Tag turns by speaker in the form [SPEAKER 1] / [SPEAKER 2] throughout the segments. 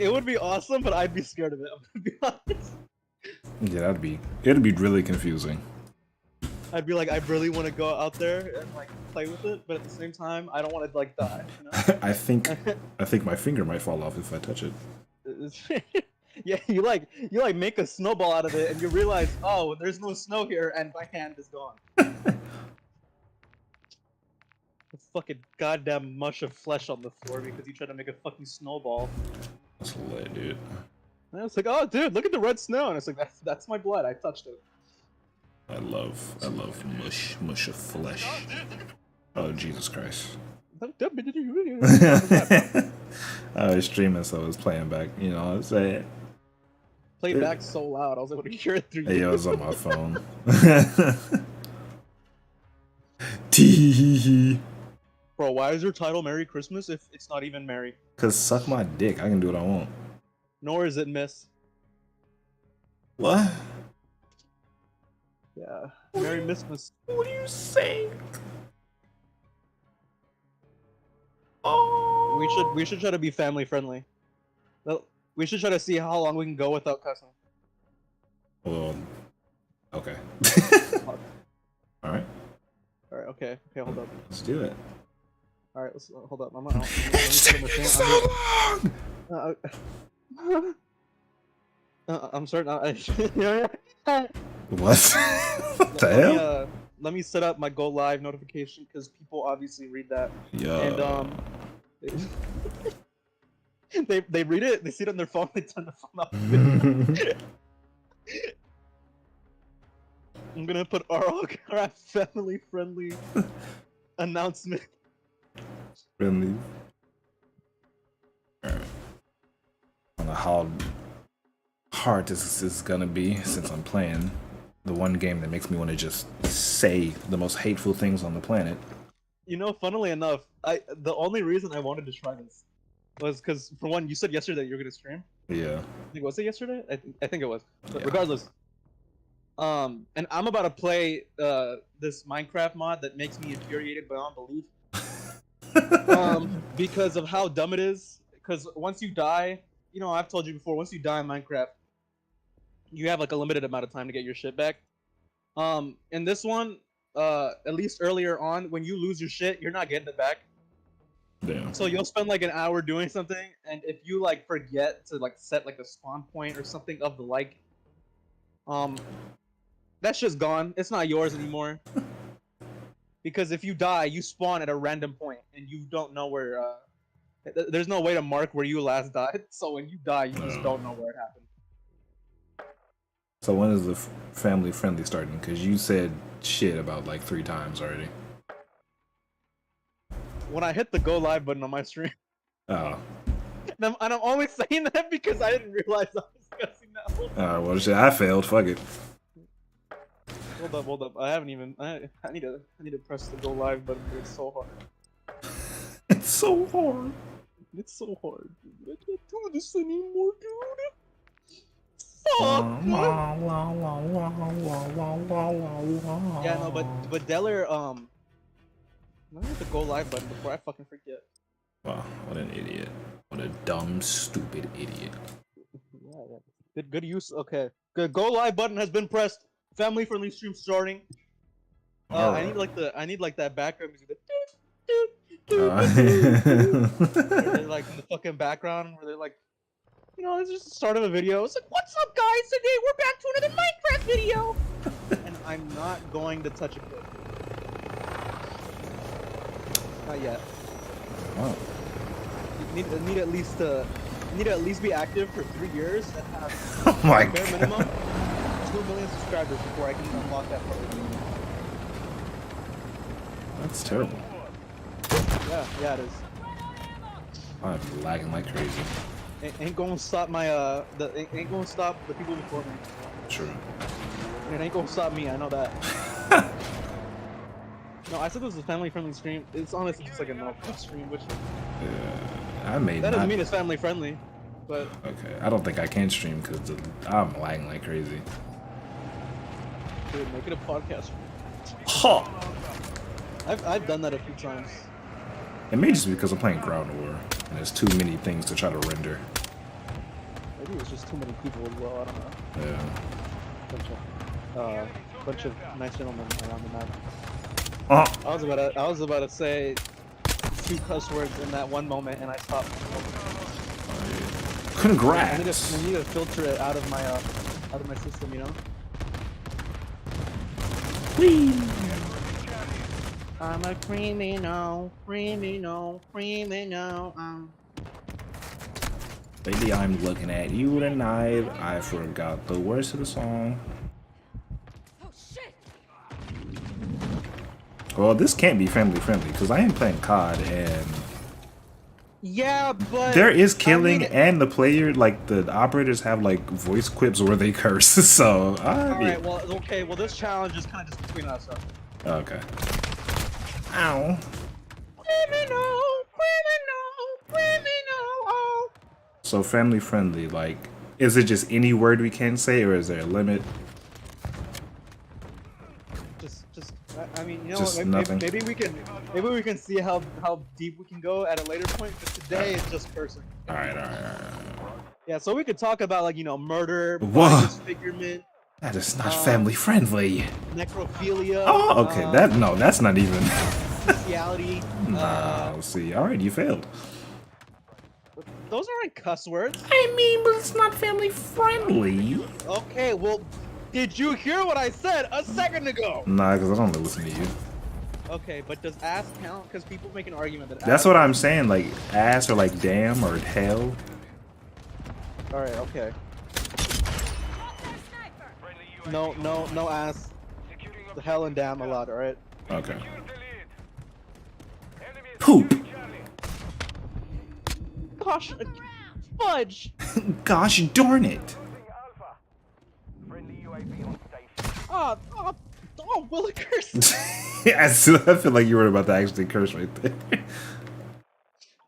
[SPEAKER 1] it would be awesome, but I'd be scared of it. I'm gonna be honest.
[SPEAKER 2] Yeah, it'd be really confusing.
[SPEAKER 1] I'd be like, I really want to go out there and like play with it, but at the same time, I don't want to like die. You know?
[SPEAKER 2] I think my finger might fall off if I touch it.
[SPEAKER 1] Yeah, you like make a snowball out of it, and you realize, oh, there's no snow here, and my hand is gone. A fucking goddamn mush of flesh on the floor because you tried to make a fucking snowball.
[SPEAKER 2] That's lit, dude.
[SPEAKER 1] And it's like, oh, dude, look at the red snow, and it's like, that's my blood. I touched it.
[SPEAKER 2] I love mush of flesh. Oh, Jesus Christ. I was streaming, so I was playing back, you know what I'm saying?
[SPEAKER 1] Played back so loud, I was able to hear it through you.
[SPEAKER 2] Yeah, it was on my phone. Tee.
[SPEAKER 1] Bro, why is your title Merry Christmas if it's not even Merry?
[SPEAKER 2] Cause suck my dick, I can do what I want.
[SPEAKER 1] Nor is it Miss.
[SPEAKER 2] What?
[SPEAKER 1] Yeah, Merry Christmas.
[SPEAKER 2] What are you saying? Oh.
[SPEAKER 1] We should try to be family friendly. We should try to see how long we can go without cussing.
[SPEAKER 2] Well, okay. All right.
[SPEAKER 1] Okay, hold up.
[SPEAKER 2] Let's do it.
[SPEAKER 1] All right, let's hold up.
[SPEAKER 2] It's taking so long.
[SPEAKER 1] I'm sorry.
[SPEAKER 2] What? What the hell?
[SPEAKER 1] Let me set up my go live notification because people obviously read that.
[SPEAKER 2] Yeah.
[SPEAKER 1] And they read it. They see it on their phone. They turn the phone off. I'm gonna put our family friendly announcement.
[SPEAKER 2] Friendly. Alright. I don't know how hard this is gonna be since I'm playing the one game that makes me want to just say the most hateful things on the planet.
[SPEAKER 1] You know, funnily enough, the only reason I wanted to try this was because, for one, you said yesterday you were gonna stream.
[SPEAKER 2] Yeah.
[SPEAKER 1] I think, was it yesterday? I think it was. But
[SPEAKER 2] yeah.
[SPEAKER 1] Regardless. And I'm about to play this Minecraft mod that makes me infuriated beyond belief. Because of how dumb it is. Because once you die, you know, I've told you before, once you die in Minecraft, you have like a limited amount of time to get your shit back. In this one, at least earlier on, when you lose your shit, you're not getting it back.
[SPEAKER 2] Damn.
[SPEAKER 1] So you'll spend like an hour doing something, and if you like forget to like set like a spawn point or something of the like, that's just gone. It's not yours anymore. Because if you die, you spawn at a random point, and you don't know where. There's no way to mark where you last died. So when you die, you just don't know where it happened.
[SPEAKER 2] So when is the family friendly starting? Because you said shit about like 3 times already.
[SPEAKER 1] When I hit the go live button on my stream.
[SPEAKER 2] Oh.
[SPEAKER 1] And I'm only saying that because I didn't realize I was discussing that whole time.
[SPEAKER 2] Well, shit, I failed. Fuck it.
[SPEAKER 1] Hold up. I haven't even. I need to press the go live button. But it's so hard.
[SPEAKER 2] It's so hard.
[SPEAKER 1] It's so hard, dude. I can't do this anymore, dude. Fuck. Yeah, no, but Deller, let me hit the go live button before I fucking forget.
[SPEAKER 2] Wow, what an idiot. What a dumb, stupid idiot.
[SPEAKER 1] Yeah. Good use. Okay. Good. Go live button has been pressed. Family friendly stream starting. I need like that background music. They're like in the fucking background where they're like, you know, it's just the start of a video. It's like, what's up, guys? Today we're back to another Minecraft video. And I'm not going to touch a clip. Not yet.
[SPEAKER 2] Oh.
[SPEAKER 1] You need at least be active for 3 years and have
[SPEAKER 2] Oh my
[SPEAKER 1] bare
[SPEAKER 2] God.
[SPEAKER 1] minimum 2 million subscribers before I can unlock that part.
[SPEAKER 2] That's terrible.
[SPEAKER 1] Yeah, it is.
[SPEAKER 2] I'm lagging like crazy.
[SPEAKER 1] Ain't gonna stop my ain't gonna stop the people before me.
[SPEAKER 2] True.
[SPEAKER 1] It ain't gonna stop me. I know that. No, I said this was a family-friendly stream. It's honestly just like a normal stream, which
[SPEAKER 2] I may
[SPEAKER 1] that
[SPEAKER 2] not.
[SPEAKER 1] doesn't mean it's family-friendly, but
[SPEAKER 2] Okay, I don't think I can stream because I'm lagging like crazy.
[SPEAKER 1] dude, make it a podcast.
[SPEAKER 2] Huh.
[SPEAKER 1] I've done that a few times.
[SPEAKER 2] It may just be because I'm playing Ground War and there's too many things to try to render.
[SPEAKER 1] Maybe it's just too many people as well. I don't know.
[SPEAKER 2] Yeah.
[SPEAKER 1] Bunch of nice gentlemen around the map.
[SPEAKER 2] Oh.
[SPEAKER 1] I was about to say 2 cuss words in that one moment, and I stopped.
[SPEAKER 2] Congrats.
[SPEAKER 1] I need to filter it out of my system, you know.
[SPEAKER 2] Whee.
[SPEAKER 1] I'm a criminal.
[SPEAKER 2] Baby, I'm looking at you tonight. I forgot the words of the song.
[SPEAKER 3] Oh shit!
[SPEAKER 2] Well, this can't be family friendly because I am playing COD and
[SPEAKER 1] Yeah, but
[SPEAKER 2] there is killing
[SPEAKER 1] I mean,
[SPEAKER 2] and the player, like the operators have like voice clips where they curse. So,
[SPEAKER 1] alright, well, okay, well, this challenge is kind of just between us. So.
[SPEAKER 2] Okay. Ow.
[SPEAKER 1] Criminal.
[SPEAKER 2] So family friendly, like, is it just any word we can say, or is there a limit?
[SPEAKER 1] I mean, you know,
[SPEAKER 2] Just
[SPEAKER 1] what,
[SPEAKER 2] nothing.
[SPEAKER 1] maybe we can see how deep we can go at a later point. But today it's just cursing.
[SPEAKER 2] All right.
[SPEAKER 1] Yeah, so we could talk about, like, you know, murder,
[SPEAKER 2] Whoa.
[SPEAKER 1] body disfigurement,
[SPEAKER 2] That is not family friendly.
[SPEAKER 1] necrophilia.
[SPEAKER 2] Oh, okay. That's not even.
[SPEAKER 1] Bestiality.
[SPEAKER 2] Nah, let's see. All right, you failed.
[SPEAKER 1] Those aren't cuss words.
[SPEAKER 2] I mean, but it's not family friendly.
[SPEAKER 1] Okay, well, did you hear what I said a second ago?
[SPEAKER 2] Nah, because I don't listen to you.
[SPEAKER 1] Okay, but does ass count? Because people make an argument that
[SPEAKER 2] That's
[SPEAKER 1] ass
[SPEAKER 2] what I'm saying, like ass or like damn or hell.
[SPEAKER 1] Alright, okay. No ass. The hell and damn a lot, alright?
[SPEAKER 2] Okay. Poop.
[SPEAKER 1] Gosh, fudge!
[SPEAKER 2] Gosh darn it.
[SPEAKER 1] Oh, will it curse?
[SPEAKER 2] I feel like you were about to actually curse right there.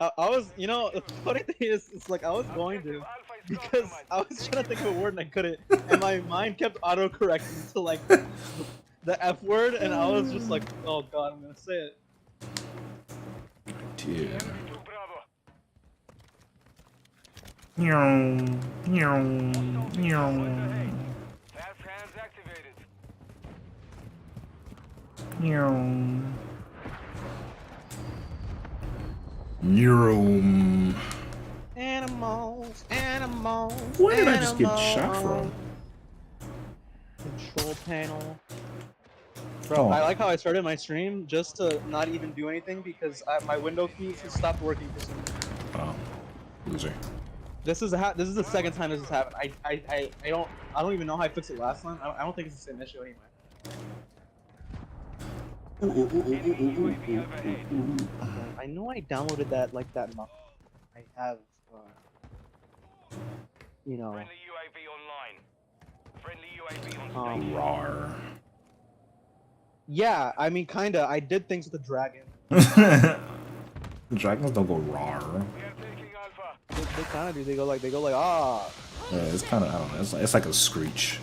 [SPEAKER 1] I was, you know, the funny thing is, it's like I was going to, because I was trying to think of a word and I couldn't, and my mind kept auto-correcting to, like, the F word, and I was just like, oh god, I'm gonna say it.
[SPEAKER 2] Yeah. Neurum.
[SPEAKER 1] Animals.
[SPEAKER 2] Where did I just get shot from?
[SPEAKER 1] Control panel. Bro,
[SPEAKER 2] Oh.
[SPEAKER 1] I like how I started my stream just to not even do anything because my window keys has stopped working for some reason.
[SPEAKER 2] Oh, loser.
[SPEAKER 1] This is the second time this has happened. I don't even know how I fixed it last time. I don't think it's the same issue anyway. I know I downloaded that mod. I have, you know.
[SPEAKER 2] Rawr.
[SPEAKER 1] Yeah, I mean, kinda. I did things with the dragon.
[SPEAKER 2] Dragons don't go rawr.
[SPEAKER 1] They kind of do. They go like ah.
[SPEAKER 2] Yeah, it's kind of, I don't know. It's like a screech.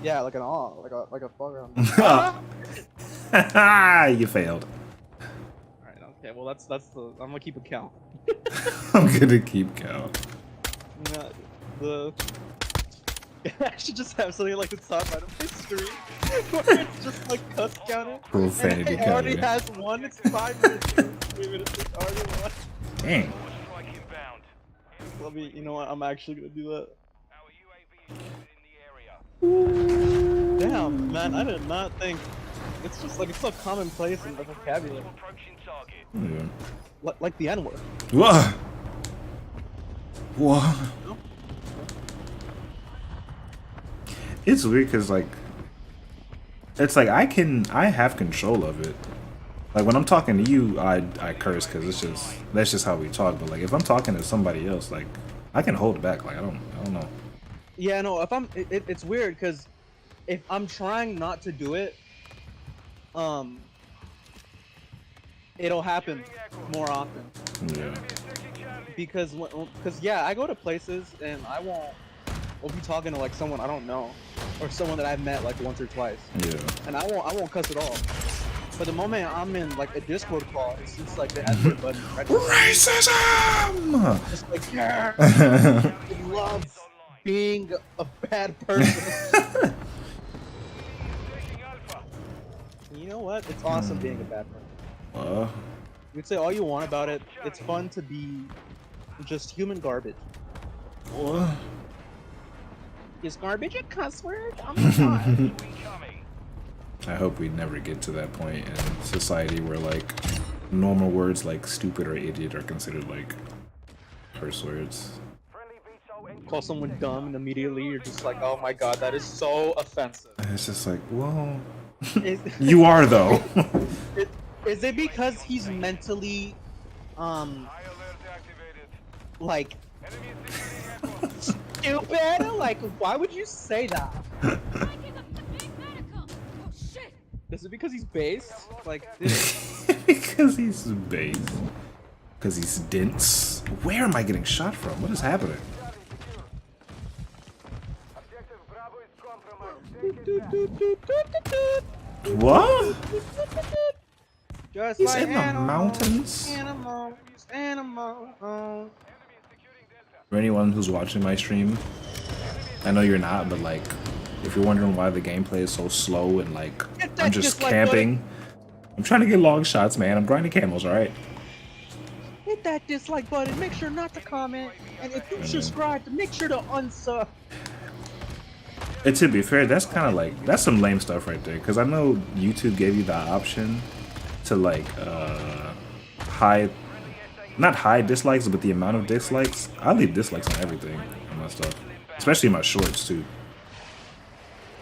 [SPEAKER 1] Yeah, like an ah, like a fuck.
[SPEAKER 2] You failed.
[SPEAKER 1] All right. Okay. Well, that's the. I'm gonna keep a count.
[SPEAKER 2] I'm gonna keep count.
[SPEAKER 1] No, I should just have something like the top right of my screen where it's just like cuss counter.
[SPEAKER 2] Profanity
[SPEAKER 1] and it already
[SPEAKER 2] counter.
[SPEAKER 1] has one. It's 5 minutes. 3 minutes. It's already one.
[SPEAKER 2] Dang.
[SPEAKER 1] Let me. You know what? I'm actually gonna do that. Damn, man. I did not think. It's just like it's so commonplace in the vocabulary.
[SPEAKER 2] Yeah.
[SPEAKER 1] Like the N-word.
[SPEAKER 2] What? What? It's weird because like, it's like I have control of it. Like when I'm talking to you, I curse because that's just how we talk. But like if I'm talking to somebody else, like I can hold it back. Like I don't know.
[SPEAKER 1] Yeah, no. If it's weird because if I'm trying not to do it, it'll happen more often.
[SPEAKER 2] Yeah.
[SPEAKER 1] Because yeah, I go to places and I'll be talking to like someone I don't know, or someone that I've met like once or twice.
[SPEAKER 2] Yeah.
[SPEAKER 1] And I won't cuss at all. But the moment I'm in like a Discord call, it's just like the F-word button. Right?
[SPEAKER 2] Racism.
[SPEAKER 1] Just like yeah. I love being a bad person. You know what? It's awesome being a bad person. You can say all you want about it. It's fun to be just human garbage.
[SPEAKER 2] What?
[SPEAKER 1] Is garbage a cuss word? Oh my god.
[SPEAKER 2] I hope we never get to that point in society where like normal words like stupid or idiot are considered like curse words.
[SPEAKER 1] Call someone dumb and immediately you're just like, oh my god, that is so offensive.
[SPEAKER 2] It's just like, well,
[SPEAKER 1] Is,
[SPEAKER 2] you are though.
[SPEAKER 1] is it because he's mentally, like, stupid? Like, why would you say that? Is it because he's based? Like,
[SPEAKER 2] Because he's base. Because he's dense. Where am I getting shot from? What is happening? What?
[SPEAKER 1] just
[SPEAKER 2] He's
[SPEAKER 1] like
[SPEAKER 2] in the mountains?
[SPEAKER 1] Animal.
[SPEAKER 2] For anyone who's watching my stream, I know you're not, but like, if you're wondering why the gameplay is so slow and like, I'm just camping. I'm trying to get long shots, man. I'm grinding camels, alright?
[SPEAKER 1] Hit that dislike button, make sure not to comment, and if you subscribe, make sure to unsub.
[SPEAKER 2] And to be fair, that's kind of like, that's some lame stuff right there. Because I know YouTube gave you the option to like, not hide dislikes, but the amount of dislikes. I leave dislikes on everything on my stuff. Especially my shorts too.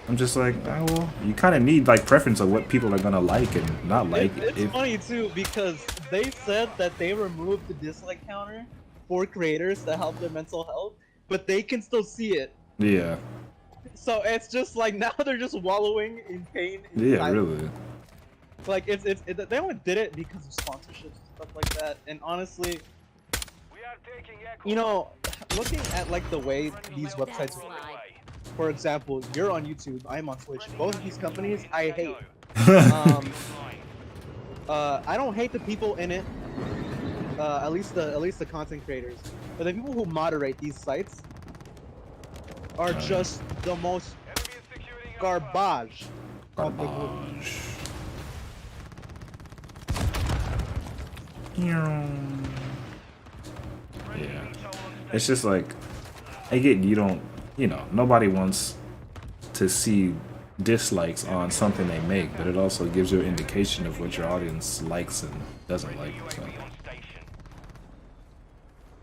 [SPEAKER 2] I'm just like, oh, well, you kind of need like preference of what people are gonna like and not like.
[SPEAKER 1] It's funny too because they said that they removed the dislike counter for creators to help their mental health, but they can still see it.
[SPEAKER 2] Yeah.
[SPEAKER 1] So it's just like now they're just wallowing in pain.
[SPEAKER 2] Yeah, really.
[SPEAKER 1] Like they only did it because of sponsorships and stuff like that. And honestly, you know, looking at like the way these websites work. For example, you're on YouTube, I'm on Twitch. Both of these companies, I hate. I don't hate the people in it. At least the content creators, but the people who moderate these sites are just the most garbage.
[SPEAKER 2] Garbage. Yeah. It's just like, I get you don't, you know, nobody wants to see dislikes on something they make, but it also gives you an indication of what your audience likes and doesn't like. So.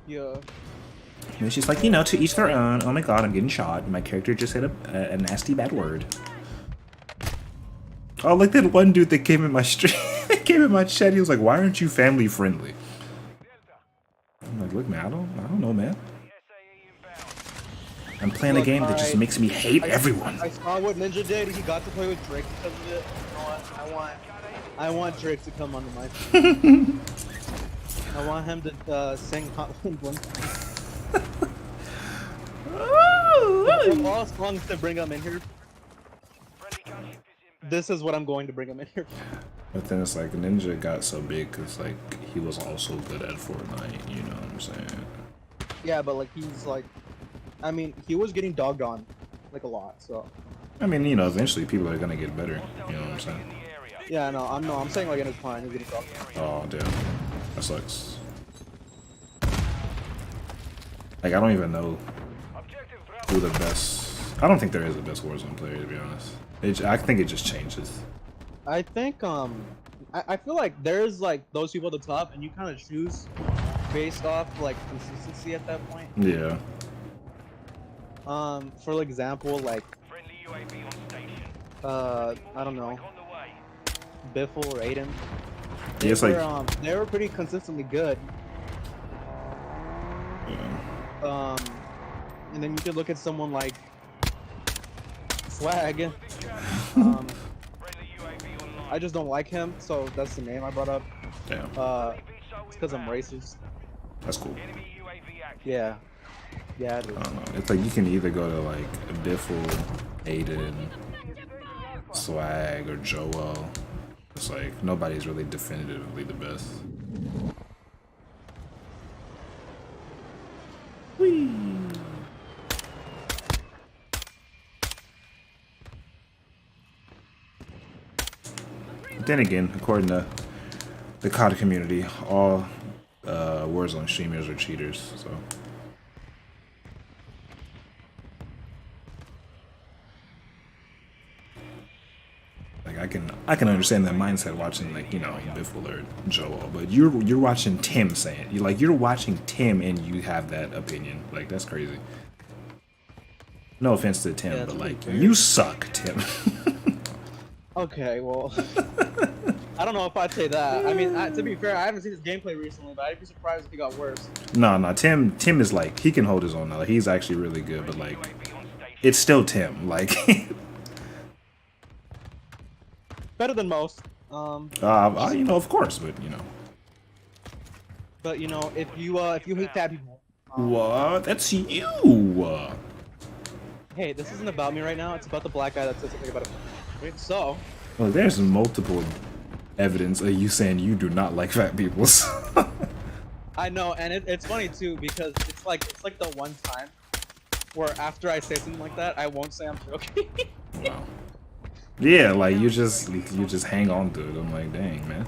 [SPEAKER 1] Yeah.
[SPEAKER 2] And it's just like, you know, to each their own. Oh my god, I'm getting shot. My character just said a nasty bad word. Oh, like that one dude that came in my stream, came in my chat. He was like, "Why aren't you family friendly?" I'm like, "Look, man, I don't know, man. I'm playing a game that just makes me hate everyone."
[SPEAKER 1] I saw what Ninja did. He got to play with Drake because of it. You know what? I want Drake to come onto my stream. I want him to sing Hot Wind One. Of all songs to bring him in here, this is what I'm going to bring him in here.
[SPEAKER 2] But then it's like Ninja got so big because like he was also good at Fortnite. You know what I'm saying?
[SPEAKER 1] Yeah, but like he's like, I mean, he was getting dogged on like a lot. So.
[SPEAKER 2] I mean, you know, eventually people are gonna get better. You know what I'm saying?
[SPEAKER 1] Yeah, no, I'm saying like in his prime, he's getting dogged on.
[SPEAKER 2] Oh damn, that sucks. Like I don't even know who the best. I don't think there is a best Warzone player, to be honest. I think it just changes.
[SPEAKER 1] I think I feel like there's like those people at the top, and you kind of choose based off like consistency at that point.
[SPEAKER 2] Yeah.
[SPEAKER 1] For example, like I don't know, Biffle or Aiden.
[SPEAKER 2] Yeah, it's like
[SPEAKER 1] they were pretty consistently good.
[SPEAKER 2] Yeah.
[SPEAKER 1] And then you could look at someone like Swag. I just don't like him, so that's the name I brought up.
[SPEAKER 2] Damn.
[SPEAKER 1] It's because I'm racist.
[SPEAKER 2] That's cool.
[SPEAKER 1] Yeah. Yeah, it is.
[SPEAKER 2] I don't know. It's like you can either go to like Biffle, Aiden, Swag, or Joel. It's like nobody's really definitively the best. Whee! then again, according to the COD community, all Warzone streamers are cheaters. So. Like I can understand that mindset watching like Biffle or Joel, but you're watching Tim saying you're watching Tim and you have that opinion. Like that's crazy. No offense to Tim, but like you suck, Tim.
[SPEAKER 1] Okay, well, I don't know if I'd say that. I mean, to be fair, I haven't seen his gameplay recently, but I'd be surprised if he got worse.
[SPEAKER 2] No, Tim is like he can hold his own now. Like, he's actually really good, but like it's still Tim. Like
[SPEAKER 1] better than most.
[SPEAKER 2] Of course, but
[SPEAKER 1] But if you hate fat people.
[SPEAKER 2] What? That's you.
[SPEAKER 1] Hey, this isn't about me right now. It's about the black guy that said something about it. Wait, so.
[SPEAKER 2] Well, there's multiple evidence of you saying you do not like fat people.
[SPEAKER 1] I know, and it's funny too because it's like the one time where after I say something like that, I won't say I'm joking.
[SPEAKER 2] Wow. Yeah, like you just hang on to it. I'm like, dang, man.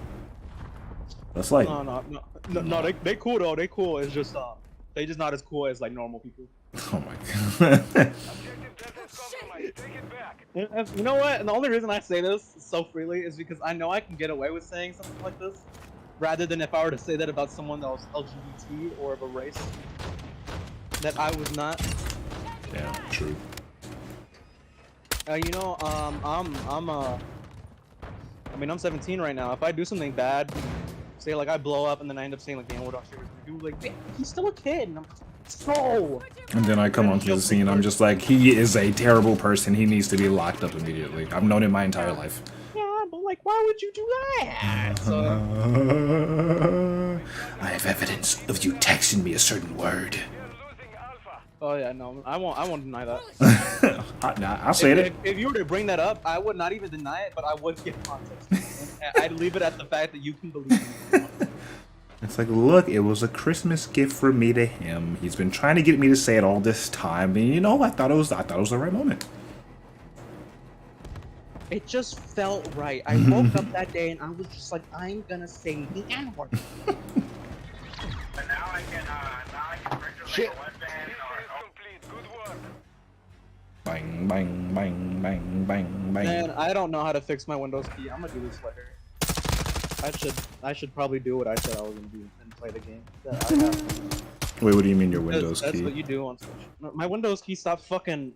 [SPEAKER 2] That's like
[SPEAKER 1] No. They cool though. They cool. It's just they just not as cool as like normal people.
[SPEAKER 2] Oh my god.
[SPEAKER 1] You know what? And the only reason I say this so freely is because I know I can get away with saying something like this, rather than if I were to say that about someone that was LGBT or of a race that I was not.
[SPEAKER 2] Yeah, true.
[SPEAKER 1] I mean, I'm 17 right now. If I do something bad, say like I blow up, and then I end up saying like, "Damn, what else are you gonna do?" Like, he's still a kid, and I'm so.
[SPEAKER 2] And then I come onto the scene. I'm just like, he is a terrible person. He needs to be locked up immediately. I've known him my entire life.
[SPEAKER 1] Yeah, but like, why would you do that?
[SPEAKER 2] I have evidence of you texting me a certain word.
[SPEAKER 1] Oh yeah, no, I won't deny that.
[SPEAKER 2] I'll say it.
[SPEAKER 1] If you were to bring that up, I would not even deny it, but I would give context. I'd leave it at the fact that you can believe me.
[SPEAKER 2] It's like, look, it was a Christmas gift from me to him. He's been trying to get me to say it all this time, and I thought it was the right moment.
[SPEAKER 1] It just felt right. I woke up that day and I was just like, I'm gonna say the N-word. Shit.
[SPEAKER 2] Bang, bang, bang, bang, bang, bang.
[SPEAKER 1] Man, I don't know how to fix my Windows key. I'm gonna do this later. I should probably do what I said I was gonna do and play the game.
[SPEAKER 2] Wait, what do you mean your Windows key?
[SPEAKER 1] That's what you do on Switch. No, my Windows key stopped fucking.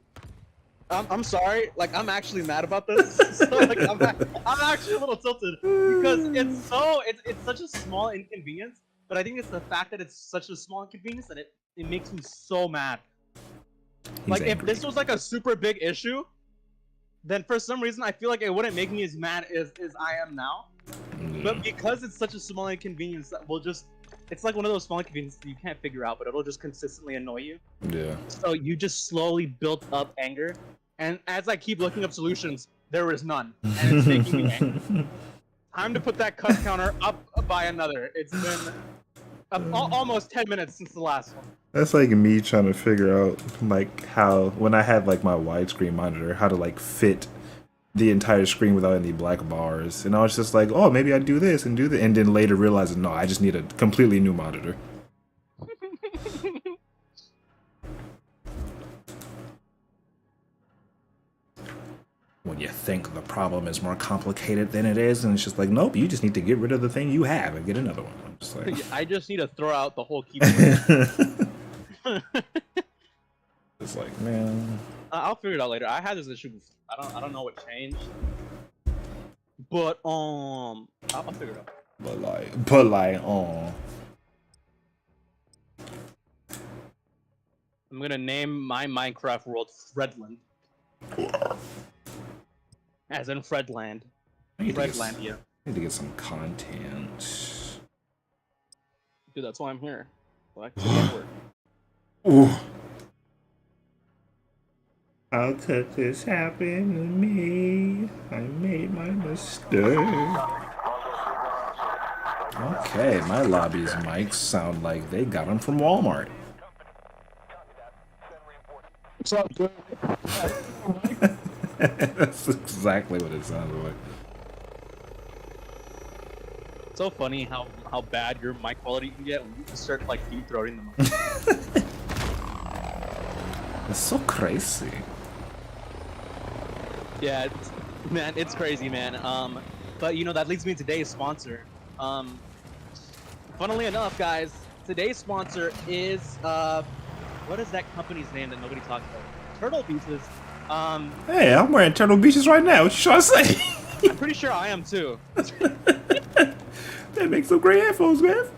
[SPEAKER 1] I'm sorry. Like, I'm actually mad about this. So, like, I'm actually a little tilted because it's such a small inconvenience. But I think it's the fact that it's such a small inconvenience that it makes me so mad. Like, if this was like a super big issue, then for some reason I feel like it wouldn't make me as mad as I am now. But because it's such a small inconvenience that will just, it's like one of those small inconveniences that you can't figure out, but it'll just consistently annoy you.
[SPEAKER 2] Yeah.
[SPEAKER 1] So you just slowly build up anger, and as I keep looking up solutions, there is none, and it's making me angry. Time to put that cut counter up by another. It's been almost 10 minutes since the last one.
[SPEAKER 2] That's like me trying to figure out like how, when I had like my widescreen monitor, how to like fit the entire screen without any black bars. And I was just like, oh, maybe I'd do this and do that. And then later realizing, no, I just need a completely new monitor. When you think the problem is more complicated than it is, and it's just like, nope, you just need to get rid of the thing you have and get another one. I'm just like,
[SPEAKER 1] I just need to throw out the whole keyboard.
[SPEAKER 2] It's like, man,
[SPEAKER 1] I'll figure it out later. I had this issue before. I don't know what changed, but I'll figure it out.
[SPEAKER 2] but like,
[SPEAKER 1] I'm gonna name my Minecraft world Fredland. As in Fredland. Fredlandia.
[SPEAKER 2] I need to get some content.
[SPEAKER 1] Dude, that's why I'm here. So I can work.
[SPEAKER 2] Ooh. How could this happen to me? I made my mistake. Okay, my lobby's mics sound like they got them from Walmart.
[SPEAKER 1] What's up, dude?
[SPEAKER 2] That's exactly what it sounded like.
[SPEAKER 1] so funny how bad your mic quality can get when you just start like deep throating them.
[SPEAKER 2] It's so crazy.
[SPEAKER 1] Yeah, man, it's crazy, man. But you know that leads me to today's sponsor. Funnily enough, guys, today's sponsor is what is that company's name that nobody talks about? Turtle Beaches.
[SPEAKER 2] Hey, I'm wearing Turtle Beaches right now. What you trying to say?
[SPEAKER 1] I'm pretty sure I am too.
[SPEAKER 2] They make some great headphones, man.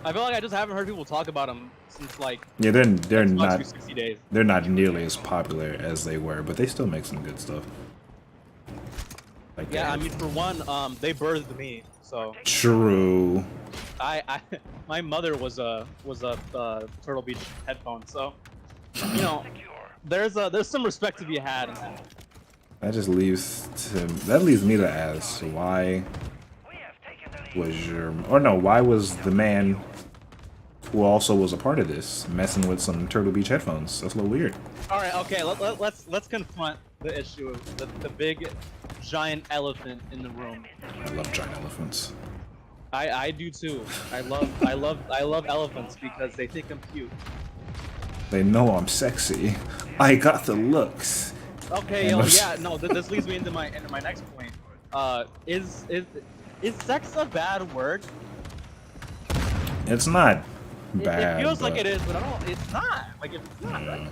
[SPEAKER 1] I feel like I just haven't heard people talk about them since like
[SPEAKER 2] Yeah, they're not
[SPEAKER 1] 60 days.
[SPEAKER 2] they're not nearly as popular as they were, but they still make some good stuff. Like
[SPEAKER 1] Yeah, I mean, for one, they birthed me, so
[SPEAKER 2] true.
[SPEAKER 1] my mother was a Turtle Beach headphone, so you know, there's some respect to be had in that.
[SPEAKER 2] That leaves me to ask, why was why was the man who also was a part of this messing with some Turtle Beach headphones? That's a little weird.
[SPEAKER 1] All right, okay, let's confront the issue of the big giant elephant in the room.
[SPEAKER 2] I love giant elephants.
[SPEAKER 1] I do too. I love elephants because they think I'm cute.
[SPEAKER 2] They know I'm sexy. I got the looks.
[SPEAKER 1] Okay, yo, yeah, no, this leads me into my next point. Is sex a bad word?
[SPEAKER 2] It's not bad.
[SPEAKER 1] It feels like it is, but I don't. It's not. Like if it's not, right?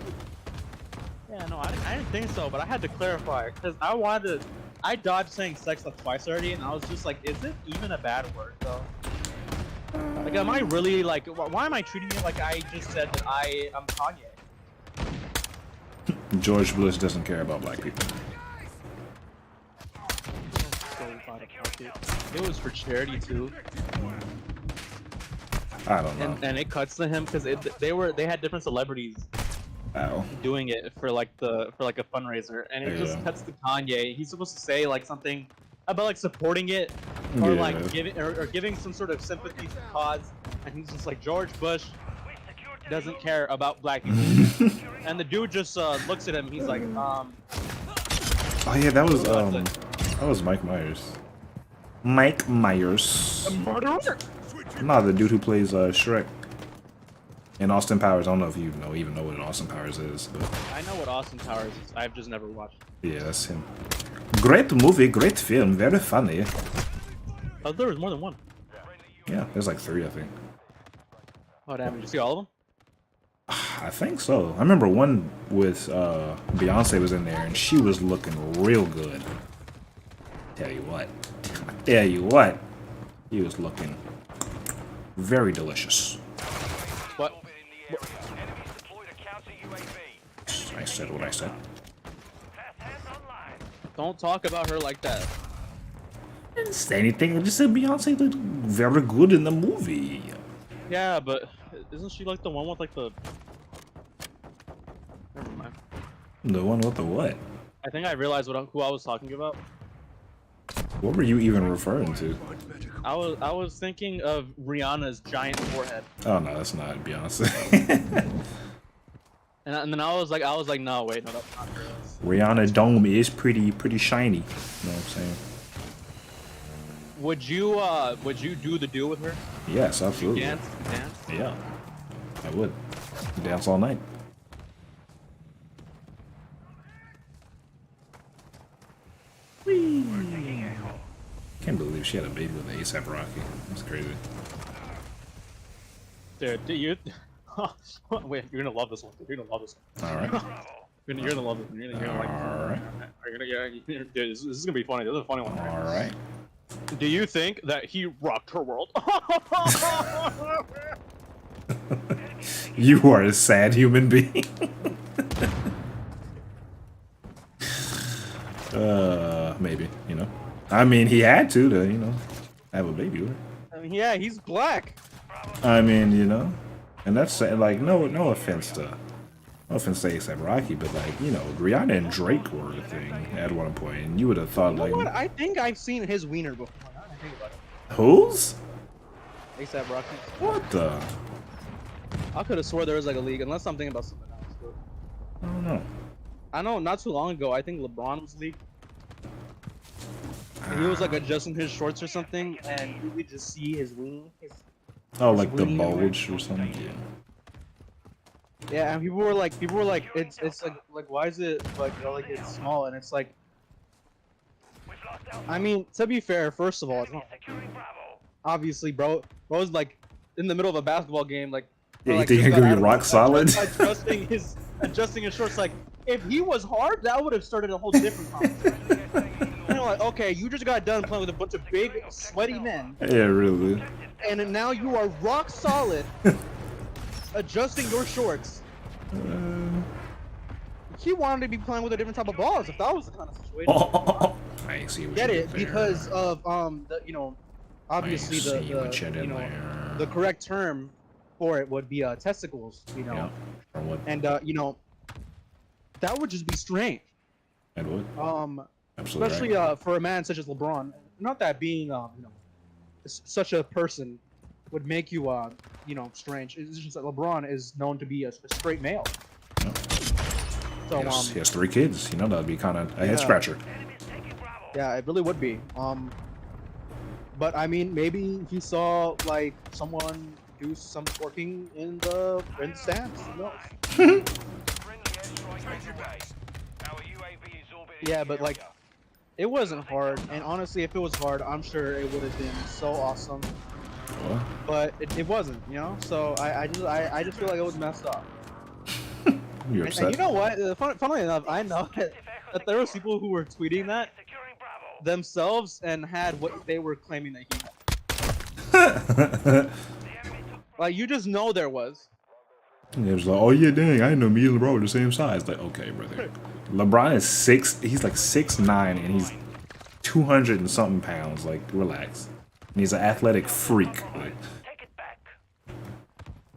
[SPEAKER 1] Yeah, no, I didn't think so, but I had to clarify because I dodged saying sex like twice already, and I was just like, is it even a bad word though? Like, am I really like? Why am I treating it like I just said that I am Kanye?
[SPEAKER 2] George Bush doesn't care about black people.
[SPEAKER 1] It was for charity too.
[SPEAKER 2] I don't know.
[SPEAKER 1] And it cuts to him because they had different celebrities
[SPEAKER 2] Ow.
[SPEAKER 1] doing it for like a fundraiser, and it just
[SPEAKER 2] Yeah.
[SPEAKER 1] cuts to Kanye. He's supposed to say like something about like supporting it or
[SPEAKER 2] Yeah.
[SPEAKER 1] like giving some sort of sympathy to the cause, and he's just like, George Bush doesn't care about black people. And the dude just looks at him. He's like,
[SPEAKER 2] Oh yeah, that was Mike Myers. Mike Myers. Nah, the dude who plays Shrek in Austin Powers. I don't know if you even know what Austin Powers is, but
[SPEAKER 1] I know what Austin Powers is. I've just never watched it.
[SPEAKER 2] yeah, that's him. Great movie, great film, very funny.
[SPEAKER 1] Oh, there was more than one.
[SPEAKER 2] Yeah, there's like 3, I think.
[SPEAKER 1] Oh damn! Did you see all of them?
[SPEAKER 2] I think so. I remember one with Beyonce was in there, and she was looking real good. Tell you what, he was looking very delicious.
[SPEAKER 1] What?
[SPEAKER 2] I said what I said.
[SPEAKER 1] Don't talk about her like that.
[SPEAKER 2] I didn't say anything. I just said Beyonce looked very good in the movie.
[SPEAKER 1] Yeah, but isn't she like the one with like the? Never mind.
[SPEAKER 2] The one with the what?
[SPEAKER 1] I think I realized who I was talking about.
[SPEAKER 2] What were you even referring to?
[SPEAKER 1] I was thinking of Rihanna's giant forehead.
[SPEAKER 2] Oh no, that's not Beyonce.
[SPEAKER 1] And then I was like, no, wait, no, that's not her.
[SPEAKER 2] Rihanna dome is pretty shiny. You know what I'm saying?
[SPEAKER 1] Would you do the do with her?
[SPEAKER 2] Yes, absolutely.
[SPEAKER 1] Dance?
[SPEAKER 2] Yeah, I would. Dance all night. Whee! Can't believe she had a baby with A$AP Rocky. That's crazy.
[SPEAKER 1] Dude, you? Wait, you're gonna love this one. Dude. You're gonna love this one.
[SPEAKER 2] All right.
[SPEAKER 1] You're gonna love it. You're gonna like.
[SPEAKER 2] All right.
[SPEAKER 1] Dude, this is gonna be funny. This is a funny one.
[SPEAKER 2] All right.
[SPEAKER 1] Do you think that he rocked her world?
[SPEAKER 2] You are a sad human being. Maybe, you know. I mean, he had to, you know, have a baby with her.
[SPEAKER 1] I mean, yeah, he's black.
[SPEAKER 2] I mean, you know, and that's like no offense to A$AP Rocky, but like, you know, Rihanna and Drake were a thing at one point, and you would have thought,
[SPEAKER 1] You know
[SPEAKER 2] like,
[SPEAKER 1] what? I think I've seen his wiener before. Now that I think about it.
[SPEAKER 2] whose?
[SPEAKER 1] A$AP Rocky.
[SPEAKER 2] What the?
[SPEAKER 1] I could have swore there was like a league, unless I'm thinking about something else. But
[SPEAKER 2] I don't know.
[SPEAKER 1] I know not too long ago, I think LeBron was leagued. he was like adjusting his shorts or something, and you could just see his wing.
[SPEAKER 2] Oh, like the
[SPEAKER 1] weenie
[SPEAKER 2] bulge or something. Yeah.
[SPEAKER 1] Yeah, and people were like, it's like why is it like like it's small, and it's like, I mean, to be fair, first of all, it's not, obviously, bro's like in the middle of a basketball game, like,
[SPEAKER 2] Yeah, you
[SPEAKER 1] like,
[SPEAKER 2] think
[SPEAKER 1] just
[SPEAKER 2] you're
[SPEAKER 1] got
[SPEAKER 2] gonna
[SPEAKER 1] out
[SPEAKER 2] be
[SPEAKER 1] of
[SPEAKER 2] rock solid?
[SPEAKER 1] adjusting his shorts. Like, if he was hard, that would have started a whole different conversation. You know, like, okay, you just got done playing with a bunch of big, sweaty men,
[SPEAKER 2] Yeah, really.
[SPEAKER 1] and now you are rock solid, adjusting your shorts. He wanted to be playing with a different type of balls if that was the kind of situation.
[SPEAKER 2] I see what
[SPEAKER 1] Get
[SPEAKER 2] you
[SPEAKER 1] it?
[SPEAKER 2] did there.
[SPEAKER 1] Because of the, you know, obviously
[SPEAKER 2] see what
[SPEAKER 1] the
[SPEAKER 2] you did
[SPEAKER 1] you know
[SPEAKER 2] there.
[SPEAKER 1] the correct term for it would be testicles, you know.
[SPEAKER 2] Yeah. Or what?
[SPEAKER 1] And you know, that would just be strange.
[SPEAKER 2] And what? Absolutely
[SPEAKER 1] Especially
[SPEAKER 2] right.
[SPEAKER 1] for a man such as LeBron. Not that being you know, such a person would make you you know, strange. It's just that LeBron is known to be a straight male.
[SPEAKER 2] Yeah.
[SPEAKER 1] So
[SPEAKER 2] He has 3 kids. You know, that'd be kind of a head scratcher.
[SPEAKER 1] Yeah, it really would be. But I mean, maybe he saw like someone do some twerking in the stands. Who knows? Yeah, but like, it wasn't hard. And honestly, if it was hard, I'm sure it would have been so awesome.
[SPEAKER 2] What?
[SPEAKER 1] But it wasn't, you know. So I just feel like it was messed up.
[SPEAKER 2] You're upset.
[SPEAKER 1] And you know what? Funnily enough, I know that there was people who were tweeting that themselves and had what they were claiming that he had. Like, you just know there was.
[SPEAKER 2] It was like, oh yeah, dang, I didn't know me and LeBron were the same size. Like, okay, brother. LeBron is he's like 6'9", and he's 200 and something pounds. Like, relax. And he's an athletic freak. Like,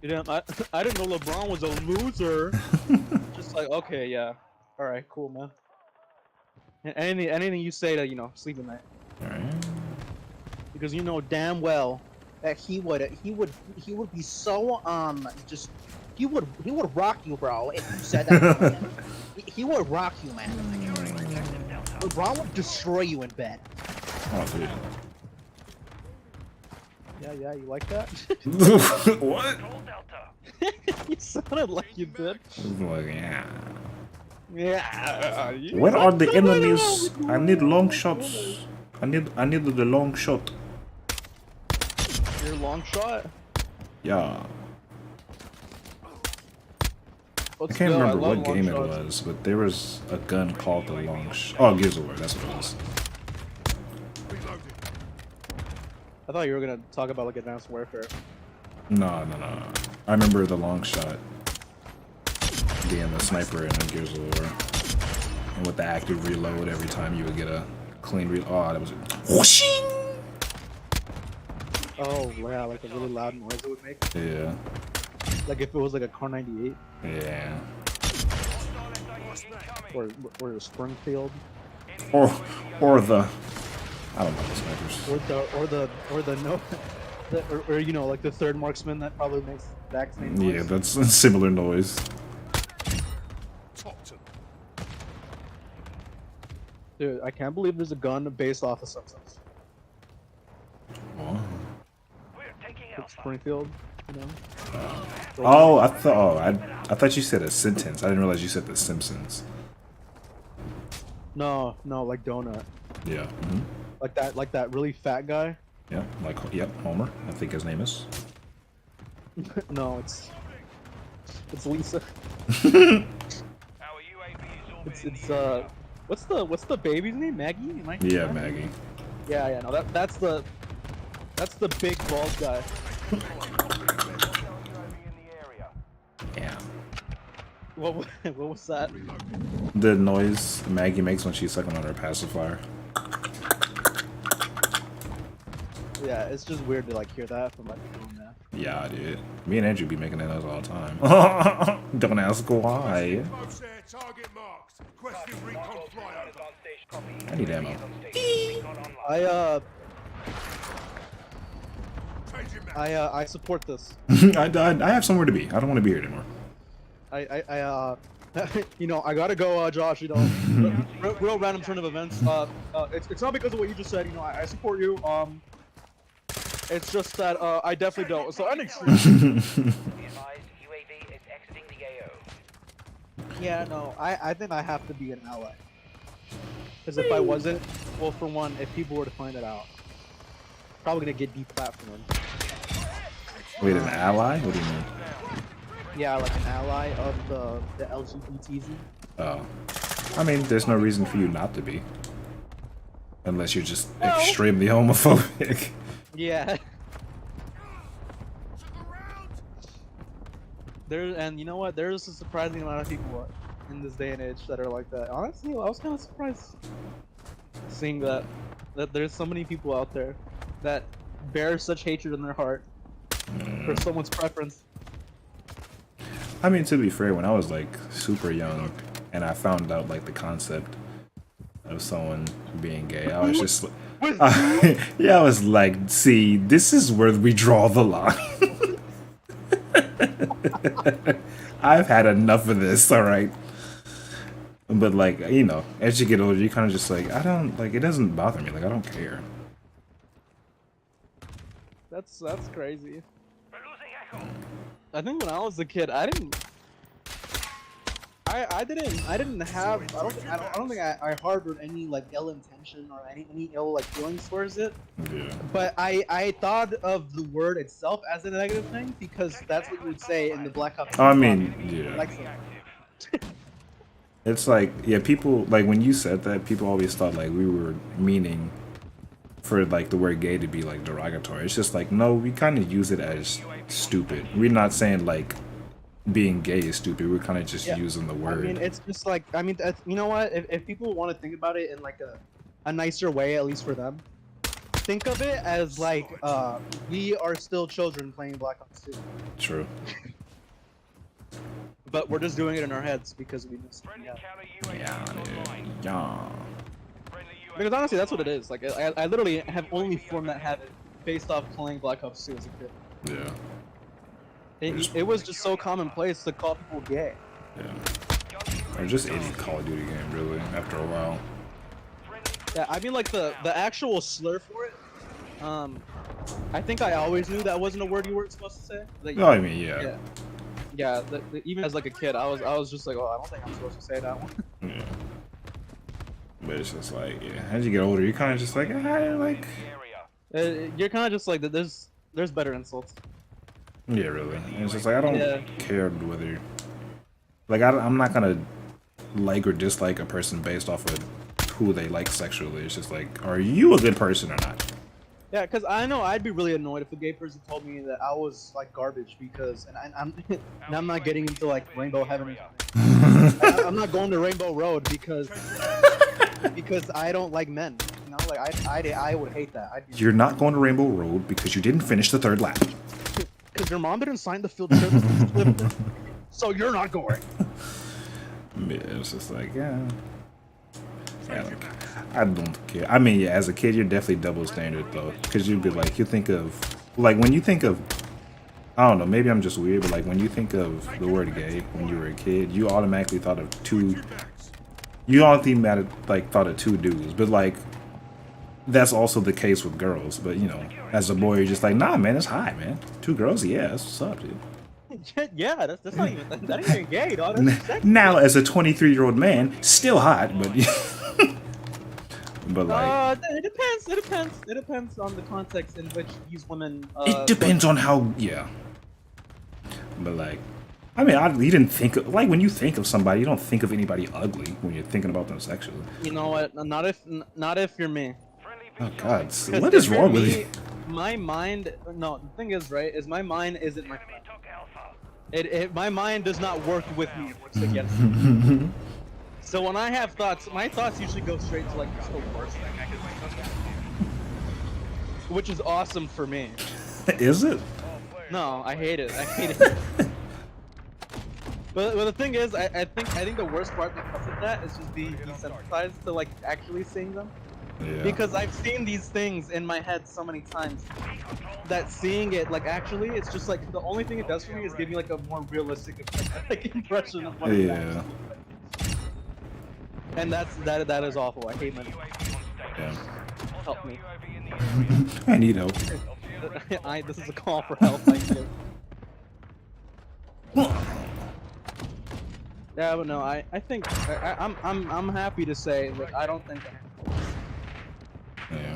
[SPEAKER 1] You know, I didn't know LeBron was a loser. Just like, okay, yeah, all right, cool, man. And anything you say to, you know, sleep at night.
[SPEAKER 2] alright.
[SPEAKER 1] Because you know damn well that he would be so just he would rock you, bro, if you said that to him. He would rock you, man. LeBron would destroy you in bed.
[SPEAKER 2] Oh, dude.
[SPEAKER 1] Yeah, you like that?
[SPEAKER 2] What?
[SPEAKER 1] You sounded like you did.
[SPEAKER 2] Like, yeah.
[SPEAKER 1] Yeah.
[SPEAKER 2] Where are the enemies? I need long shots. I need the long shot.
[SPEAKER 1] Your long shot?
[SPEAKER 2] Yeah.
[SPEAKER 1] Let's
[SPEAKER 2] I can't
[SPEAKER 1] go.
[SPEAKER 2] remember
[SPEAKER 1] love
[SPEAKER 2] what
[SPEAKER 1] long
[SPEAKER 2] game it
[SPEAKER 1] shots.
[SPEAKER 2] was, but there was a gun called the long shot. Oh, Gears of War, that's what it was.
[SPEAKER 1] I thought you were gonna talk about like Advanced Warfare.
[SPEAKER 2] No. I remember the long shot being the sniper in Gears of War. And with the active reload, every time you would get a clean reload. Oh, that was whooshing!
[SPEAKER 1] Oh yeah, like a really loud noise it would make.
[SPEAKER 2] Yeah.
[SPEAKER 1] Like if it was like a Car 98
[SPEAKER 2] Yeah.
[SPEAKER 1] or a Springfield.
[SPEAKER 2] Or the I don't know the snipers.
[SPEAKER 1] Or the no, or you know, like the third marksman that probably makes the exact same noise.
[SPEAKER 2] Yeah, that's a similar noise.
[SPEAKER 1] Dude, I can't believe there's a gun based off of Simpsons.
[SPEAKER 2] Oh.
[SPEAKER 1] Like Springfield, you know.
[SPEAKER 2] Oh, I thought you said a sentence. I didn't realize you said The Simpsons.
[SPEAKER 1] No, like Donut.
[SPEAKER 2] Yeah. Mm-hmm.
[SPEAKER 1] Like that really fat guy.
[SPEAKER 2] Yeah. Like Homer. I think his name is.
[SPEAKER 1] No, it's Lisa. It's what's the baby's name? Maggie? Am I
[SPEAKER 2] Yeah,
[SPEAKER 1] correct?
[SPEAKER 2] Maggie.
[SPEAKER 1] Yeah. No, that's the big bald guy.
[SPEAKER 2] Yeah.
[SPEAKER 1] What was that?
[SPEAKER 2] The noise Maggie makes when she's sucking on her pacifier.
[SPEAKER 1] Yeah, it's just weird to like hear that from like a grown man.
[SPEAKER 2] Yeah, dude. Me and Andrew be making that noise all the time. Don't ask why. I need ammo.
[SPEAKER 1] I support this.
[SPEAKER 2] I have somewhere to be. I don't want to be here anymore.
[SPEAKER 1] you know, I gotta go, Josh. You know, real random turn of events. It's not because of what you just said. You know, I support you. It's just that I definitely don't. So ending stream. Yeah, no, I think I have to be an ally. Because if I wasn't, well, for one, if people were to find it out, probably gonna get deplatformed.
[SPEAKER 2] Wait, an ally? What do you mean?
[SPEAKER 1] Yeah, like an ally of the LGBTZ.
[SPEAKER 2] Oh. I mean, there's no reason for you not to be. Unless you're just extremely homophobic.
[SPEAKER 1] Yeah. And you know what? There's a surprising amount of people in this day and age that are like that. Honestly, I was kind of surprised seeing that there's so many people out there that bear such hatred in their heart for someone's preference.
[SPEAKER 2] I mean, to be fair, when I was like super young and I found out like the concept of someone being gay, I was just yeah, I was like, see, this is where we draw the line. I've had enough of this, alright? But like, you know, as you get older, you kind of just like, I don't, like, it doesn't bother me, like, I don't care.
[SPEAKER 1] That's crazy. I think when I was a kid, I didn't have, I don't think I harbored any like ill intention or any ill like feelings towards it.
[SPEAKER 2] Yeah.
[SPEAKER 1] But I thought of the word itself as a negative thing because that's what you would say in the Black Ops.
[SPEAKER 2] I mean, yeah.
[SPEAKER 1] Like,
[SPEAKER 2] It's like, yeah, people, like, when you said that, people always thought, like, we were meaning for, like, the word gay to be, like, derogatory. It's just like, no, we kind of use it as stupid. We're not saying, like, being gay is stupid. We're kind of just using the word.
[SPEAKER 1] I mean, it's just like, I mean, you know what? If people want to think about it in, like, a nicer way, at least for them, think of it as, like, we are still children playing Black Ops 2.
[SPEAKER 2] True.
[SPEAKER 1] But we're just doing it in our heads because we just
[SPEAKER 2] Yeah, yeah.
[SPEAKER 1] Because honestly, that's what it is. Like, I literally have only formed that habit based off playing Black Ops 2 as a kid.
[SPEAKER 2] Yeah.
[SPEAKER 1] It was just so commonplace to call people gay.
[SPEAKER 2] Yeah. Or just any Call of Duty game, really, after a while.
[SPEAKER 1] Yeah, I mean, like, the actual slur for it, I think I always knew that wasn't a word you weren't supposed to say. That
[SPEAKER 2] No, I mean, yeah.
[SPEAKER 1] Yeah, even as like a kid, I was just like, oh, I don't think I'm supposed to say that one.
[SPEAKER 2] Yeah. But it's just like, yeah, as you get older, you're kind of just like, like...
[SPEAKER 1] You're kind of just like, there's better insults.
[SPEAKER 2] Yeah, really. And it's just like, I don't care whether... Like, I'm not gonna like or dislike a person based off of who they like sexually. It's just like, are you a good person or not?
[SPEAKER 1] Yeah, because I know I'd be really annoyed if a gay person told me that I was like garbage because, and I'm not getting into like Rainbow Heaven. I'm not going to Rainbow Road because I don't like men. You know, like I would hate that.
[SPEAKER 2] You're not going to Rainbow Road because you didn't finish the 3rd lap.
[SPEAKER 1] Because your mom didn't sign the field trip, so you're not going.
[SPEAKER 2] Yeah, it's just like, yeah, like, I don't care. I mean, yeah, as a kid, you're definitely double standard, though. Because you'd be like, you think of... Like, when you think of... I don't know, maybe I'm just weird, but, like, when you think of the word gay when you were a kid, you automatically thought of two... You automatically, like, thought of two dudes. But, like, that's also the case with girls. But, you know, as a boy, you're just like, nah, man, it's hot, man. 2 girls? Yeah, that's what's up, dude.
[SPEAKER 1] Yeah, that's not even... That ain't even gay, dog.
[SPEAKER 2] Now, as a 23-year-old man, still hot, but... But like,
[SPEAKER 1] it depends on the context in which these women.
[SPEAKER 2] It depends on how, yeah. But like, I mean, you didn't think of, like, when you think of somebody, you don't think of anybody ugly when you're thinking about them sexually.
[SPEAKER 1] You know what? Not if you're me.
[SPEAKER 2] Oh God, so what is wrong with you?
[SPEAKER 1] My mind. No, the thing is, right? Is my mind isn't my friend. My mind does not work with me. It works against me. So when I have thoughts, my thoughts usually go straight to like just the worst thing I could think of. Which is awesome for me.
[SPEAKER 2] Is it?
[SPEAKER 1] No, I hate it. I hate it. But the thing is, I think the worst part that comes with that is just being desensitized to like actually seeing them.
[SPEAKER 2] Yeah.
[SPEAKER 1] Because I've seen these things in my head so many times that seeing it like actually, it's just like the only thing it does for me is give me like a more realistic like impression of what it
[SPEAKER 2] Yeah.
[SPEAKER 1] actually looks like. And that is awful. I hate money.
[SPEAKER 2] Yeah.
[SPEAKER 1] Help me.
[SPEAKER 2] I need help.
[SPEAKER 1] This is a call for help. I guess. Yeah, but no, I think I'm happy to say that I don't think
[SPEAKER 2] Yeah.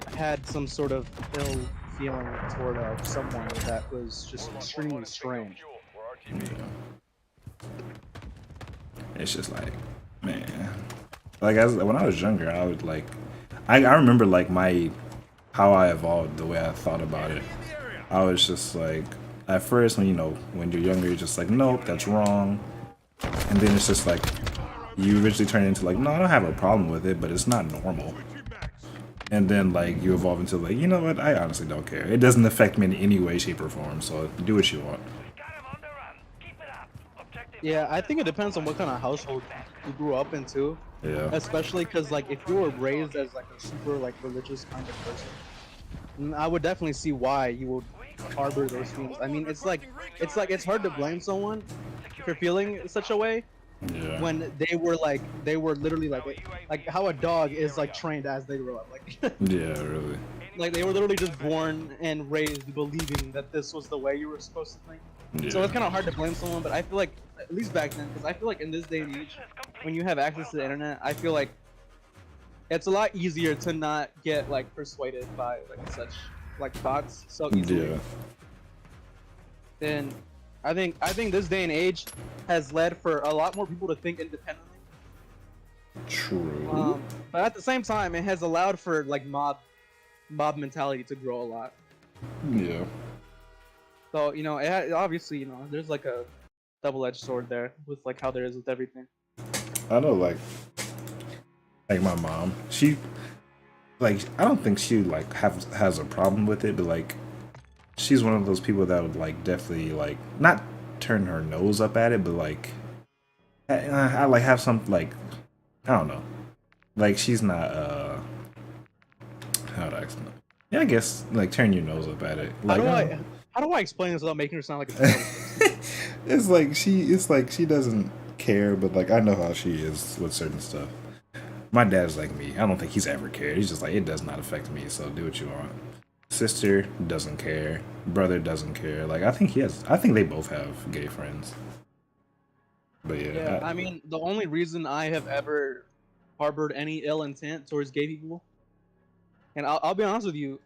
[SPEAKER 1] I had some sort of ill feeling toward someone that was just extremely strange.
[SPEAKER 2] Yeah. It's just like, man. Like when I was younger, I would like, I remember like how I evolved, the way I thought about it. I was just like, at first when when you're younger, you're just like, nope, that's wrong. And then it's just like, you eventually turn into like, no, I don't have a problem with it, but it's not normal. And then like you evolve into like, you know what, I honestly don't care. It doesn't affect me in any way, shape, or form, so do what you want.
[SPEAKER 1] Yeah, I think it depends on what kind of household you grew up into.
[SPEAKER 2] Yeah.
[SPEAKER 1] Especially because like if you were raised as like a super like religious kind of person, I would definitely see why you would harbor those feelings. I mean, it's it's hard to blame someone for feeling such a way
[SPEAKER 2] Yeah.
[SPEAKER 1] when they were literally like how a dog is like trained as they grow up. Like
[SPEAKER 2] Yeah, really.
[SPEAKER 1] like they were literally just born and raised believing that this was the way you were supposed to think.
[SPEAKER 2] Yeah.
[SPEAKER 1] So it's kind of hard to blame someone, but I feel like at least back then, because I feel like in this day and age, when you have access to the internet, I feel like it's a lot easier to not get like persuaded by like such like thoughts so easily.
[SPEAKER 2] Yeah.
[SPEAKER 1] And I think this day and age has led for a lot more people to think independently.
[SPEAKER 2] True.
[SPEAKER 1] But at the same time, it has allowed for like mob mentality to grow a lot.
[SPEAKER 2] Yeah.
[SPEAKER 1] So obviously there's like a double-edged sword there with like how there is with everything.
[SPEAKER 2] I know, like my mom, she like, I don't think she like has a problem with it, but like she's one of those people that would like definitely like not turn her nose up at it, but like I like have some like, I don't know, like she's not how do I explain? Yeah, I guess like turn your nose up at it. Like,
[SPEAKER 1] How do I explain this without making her sound like a
[SPEAKER 2] it's like she doesn't care, but like I know how she is with certain stuff. My dad's like me. I don't think he's ever cared. He's just like, it does not affect me, so do what you want. Sister doesn't care. Brother doesn't care. Like I think they both have gay friends. But yeah.
[SPEAKER 1] I mean, the only reason I have ever harbored any ill intent towards gay people, and I'll be honest with you,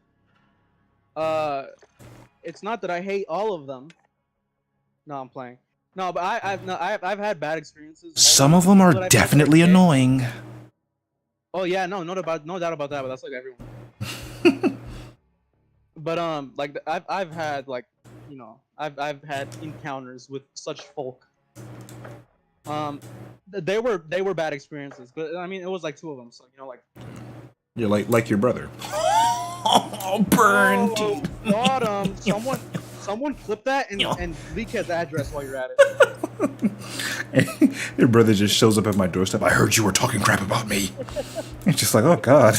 [SPEAKER 1] it's not that I hate all of them. No, I'm playing. No, but I've had bad experiences.
[SPEAKER 2] Some of them are definitely annoying.
[SPEAKER 1] Oh yeah, no doubt about that. But that's like everyone. But like I've had like I've had encounters with such folk. They were bad experiences, but I mean it was like 2 of them. So like.
[SPEAKER 2] You're like your brother. Oh, burned.
[SPEAKER 1] Oh, God, someone clip that and leak his address while you're at it.
[SPEAKER 2] Your brother just shows up at my doorstep. I heard you were talking crap about me. It's just like, oh God.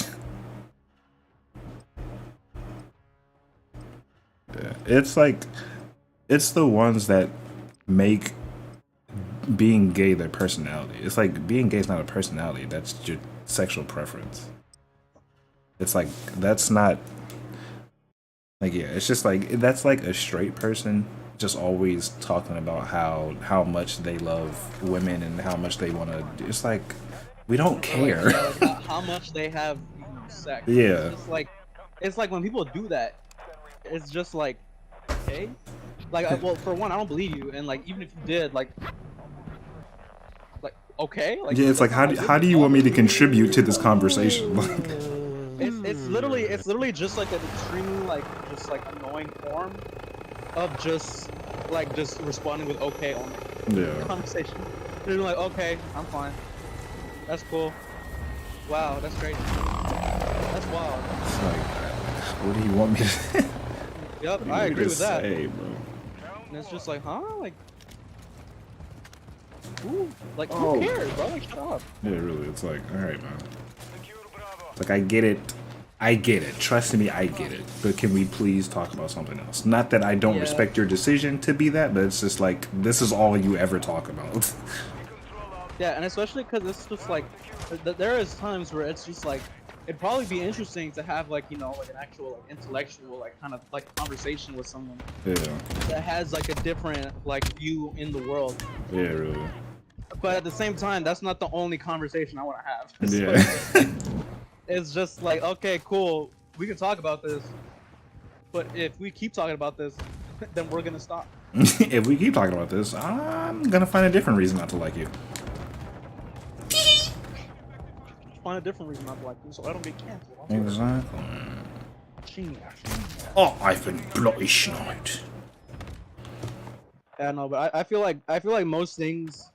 [SPEAKER 2] Yeah, it's like, it's the ones that make being gay their personality. It's like being gay is not a personality. That's your sexual preference. It's like, that's not, like, yeah, it's just like, that's like a straight person just always talking about how much they love women and how much they want to, it's like, we don't care.
[SPEAKER 1] Like, how much they have sex.
[SPEAKER 2] Yeah.
[SPEAKER 1] It's like when people do that, it's just like, okay? Like, well, for one, I don't believe you, and like, even if you did, like okay? Like,
[SPEAKER 2] yeah, it's like, how do you want me to contribute to this conversation?
[SPEAKER 1] It's literally just like an extremely just annoying form of just responding with okay only.
[SPEAKER 2] Yeah.
[SPEAKER 1] Conversation. They're like, okay, I'm fine. That's cool. Wow, that's great. That's wild.
[SPEAKER 2] It's like, what do you want me to
[SPEAKER 1] Yep, I agree with that.
[SPEAKER 2] say, bro?
[SPEAKER 1] And it's just like, huh? Like, who? Like,
[SPEAKER 2] Oh.
[SPEAKER 1] who cares, bro? Like, shut up.
[SPEAKER 2] Yeah, really, it's like, alright, man. Like, I get it. I get it. Trust me, I get it. But can we please talk about something else? Not that I don't respect your decision to be that, but it's just like, this is all you ever talk about.
[SPEAKER 1] Yeah, and especially because it's just like, there is times where it's just like, it'd probably be interesting to have like, you know, like an actual like intellectual like kind of like conversation with someone
[SPEAKER 2] Yeah.
[SPEAKER 1] that has like a different like view in the world.
[SPEAKER 2] Yeah, really.
[SPEAKER 1] But at the same time, that's not the only conversation I want to have. So
[SPEAKER 2] Yeah.
[SPEAKER 1] it's just like, okay, cool, we can talk about this, but if we keep talking about this, then we're gonna stop.
[SPEAKER 2] If we keep talking about this, I'm gonna find a different reason not to like you.
[SPEAKER 1] Find a different reason not to like you, so I don't get canceled.
[SPEAKER 2] Exactly.
[SPEAKER 1] Genius.
[SPEAKER 2] Oh, I've been bloody sniped.
[SPEAKER 1] Yeah, no, but I feel like most things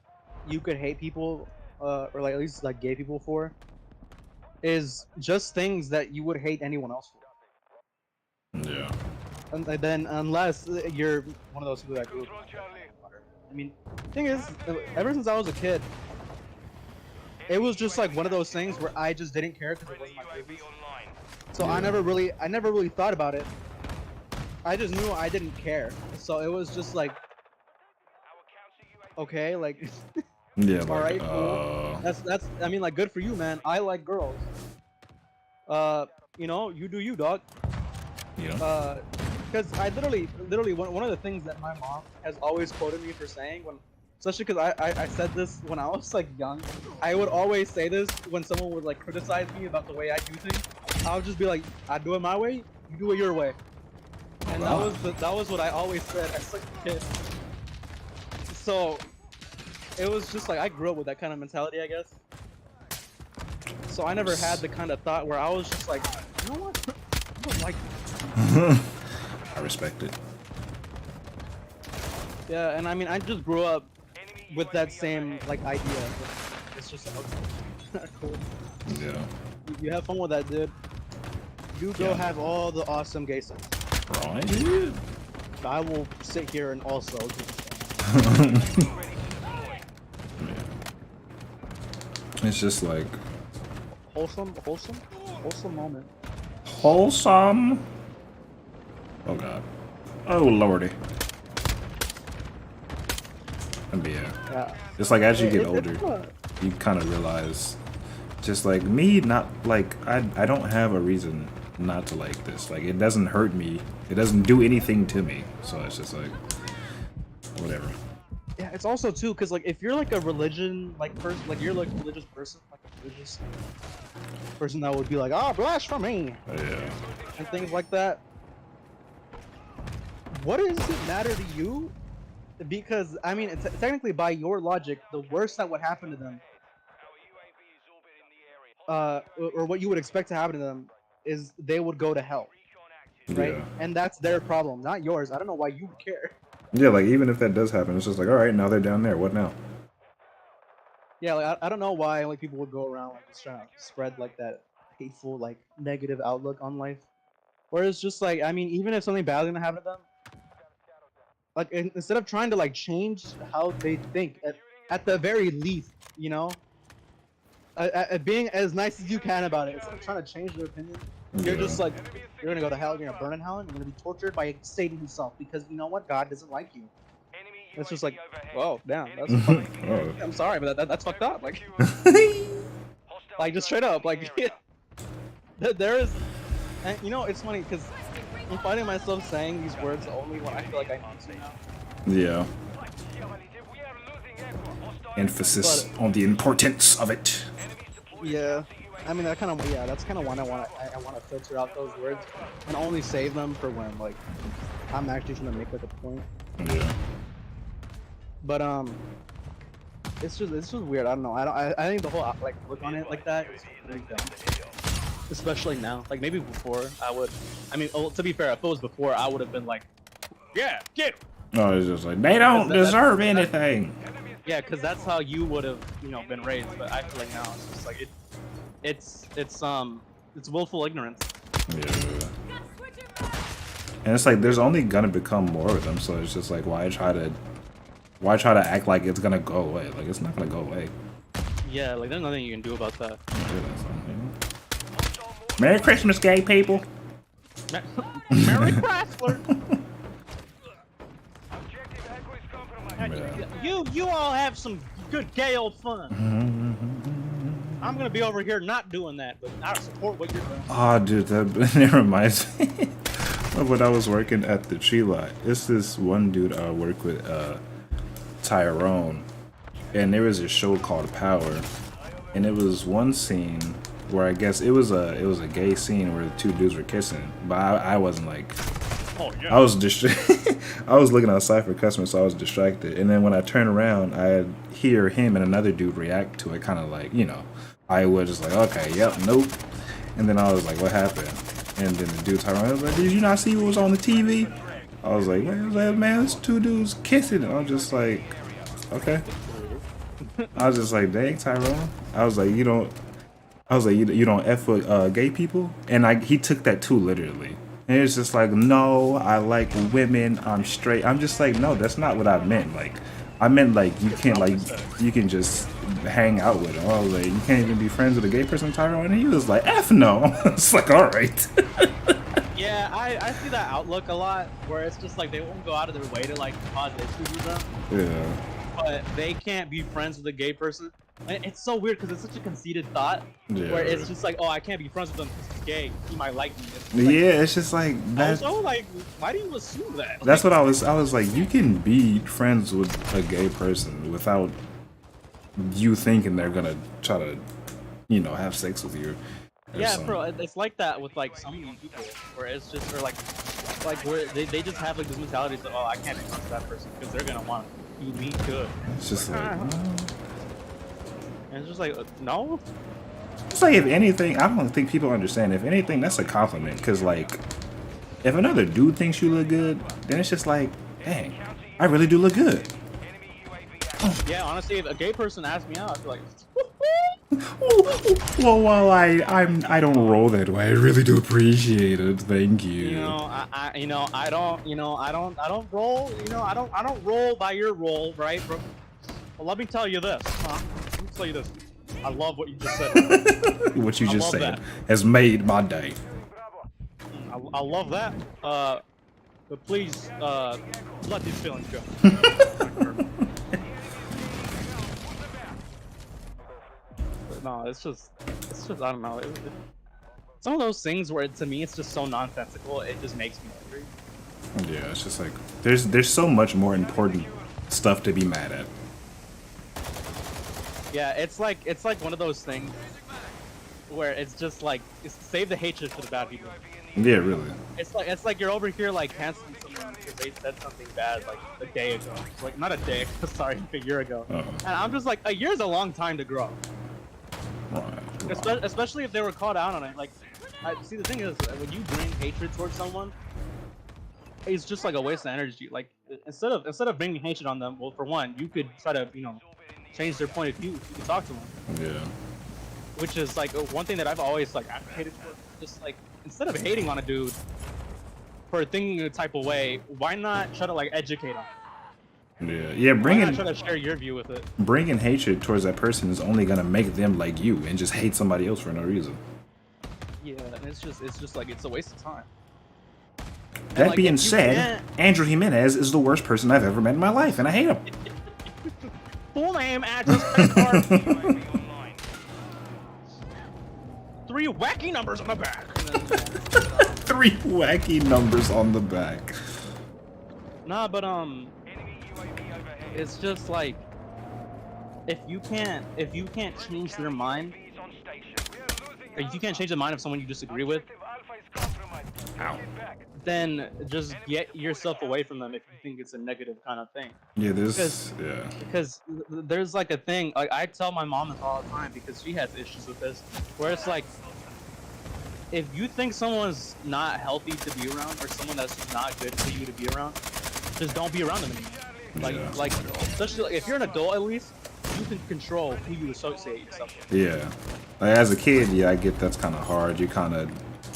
[SPEAKER 1] you could hate people, or like at least like gay people for, is just things that you would hate anyone else for.
[SPEAKER 2] Yeah.
[SPEAKER 1] And then unless you're one of those people that grew up. I mean, thing is, ever since I was a kid, it was just like one of those things where I just didn't care because it wasn't my business. So I never really thought about it. I just knew I didn't care. So it was just like, okay, like,
[SPEAKER 2] Yeah.
[SPEAKER 1] all right, cool. That's. I mean, like, good for you, man. I like girls. You know, you do you, dog.
[SPEAKER 2] Yeah.
[SPEAKER 1] Because I literally, one of the things that my mom has always quoted me for saying, when, especially because I said this when I was like young, I would always say this when someone would like criticize me about the way I do things. I would just be like, I do it my way, you do it your way, and that was what I always said as like a kid. So it was just like I grew up with that kind of mentality, I guess. So I never had the kind of thought where I was just like, you know what, I don't like this.
[SPEAKER 2] I respect it.
[SPEAKER 1] Yeah, and I mean, I just grew up with that same like idea. It's just like, okay, cool.
[SPEAKER 2] Yeah.
[SPEAKER 1] You have fun with that, dude. You go have all the awesome gay sex.
[SPEAKER 2] Right.
[SPEAKER 1] I will sit here and also do the same.
[SPEAKER 2] It's just like
[SPEAKER 1] Wholesome moment.
[SPEAKER 2] wholesome. Oh god. Oh lordy. And yeah. It's like as you get older, you kind of realize, just like me, not like I don't have a reason not to like this. Like it doesn't hurt me. It doesn't do anything to me. So it's just like whatever.
[SPEAKER 1] Yeah, it's also too because like if you're like a religion like person, like you're like a religious person, like a religious person that would be like, ah, blasphemy,
[SPEAKER 2] Yeah.
[SPEAKER 1] and things like that. What does it matter to you? Because I mean, technically, by your logic, the worst that would happen to them, or what you would expect to happen to them, is they would go to hell, right?
[SPEAKER 2] Yeah.
[SPEAKER 1] And that's their problem, not yours. I don't know why you would care.
[SPEAKER 2] Yeah, like even if that does happen, it's just like, all right, now they're down there. What now?
[SPEAKER 1] Yeah, like I don't know why like people would go around like just trying to spread like that hateful, like negative outlook on life. Whereas just like, I mean, even if something bad's gonna happen to them, like instead of trying to like change how they think, at the very least, you know, being as nice as you can about it, instead of trying to change their opinion, you're just like, you're gonna go to hell, you're gonna burn in hell, and you're gonna be tortured by Satan himself because you know what, God doesn't like you. It's just like, whoa, damn, that's fucking, I'm sorry, but that's fucked up. Like, like just straight up, like, there is, and you know, it's funny because I'm finding myself saying these words only when I feel like I need to now.
[SPEAKER 2] Yeah. Emphasis on the importance of it.
[SPEAKER 1] Yeah, I mean that kind of, yeah, that's kind of when I want to filter out those words and only save them for when like I'm actually trying to make like a point.
[SPEAKER 2] Yeah.
[SPEAKER 1] But it's just weird. I don't know. I think the whole like look on it like that is really dumb. Especially now. Like maybe before I would. I mean, well, to be fair, if it was before, I would have been like, yeah, get 'em.
[SPEAKER 2] No, it's just like they don't deserve anything.
[SPEAKER 1] Yeah, because that's how you would have, you know, been raised. But I feel like now it's just like it's willful ignorance.
[SPEAKER 2] Yeah. And it's like there's only gonna become more of them, so it's just like why try to act like it's gonna go away? Like it's not gonna go away.
[SPEAKER 1] Yeah, like there's nothing you can do about that.
[SPEAKER 2] Merry Christmas, gay people.
[SPEAKER 1] Mary Chrysler.
[SPEAKER 2] Yeah.
[SPEAKER 1] You all have some good gay old fun. I'm gonna be over here not doing that, but I support what you're doing.
[SPEAKER 2] Oh, dude, that reminds me of when I was working at the tree lot. It's this one dude I work with, Tyrone, and there was a show called Power, and it was one scene where I guess it was a gay scene where the two dudes were kissing, but I wasn't like.
[SPEAKER 1] Oh, yeah.
[SPEAKER 2] I was I was looking outside for customers, so I was distracted. And then when I turned around, I hear him and another dude react to it, kind of like, you know, I was just like, okay, yep, nope. And then I was like, what happened? And then the dude Tyrone was like, did you not see what was on the TV? I was like, man, it's two dudes kissing. And I was just like, okay. I was just like, dang, Tyrone. I was like, you don't F with gay people? And he took that too literally. And it's just like, no, I like women, I'm straight. I'm just like, no, that's not what I meant. Like, I meant like you can't you can just hang out with them. I was like, you can't even be friends with a gay person, Tyrone. And he was like, F no. It's like, all right.
[SPEAKER 1] Yeah, I see that outlook a lot, where it's just like they won't go out of their way to like cause issues with them.
[SPEAKER 2] Yeah.
[SPEAKER 1] But they can't be friends with a gay person. And it's so weird because it's such a conceited thought, where it's just like, oh, I can't be friends with him because he's gay. He might like me.
[SPEAKER 2] It's just like that.
[SPEAKER 1] Also, like, why do you assume that?
[SPEAKER 2] That's what I was like, you can be friends with a gay person without you thinking they're gonna try to, you know, have sex with you.
[SPEAKER 1] Yeah, bro, it's like that with like some people, where it's just, or like where they just have like this mentality of, oh, I can't be friends with that person because they're gonna want to be me good.
[SPEAKER 2] It's just like,
[SPEAKER 1] and it's just like, no.
[SPEAKER 2] It's like, if anything, I don't think people understand. If anything, that's a compliment. Because, like, if another dude thinks you look good, then it's just like, dang, I really do look good.
[SPEAKER 1] Yeah, honestly, if a gay person asks me out, I feel like,
[SPEAKER 2] well, I don't roll that way. I really do appreciate it. Thank you.
[SPEAKER 1] I don't roll. I don't roll by your roll, right, bro? Well, let me tell you this. Let me tell you this. I love what you just said.
[SPEAKER 2] What you just said has made my day.
[SPEAKER 1] I love that. But please, let these feelings go. No, it's just, I don't know. It's one of those things where, to me, it's just so nonsensical. It just makes me angry.
[SPEAKER 2] Yeah, it's just like, there's so much more important stuff to be mad at.
[SPEAKER 1] Yeah, it's like one of those things where it's just like, save the hatred for the bad people.
[SPEAKER 2] Yeah, really.
[SPEAKER 1] It's like you're over here like canceling someone because they said something bad like a day ago. Like, not a day, sorry, a year ago. And I'm just like, a year's a long time to grow.
[SPEAKER 2] Right.
[SPEAKER 1] Especially if they were caught out on it. Like, see, the thing is, when you bring hatred towards someone, it's just like a waste of energy. Like, instead of bringing hatred on them, well, for one, you could try to, change their point of view. You can talk to them.
[SPEAKER 2] Yeah.
[SPEAKER 1] Which is like one thing that I've always like advocated for. Just like, instead of hating on a dude for thinking a type of way, why not try to like educate them?
[SPEAKER 2] Yeah.
[SPEAKER 1] Why not try to share your view with it?
[SPEAKER 2] Bringing hatred towards that person is only gonna make them like you and just hate somebody else for no reason.
[SPEAKER 1] Yeah, and it's just like, it's a waste of time.
[SPEAKER 2] That being said, Andrew Jimenez is the worst person I've ever met in my life, and I hate him.
[SPEAKER 1] Full name, address, credit card. 3 wacky numbers on the back.
[SPEAKER 2] 3 wacky numbers on the back.
[SPEAKER 1] Nah, but it's just like, if you can't change their mind, if you can't change the mind of someone you disagree with, then just get yourself away from them if you think it's a negative kind of thing.
[SPEAKER 2] Yeah,
[SPEAKER 1] because there's like a thing, like, I tell my mom this all the time because she has issues with this, where it's like, if you think someone's not healthy to be around, or someone that's just not good for you to be around, just don't be around them anymore. Like, especially like, if you're an adult, at least you can control who you associate yourself with.
[SPEAKER 2] Yeah, like, as a kid, yeah, I get that's kind of hard.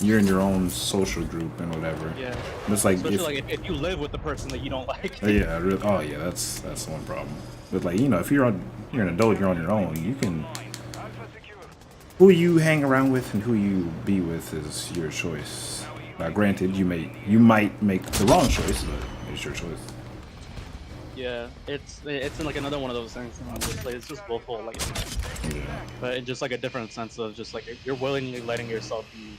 [SPEAKER 2] You're in your own social group and whatever.
[SPEAKER 1] Yeah.
[SPEAKER 2] But it's like,
[SPEAKER 1] especially if you live with the person that you don't like.
[SPEAKER 2] Yeah, oh yeah, that's one problem. But like, if you're an adult, you're on your own. You can. who you hang around with and who you be with is your choice. Now, granted, you might make the wrong choice, but it's your choice.
[SPEAKER 1] Yeah, it's in like another one of those things. You know, it's just willful, like,
[SPEAKER 2] Yeah.
[SPEAKER 1] but in just like a different sense of just like you're willingly letting yourself be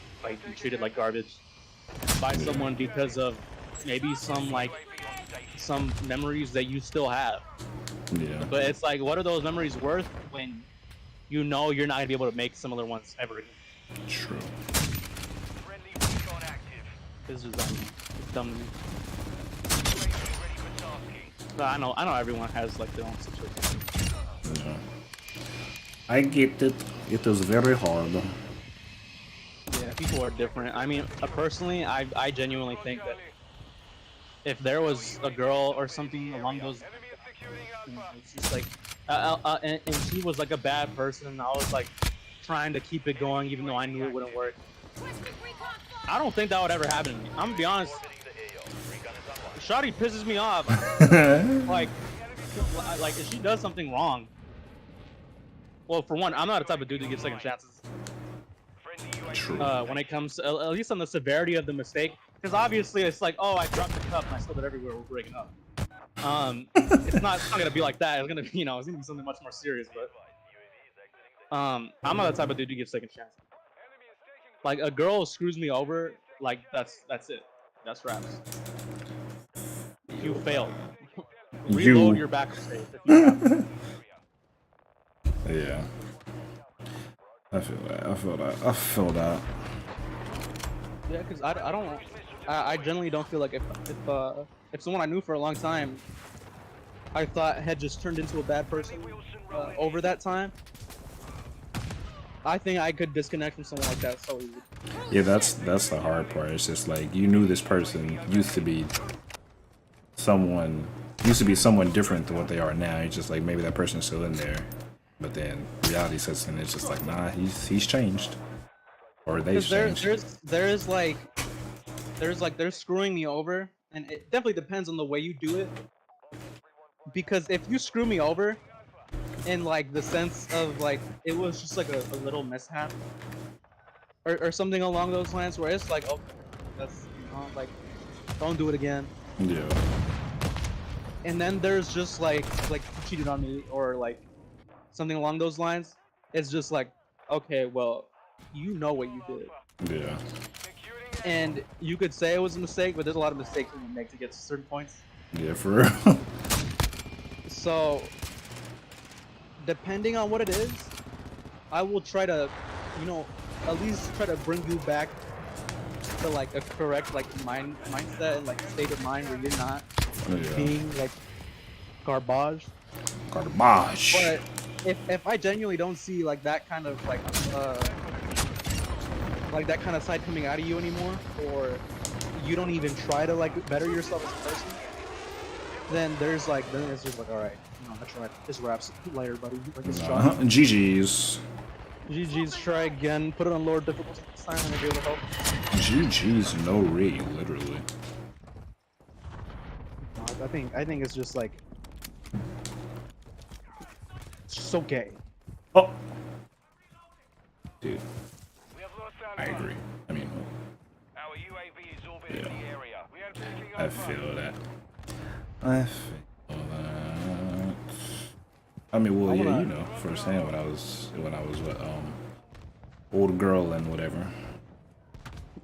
[SPEAKER 1] treated like garbage by someone because of maybe some memories that you still have.
[SPEAKER 2] Yeah.
[SPEAKER 1] But it's like, what are those memories worth when you know you're not gonna be able to make similar ones ever again?
[SPEAKER 2] True.
[SPEAKER 1] It's just dumb. It's dumb to me. But I know everyone has like their own situation.
[SPEAKER 2] Yeah. I get it. It is very hard.
[SPEAKER 1] Yeah, people are different. I mean, personally, I genuinely think that if there was a girl or something along those, you know, it's just like, and she was like a bad person, and I was like trying to keep it going even though I knew it wouldn't work. I don't think that would ever happen to me. I'm gonna be honest. Shawty pisses me off. like if she does something wrong. Well, for one, I'm not the type of dude to give second chances.
[SPEAKER 2] True.
[SPEAKER 1] When it comes to, at least on the severity of the mistake, because obviously it's like, oh, I dropped the cup and I spilled it everywhere. We're breaking up. It's not gonna be like that. It's gonna be, you know, it's gonna be something much more serious. But I'm not the type of dude to give second chances. Like, a girl screws me over, like that's it. That's raps. You failed. Reload your backup save if you have to.
[SPEAKER 2] Yeah. I feel that.
[SPEAKER 1] Yeah, because I generally don't feel like if someone I knew for a long time, I thought had just turned into a bad person over that time, I think I could disconnect from someone like that so easily.
[SPEAKER 2] Yeah, that's the hard part. It's just like you knew this person used to be someone different than what they are now. It's just like maybe that person's still in there, but then reality sets in. It's just like, nah, he's changed, or they've changed.
[SPEAKER 1] They're screwing me over, and it definitely depends on the way you do it. Because if you screw me over, in like the sense of like it was just like a little mishap, or something along those lines, where it's like, okay, that's, you know, like, don't do it again.
[SPEAKER 2] Yeah.
[SPEAKER 1] And then there's just like you cheated on me, or like something along those lines. It's just like, okay, well, you know what you did.
[SPEAKER 2] Yeah.
[SPEAKER 1] And you could say it was a mistake, but there's a lot of mistakes you make to get to certain points.
[SPEAKER 2] Yeah, for real.
[SPEAKER 1] So, depending on what it is, I will try to, you know, at least try to bring you back to like a correct like mindset and like state of mind where you're not being like garbage.
[SPEAKER 2] Garbage.
[SPEAKER 1] But if I genuinely don't see like that kind of like that kind of side coming out of you anymore, or you don't even try to like better yourself as a person, then it's just like, all right, you know, that's right. This raps later, buddy. Like, it's
[SPEAKER 2] GG's.
[SPEAKER 1] GG's. Try again. Put it on lower difficulty this time, and I'll be able to help.
[SPEAKER 2] GG's, no re, literally.
[SPEAKER 1] No, I think it's just like, it's so gay.
[SPEAKER 2] Oh, dude. I agree. I mean, yeah. I feel that. I mean, well, yeah, you know, firsthand when I was with old girl and whatever.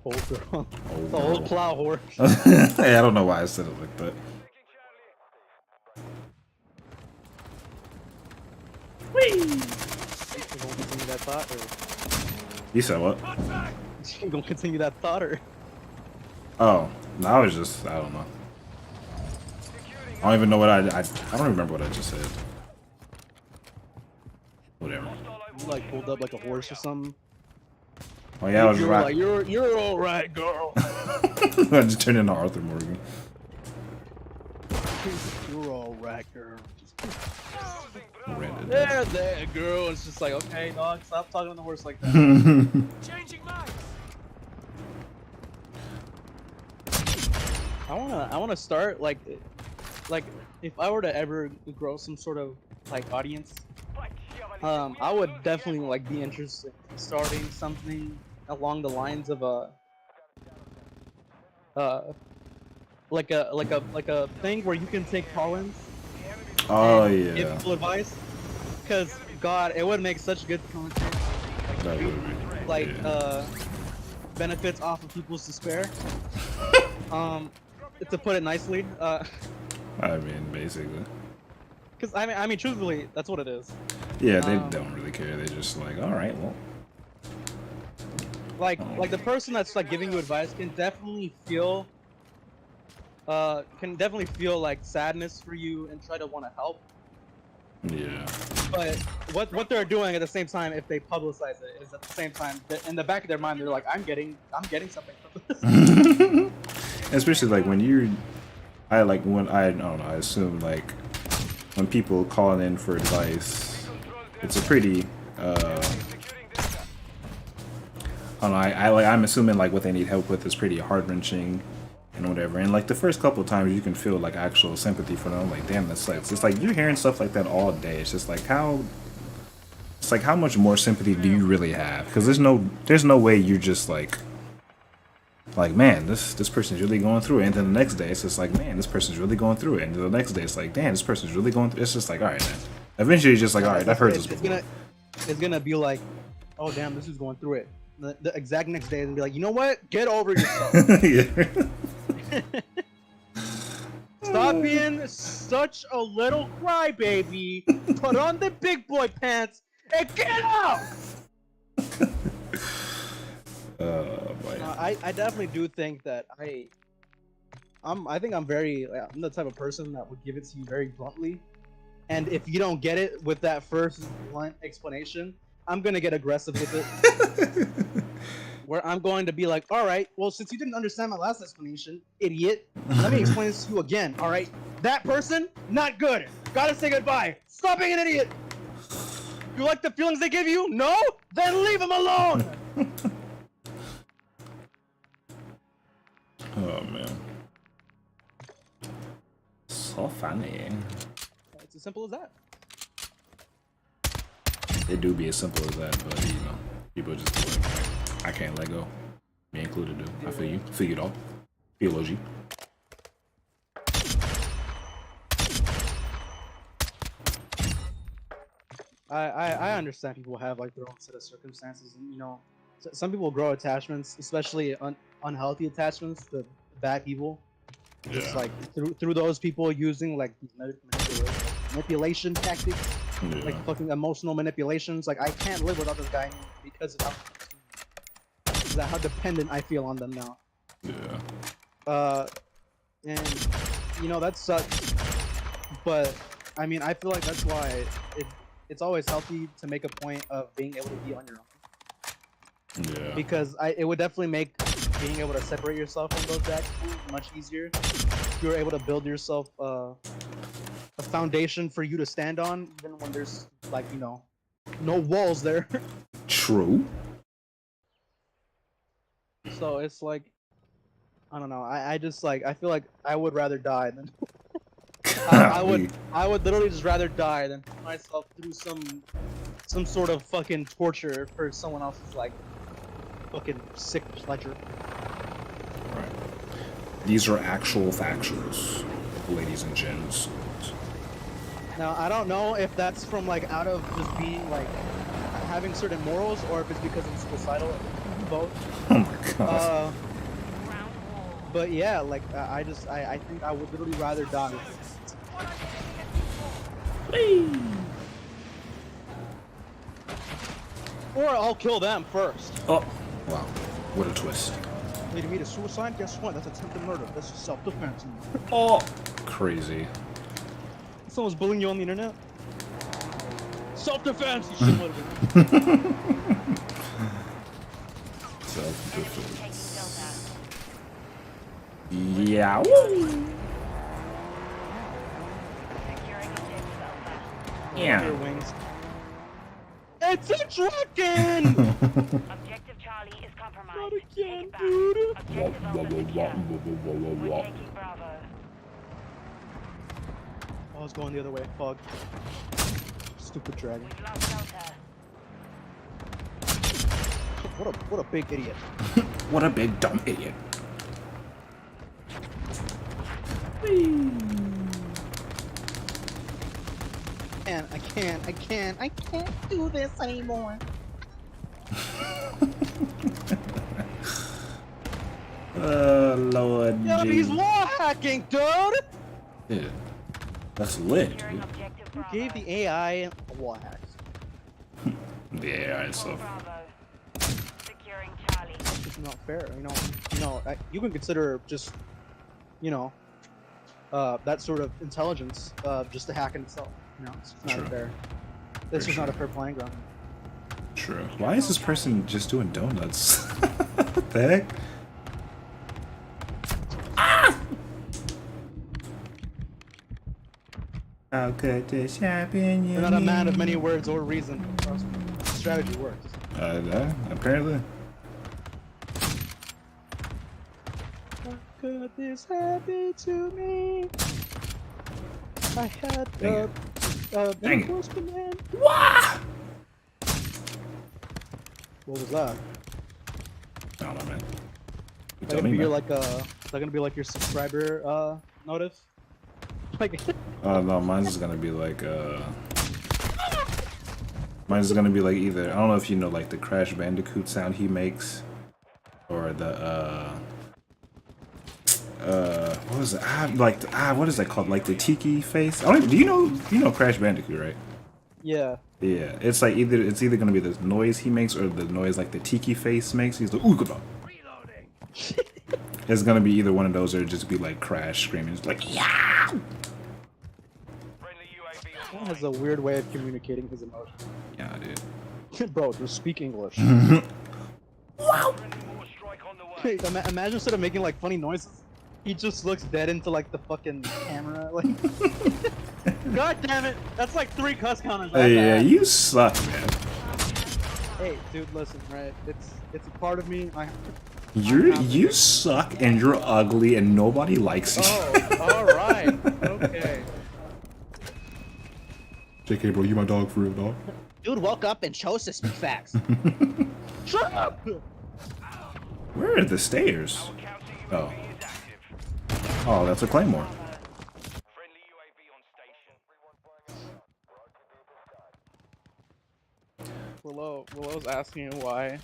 [SPEAKER 1] Old girl.
[SPEAKER 2] Old
[SPEAKER 1] the
[SPEAKER 2] girl.
[SPEAKER 1] old plow horse.
[SPEAKER 2] Hey, I don't know why I said it like that.
[SPEAKER 1] Whee! You gonna continue that thought, or
[SPEAKER 2] You said what?
[SPEAKER 1] you gonna continue that thought, or?
[SPEAKER 2] Oh, no, I was just, I don't know. I don't even know what I don't remember what I just said. Whatever.
[SPEAKER 1] You like pulled up like a horse or something.
[SPEAKER 2] Oh yeah, I was right.
[SPEAKER 1] Like, you're all right, girl.
[SPEAKER 2] I just turned into Arthur Morgan.
[SPEAKER 1] You're all right, girl.
[SPEAKER 2] There,
[SPEAKER 1] there, girl. It's just like, okay, dog, stop talking on the horse like that.
[SPEAKER 3] Changing minds.
[SPEAKER 1] I wanna start like if I were to ever grow some sort of like audience, I would definitely like be interested in starting something along the lines of uh like a thing where you can take call-ins
[SPEAKER 2] Oh
[SPEAKER 1] and give
[SPEAKER 2] yeah,
[SPEAKER 1] people advice. Cause God, it would make such good content.
[SPEAKER 2] that
[SPEAKER 1] Like,
[SPEAKER 2] would be.
[SPEAKER 1] like
[SPEAKER 2] Yeah.
[SPEAKER 1] benefits off of people's despair. Um, to put it nicely.
[SPEAKER 2] I mean, basically.
[SPEAKER 1] Cause I mean, truthfully, that's what it is.
[SPEAKER 2] Yeah, they
[SPEAKER 1] Um,
[SPEAKER 2] don't really care. They're just like, all right, well.
[SPEAKER 1] like the person that's like giving you advice can definitely feel like sadness for you and try to want to help.
[SPEAKER 2] Yeah.
[SPEAKER 1] But what they're doing at the same time, if they publicize it, is at the same time in the back of their mind they're like, I'm getting something from this.
[SPEAKER 2] Especially like when you, I like when I don't know. I assume like when people call in for advice, it's a pretty. I don't know. I'm assuming like what they need help with is pretty heart wrenching and whatever. And like the first couple of times, you can feel like actual sympathy for them. Like, damn, that sucks. It's like you're hearing stuff like that all day. It's just like how. It's like how much more sympathy do you really have? Because there's no way you're just like man, this person's really going through it. And then the next day, it's just like, man, this person's really going through it. And then the next day, it's like, damn, this person's really going through it. It's just like, all right, man. Eventually, you're just like, all right, I've heard this before.
[SPEAKER 1] It's gonna be like, oh damn, this is going through it. The exact next day, and be like, you know what? Get over yourself.
[SPEAKER 2] Yeah.
[SPEAKER 1] Stop being such a little crybaby. Put on the big boy pants and get out.
[SPEAKER 2] Boy.
[SPEAKER 1] I definitely do think that I'm the type of person that would give it to you very bluntly, and if you don't get it with that first blunt explanation, I'm gonna get aggressive with it. Where I'm going to be like, all right, well, since you didn't understand my last explanation, idiot, let me explain this to you again. All right, that person, not good. Gotta say goodbye. Stop being an idiot. You like the feelings they give you? No? Then leave them alone.
[SPEAKER 2] Oh man, so funny.
[SPEAKER 1] It's as simple as that.
[SPEAKER 2] It do be as simple as that, but you know, people just be like, I can't let go. Me included, dude. I feel you. Feel you, dog. Feel OG.
[SPEAKER 1] I understand people have like their own set of circumstances, and you know, some people grow attachments, especially unhealthy attachments to bad people. Just like through those people using like these manipulation tactics,
[SPEAKER 2] Yeah.
[SPEAKER 1] like fucking emotional manipulations. Like I can't live without this guy because of how dependent I feel on them now.
[SPEAKER 2] Yeah.
[SPEAKER 1] And you know that sucks. But I mean, I feel like that's why it's always healthy to make a point of being able to be on your own.
[SPEAKER 2] Yeah.
[SPEAKER 1] Because it would definitely make being able to separate yourself from those bad people much easier. You're able to build yourself a foundation for you to stand on, even when there's like, you know, no walls there.
[SPEAKER 2] True.
[SPEAKER 1] So it's like, I don't know. I just like, I feel like I would rather die than I would literally just rather die than put myself through some sort of fucking torture for someone else's like fucking sick pleasure.
[SPEAKER 2] Right. These are actual factuals, ladies and gents.
[SPEAKER 1] Now I don't know if that's from like out of just being like having certain morals or if it's because I'm suicidal. Both.
[SPEAKER 2] Oh my god.
[SPEAKER 1] But yeah, like I think I would literally rather die. Or I'll kill them first.
[SPEAKER 2] Oh, wow. What a twist.
[SPEAKER 1] Leading me to suicide? Guess what? That's attempted murder. That's self-defense.
[SPEAKER 2] Oh, crazy.
[SPEAKER 1] Someone's bullying you on the internet? Self-defense! You shit motivated.
[SPEAKER 2] Self-defense. Yeah. Woo. Yeah.
[SPEAKER 1] Your wings. It's a trucking!
[SPEAKER 3] Objective Charlie is compromised.
[SPEAKER 1] Not
[SPEAKER 3] Take
[SPEAKER 1] again,
[SPEAKER 3] it back.
[SPEAKER 1] dude.
[SPEAKER 3] Objective Alpha secure. We're taking Bravo.
[SPEAKER 1] Oh, I was going the other way. Fuck. Stupid dragon.
[SPEAKER 3] We've lost Delta.
[SPEAKER 1] What a big idiot.
[SPEAKER 2] What a big dumb idiot.
[SPEAKER 1] And I can't do this anymore.
[SPEAKER 2] Lord.
[SPEAKER 1] Yo, he's wall hacking, dude!
[SPEAKER 2] Dude, that's lit,
[SPEAKER 3] Securing
[SPEAKER 2] dude.
[SPEAKER 3] objective
[SPEAKER 1] Who
[SPEAKER 3] Bravo.
[SPEAKER 1] gave the AI a wall hack?
[SPEAKER 2] Yeah, so.
[SPEAKER 3] Bravo. Securing Charlie.
[SPEAKER 1] That's just not fair. You can consider just, that sort of intelligence just a hack in itself. It's just not
[SPEAKER 2] True.
[SPEAKER 1] fair. This
[SPEAKER 2] For
[SPEAKER 1] is not a
[SPEAKER 2] sure.
[SPEAKER 1] fair playing ground.
[SPEAKER 2] True. Why is this person just doing donuts? What the heck? How could this happen?
[SPEAKER 1] You're not a man of many words or reason. Trust me. Strategy works.
[SPEAKER 2] Apparently.
[SPEAKER 1] How could this happen to me? I had
[SPEAKER 2] Dang it. Dang it.
[SPEAKER 1] command.
[SPEAKER 2] Wah!
[SPEAKER 1] What was that?
[SPEAKER 2] I don't know, man. You
[SPEAKER 1] That
[SPEAKER 2] tell
[SPEAKER 1] gonna
[SPEAKER 2] me,
[SPEAKER 1] be
[SPEAKER 2] man.
[SPEAKER 1] that gonna be like your subscriber notice? Like
[SPEAKER 2] No, mine's is gonna be like, mine's is gonna be like either, I don't know if you know, like, the Crash Bandicoot sound he makes, or the, what was it? What is that called? Like the tiki face? I don't even, do you know Crash Bandicoot, right?
[SPEAKER 1] yeah.
[SPEAKER 2] Yeah, it's like either gonna be the noise he makes or the noise like the tiki face makes. He's like, ooh, good dog. It's gonna be either one of those or just be like Crash screaming. It's like, yeah.
[SPEAKER 1] He has a weird way of communicating his emotions.
[SPEAKER 2] Yeah, dude.
[SPEAKER 1] Bro, just speak English.
[SPEAKER 2] Wow.
[SPEAKER 1] Hey, imagine instead of making like funny noises, he just looks dead into like the fucking camera. Like, god damn it, that's like 3 cuss counters.
[SPEAKER 2] Hey, yeah, you suck, man.
[SPEAKER 1] Hey, dude, listen, right? It's a part of me.
[SPEAKER 2] You suck and you're ugly and nobody likes you.
[SPEAKER 1] Oh, all right, okay.
[SPEAKER 2] JK, bro, you my dog for real, dog.
[SPEAKER 1] Dude woke up and chose to speak facts. Shut up!
[SPEAKER 2] Where are the stairs? Oh. Oh, that's a claymore.
[SPEAKER 1] Willow's asking why.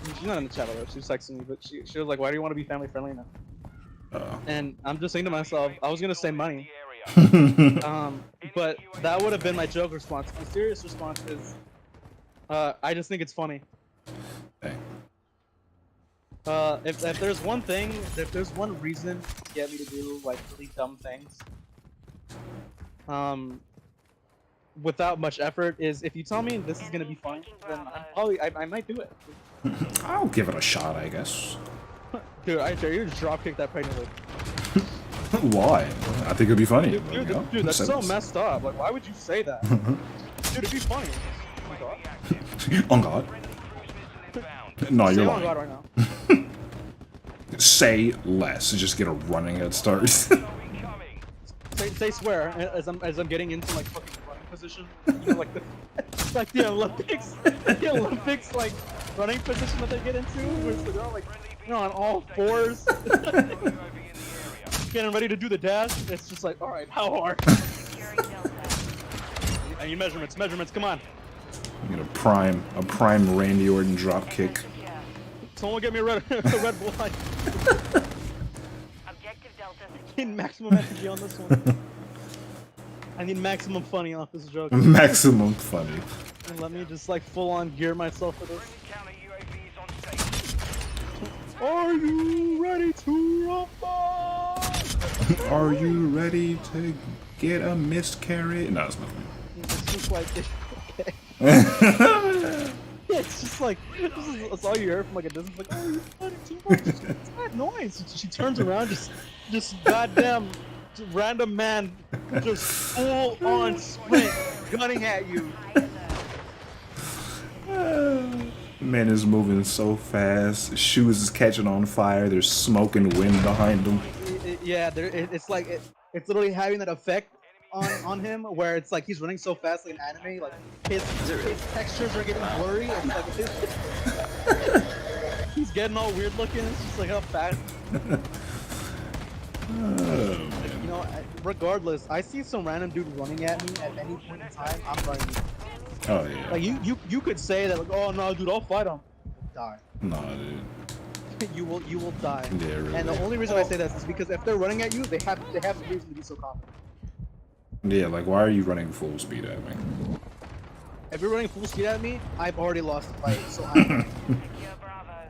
[SPEAKER 1] She's not in the chat already. She was texting me, but she was like, "Why do you want to be family friendly now?"
[SPEAKER 2] Oh.
[SPEAKER 1] And I'm just saying to myself, I was gonna say money, but that would have been my joke response. My serious response is, I just think it's funny.
[SPEAKER 2] Hey.
[SPEAKER 1] If there's one thing, if there's one reason to get me to do like really dumb things, without much effort, is if you tell me this is gonna be fun, then I might do it.
[SPEAKER 2] I'll give it a shot, I guess.
[SPEAKER 1] Dude, I dare you to drop kick that pregnant lady.
[SPEAKER 2] Why? I think it'd be funny.
[SPEAKER 1] Dude, that's so messed up. Like, why would you say that? Dude, it'd be funny. Oh my god.
[SPEAKER 2] On God. No,
[SPEAKER 1] Say
[SPEAKER 2] you're
[SPEAKER 1] on God
[SPEAKER 2] lying.
[SPEAKER 1] right now.
[SPEAKER 2] Say less. Just get a running head start.
[SPEAKER 1] Say swear as I'm getting into like fucking running position. You know, like the Olympics, the Olympics like running position that they get into, where they're all like, on all fours, getting ready to do the dash. It's just like, all right, how hard? I need measurements. Come on.
[SPEAKER 2] Get a prime Randy Orton drop kick.
[SPEAKER 1] Someone get me a red blind.
[SPEAKER 3] Objective Delta
[SPEAKER 1] I need maximum energy on this one. I need maximum funny off this joke.
[SPEAKER 2] Maximum funny.
[SPEAKER 1] And let me just like full on gear myself for this. Are you ready to rumble?
[SPEAKER 2] Are you ready to get a miscarriage? No, it's not me.
[SPEAKER 1] It's just like okay. It's just like that's all you hear from like a distance. Like, oh, you're funny too much. It's that noise. She turns around, just goddamn random man, just full on sprint, gunning at you.
[SPEAKER 2] Man is moving so fast. Shoes is catching on fire. There's smoke and wind behind him.
[SPEAKER 1] Yeah, it's like it's literally having that effect on him where it's like he's running so fast like an anime, like his textures are getting blurry. And like he's getting all weird looking. It's just like how fast. You know, regardless, I see some random dude running at me at any point in time. I'm running.
[SPEAKER 2] Oh yeah.
[SPEAKER 1] Like you could say that like, oh no, dude, I'll fight him. Die.
[SPEAKER 2] Nah, dude.
[SPEAKER 1] you will die.
[SPEAKER 2] Yeah, really.
[SPEAKER 1] And the only reason I say that is because if they're running at you, they have a reason to be so confident.
[SPEAKER 2] Yeah, like why are you running full speed at me?
[SPEAKER 1] If you're running full speed at me, I've already lost the fight. So
[SPEAKER 3] Secure Bravo.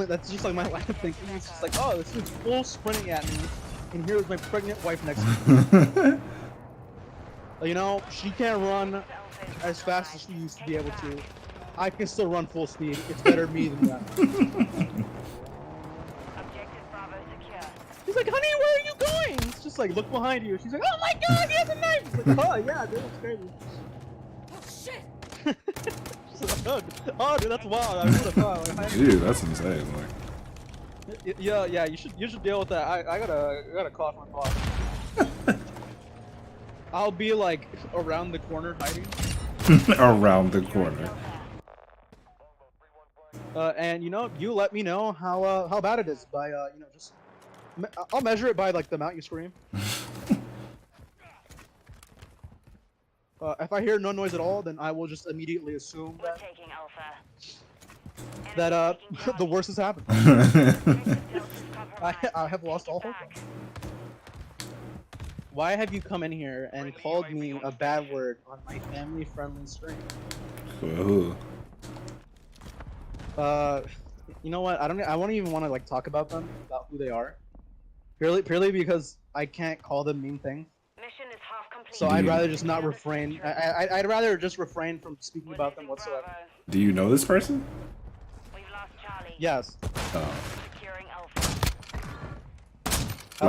[SPEAKER 1] that's just like my line of thinking. It's just like, oh, this is full sprinting at me, and here's my pregnant wife next to me. You know, she can't run as fast as she used to be able to. I can still run full speed. It's better me than that.
[SPEAKER 3] Objective Bravo secure.
[SPEAKER 1] She's like, honey, where are you going? It's just like, look behind you. She's like, oh my god, he has a knife! It's like, oh yeah, dude, it's crazy.
[SPEAKER 3] Oh shit!
[SPEAKER 1] She's like, oh dude, that's wild. I would have thought. Like,
[SPEAKER 2] Dude, that's insane. Like,
[SPEAKER 1] yeah, you should deal with that. I gotta cough my cough. I'll be like around the corner hiding.
[SPEAKER 2] around the corner.
[SPEAKER 1] And you know, you let me know how bad it is by you know, just I'll measure it by like the amount you scream. If I hear no noise at all, then I will just immediately assume
[SPEAKER 3] We're taking Alpha.
[SPEAKER 1] that the worst has happened. I have lost all hope. Why have you come in here and called me a bad word on my family-friendly stream?
[SPEAKER 2] Whoa.
[SPEAKER 1] You know what? I won't even want to like talk about them, about who they are. Purely because I can't call them mean things.
[SPEAKER 3] Mission is half complete.
[SPEAKER 1] So I'd rather just not refrain. I'd rather just refrain from speaking about them whatsoever.
[SPEAKER 2] Do you know this person?
[SPEAKER 3] We've lost Charlie.
[SPEAKER 1] Yes.
[SPEAKER 2] Oh.
[SPEAKER 3] Securing Alpha.
[SPEAKER 1] I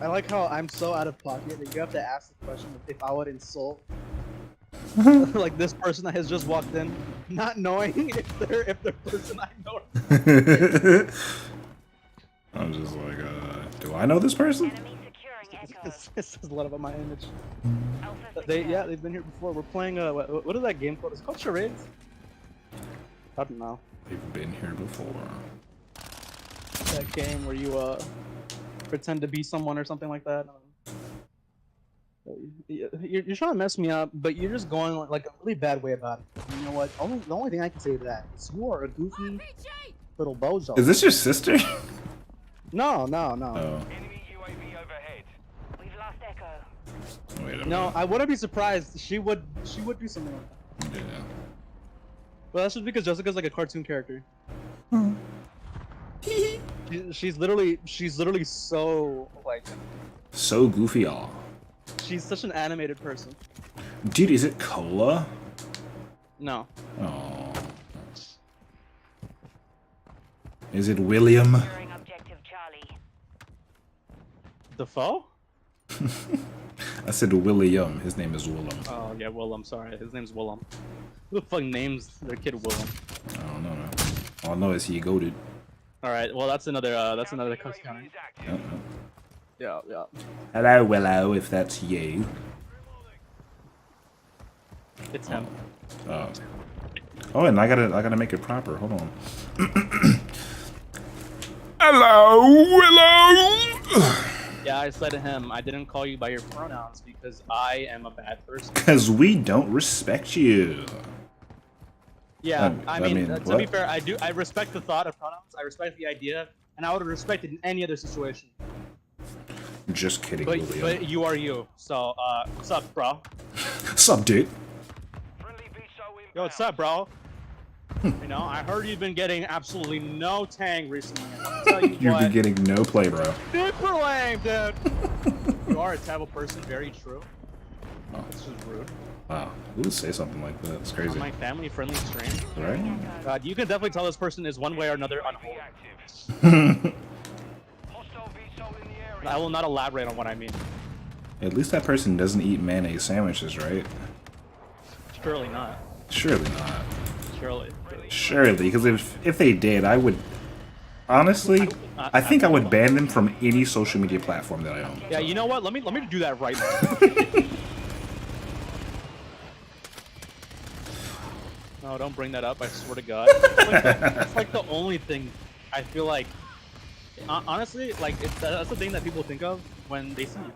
[SPEAKER 1] like how I'm so out of pocket that you have to ask the question if I would insult like this person that has just walked in, not knowing if they're person I know.
[SPEAKER 2] I'm just like, do I know this person?
[SPEAKER 3] Enemy securing Echo.
[SPEAKER 1] This says a lot about my image.
[SPEAKER 3] Alpha
[SPEAKER 1] They've been here before. We're playing what is that game called? It's called Charades. I don't know.
[SPEAKER 2] They've been here before.
[SPEAKER 1] That game where you pretend to be someone or something like that. You're trying to mess me up, but you're just going like a really bad way about it. You know what? The only thing I can say to that is you are a goofy little bozo.
[SPEAKER 2] Is this your sister?
[SPEAKER 1] No.
[SPEAKER 2] Oh.
[SPEAKER 3] Enemy UAV overhead. We've lost Echo.
[SPEAKER 2] Wait a
[SPEAKER 1] No,
[SPEAKER 2] minute.
[SPEAKER 1] I wouldn't be surprised. She would do something like that.
[SPEAKER 2] Yeah.
[SPEAKER 1] Well, that's just because Jessica's like a cartoon character. She's literally so like.
[SPEAKER 2] So goofy, all.
[SPEAKER 1] She's such an animated person.
[SPEAKER 2] Dude, is it Cola?
[SPEAKER 1] No.
[SPEAKER 2] Oh. Is it William?
[SPEAKER 3] Securing objective Charlie.
[SPEAKER 1] Defoe?
[SPEAKER 2] I said William. His name is Willem.
[SPEAKER 1] Oh yeah, Willem. Sorry, his name's Willem. Who the fuck names their kid Willem?
[SPEAKER 2] I don't know. Man. All I know is he goated.
[SPEAKER 1] All right, well that's another coast counter.
[SPEAKER 2] Uh-oh.
[SPEAKER 1] Yeah.
[SPEAKER 2] Hello, Willow, if that's you.
[SPEAKER 1] It's him.
[SPEAKER 2] Oh. Oh, and I gotta make it proper. Hold on. Hello, Willow.
[SPEAKER 1] Yeah, I said to him, I didn't call you by your pronouns because I am a bad person.
[SPEAKER 2] Because we don't respect you.
[SPEAKER 1] Yeah, I mean to be
[SPEAKER 2] what?
[SPEAKER 1] fair, I respect the thought of pronouns. I respect the idea, and I would have respected in any other situation.
[SPEAKER 2] Just kidding,
[SPEAKER 1] But
[SPEAKER 2] William.
[SPEAKER 1] you are you. So, what's up, bro?
[SPEAKER 2] Sup, dude?
[SPEAKER 1] Yo, what's up, bro? You know, I heard you've been getting absolutely no tang recently. I'll tell you
[SPEAKER 2] You've
[SPEAKER 1] what,
[SPEAKER 2] been getting no play, bro.
[SPEAKER 1] super lame, dude. You are a terrible person. Very true.
[SPEAKER 2] Oh.
[SPEAKER 1] This is rude.
[SPEAKER 2] Wow, who would say something like that? It's crazy.
[SPEAKER 1] On my family-friendly stream.
[SPEAKER 2] Right?
[SPEAKER 1] You can definitely tell this person is one way or another unholy. I will not elaborate on what I mean.
[SPEAKER 2] At least that person doesn't eat mayonnaise sandwiches, right?
[SPEAKER 1] Surely not.
[SPEAKER 2] Surely not.
[SPEAKER 1] Surely.
[SPEAKER 2] Surely, because if they did, I would Honestly, I think I would
[SPEAKER 1] don't-
[SPEAKER 2] ban them from any social media platform that I own.
[SPEAKER 1] Yeah, you know what? Let me do that right now. No, don't bring that up. I swear to God. It's like the only thing I feel like. Honestly, like that's the thing that people think of when they see you.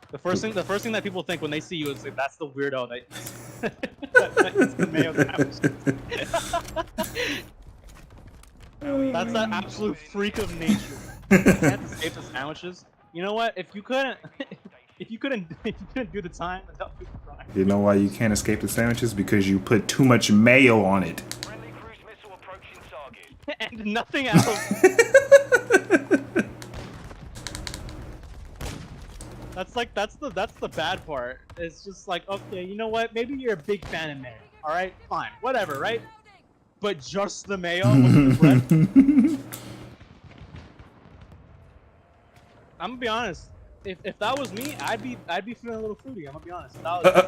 [SPEAKER 1] The first thing that people think when they see you is like, that's the weirdo that eats the mayo sandwich. That's that absolute freak of nature. You can't escape the sandwiches. You know what? If you couldn't do the time without doing the crime.
[SPEAKER 2] You know why you can't escape the sandwiches? Because you put too much mayo on it.
[SPEAKER 3] Friendly cruise missile approaching target.
[SPEAKER 1] And nothing else. That's the bad part. It's just like, okay, you know what? Maybe you're a big fan of mayo. All right, fine, whatever, right? But just the mayo with the bread. I'm gonna be honest. If that was me, I'd be feeling a little fruity. I'm gonna be honest. If that was me,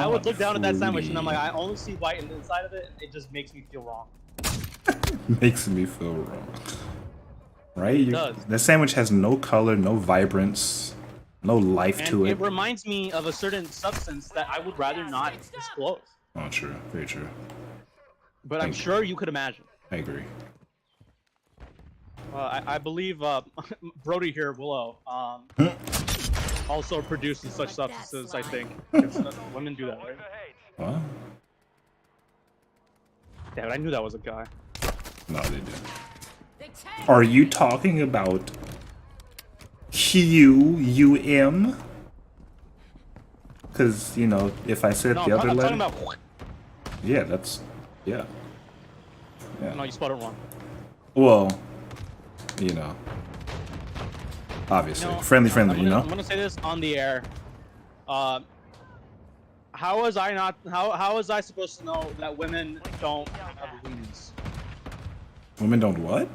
[SPEAKER 1] I would look down at that sandwich and I'm like, I only see white in the inside of it, and it just makes me feel wrong.
[SPEAKER 2] Makes me feel wrong. Right?
[SPEAKER 1] It does.
[SPEAKER 2] The sandwich has no color, no vibrance, no life
[SPEAKER 1] And
[SPEAKER 2] to it.
[SPEAKER 1] it reminds me of a certain substance that I would rather not disclose.
[SPEAKER 2] Oh, true. Very true.
[SPEAKER 1] But I'm sure you could imagine.
[SPEAKER 2] I agree.
[SPEAKER 1] I believe Brody here, Willow, also produces such substances. I think women do that, right?
[SPEAKER 2] What?
[SPEAKER 1] Damn it, I knew that was a guy.
[SPEAKER 2] No, they didn't. Are you talking about QUM? Because, you know, if I said
[SPEAKER 1] No,
[SPEAKER 2] the other
[SPEAKER 1] I'm
[SPEAKER 2] letter...
[SPEAKER 1] talking about.
[SPEAKER 2] Yeah, that's... Yeah.
[SPEAKER 1] No, you spelled it wrong.
[SPEAKER 2] Well, you know. Obviously.
[SPEAKER 1] No,
[SPEAKER 2] Friendly,
[SPEAKER 1] I'm
[SPEAKER 2] you know?
[SPEAKER 1] I'm gonna say this on the air. How was I not? How was I supposed to know that women don't have wieners?
[SPEAKER 2] Women don't what?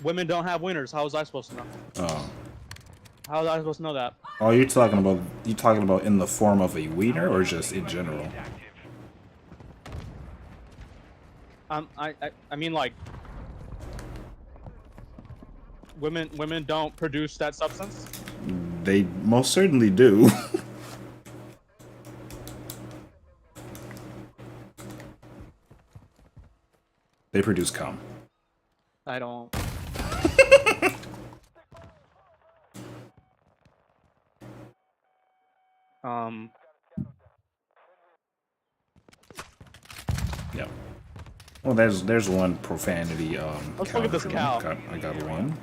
[SPEAKER 1] Women don't have wieners. How was I supposed to know?
[SPEAKER 2] Oh.
[SPEAKER 1] How was I supposed to know that?
[SPEAKER 2] Oh, you're talking about in the form of a wiener or just in general?
[SPEAKER 1] I mean like women don't produce that substance.
[SPEAKER 2] They most certainly do. They produce cum.
[SPEAKER 1] I don't.
[SPEAKER 2] Yeah. Well, there's one profanity.
[SPEAKER 1] Let's look at this cow.
[SPEAKER 2] I got one.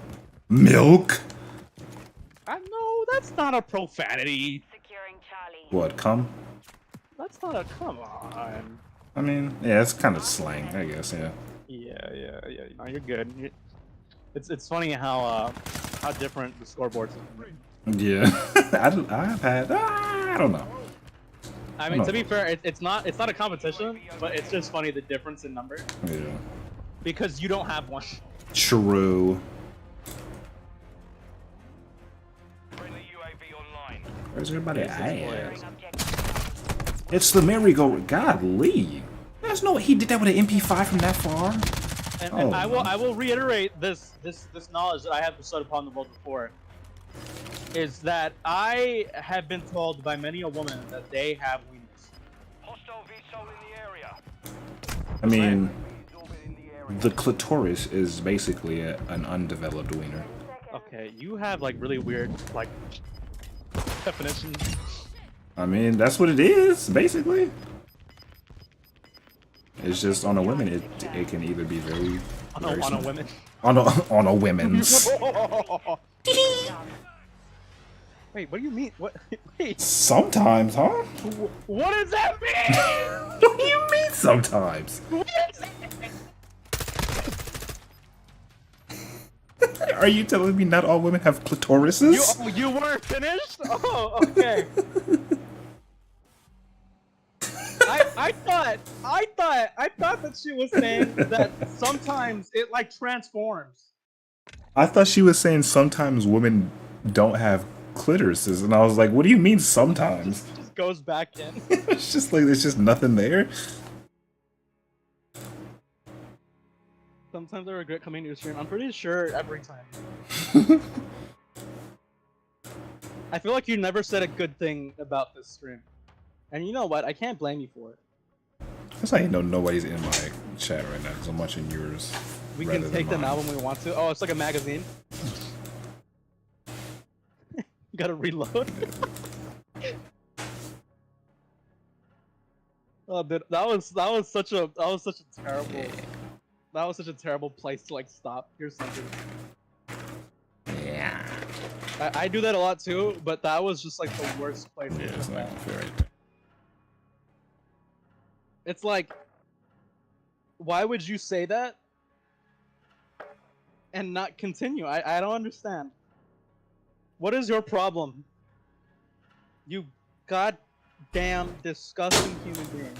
[SPEAKER 2] Milk.
[SPEAKER 1] I know that's not a profanity.
[SPEAKER 3] Securing Charlie.
[SPEAKER 2] What? Cum?
[SPEAKER 1] That's not a come on.
[SPEAKER 2] I mean, yeah, it's kind of slang, I guess. Yeah.
[SPEAKER 1] Yeah. No, you're good. It's funny how different the scoreboards are.
[SPEAKER 2] Yeah. I've had. I don't know.
[SPEAKER 1] I mean, to be fair, it's not a competition, but it's just funny the difference in number
[SPEAKER 2] Yeah.
[SPEAKER 1] because you don't have one.
[SPEAKER 2] True.
[SPEAKER 3] Friendly UAV online.
[SPEAKER 2] Where's everybody at?
[SPEAKER 3] Objective.
[SPEAKER 2] It's the merry-go-round. Godly. There's no. He did that with an MP5 from that far.
[SPEAKER 1] And
[SPEAKER 2] Oh.
[SPEAKER 1] I will reiterate this knowledge that I have bestowed upon the world before. Is that I have been told by many a woman that they have wieners.
[SPEAKER 3] Hostile VSOL in the area.
[SPEAKER 2] I mean,
[SPEAKER 3] In the area.
[SPEAKER 2] the clitoris is basically an undeveloped wiener.
[SPEAKER 1] Okay, you have like really weird like definitions.
[SPEAKER 2] I mean, that's what it is, basically. It's just on a woman. It can either be very
[SPEAKER 1] On a women.
[SPEAKER 2] on a women's.
[SPEAKER 1] Wait, what do you mean? What? Wait,
[SPEAKER 2] Sometimes, huh?
[SPEAKER 1] what does that mean?
[SPEAKER 2] What do you mean sometimes?
[SPEAKER 1] What is it?
[SPEAKER 2] Are you telling me not all women have clitorises?
[SPEAKER 1] You weren't finished? Oh, okay. I thought that she was saying that sometimes it like transforms.
[SPEAKER 2] I thought she was saying sometimes women don't have clitorises, and I was like, what do you mean sometimes?
[SPEAKER 1] Just goes back in.
[SPEAKER 2] It's just like there's just nothing there.
[SPEAKER 1] Sometimes I regret coming to your stream. I'm pretty sure every time. I feel like you never said a good thing about this stream. And you know what? I can't blame you for it.
[SPEAKER 2] That's how you know nobody's in my chat right now, because I'm watching yours.
[SPEAKER 1] We can take them out when we want to. Oh, it's like a magazine. You gotta reload. Oh, dude, that was such a terrible place to like stop. Here's something.
[SPEAKER 2] Yeah.
[SPEAKER 1] I do that a lot too, but that was just like the worst place.
[SPEAKER 2] Yeah,
[SPEAKER 1] to
[SPEAKER 2] it's
[SPEAKER 1] stop.
[SPEAKER 2] not fair right there.
[SPEAKER 1] It's like, why would you say that and not continue? I don't understand. What is your problem? You goddamn disgusting human being.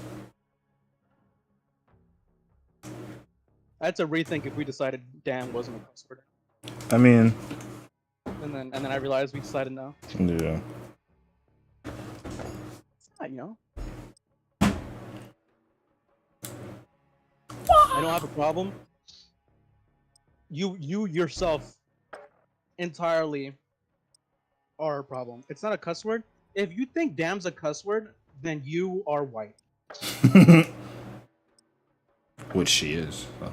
[SPEAKER 1] I had to rethink if we decided damn wasn't a cuss word.
[SPEAKER 2] I mean,
[SPEAKER 1] And then I realized we decided no.
[SPEAKER 2] yeah.
[SPEAKER 1] It's not, you know. I don't have a problem. You yourself entirely are a problem. It's not a cuss word. If you think damn's a cuss word, then you are white.
[SPEAKER 2] Which she is. So.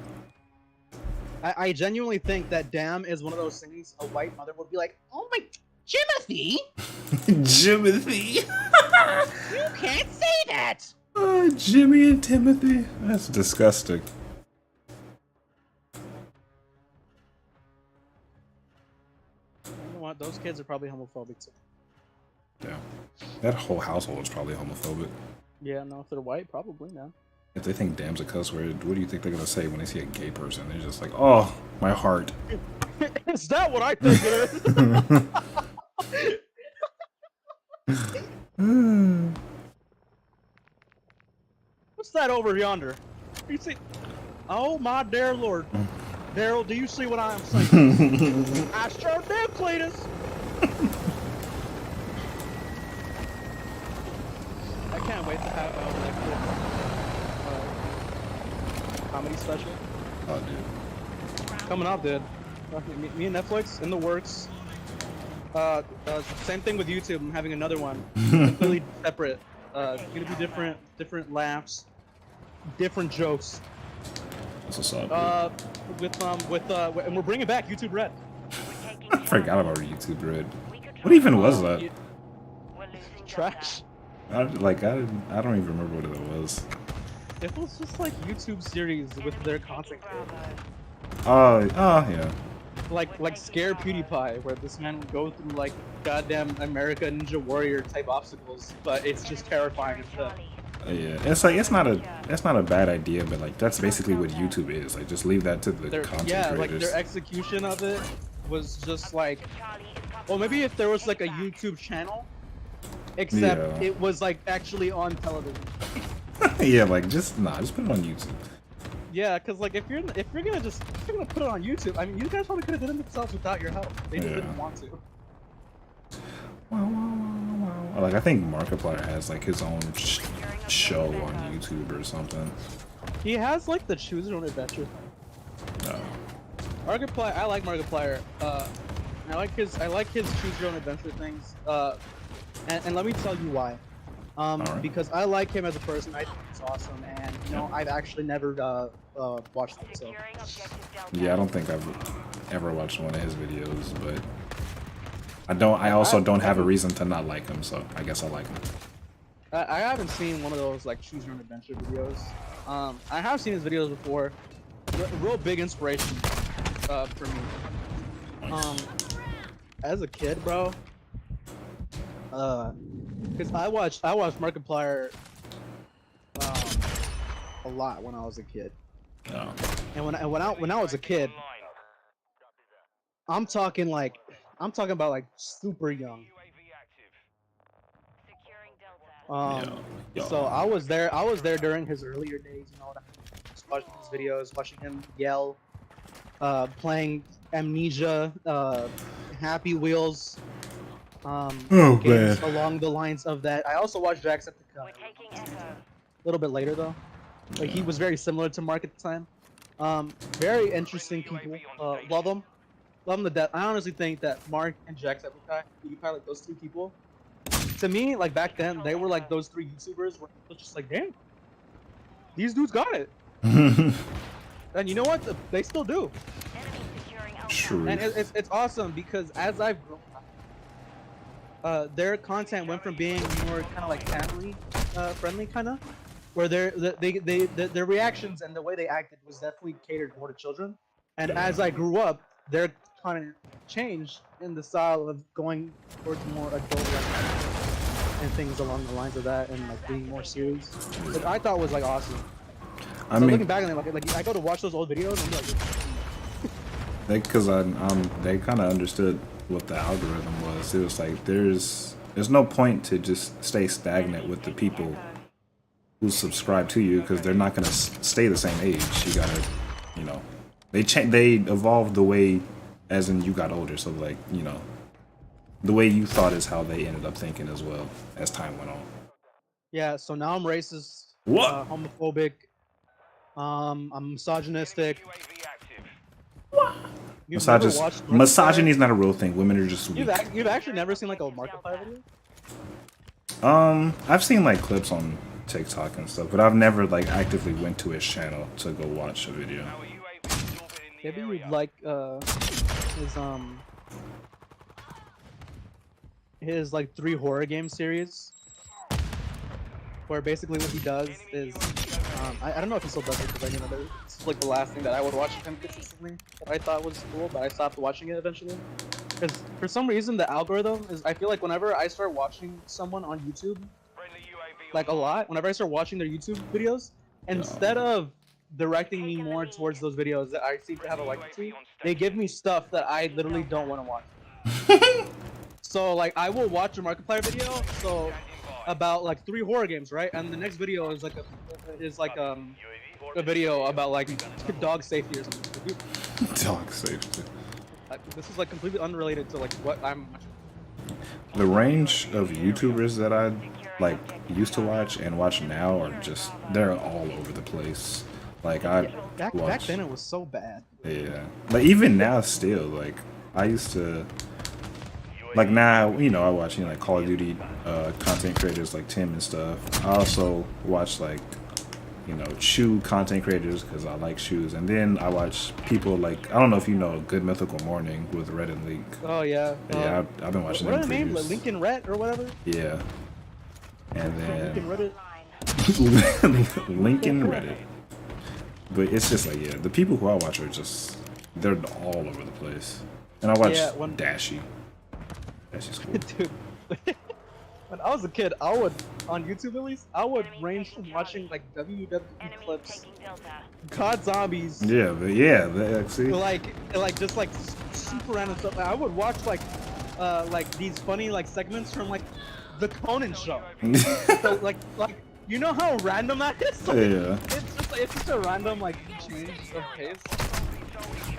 [SPEAKER 1] I genuinely think that damn is one of those things a white mother would be like, oh my, Jimothy!
[SPEAKER 2] Jimothy!
[SPEAKER 1] You can't say that!
[SPEAKER 2] Jimmy and Timothy? That's disgusting.
[SPEAKER 1] You know what? Those kids are probably homophobic too.
[SPEAKER 2] Yeah. That whole household is probably homophobic.
[SPEAKER 1] Yeah, no, if they're white, probably no.
[SPEAKER 2] If they think damn's a cuss word, what do you think they're gonna say when they see a gay person? They're just like, oh, my heart.
[SPEAKER 1] Is that what I think it is? What's that over yonder? You see? Oh my dear Lord. Daryl, do you see what I am saying? I sure did, Cletus. I can't wait to have like comedy special.
[SPEAKER 2] Oh, dude.
[SPEAKER 1] Coming out, dude. Me and Netflix in the works. Same thing with YouTube. I'm having another one. Completely separate. It's gonna be different laughs, different jokes.
[SPEAKER 2] That's what's up.
[SPEAKER 1] And we're bringing back YouTube Red.
[SPEAKER 2] I forgot about YouTube Red. What even was that?
[SPEAKER 1] Trash.
[SPEAKER 2] I don't even remember what it was.
[SPEAKER 1] It was just like YouTube series with their content creators.
[SPEAKER 2] Oh, yeah.
[SPEAKER 1] Like Scare PewDiePie, where this man would go through like goddamn America Ninja Warrior type obstacles, but it's just terrifying as hell.
[SPEAKER 2] Yeah, it's like that's not a bad idea, but like that's basically what YouTube is. Like, just leave that to the content creators.
[SPEAKER 1] Like their execution of it was just like, well, maybe if there was like a YouTube channel, except it was like actually on television.
[SPEAKER 2] Yeah, like just put it on YouTube.
[SPEAKER 1] Yeah, cause like if you're gonna put it on YouTube, I mean, you guys probably could have done it themselves without your help. They just didn't want to.
[SPEAKER 2] Wow. Like, I think Markiplier has like his own show on YouTube or something.
[SPEAKER 1] He has like the Choose Your Own Adventure thing.
[SPEAKER 2] No.
[SPEAKER 1] Markiplier, I like Markiplier. I like his Choose Your Own Adventure things. And let me tell you why.
[SPEAKER 2] Right.
[SPEAKER 1] Because I like him as a person. I think he's awesome, and you know, I've actually never watched him. So.
[SPEAKER 2] Yeah, I don't think I've ever watched one of his videos, but I also don't have a reason to not like him, so I guess I like him.
[SPEAKER 1] I haven't seen one of those like Choose Your Own Adventure videos. I have seen his videos before. Real big inspiration for me. As a kid, bro. Because I watched Markiplier a lot when I was a kid.
[SPEAKER 2] Oh.
[SPEAKER 1] And when I was a kid, I'm talking about like super young. So I was there during his earlier days, you know what I mean? Just watching his videos, watching him yell, playing Amnesia, Happy Wheels, games along the lines of that. I also watched Jacksepticeye a little bit later though. Like he was very similar to Mark at the time. Very interesting people. Love them. Love them to death. I honestly think that Mark and PewDiePie, like those three people, to me, like back then, they were like those three YouTubers where it was just like, damn, these dudes got it. And you know what? They still do.
[SPEAKER 2] True.
[SPEAKER 1] And it's awesome because as I've grown up, their content went from being more kind of like family friendly, kind of, where their reactions and the way they acted was definitely catered more to children. And as I grew up, their content changed in the style of going towards more adult and things along the lines of that, and like being more serious, which I thought was like awesome.
[SPEAKER 2] I
[SPEAKER 1] So
[SPEAKER 2] mean,
[SPEAKER 1] looking back on it, like I go to watch those old videos, and I'm like,
[SPEAKER 2] because they kind of understood what the algorithm was. It was like there's no point to just stay stagnant with the people who subscribe to you because they're not gonna stay the same age. You gotta, you know, they evolved the way, as in you got older. So like, you know, the way you thought is how they ended up thinking as well as time went on.
[SPEAKER 1] yeah. So now I'm racist,
[SPEAKER 2] What?
[SPEAKER 1] homophobic, I'm misogynistic.
[SPEAKER 3] UAV active.
[SPEAKER 1] You've never watched Markiplier?
[SPEAKER 2] Misogyny is not a real thing. Women are just weak.
[SPEAKER 1] You've actually never seen like a Markiplier video?
[SPEAKER 2] I've seen like clips on TikTok and stuff, but I've never like actively went to his channel to go watch a video.
[SPEAKER 3] Our UAV is orbiting the
[SPEAKER 1] Maybe
[SPEAKER 3] area.
[SPEAKER 1] you'd like his like 3 horror game series, where basically what he does is I don't know if he still does it because I know it's like the last thing that I would watch of him consistently that I thought was cool, but I stopped watching it eventually because for some reason the algorithm is, I feel like whenever I start watching someone on YouTube
[SPEAKER 3] Friendly UAV
[SPEAKER 1] like a lot, whenever I start watching their YouTube videos, instead of directing me more towards those videos that I seem to have a like to, they give me stuff that I literally don't want to watch. So like I will watch a Markiplier video about like 3 horror games, right? And the next video is like a video about like dog safety or something. Dude,
[SPEAKER 2] Dog safety.
[SPEAKER 1] this is like completely unrelated to like what I'm watching.
[SPEAKER 2] The range of YouTubers that I like used to watch and watch now are just, they're all over the place. Like
[SPEAKER 1] Back
[SPEAKER 2] watch,
[SPEAKER 1] then it was so bad.
[SPEAKER 2] yeah. Like even now still, like I used to, like now, you know, I watch, you know, like Call of Duty content creators like Tim and stuff. I also watch like, you know, shoe content creators because I like shoes. And then I watch people like, I don't know if you know Good Mythical Morning with Red and Link.
[SPEAKER 1] Oh yeah.
[SPEAKER 2] Yeah, I've been watching
[SPEAKER 1] What are
[SPEAKER 2] them
[SPEAKER 1] the
[SPEAKER 2] for
[SPEAKER 1] names?
[SPEAKER 2] years.
[SPEAKER 1] Like Lincoln Red or whatever?
[SPEAKER 2] Yeah. And
[SPEAKER 1] Lincoln
[SPEAKER 2] then
[SPEAKER 1] Reddit.
[SPEAKER 2] Lincoln Reddit. But it's just like, yeah, the people who I watch are just, they're all over the place. And I watch Dashy. Dashy's cool.
[SPEAKER 1] Dude, when I was a kid, I would, on YouTube at least, I would range from watching like WWE clips, COD Zombies,
[SPEAKER 2] Yeah, but yeah, see?
[SPEAKER 1] like just like super random stuff. I would watch like these funny like segments from like the Conan show. So like you know how random that is? Like,
[SPEAKER 2] Yeah.
[SPEAKER 1] It's just a random like change of pace.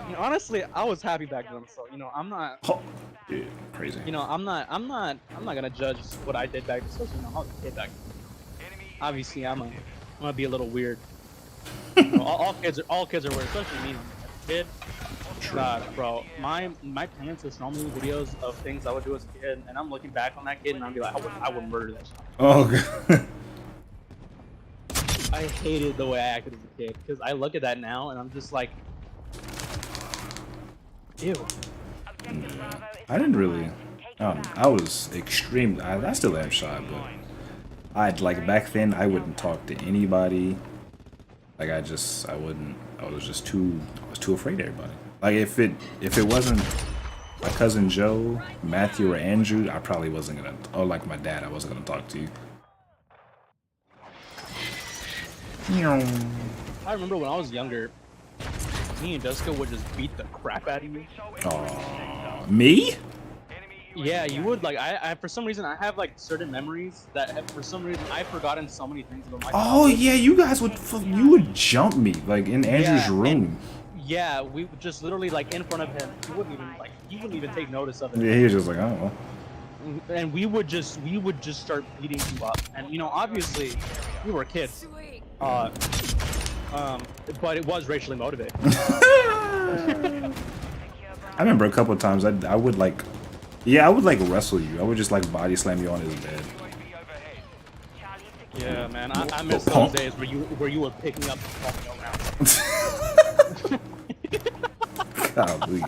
[SPEAKER 1] You know, honestly, I was happy back then, so you know, I'm not.
[SPEAKER 2] Oh, yeah, crazy.
[SPEAKER 1] You know, I'm not gonna judge what I did back, especially you know how I did back. Obviously, I'm gonna be a little weird. You know, all kids are weird, especially me. As a kid, bro, my parents would show me videos of things I would do as a kid, and I'm looking back on that kid, and I'm be like, I would murder that shit.
[SPEAKER 2] Oh, God.
[SPEAKER 1] I hated the way I acted as a kid because I look at that now, and I'm just like, ew.
[SPEAKER 2] I didn't really. I was extreme. I still am shy, but I'd like back then. I wouldn't talk to anybody. Like I wouldn't. I was just too. I was too afraid of everybody. Like if it wasn't my cousin Joe, Matthew, or Andrew, I probably wasn't gonna. Or like my dad, I wasn't gonna talk to you.
[SPEAKER 1] I remember when I was younger, me and Jessica would just beat the crap out of you.
[SPEAKER 2] Oh, me?
[SPEAKER 1] Yeah, you would like. I for some reason I have like certain memories that for some reason I've forgotten so many things about my.
[SPEAKER 2] Oh yeah, you guys would jump me like in Andrew's room.
[SPEAKER 1] Yeah, we would just literally like in front of him. He wouldn't even take notice of it.
[SPEAKER 2] Yeah, he was just like, oh.
[SPEAKER 1] And we would just start beating you up. And you know, obviously, we were kids. But it was racially motivated.
[SPEAKER 2] I remember a couple of times I would like, yeah, I would like wrestle you. I would just like body slam you on his bed.
[SPEAKER 1] Yeah, man, I miss
[SPEAKER 2] Punk.
[SPEAKER 1] those days where you were picking up and walking around.
[SPEAKER 2] Golly.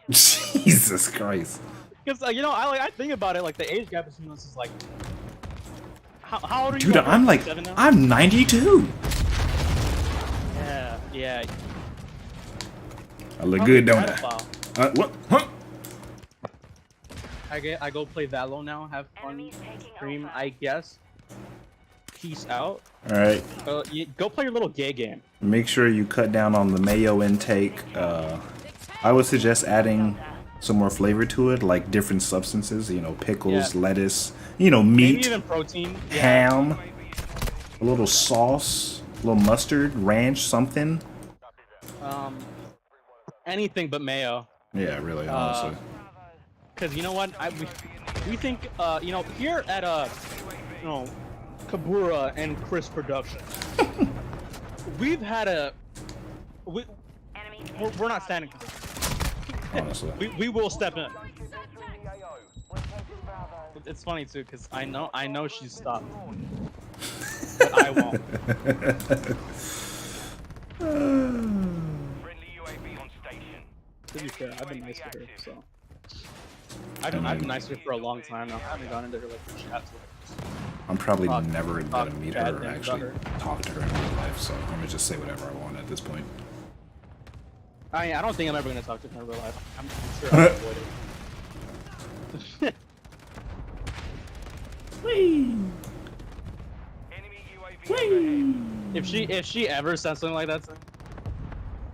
[SPEAKER 2] Jesus Christ.
[SPEAKER 1] Because you know, I think about it, like the age gap between us is like, how old are you?
[SPEAKER 2] Dude, I'm like,
[SPEAKER 1] 7 now?
[SPEAKER 2] I'm 92.
[SPEAKER 1] Yeah.
[SPEAKER 2] I look good, don't I?
[SPEAKER 1] Pedophile.
[SPEAKER 2] What? Huh?
[SPEAKER 1] I go play Valo now, have fun, stream, I guess. Peace out.
[SPEAKER 2] Alright.
[SPEAKER 1] You go play your little gay game.
[SPEAKER 2] Make sure you cut down on the mayo intake. I would suggest adding some more flavor to it, like different substances, you know, pickles,
[SPEAKER 1] Yeah.
[SPEAKER 2] lettuce, you know, meat,
[SPEAKER 1] Maybe even protein. Yeah.
[SPEAKER 2] ham, a little sauce, a little mustard, ranch, something.
[SPEAKER 1] Anything but mayo.
[SPEAKER 2] Yeah, really, honestly.
[SPEAKER 1] Cause you know what? We think you know, here at you know, Kabura and Chris Production, we've had we're not standing for this.
[SPEAKER 2] Honestly.
[SPEAKER 1] We will step in. It's funny too, cause I know she's stopped, but I won't. To be fair, I've been nice to her, so I've been nice to her for a long time now. I haven't gone into her like chats with her.
[SPEAKER 2] I'm probably
[SPEAKER 1] Talk-
[SPEAKER 2] never gonna
[SPEAKER 1] talk
[SPEAKER 2] meet
[SPEAKER 1] bad
[SPEAKER 2] her or
[SPEAKER 1] things
[SPEAKER 2] actually
[SPEAKER 1] about her.
[SPEAKER 2] talk to her in real life, so I'm gonna just say whatever I want at this point.
[SPEAKER 1] I don't think I'm ever gonna talk to her in real life. I'm sure I'll avoid it. If she ever said something like that to me,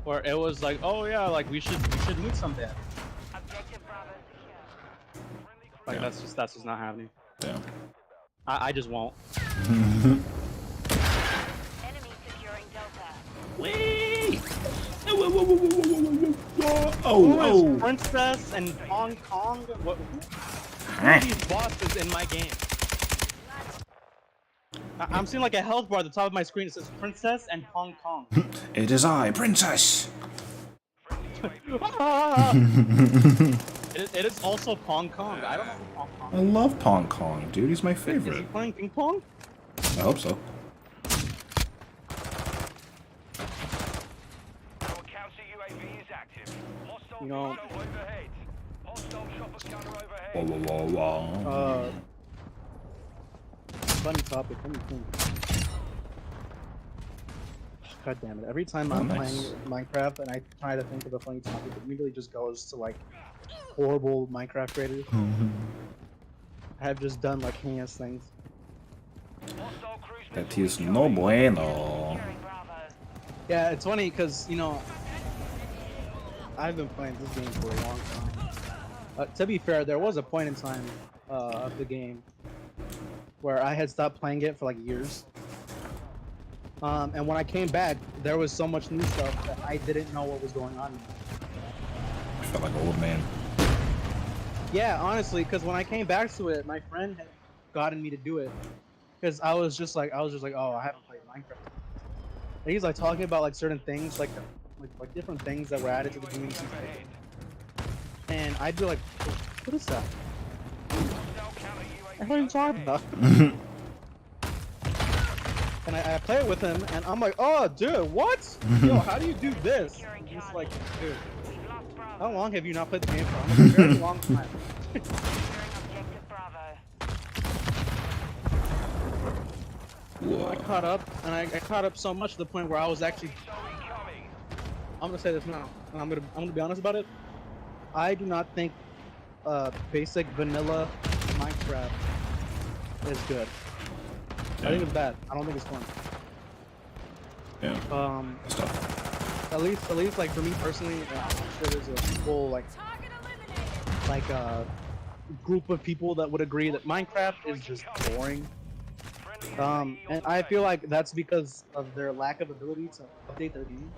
[SPEAKER 1] or it was like, oh yeah, like we should meet someday. Like
[SPEAKER 2] Yeah.
[SPEAKER 1] that's just not happening.
[SPEAKER 2] Yeah.
[SPEAKER 1] I just won't.
[SPEAKER 3] Enemy securing Delta.
[SPEAKER 2] Whee!
[SPEAKER 1] Who is
[SPEAKER 2] Oh,
[SPEAKER 1] Princess and Hong Kong? What? Who are these bosses in my game? I'm seeing like a health bar at the top of my screen. It says Princess and Hong Kong.
[SPEAKER 2] It is I, Princess.
[SPEAKER 1] It is also Hong Kong. I don't know who Hong Kong
[SPEAKER 2] I love Pong Kong, dude. He's my
[SPEAKER 1] is. Is he
[SPEAKER 2] favorite.
[SPEAKER 1] playing ping pong?
[SPEAKER 2] I hope so.
[SPEAKER 3] Our counter UAV is active. Hostile
[SPEAKER 1] You know-
[SPEAKER 3] missile overhead. Hostile chopper gunner
[SPEAKER 2] Whoa,
[SPEAKER 3] overhead.
[SPEAKER 2] whoa, whoa, whoa.
[SPEAKER 1] Funny topic. Let me think. God damn it! Every time I'm
[SPEAKER 2] nice.
[SPEAKER 1] playing Minecraft and I try to think of a funny topic, it immediately just goes to like horrible Minecraft creators. I've just done like heinous things.
[SPEAKER 3] Hostile cruise
[SPEAKER 2] That
[SPEAKER 3] missile
[SPEAKER 2] is no bueno.
[SPEAKER 3] securing Bravo.
[SPEAKER 1] Yeah, it's funny because you know I've been playing this game for a long time. To be fair, there was a point in time of the game where I had stopped playing it for like years. And when I came back, there was so much new stuff that I didn't know what was going on.
[SPEAKER 2] I felt like an old man.
[SPEAKER 1] Yeah, honestly, because when I came back to it, my friend had gotten me to do it. Because I was just like, oh, I haven't played Minecraft. And he's like talking about like certain things, like different things that were added to the game. And I'd be like, what is that? What are you talking about? And I play it with him, and I'm like, oh, dude, what? Yo, how do you do this? And he's like, dude,
[SPEAKER 3] We've lost Bravo.
[SPEAKER 1] how long have you not played the game for? I'm like, a very long time.
[SPEAKER 3] Securing objective Bravo.
[SPEAKER 1] I caught up, and I caught up so much to the point where I was actually. I'm gonna say this now, and I'm gonna be honest about it. I do not think basic vanilla Minecraft is good. I think it's bad. I don't think it's fun.
[SPEAKER 2] Yeah. Stuff.
[SPEAKER 1] At least like for me personally, I'm sure there's a full like group of people that would agree that Minecraft is just boring. And I feel like that's because of their lack of ability to update their game.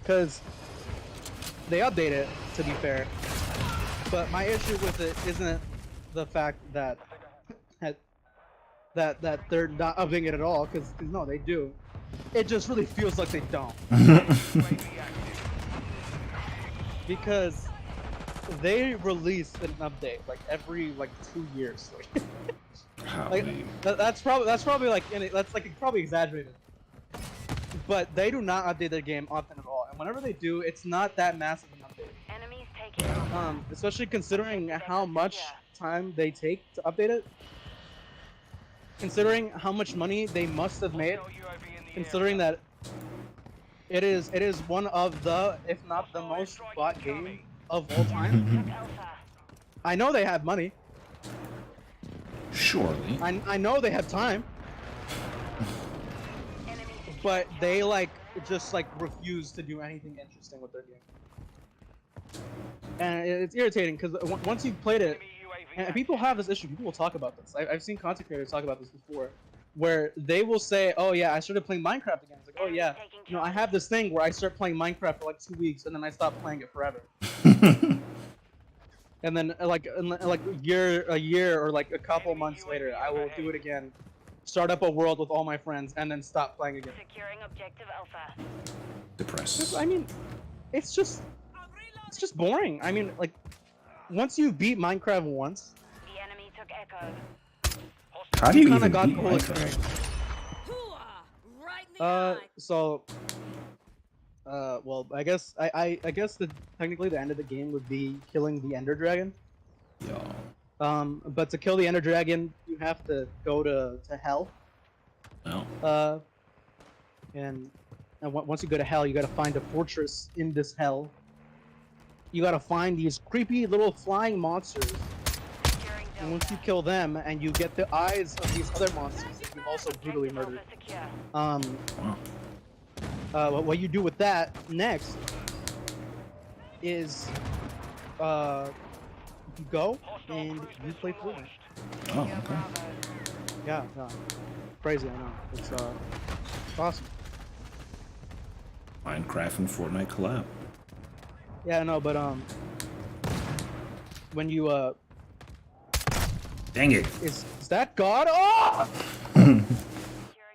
[SPEAKER 1] Because they update it, to be fair. But my issue with it isn't the fact that that they're not updating it at all, because no, they do. It just really feels like they don't, because they release an update like every 2 years. Like that's probably like that's like probably exaggerated. But they do not update their game often at all, and whenever they do, it's not that massive an update.
[SPEAKER 3] Enemies taking
[SPEAKER 1] Especially considering how much time they take to update it. Considering how much money they must have made, considering that it is one of the, if not the most bought game of all time. I know they have money.
[SPEAKER 2] Surely.
[SPEAKER 1] I know they have time. But they just refuse to do anything interesting with their game. And it's irritating because once you've played it, and people have this issue, people will talk about this. I've seen content creators talk about this before, where they will say, oh yeah, I started playing Minecraft again. It's like, oh yeah, I have this thing where I start playing Minecraft for 2 weeks and then I stop playing it forever. And then a year or a couple months later, I will do it again, start up a world with all my friends, and then stop playing again.
[SPEAKER 3] Securing objective Alpha.
[SPEAKER 2] Depressed.
[SPEAKER 1] I mean, it's just boring. I mean, once you beat Minecraft once,
[SPEAKER 3] The enemy took Echo.
[SPEAKER 2] How do you
[SPEAKER 1] kinda
[SPEAKER 2] even
[SPEAKER 1] got
[SPEAKER 2] beat
[SPEAKER 1] the whole
[SPEAKER 2] Minecraft?
[SPEAKER 1] experience. So, well, I guess technically the end of the game would be killing the Ender Dragon.
[SPEAKER 2] Yo.
[SPEAKER 1] But to kill the Ender Dragon, you have to go to hell.
[SPEAKER 2] No.
[SPEAKER 1] And once you go to hell, you gotta find a fortress in this hell. You gotta find these creepy little flying monsters.
[SPEAKER 3] Securing
[SPEAKER 1] And once you kill them, and you get the eyes of these other monsters that you've also brutally murdered.
[SPEAKER 3] Secure.
[SPEAKER 1] What you do with that next is, you go and you play Fortnite.
[SPEAKER 2] Oh, okay.
[SPEAKER 1] Yeah, crazy, I know. It's awesome.
[SPEAKER 2] Minecraft and Fortnite collab.
[SPEAKER 1] Yeah, I know, but when you
[SPEAKER 2] Dang it.
[SPEAKER 1] is that God? Oh!
[SPEAKER 3] Securing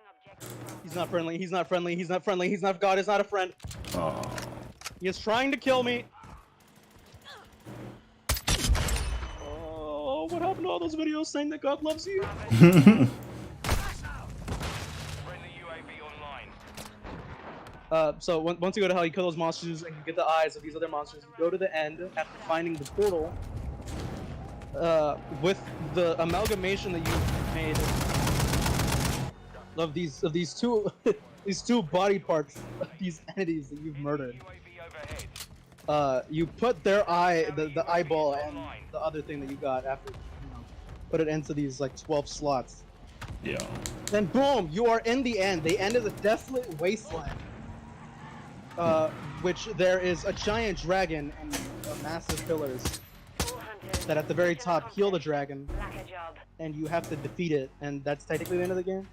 [SPEAKER 3] objective.
[SPEAKER 1] He's not friendly. He's not friendly. He's not friendly. He's not God. He's not a friend.
[SPEAKER 2] Oh.
[SPEAKER 1] He is trying to kill me. Oh, what happened to all those videos saying that God loves you?
[SPEAKER 3] Friendly UAV online.
[SPEAKER 1] So once you go to hell, you kill those monsters and you get the eyes of these other monsters. You go to the end after finding the portal. With the amalgamation that you've made of these two these two body parts of these entities that you've murdered.
[SPEAKER 3] UAV overhead.
[SPEAKER 1] You put their eye, the eyeball, and the other thing that you got after, put it into these 12 slots.
[SPEAKER 2] Yeah.
[SPEAKER 1] Then boom, you are in the end. The end of the desolate wasteland. Which there is a giant dragon and massive pillars that at the very top heal the dragon,
[SPEAKER 3] Lack a job.
[SPEAKER 1] and you have to defeat it, and that's technically the end of the game.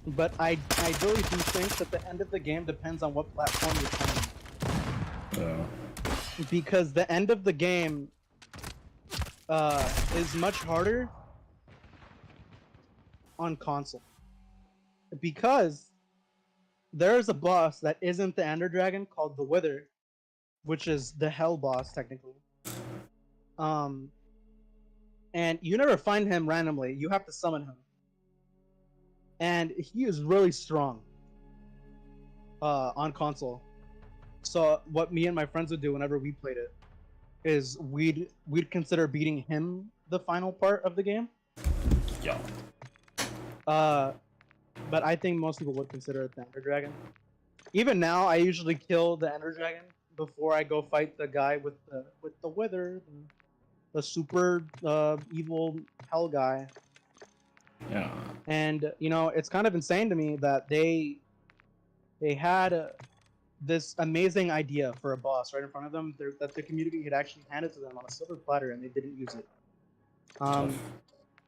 [SPEAKER 1] But I really do think that the end of the game depends on what platform you're playing. Because the end of the game is much harder on console. Because there's a boss that isn't the Ender Dragon called the Wither, which is the Hell boss technically. And you never find him randomly. You have to summon him. And he is really strong on console. So what me and my friends would do whenever we played it is we'd consider beating him the final part of the game.
[SPEAKER 2] Yo.
[SPEAKER 1] But I think most people would consider it the Ender Dragon. Even now, I usually kill the Ender Dragon before I go fight the guy with the Wither, the super evil hell guy.
[SPEAKER 2] Yeah.
[SPEAKER 1] And it's kind of insane to me that they had this amazing idea for a boss right in front of them that the community had actually handed to them on a silver platter, and they didn't use it.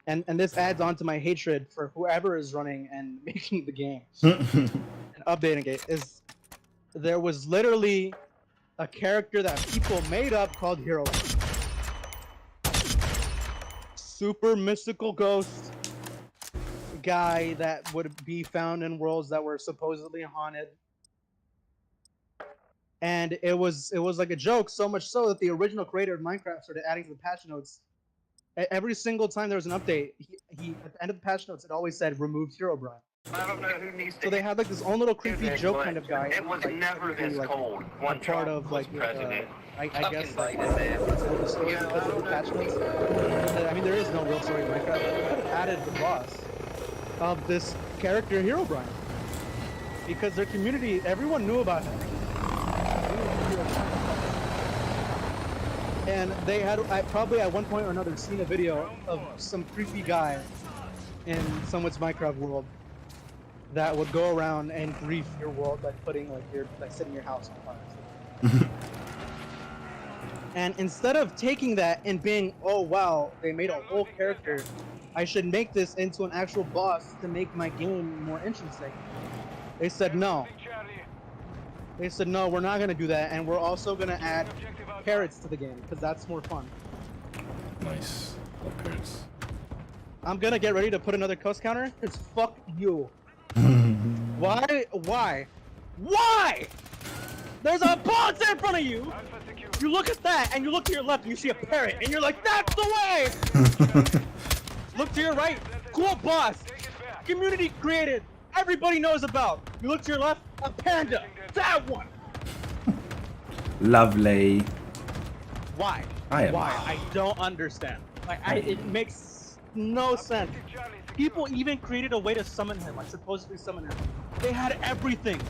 [SPEAKER 1] And this adds on to my hatred for whoever is running and making the game and updating it. Is there was literally a character that people made up called Hero. super mystical ghost guy that would be found in worlds that were supposedly haunted. And it was like a joke, so much so that the original creator of Minecraft started adding to the patch notes. Every single time there was an update, he at the end of the patch notes, it always said "removed Herobrine."
[SPEAKER 4] I don't know who needs to
[SPEAKER 1] So they had like this own little creepy
[SPEAKER 4] hear
[SPEAKER 1] joke
[SPEAKER 4] this,
[SPEAKER 1] kind of guy.
[SPEAKER 4] It was
[SPEAKER 1] like,
[SPEAKER 4] never this
[SPEAKER 1] like,
[SPEAKER 4] cold.
[SPEAKER 1] a
[SPEAKER 4] One
[SPEAKER 1] part
[SPEAKER 4] Trump
[SPEAKER 1] of
[SPEAKER 4] was
[SPEAKER 1] like
[SPEAKER 4] president.
[SPEAKER 1] I guess
[SPEAKER 4] Fucking
[SPEAKER 1] like
[SPEAKER 4] Biden,
[SPEAKER 1] told the story because of the patch notes. I mean, there is no real story in Minecraft. They could have added the boss of this character, Herobrine, because their community, everyone knew about him. And they had probably at one point or another seen a video of some creepy guy in someone's Minecraft world that would go around and grief your world by putting like setting your house on fire. And instead of taking that and being, oh wow, they made a whole character, I should make this into an actual boss to make my game more interesting. They said no. They said no, we're not gonna do that, and we're also gonna add parrots to the game because that's more fun.
[SPEAKER 2] Nice. Love parrots.
[SPEAKER 1] I'm gonna get ready to put another coast counter. Cause fuck you. Why? Why? There's a boss in front of you. You look at that, and you look to your left, and you see a parrot, and you're like, that's the way. Look to your right, cool boss, community created, everybody knows about. You look to your left, a panda, that one.
[SPEAKER 2] Lovely.
[SPEAKER 1] Why?
[SPEAKER 2] I am.
[SPEAKER 1] Why? I don't understand. Like, it makes no sense. People even created a way to summon him, like supposedly summon him. They had everything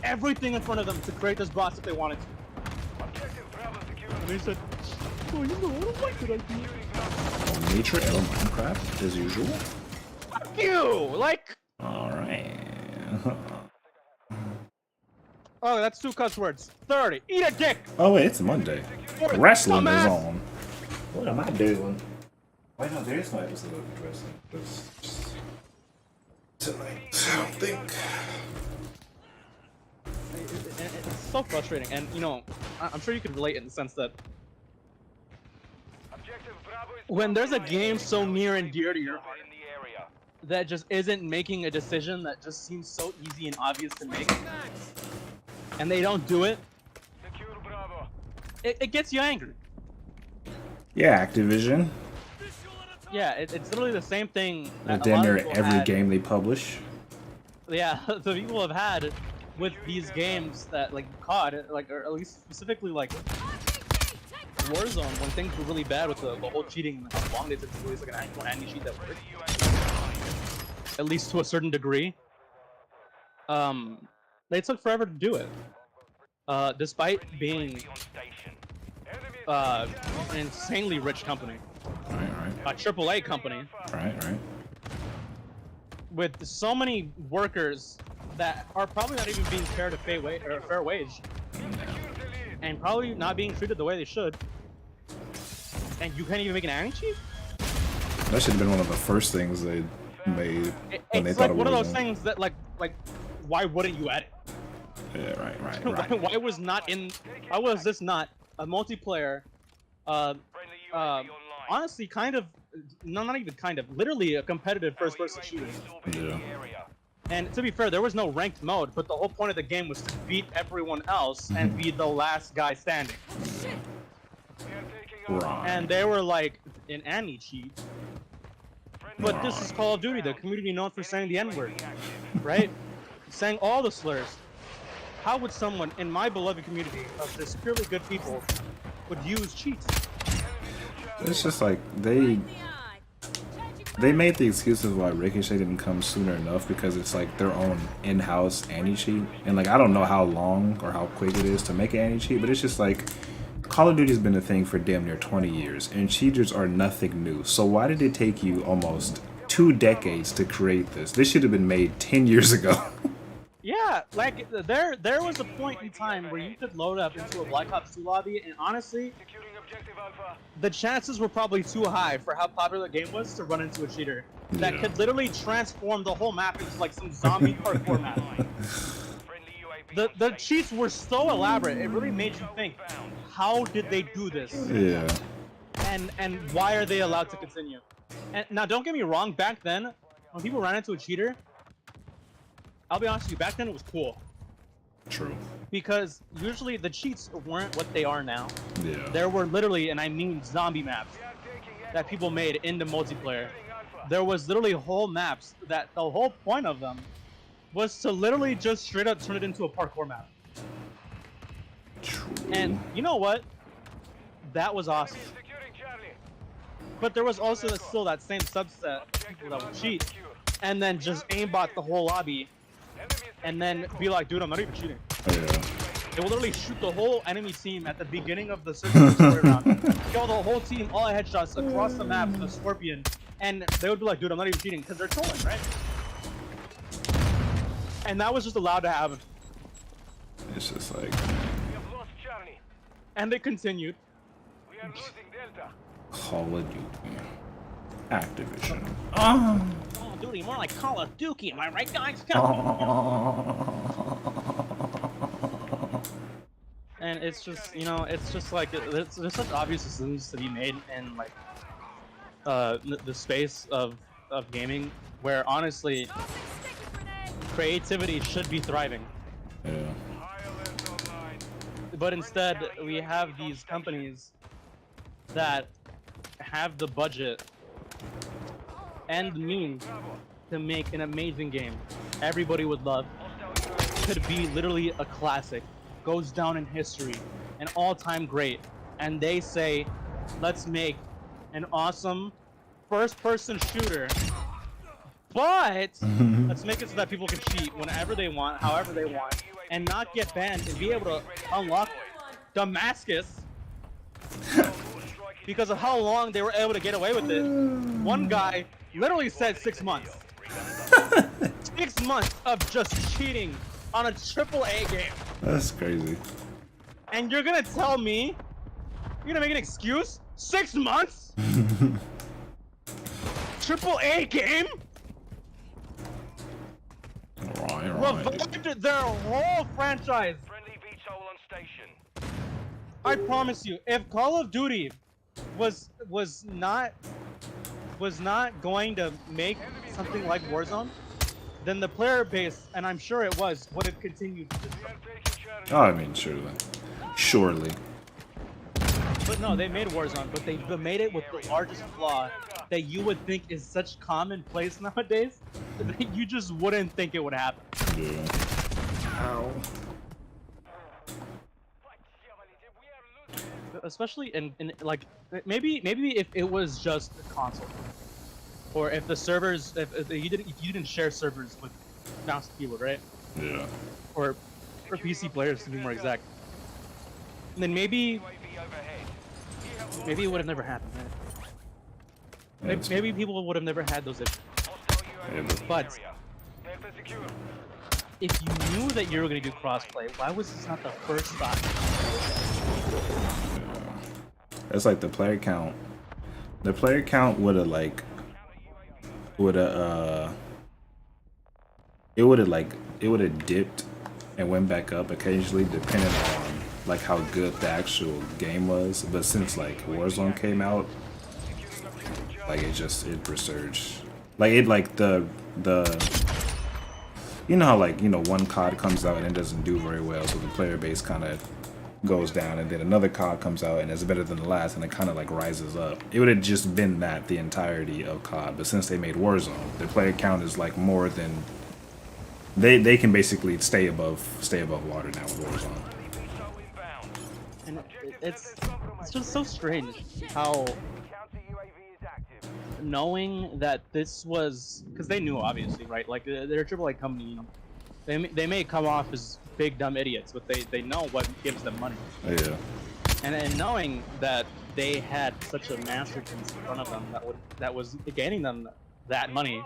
[SPEAKER 1] in front of them to create this boss if they wanted to. And they said, oh, you know, I don't like that idea.
[SPEAKER 2] Nature L Minecraft as usual.
[SPEAKER 1] Fuck you! Like.
[SPEAKER 2] Alright.
[SPEAKER 1] Oh, that's 2 cuss words. 30. Eat a dick!
[SPEAKER 2] Oh wait, it's Monday.
[SPEAKER 1] 40.
[SPEAKER 2] Wrestling is
[SPEAKER 1] Dumbass!
[SPEAKER 2] on. What am I doing? Wait, no, there is no episode of wrestling. It's tonight, I think.
[SPEAKER 1] It's so frustrating, and you know, I'm sure you could relate in the sense that when there's a game so near and dear to your heart that just isn't making a decision that just seems so easy and obvious to make, and they don't do it, it gets you angry.
[SPEAKER 2] Yeah, Activision.
[SPEAKER 1] Yeah, it's literally the same thing
[SPEAKER 2] With
[SPEAKER 1] that a lot of
[SPEAKER 2] their
[SPEAKER 1] people
[SPEAKER 2] every
[SPEAKER 1] had.
[SPEAKER 2] game they publish.
[SPEAKER 1] Yeah, the people have had with these games that like COD, like, or at least specifically like Warzone, when things were really bad with the whole cheating and how long they took to release like an actual anti-cheat that worked, at least to a certain degree. They took forever to do it, despite being an insanely rich company,
[SPEAKER 2] Right.
[SPEAKER 1] a AAA company,
[SPEAKER 2] Right.
[SPEAKER 1] with so many workers that are probably not even being fair wage, and probably not being treated the way they should. And you can't even make an anti-cheat?
[SPEAKER 2] That should have been one of the first things they made when they
[SPEAKER 1] It's
[SPEAKER 2] thought
[SPEAKER 1] like
[SPEAKER 2] it
[SPEAKER 1] one of
[SPEAKER 2] was.
[SPEAKER 1] those things that like why wouldn't you add it?
[SPEAKER 2] Yeah, right.
[SPEAKER 1] Why was this not a multiplayer, honestly kind of, no, not even kind of, literally a competitive first-person shooter.
[SPEAKER 2] Yeah.
[SPEAKER 1] And to be fair, there was no ranked mode, but the whole point of the game was to beat everyone else and be the last guy standing.
[SPEAKER 2] Right.
[SPEAKER 1] And they were like, an anti-cheat. But this is Call of Duty, the community known for saying the N-word, right? Saying all the slurs. How would someone in my beloved community of this purely good people would use cheats?
[SPEAKER 2] It's just like they made the excuses why Ricochet didn't come sooner enough because it's like their own in-house anti-cheat, and like I don't know how long or how quick it is to make an anti-cheat, but it's just like Call of Duty's been a thing for damn near 20 years, and cheaters are nothing new. So why did it take you almost 2 decades to create this? This should have been made 10 years ago.
[SPEAKER 1] Yeah, like there was a point in time where you could load up into a Black Ops 2 lobby, and honestly, the chances were probably too high for how popular the game was to run into a cheater that could literally transform the whole map into like some zombie parkour map. The cheats were so elaborate, it really made you think, how did they do this?
[SPEAKER 2] Yeah.
[SPEAKER 1] and why are they allowed to continue? And now, don't get me wrong. Back then, when people ran into a cheater, I'll be honest with you. Back then, it was cool
[SPEAKER 2] True.
[SPEAKER 1] because usually the cheats weren't what they are now.
[SPEAKER 2] Yeah.
[SPEAKER 1] There were literally, and I mean zombie maps, that people made in the multiplayer. There was literally whole maps that the whole point of them was to literally just straight up turn it into a parkour map.
[SPEAKER 2] True.
[SPEAKER 1] And you know what? That was awesome. But there was also still that same subset of people that would cheat and then just aimbot the whole lobby and then be like, dude, I'm not even cheating.
[SPEAKER 2] Oh, yeah.
[SPEAKER 1] They will literally shoot the whole enemy team at the beginning of the story round. Kill the whole team, all headshots across the map with a scorpion. And they would be like, dude, I'm not even cheating, because they're trolling, right? And that was just allowed to happen.
[SPEAKER 2] It's just like
[SPEAKER 1] And they continued.
[SPEAKER 2] Call of Duty, Activision.
[SPEAKER 1] Call of Duty, more like Call of Duty, am I right, guys? And it's just, you know, it's just like, there's such obvious decisions to be made in like the space of gaming, where honestly, creativity should be thriving.
[SPEAKER 2] Yeah.
[SPEAKER 1] But instead, we have these companies that have the budget and the means to make an amazing game everybody would love. Could be literally a classic, goes down in history, an all-time great, and they say, let's make an awesome first-person shooter, but let's make it so that people can cheat whenever they want, however they want, and not get banned and be able to unlock Damascus because of how long they were able to get away with it. One guy literally said 6 months. 6 months of just cheating on a AAA game.
[SPEAKER 2] That's crazy.
[SPEAKER 1] And you're gonna tell me, you're gonna make an excuse? 6 months? AAA game?
[SPEAKER 2] Right.
[SPEAKER 1] Revived their whole franchise.
[SPEAKER 3] Friendly VTOL on station.
[SPEAKER 1] I promise you, if Call of Duty was not going to make something like Warzone, then the player base, and I'm sure it was, would have continued to destroy.
[SPEAKER 2] Oh, I mean, surely.
[SPEAKER 1] But no, they made Warzone, but they made it with the largest flaw that you would think is such commonplace nowadays that you just wouldn't think it would happen.
[SPEAKER 2] Yeah. Ow.
[SPEAKER 1] Especially in like maybe if it was just a console, or if the servers, if you didn't share servers with mouse and keyboard, right?
[SPEAKER 2] Yeah.
[SPEAKER 1] Or PC players to be more exact, then maybe it would have never happened, right?
[SPEAKER 2] Yeah,
[SPEAKER 1] Maybe people would have never had those issues.
[SPEAKER 2] Yeah,
[SPEAKER 1] But if you knew that you were going to do crossplay, why was this not the first thought?
[SPEAKER 2] It's like the player count. The player count would have dipped and went back up occasionally depending on like how good the actual game was. But since like Warzone came out, like it resurged. Like the you know how like, you know, one COD comes out and it doesn't do very well, so the player base kind of goes down, and then another COD comes out and it's better than the last, and it kind of like rises up. It would have just been that the entirety of COD, but since they made Warzone, the player count is like more than they can basically stay above water now with Warzone.
[SPEAKER 1] And it's just so strange how, knowing that this was, because they knew obviously, right? Like they're a AAA company, you know, they may come off as big dumb idiots, but they know what gives them money.
[SPEAKER 2] Yeah.
[SPEAKER 1] And knowing that they had such a masterpiece in front of them that was gaining them that money,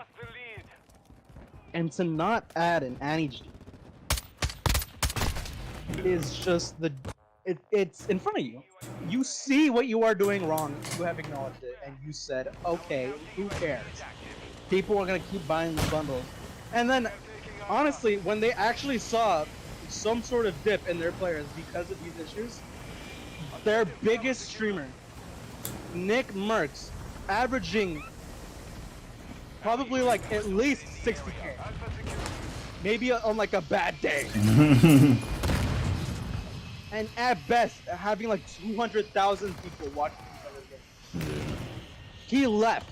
[SPEAKER 1] and to not add an anti-cheat is just it's in front of you. You see what you are doing wrong, you have acknowledged it, and you said, okay, who cares? People are gonna keep buying the bundle. And then, honestly, when they actually saw some sort of dip in their players because of these issues, their biggest streamer Nick Merckx averaging probably like at least 60K. Maybe on like a bad day. And at best, having like 200,000 people watching each other's game.
[SPEAKER 2] Yeah.
[SPEAKER 1] He left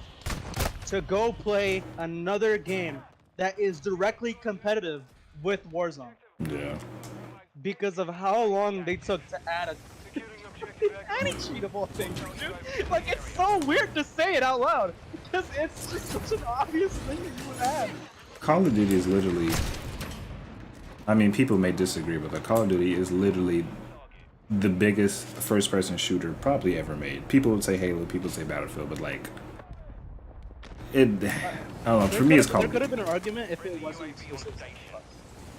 [SPEAKER 1] to go play another game that is directly competitive with Warzone
[SPEAKER 2] Yeah.
[SPEAKER 1] because of how long they took to add a anti-cheatable thing, dude. Like, it's so weird to say it out loud because it's just such an obvious thing that you would add.
[SPEAKER 2] Call of Duty is literally. I mean, people may disagree, but like, Call of Duty is literally the biggest first-person shooter probably ever made. People would say Halo, people say Battlefield, but like, it. I don't know. For me, it's Call of Duty.
[SPEAKER 1] There could have been an argument if it wasn't exclusive.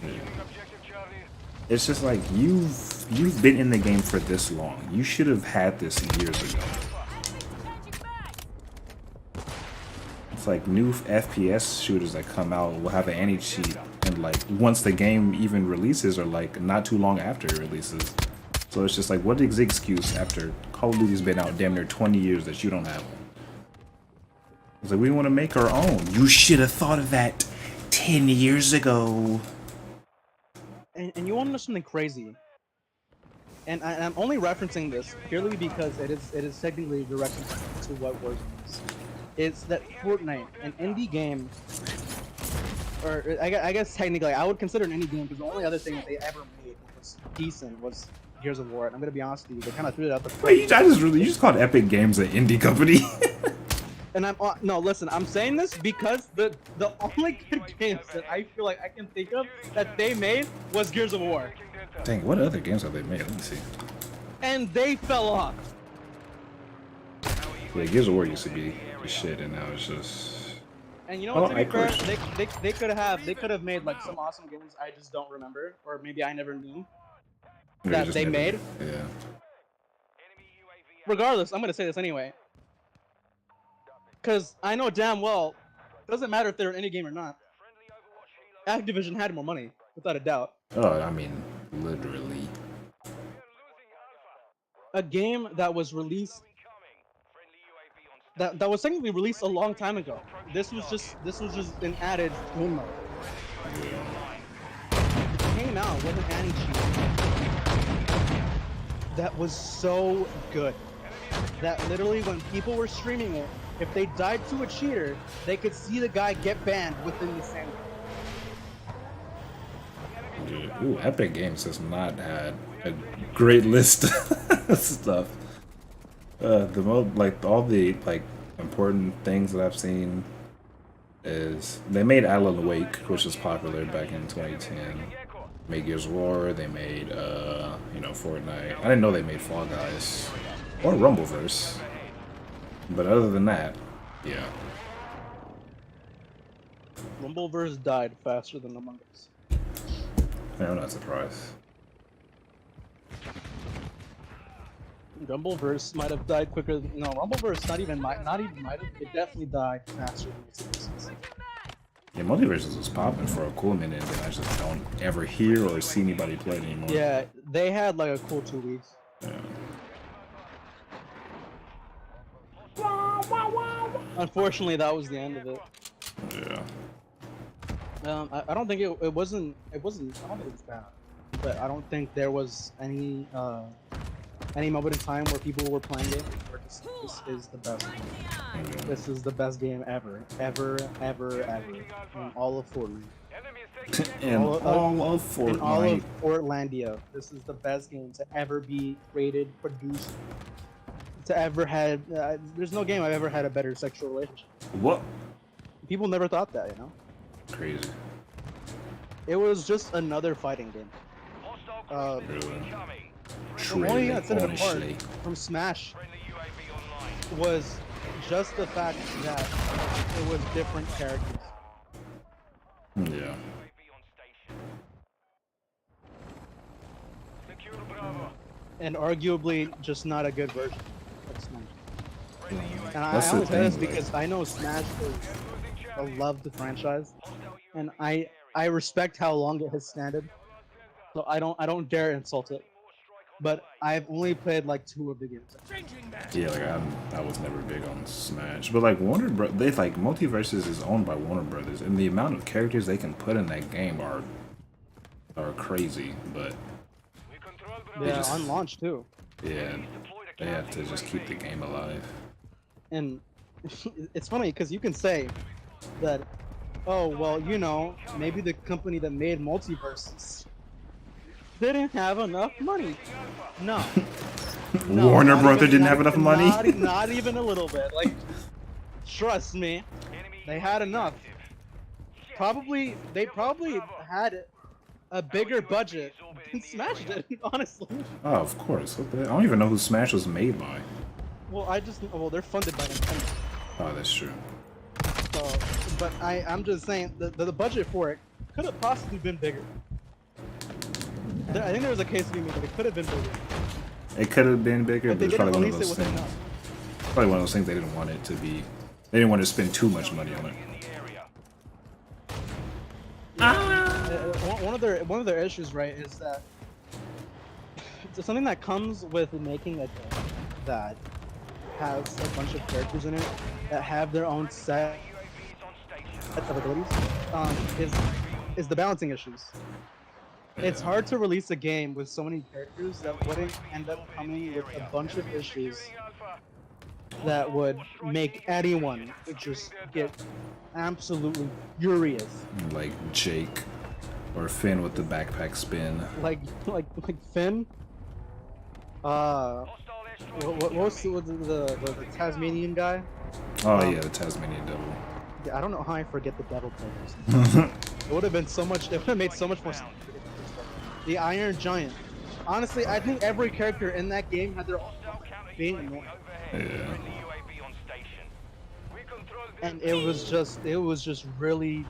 [SPEAKER 2] Yeah. It's just like you've been in the game for this long. You should have had this years ago. It's like new FPS shooters that come out will have an anti-cheat, and like once the game even releases, or like not too long after it releases. So it's just like, what is the excuse after Call of Duty's been out damn near 20 years that you don't have one? It's like, we want to make our own. You should have thought of that 10 years ago.
[SPEAKER 1] And you want to know something crazy? And I'm only referencing this purely because it is technically directed to what Warzone is. It's that Fortnite, an indie game, or I guess technically I would consider an indie game because the only other thing that they ever made that was decent was Gears of War. And I'm gonna be honest with you, they kind of threw it out the.
[SPEAKER 2] Wait, you just called Epic Games an indie company?
[SPEAKER 1] And I'm no, listen. I'm saying this because the only good games that I feel like I can think of that they made was Gears of War.
[SPEAKER 2] Dang, what other games have they made? Let me see.
[SPEAKER 1] And they fell off.
[SPEAKER 2] Yeah, Gears of War used to be the shit, and now it's just.
[SPEAKER 1] And you know what? To be fair, they could have made like some awesome games I just don't remember, or maybe I never knew that they made.
[SPEAKER 2] Yeah.
[SPEAKER 1] Regardless, I'm gonna say this anyway. Because I know damn well, it doesn't matter if they're in any game or not. Activision had more money, without a doubt.
[SPEAKER 2] Oh, I mean, literally.
[SPEAKER 1] A game that was released, that was technically released a long time ago. This was just an added game mode. It came out with an anti-cheat that was so good that literally when people were streaming it, if they died to a cheater, they could see the guy get banned within the same.
[SPEAKER 2] Dude, ooh, Epic Games has not had a great list of stuff. The most, like, all the like important things that I've seen is they made Alan Wake, which was popular back in 2010. Made Gears of War. They made you know, Fortnite. I didn't know they made Fall Guys or Rumbleverse. But other than that, yeah.
[SPEAKER 1] Rumbleverse died faster than Among Us.
[SPEAKER 2] I'm not surprised.
[SPEAKER 1] Rumbleverse might have died quicker. No, Rumbleverse not even might have. It definitely died faster than its.
[SPEAKER 2] Yeah, Multiverses was popping for a cool minute, and then I just don't ever hear or see anybody play it anymore.
[SPEAKER 1] Yeah, they had like a cool 2 weeks.
[SPEAKER 2] Yeah.
[SPEAKER 1] Unfortunately, that was the end of it.
[SPEAKER 2] Yeah.
[SPEAKER 1] I don't think it wasn't. I don't think it was bad, but I don't think there was any moment in time where people were playing it. Where this is the best game. This is the best game ever in all of Fortnite.
[SPEAKER 2] And all of Fortnite.
[SPEAKER 1] In all of Portlandia, this is the best game to ever be created, produced, to ever had. There's no game I've ever had a better sexual relationship.
[SPEAKER 2] What?
[SPEAKER 1] People never thought that, you know.
[SPEAKER 2] Crazy.
[SPEAKER 1] It was just another fighting game. The only thing that set it apart from Smash was just the fact that it was different characters.
[SPEAKER 2] Yeah.
[SPEAKER 1] And arguably just not a good version of Smash. And I only say this because I know Smash is a loved franchise, and I respect how long it has standed, so I don't dare insult it. but I've only played like 2 of the games.
[SPEAKER 2] Yeah, like I was never big on Smash, but like they like Multiverses is owned by Warner Brothers, and the amount of characters they can put in that game are crazy. But
[SPEAKER 1] Yeah,
[SPEAKER 2] just-
[SPEAKER 1] on launch too.
[SPEAKER 2] yeah, they have to just keep the game alive.
[SPEAKER 1] And it's funny because you can say that, oh well, you know, maybe the company that made Multiverses didn't have enough money. No. No,
[SPEAKER 2] Warner
[SPEAKER 1] not
[SPEAKER 2] Brothers
[SPEAKER 1] even-
[SPEAKER 2] didn't
[SPEAKER 1] not-
[SPEAKER 2] have enough money.
[SPEAKER 1] Not even a little bit. Like, trust me, they had enough. They probably had a bigger budget than Smash did, honestly.
[SPEAKER 2] Oh, of course. What the, I don't even know who Smash was made by.
[SPEAKER 1] Well, they're funded by Nintendo.
[SPEAKER 2] Oh, that's true.
[SPEAKER 1] So, but I'm just saying the budget for it could have possibly been bigger. I think there was a case to be made that it could have been bigger.
[SPEAKER 2] It could have been bigger,
[SPEAKER 1] But
[SPEAKER 2] but
[SPEAKER 1] they
[SPEAKER 2] it's
[SPEAKER 1] didn't
[SPEAKER 2] probably one of
[SPEAKER 1] release it
[SPEAKER 2] those
[SPEAKER 1] with
[SPEAKER 2] things.
[SPEAKER 1] enough.
[SPEAKER 2] Probably one of those things they didn't want it to be. They didn't want to spend too much money on it.
[SPEAKER 1] One of their issues, right, is that it's something that comes with making a game that has a bunch of characters in it that have their own set of abilities. Is the balancing issues. It's
[SPEAKER 2] Yeah.
[SPEAKER 1] hard to release a game with so many characters that wouldn't end up coming with a bunch of issues that would make anyone just get absolutely furious.
[SPEAKER 2] Like Jake or Finn with the backpack spin.
[SPEAKER 1] Like Finn. What was the Tasmanian guy?
[SPEAKER 2] Oh yeah, the Tasmanian Devil.
[SPEAKER 1] Yeah, I don't know how I forget the devil players. It would have been so much. It would have made so much more sense. The Iron Giant. Honestly, I think every character in that game had their own being annoying.
[SPEAKER 2] Yeah.
[SPEAKER 1] And it was just really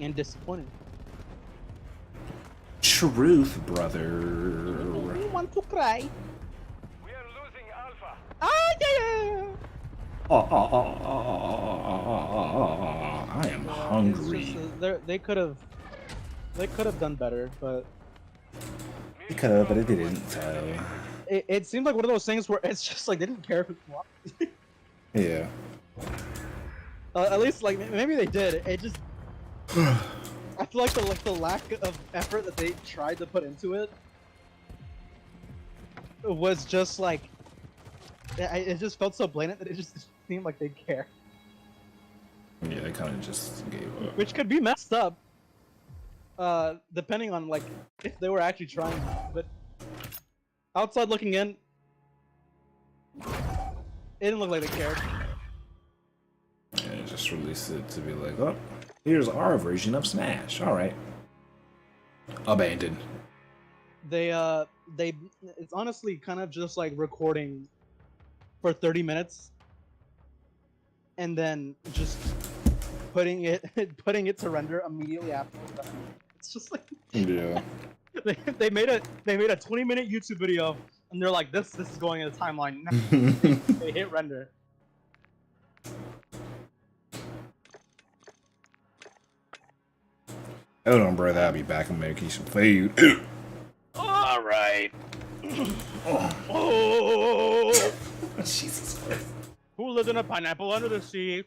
[SPEAKER 1] and disappointing.
[SPEAKER 2] Truth, brother.
[SPEAKER 1] You want to cry?
[SPEAKER 3] We are losing Alpha.
[SPEAKER 1] Ah, yeah.
[SPEAKER 2] I am hungry.
[SPEAKER 1] They could have done better, but
[SPEAKER 2] They could have, but it didn't. So.
[SPEAKER 1] it seemed like one of those things where it's just like they didn't care if it flopped.
[SPEAKER 2] Yeah.
[SPEAKER 1] At least like maybe they did. It just I feel like the lack of effort that they tried to put into it was just like it just felt so blatant that it just seemed like they care,
[SPEAKER 2] Yeah, they kind of just gave up.
[SPEAKER 1] which could be messed up. Depending on like if they were actually trying, but outside looking in, it didn't look like they cared.
[SPEAKER 2] Yeah, just released it to be like, oh, here's our version of Smash. All right. Abandoned.
[SPEAKER 1] It's honestly kind of just like recording for 30 minutes and then just putting it to render immediately after. It's just like
[SPEAKER 2] Yeah.
[SPEAKER 1] they made a 20-minute YouTube video and they're like, this is going in the timeline now. They hit render.
[SPEAKER 2] Hold on, brother. I'll be back. I'm making some food.
[SPEAKER 1] All right.
[SPEAKER 2] Oh, Jesus Christ.
[SPEAKER 1] Who lived in a pineapple under the sea?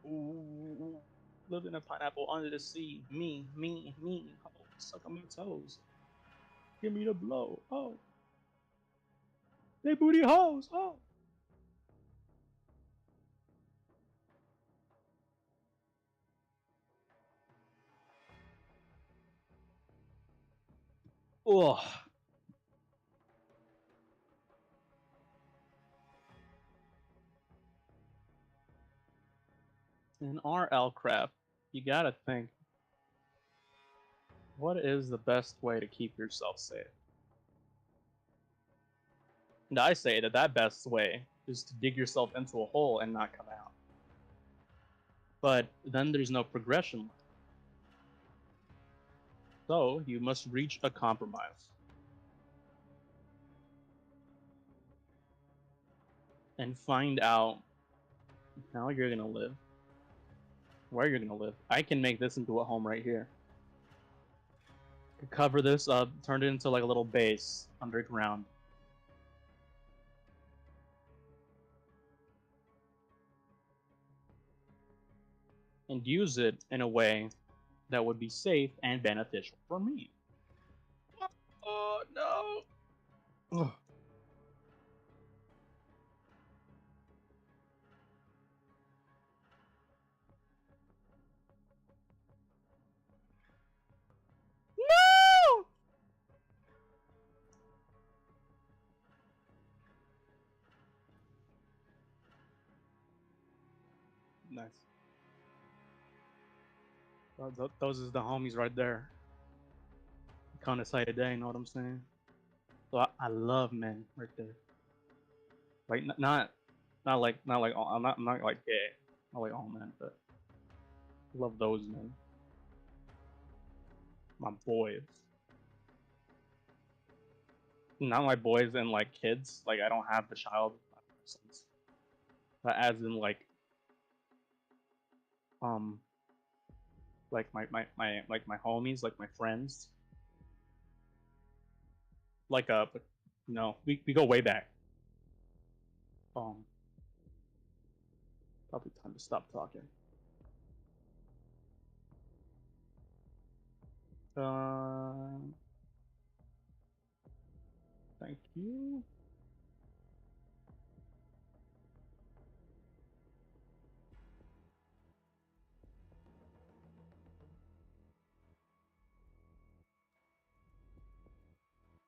[SPEAKER 1] Ooh, lived in a pineapple under the sea. Me. Oh, suck on my toes. Give me the blow. Oh. They booty hoes. Oh. Ugh. In RL crap, you gotta think, what is the best way to keep yourself safe? And I say that best way is to dig yourself into a hole and not come out. But then there's no progression. So you must reach a compromise. And find out how you're gonna live where you're gonna live. I can make this into a home right here. Could cover this up, turn it into like a little base underground. And use it in a way that would be safe and beneficial for me. Oh no! Ugh. No! Nice. Those is the homies right there. Kind of sight a day, you know what I'm saying? So I love men right there. Like not like I'm not like gay. Not like all men, but I love those men. My boys. Not my boys and like kids. Like I don't have the child, but as in um like my homies, like my friends. Like no, we go way back. Probably time to stop talking. Thank you.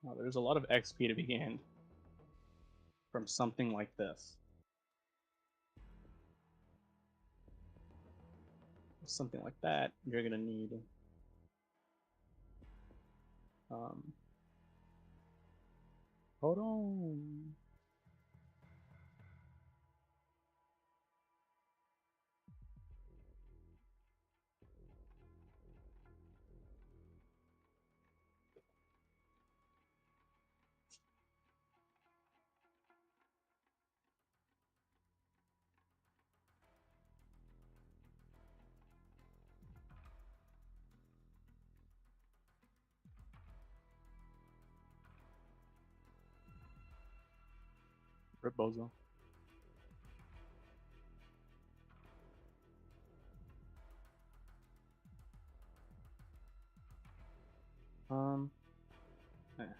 [SPEAKER 1] Now, there's a lot of XP to be gained from something like this. Something like that, you're gonna need hold on. Rip Bozo.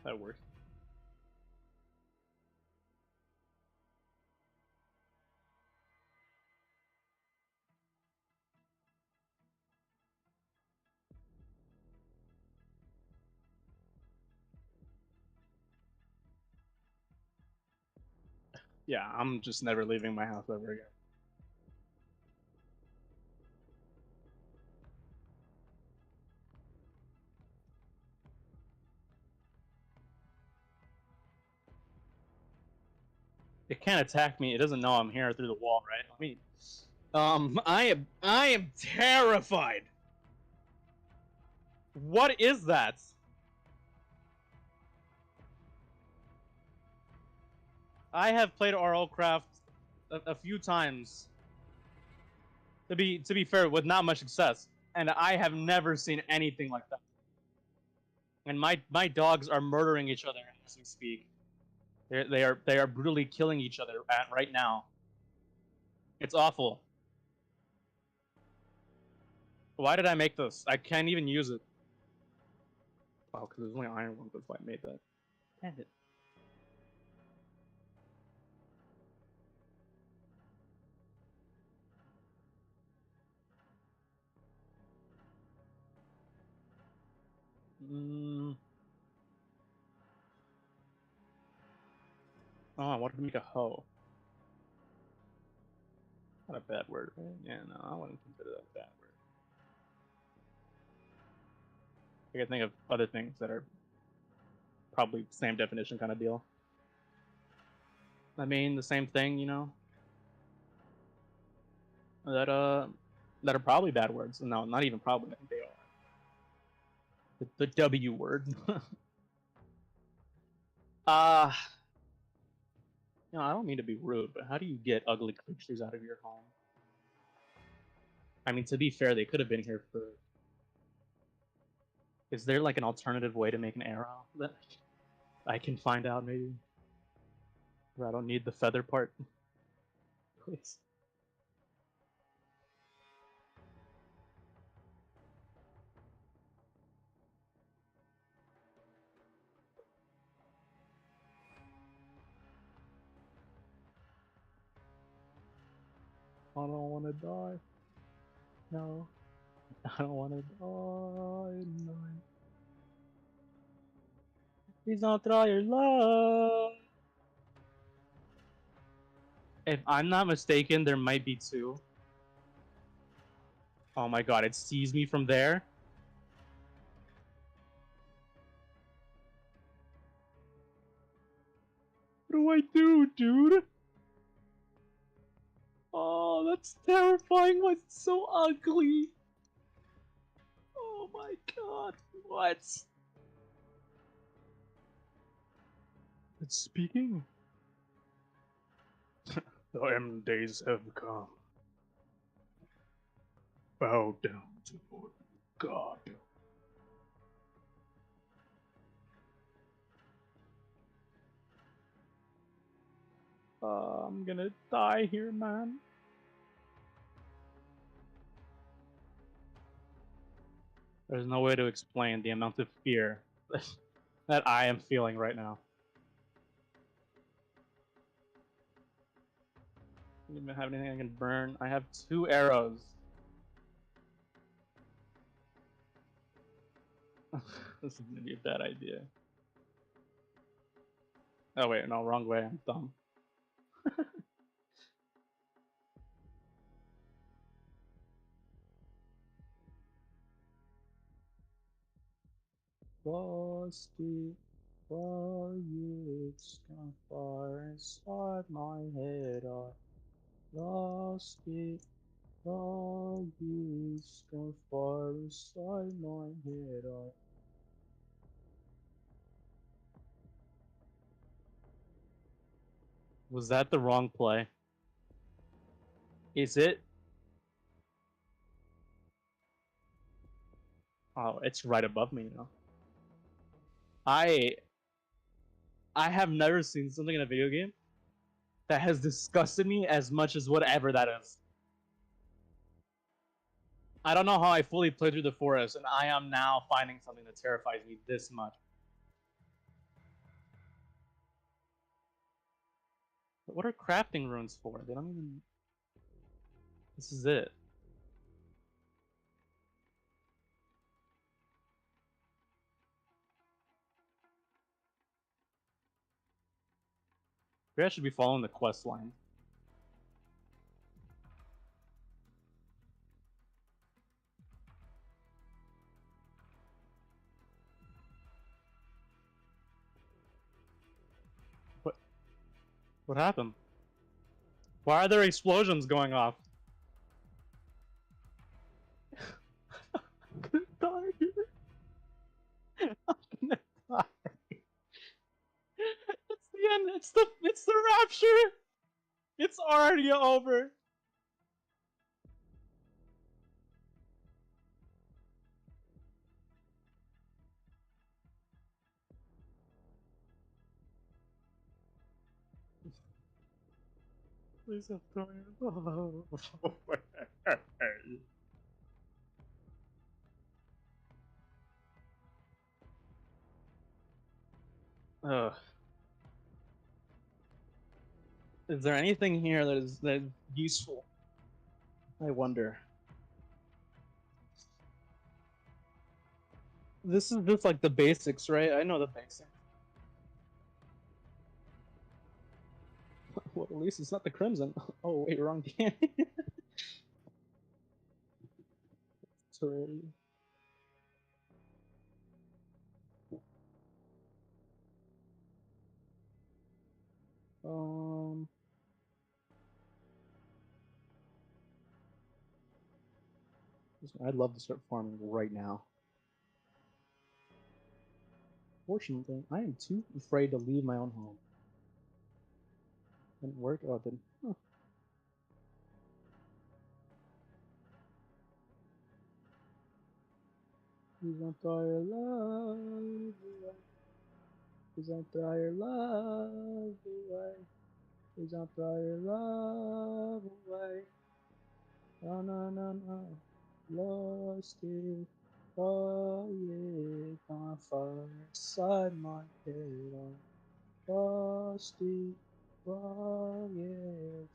[SPEAKER 1] That works. Yeah, I'm just never leaving my house ever again. It can't attack me. It doesn't know I'm here through the wall, right? I mean, I am terrified. What is that? I have played RL Craft a few times. To be fair, with not much success, and I have never seen anything like that. And my dogs are murdering each other as we speak. They are brutally killing each other right now. It's awful. Why did I make this? I can't even use it. Oh, because there's only iron one. That's why I made that. Damn it. Oh, I wanted to make a hoe. Not a bad word, right? Yeah, no, I wouldn't consider that a bad word. I can think of other things that are probably same definition kind of deal. I mean, the same thing, you know. That are probably bad words. No, not even probably. I think they are. The W word. uh I don't mean to be rude, but how do you get ugly creatures out of your home? I mean, to be fair, they could have been here for. Is there like an alternative way to make an arrow that I can find out maybe? Where I don't need the feather part. Please. I don't want to die. No. I don't want to die. No. Please don't try your love. If I'm not mistaken, there might be two. Oh my god, it sees me from there. What do I do, dude? Oh, that's terrifying. Why is it so ugly? Oh my god, what? It's speaking? The M days have come. Bow down to Lord God. I'm gonna die here, man. There's no way to explain the amount of fear that I am feeling right now. I don't even have anything I can burn. I have 2 arrows. This is gonna be a bad idea. Oh wait, no, wrong way. I'm dumb. Lost it, while it's gone far inside my head. I lost it, while it's gone far inside my head. Was that the wrong play? Is it? Oh, it's right above me now. I have never seen something in a video game that has disgusted me as much as whatever that is. I don't know how I fully played through the forest, and I am now finding something that terrifies me this much. What are crafting runes for? They don't even... This is it. Maybe I should be following the quest line. What happened? Why are there explosions going off? I'm gonna die here. I'm gonna die. It's the end. It's the rapture. It's already over. Please don't throw your love away. Ugh. Is there anything here that is useful? I wonder. This is just like the basics, right? I know the basics. Well, at least it's not the Crimson. Oh wait, wrong game. Sorry. Um. I'd love to start farming right now. Fortunately, I am too afraid to leave my own home. Didn't work? Oh, it didn't. Huh. Please don't throw your love away. Please don't throw your love away. Please don't throw your love away. No, no, no, no. Lost it. Oh, yeah. Gone far inside my head. Lost it. Oh, yeah.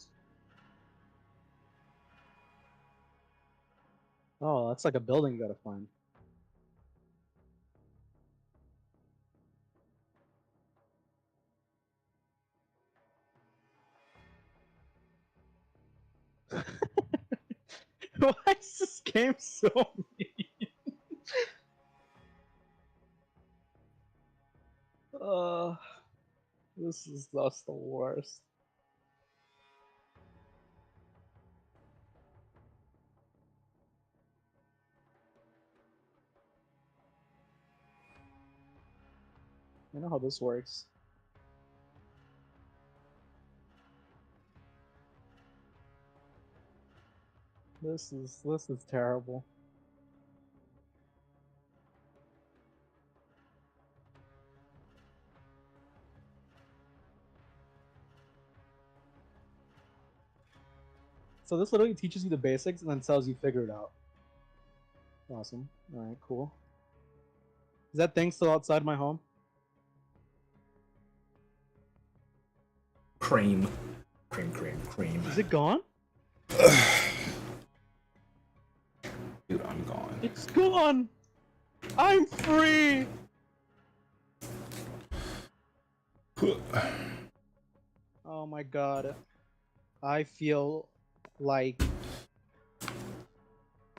[SPEAKER 1] Oh, that's like a building you gotta find. Why is this game so mean? Uh, this is just the worst. You know how this works. This is terrible. So this literally teaches you the basics and then tells you figure it out. Awesome. All right, cool. Is that thing still outside my home?
[SPEAKER 2] Cream. Cream, cream, cream.
[SPEAKER 1] Is it gone?
[SPEAKER 2] Dude, I'm gone.
[SPEAKER 1] It's gone. I'm free. Oh my god. I feel like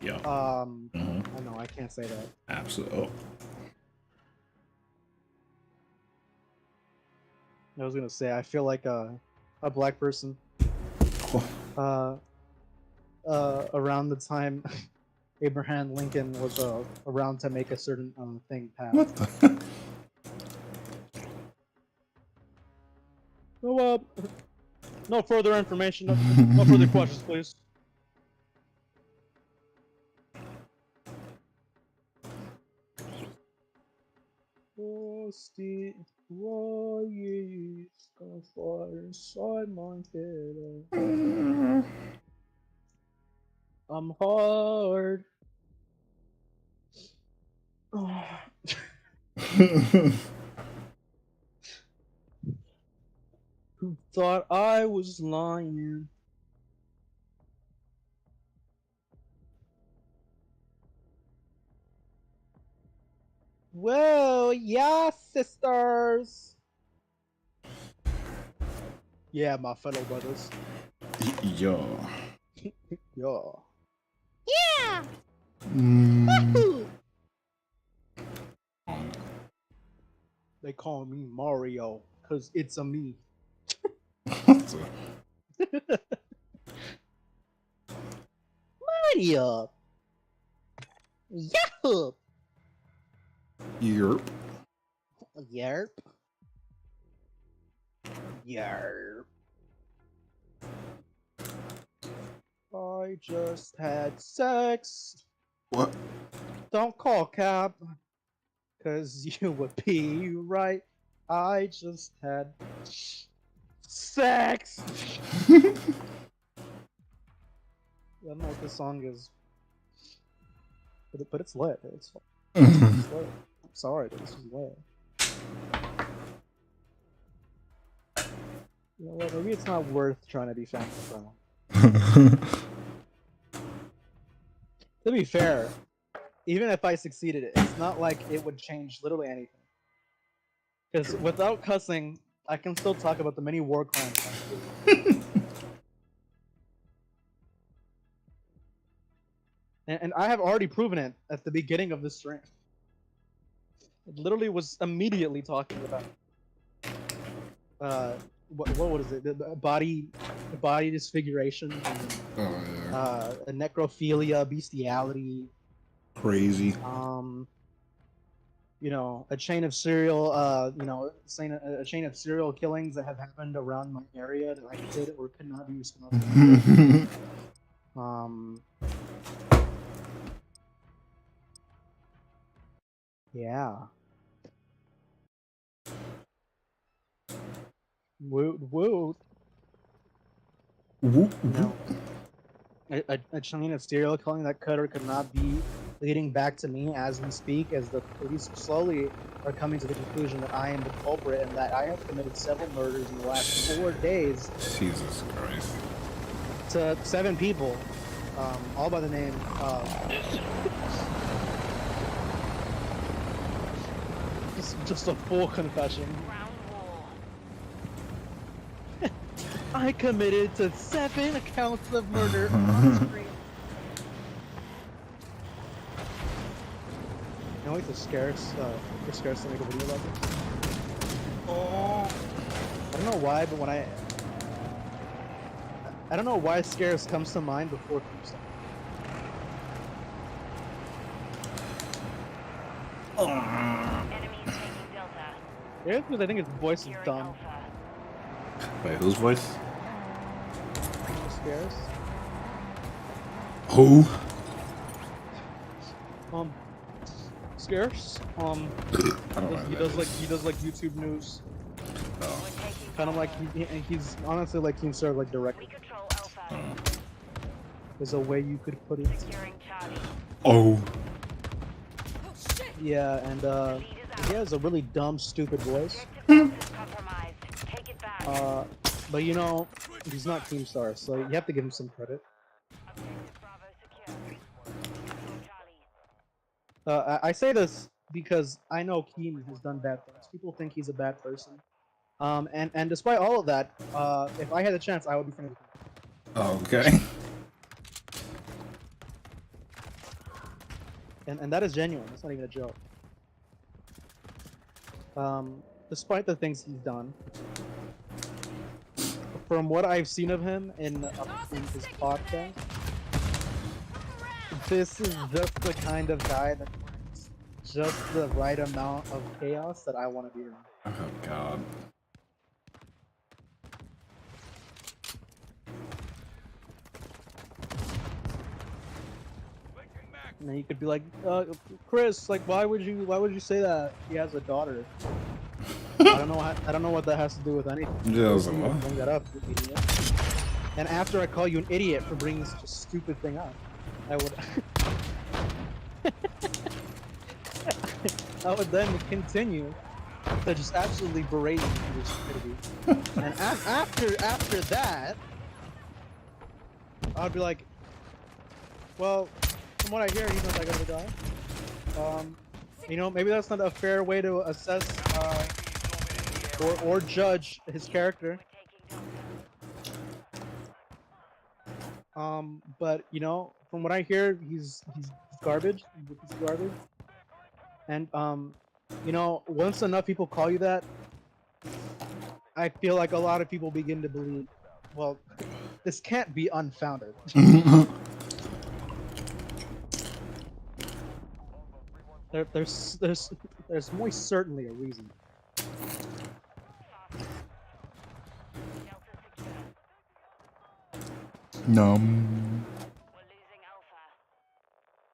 [SPEAKER 2] Yeah.
[SPEAKER 1] I know I can't say that.
[SPEAKER 2] Absolutely.
[SPEAKER 1] I was gonna say I feel like a black person. Around the time Abraham Lincoln was around to make a certain thing pass.
[SPEAKER 2] What the?
[SPEAKER 1] So no further information. No further questions, please. Rusty, why you gonna fire inside my head? I'm hard. Who thought I was lying? Whoa, yeah, sisters. Yeah, my fellow brothers.
[SPEAKER 2] Yo.
[SPEAKER 1] Yo.
[SPEAKER 4] Yeah!
[SPEAKER 1] They call me Mario, cause it's a me. Mario. Yahoo!
[SPEAKER 2] Yerp.
[SPEAKER 1] Yerp. Yerp. I just had sex.
[SPEAKER 2] What?
[SPEAKER 1] Don't call cab, cause you would be right. I just had sex. I don't know what this song is, but it's lit. It's lit. I'm sorry, but this is lit. You know what? Maybe it's not worth trying to be family friendly. To be fair, even if I succeeded, it's not like it would change literally anything. Because without cussing, I can still talk about the many war crimes. And I have already proven it at the beginning of this stream. It literally was immediately talking about what is it? The body disfiguration, and, necrophilia, bestiality.
[SPEAKER 2] Crazy.
[SPEAKER 1] You know, a chain of serial, you know, saying a chain of serial killings that have happened around my area that I could or could not be responsible for. Yeah. Woot woot.
[SPEAKER 2] Whoop,
[SPEAKER 1] No. A Chinese serial killing that could or could not be leading back to me as we speak, as the police slowly are coming to the conclusion that I am the culprit and that I have committed several murders in the last 4 days
[SPEAKER 2] Jesus Christ.
[SPEAKER 1] to 7 people, all by the name just a full confession. I committed to 7 accounts of murder on screen. You know, like the scares to make a video about this.
[SPEAKER 2] Oh.
[SPEAKER 1] I don't know why, but when I don't know why scares comes to mind before Keemstar.
[SPEAKER 3] Enemies taking Delta.
[SPEAKER 1] Yeah, because I think his voice is
[SPEAKER 3] Securing
[SPEAKER 1] dumb.
[SPEAKER 3] Alpha.
[SPEAKER 2] Wait, whose voice?
[SPEAKER 1] Scares.
[SPEAKER 2] Who?
[SPEAKER 1] Scares.
[SPEAKER 2] I don't know.
[SPEAKER 1] He does like YouTube news.
[SPEAKER 2] Oh.
[SPEAKER 3] We're taking
[SPEAKER 1] Kind of like he's honestly like Keemstar like
[SPEAKER 3] We
[SPEAKER 1] director.
[SPEAKER 3] control Alpha.
[SPEAKER 1] Is a way you could put it.
[SPEAKER 3] Securing Charlie.
[SPEAKER 2] Oh.
[SPEAKER 1] Yeah, and
[SPEAKER 3] Lead is out.
[SPEAKER 1] he has a really dumb, stupid voice.
[SPEAKER 3] Objective Delta is compromised. Take it back.
[SPEAKER 1] But you know, he's not Keemstar, so you have to give him some credit.
[SPEAKER 3] Objective Bravo secure. Control Charlie.
[SPEAKER 1] I say this because I know Keem has done bad things. People think he's a bad person. And despite all of that, if I had the chance, I would be friends with him.
[SPEAKER 2] Okay.
[SPEAKER 1] And that is genuine. That's not even a joke. Despite the things he's done, from what I've seen of him in his podcast, this is just the kind of guy that brings just the right amount of chaos that I want to be around.
[SPEAKER 2] Oh God.
[SPEAKER 1] And then you could be like, Chris, like, why would you say that? He has a daughter. I don't know what that has to do with anything.
[SPEAKER 2] Yeah,
[SPEAKER 1] You
[SPEAKER 2] was like, what?
[SPEAKER 1] bring that up, you idiot. And after I call you an idiot for bringing such a stupid thing up, I would I would then continue to just absolutely berate you for your stupidity. And after that, I'd be like, well, from what I hear, he knows I gotta die. You know, maybe that's not a fair way to assess or judge his character. But you know, from what I hear, he's garbage. He's garbage. And you know, once enough people call you that, I feel like a lot of people begin to believe, well, this can't be unfounded. There's most certainly a reason.
[SPEAKER 2] No.
[SPEAKER 3] We're losing Alpha.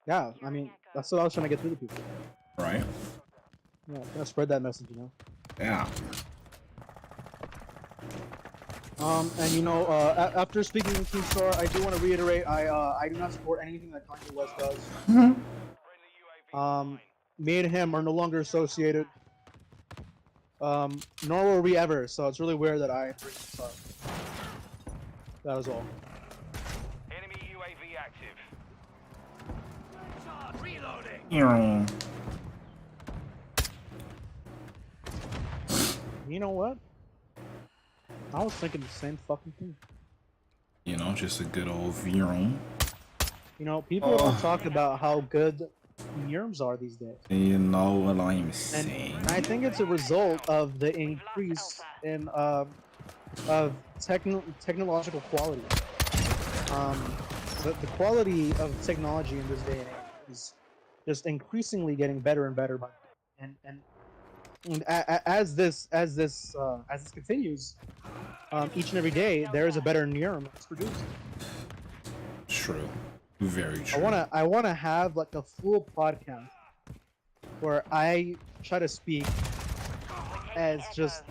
[SPEAKER 1] Yeah, I mean, that's what I was trying to get through to people.
[SPEAKER 2] Right.
[SPEAKER 1] Yeah, gotta spread that message, you know.
[SPEAKER 2] Yeah.
[SPEAKER 1] And you know, after speaking in Keemstar, I do want to reiterate, I do not support anything that Kanye West does. Me and him are no longer associated. Nor were we ever, so it's really weird that I bring this up. That is all.
[SPEAKER 3] Enemy UAV active.
[SPEAKER 2] Yeah.
[SPEAKER 1] You know what? I was thinking the same fucking thing.
[SPEAKER 2] You know, just a good old Viron.
[SPEAKER 1] You know, people don't talk about how good NIRMs are these days.
[SPEAKER 2] You know what I'm
[SPEAKER 1] And
[SPEAKER 2] saying?
[SPEAKER 1] I think it's a result of the increase in of technological quality. The quality of technology in this day and age is just increasingly getting better and better. And as this continues, each and every day there is a better NIRM that's produced.
[SPEAKER 2] True. Very true.
[SPEAKER 1] I wanna have like a full podcast where I try to speak as just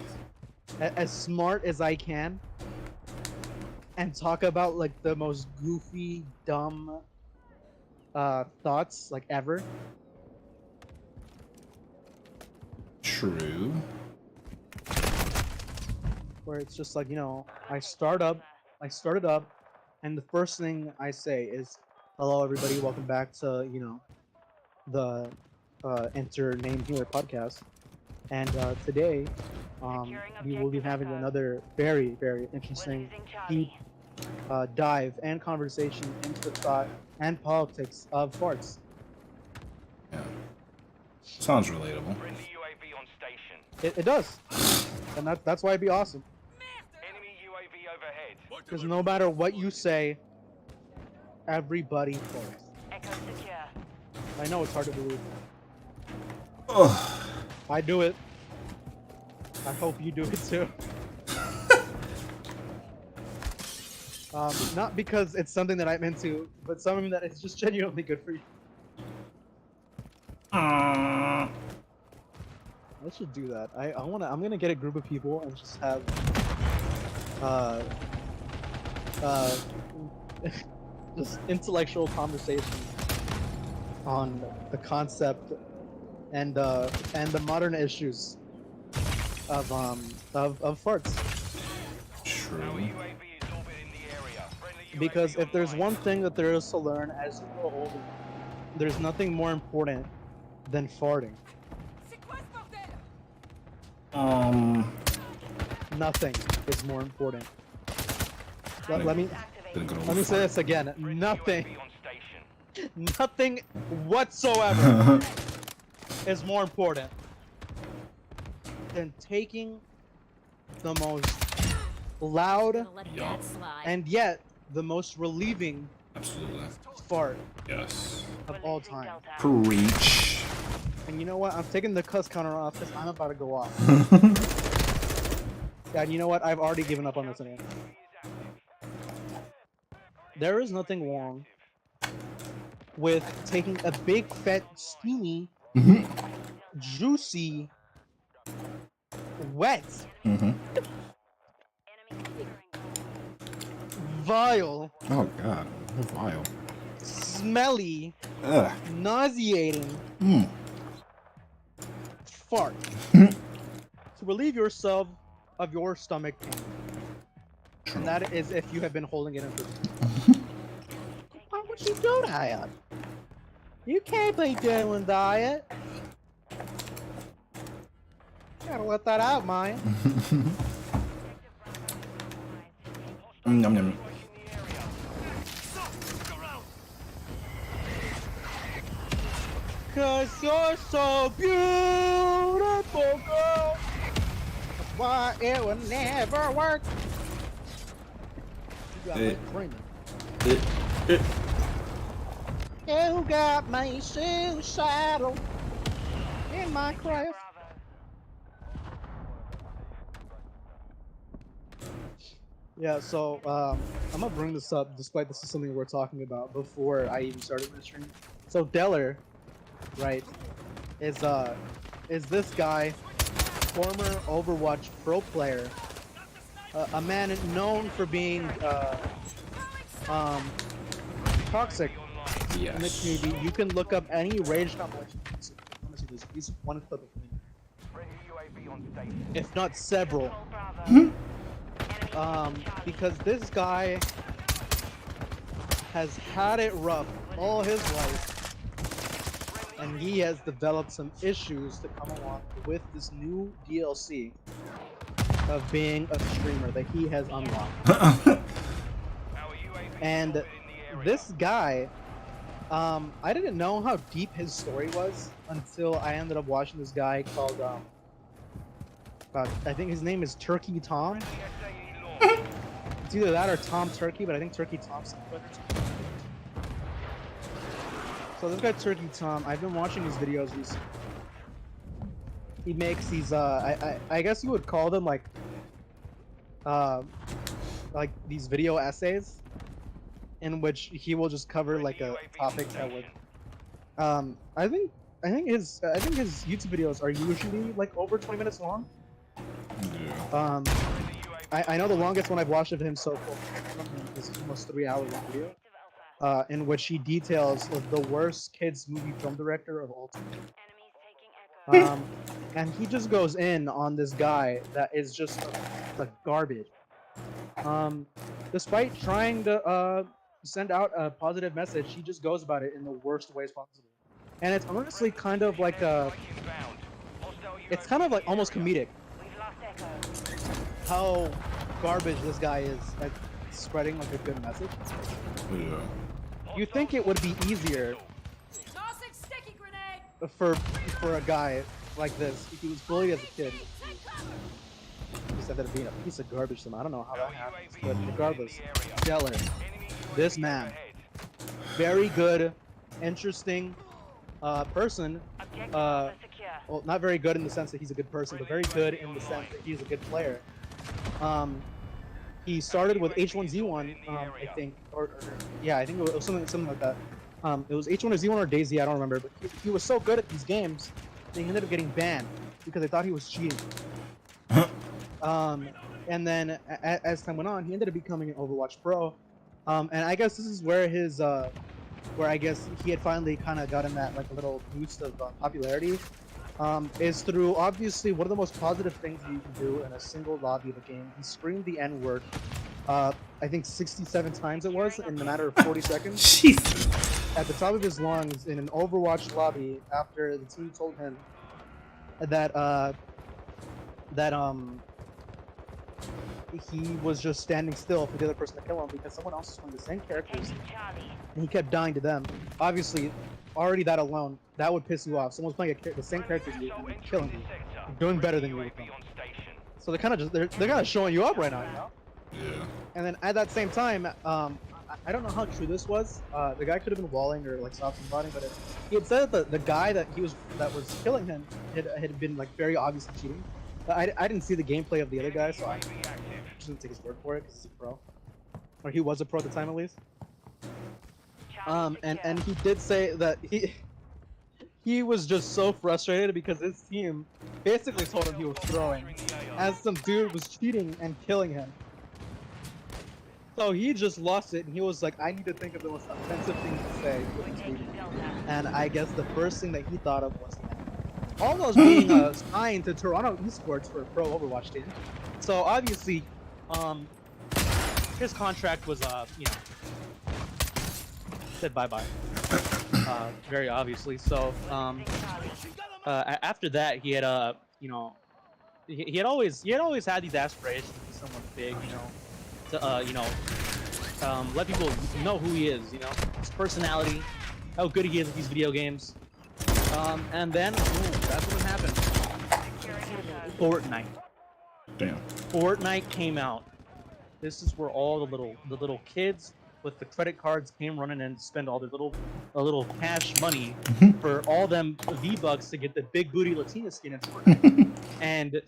[SPEAKER 1] as smart as I can and talk about like the most goofy, dumb thoughts like ever.
[SPEAKER 2] True.
[SPEAKER 1] Where it's just like, you know, I started up, and the first thing I say is, "Hello, everybody, welcome back to, you know, the Enter Name Healer podcast." And today, we will be having another very, very interesting, deep dive and conversation into the thought and politics of farts.
[SPEAKER 2] Yeah. Sounds relatable.
[SPEAKER 3] Friendly UAV on station.
[SPEAKER 1] It does, and that's why it'd be awesome.
[SPEAKER 3] Enemy UAV overhead.
[SPEAKER 1] Because no matter what you say, everybody farts.
[SPEAKER 3] Echo secure.
[SPEAKER 1] I know it's hard to believe.
[SPEAKER 2] Ugh.
[SPEAKER 1] I do it. I hope you do it too. Not because it's something that I'm into, but something that is just genuinely good for you. I should do that. I'm gonna get a group of people and just have just intellectual conversations on the concept and the modern issues of farts.
[SPEAKER 2] True.
[SPEAKER 3] UAV is orbiting the area. Friendly UAV
[SPEAKER 1] Because if there's
[SPEAKER 3] online.
[SPEAKER 1] one thing that there is to learn as you grow older, there's nothing more important than farting. Nothing is more important. Let me say this again. Nothing,
[SPEAKER 3] UAV on station.
[SPEAKER 1] nothing whatsoever is more important than taking the most loud
[SPEAKER 2] Yup.
[SPEAKER 1] and yet the most relieving
[SPEAKER 2] Absolutely.
[SPEAKER 1] fart
[SPEAKER 2] Yes.
[SPEAKER 1] of all time.
[SPEAKER 2] Preach.
[SPEAKER 1] And you know what? I'm taking the cuss counter off because I'm about to go off. Yeah, and you know what? I've already given up on this anyway. There is nothing wrong with taking a big, fat, steamy, juicy, wet, vile,
[SPEAKER 2] Oh god. Vile.
[SPEAKER 1] smelly,
[SPEAKER 2] Ugh.
[SPEAKER 1] nauseating fart to relieve yourself of your stomach pain. And that is if you have been holding it in for. Why would you do that? You can't be doing that. Gotta let that out, man.
[SPEAKER 2] Yum yum.
[SPEAKER 1] Cause you're so beautiful, girl. That's why it will never work. You got me screaming. You got me suicidal in my craft. Yeah, so I'm gonna bring this up, despite this is something we're talking about before I even started the stream. So Deller, right, is this guy, former Overwatch pro player, a man known for being toxic in the
[SPEAKER 2] Yes.
[SPEAKER 1] community. You can look up any rage compilation. Let me see this. He's one clip of me,
[SPEAKER 3] Friendly UAV on station.
[SPEAKER 1] if not several. Because this guy has had it rough all his life, and he has developed some issues to come along with this new DLC of being a streamer that he has unlocked.
[SPEAKER 3] Our UAV
[SPEAKER 1] And
[SPEAKER 3] orbiting the area.
[SPEAKER 1] this guy, I didn't know how deep his story was until I ended up watching this guy called, I think his name is Turkey Tom.
[SPEAKER 3] SAE launch.
[SPEAKER 1] It's either that or Tom Turkey, but I think Turkey Tom's better. So this guy Turkey Tom, I've been watching his videos recently. He makes these, I guess you would call them like these video essays, in which he will just cover like a topic that would, I think I think his YouTube videos are usually like over 20 minutes long.
[SPEAKER 2] Yeah.
[SPEAKER 1] I know the longest one I've watched of him so far is almost 3 hour long video, in which he details the worst kids movie film director of all time. And he just goes in on this guy that is just like garbage. Despite trying to send out a positive message, he just goes about it in the worst ways possible. And it's honestly kind of like it's kind of like almost comedic how garbage this guy is at spreading like a good message.
[SPEAKER 2] Yeah.
[SPEAKER 1] You think it would be easier for a guy like this if he was bullied as a kid. He said that being a piece of garbage to him. I don't know how that happens, but regardless, Stellar, this man, very good, interesting person. Well, not very good in the sense that he's a good person, but very good in the sense that he's a good player. He started with H1Z1, I think, or yeah, I think it was something like that. It was H1 or Z1 or DayZ, I don't remember, but he was so good at these games that he ended up getting banned because they thought he was cheating. And then as time went on, he ended up becoming an Overwatch Pro. And I guess this is where his where I guess he had finally kind of gotten that like a little boost of popularity. Is through obviously one of the most positive things that you can do in a single lobby of a game. He screamed the N-word, I think 67 times it was in a matter of 40 seconds.
[SPEAKER 2] Jeez.
[SPEAKER 1] At the top of his lungs in an Overwatch lobby after the team told him that he was just standing still for the other person to kill him because someone else was playing the same characters and he kept dying to them. Obviously, already that alone, that would piss you off. Someone's playing the same characters as you and killing you, doing better than you with them. So they're kind of just they're kind of showing you up right now, you know?
[SPEAKER 2] Yeah.
[SPEAKER 1] And then at that same time, I don't know how true this was. The guy could have been walling or like soft body, but he had said that the guy that was killing him had been like very obviously cheating. I didn't see the gameplay of the other guy, so I just didn't take his word for it because he's a pro, or he was a pro at the time at least. And he did say that he was just so frustrated because his team basically told him he was throwing, as some dude was cheating and killing him. So he just lost it, and he was like, I need to think of the most offensive thing to say. And I guess the first thing that he thought of was almost being signed to Toronto Esports for a pro Overwatch team. So obviously, his contract was, said bye-bye. Very obviously. So after that, he had, he had always had these aspirations to be someone big, to let people know who he is, his personality, how good he is at these video games. And then, boom, that's what happened. Fortnite.
[SPEAKER 2] Damn.
[SPEAKER 1] Fortnite came out. This is where all the little kids with the credit cards came running in to spend all their little cash money for all them V-Bucks to get the big booty Latina skin in Fortnite. And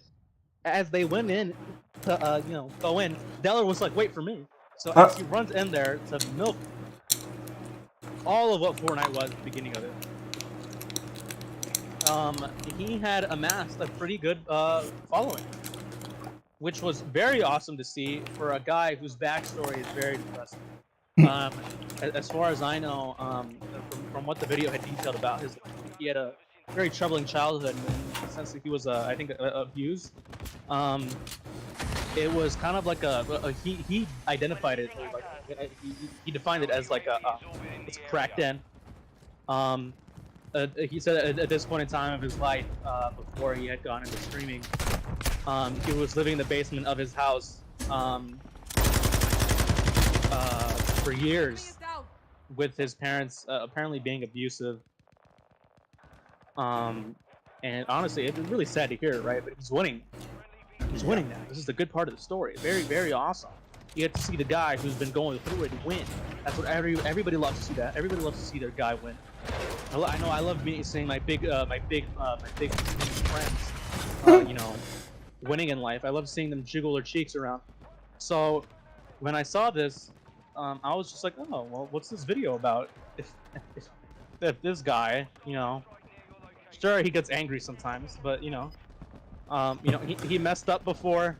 [SPEAKER 1] as they went in to go in, Deller was like, "Wait for me." So as he runs in there to milk all of what Fortnite was at the beginning of it, he had amassed a pretty good following, which was very awesome to see for a guy whose backstory is very depressing. As far as I know, from what the video had detailed about his, he had a very troubling childhood in the sense that he was, I think, abused. It was kind of like he identified it, like, he defined it as like it's cracked in. He said at this point in time of his life, before he had gone into streaming, he was living in the basement of his house for years with his parents apparently being abusive. And honestly, it's really sad to hear, right? But he's winning. He's winning now. This is the good part of the story. Very, very awesome. You get to see the guy who's been going through it win. That's what everybody loves to see. That everybody loves to see their guy win. I know. I love seeing my big friends, winning in life. I love seeing them jiggle their cheeks around. So when I saw this, I was just like, oh, well, what's this video about? If this guy, Sure, he gets angry sometimes, but he messed up before.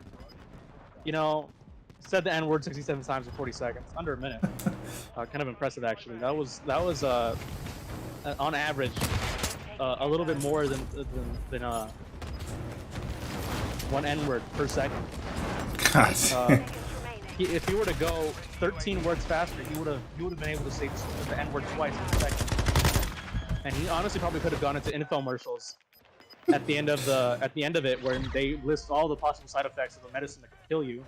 [SPEAKER 1] Said the N-word 67 times in 40 seconds, under a minute. Kind of impressive, actually. That was on average a little bit more than one N-word per second.
[SPEAKER 2] God.
[SPEAKER 1] If he were to go 13 words faster, he would have been able to say the N-word twice in a second. And he honestly probably could have gone into infomercials at the end of it, where they list all the possible side effects of a medicine that could kill you.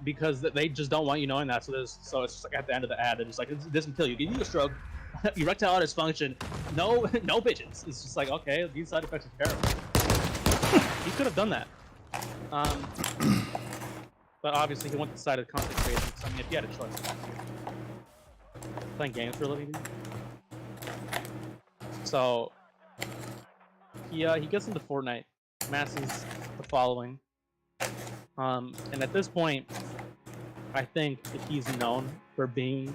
[SPEAKER 1] Because they just don't want you knowing that. So it's just like at the end of the ad, they're just like, this can kill you. Give you a stroke, erectile dysfunction, no pigeons. It's just like, okay, these side effects are terrible. He could have done that. But obviously he went the side of content creation. So I mean, if he had a choice, playing games for a living. So he gets into Fortnite, masses the following. And at this point, I think he's known for being,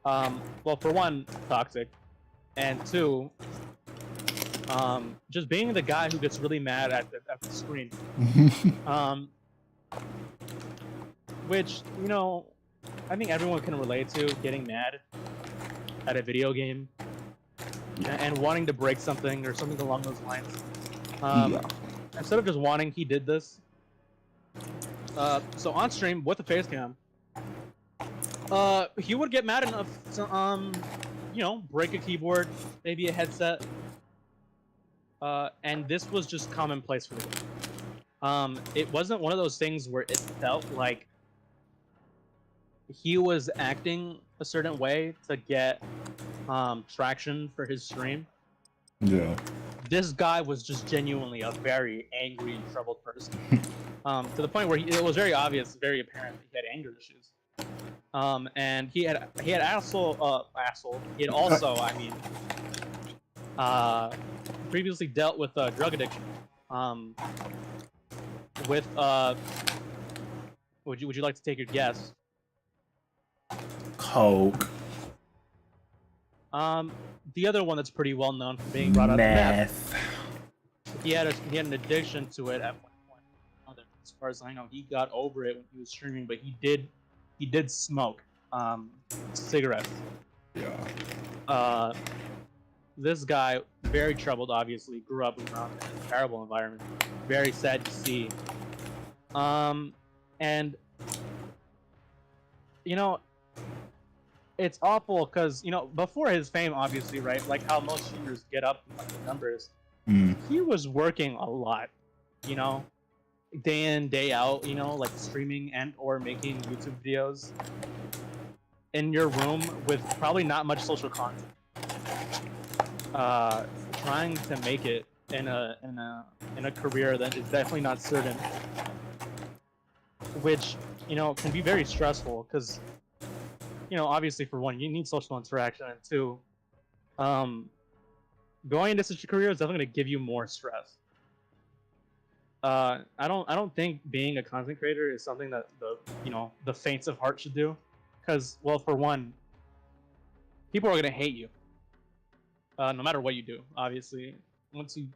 [SPEAKER 1] well, for one, toxic, and two, just being the guy who gets really mad at the screen. Which, I think everyone can relate to, getting mad at a video game and wanting to break something or something along those lines. Instead of just wanting, he did this. So on stream with the face cam, he would get mad enough to break a keyboard, maybe a headset, and this was just commonplace for him. It wasn't one of those things where it felt like he was acting a certain way to get traction for his stream.
[SPEAKER 2] Yeah.
[SPEAKER 1] This guy was just genuinely a very angry and troubled person. To the point where it was very obvious, very apparent that he had anger issues. And he had asshole. He had also, previously dealt with drug addiction. Would you like to take your guess?
[SPEAKER 2] Coke.
[SPEAKER 1] The other one that's pretty well known for being brought up.
[SPEAKER 2] Meth.
[SPEAKER 1] He had an addiction to it at one point. As far as I know, he got over it when he was streaming, but he did smoke cigarettes.
[SPEAKER 2] Yeah.
[SPEAKER 1] This guy, very troubled, obviously, grew up around a terrible environment. Very sad to see. And it's awful because before his fame, obviously, right? Like how most streamers get up in the numbers. He was working a lot, day in, day out, like streaming and or making YouTube videos in your room with probably not much social content. Trying to make it in a career that is definitely not certain, which can be very stressful because obviously, for one, you need social interaction, and two, going into such a career is definitely going to give you more stress. I don't think being a content creator is something that the faints of heart should do, because, well, for one, people are going to hate you, no matter what you do. Obviously, once you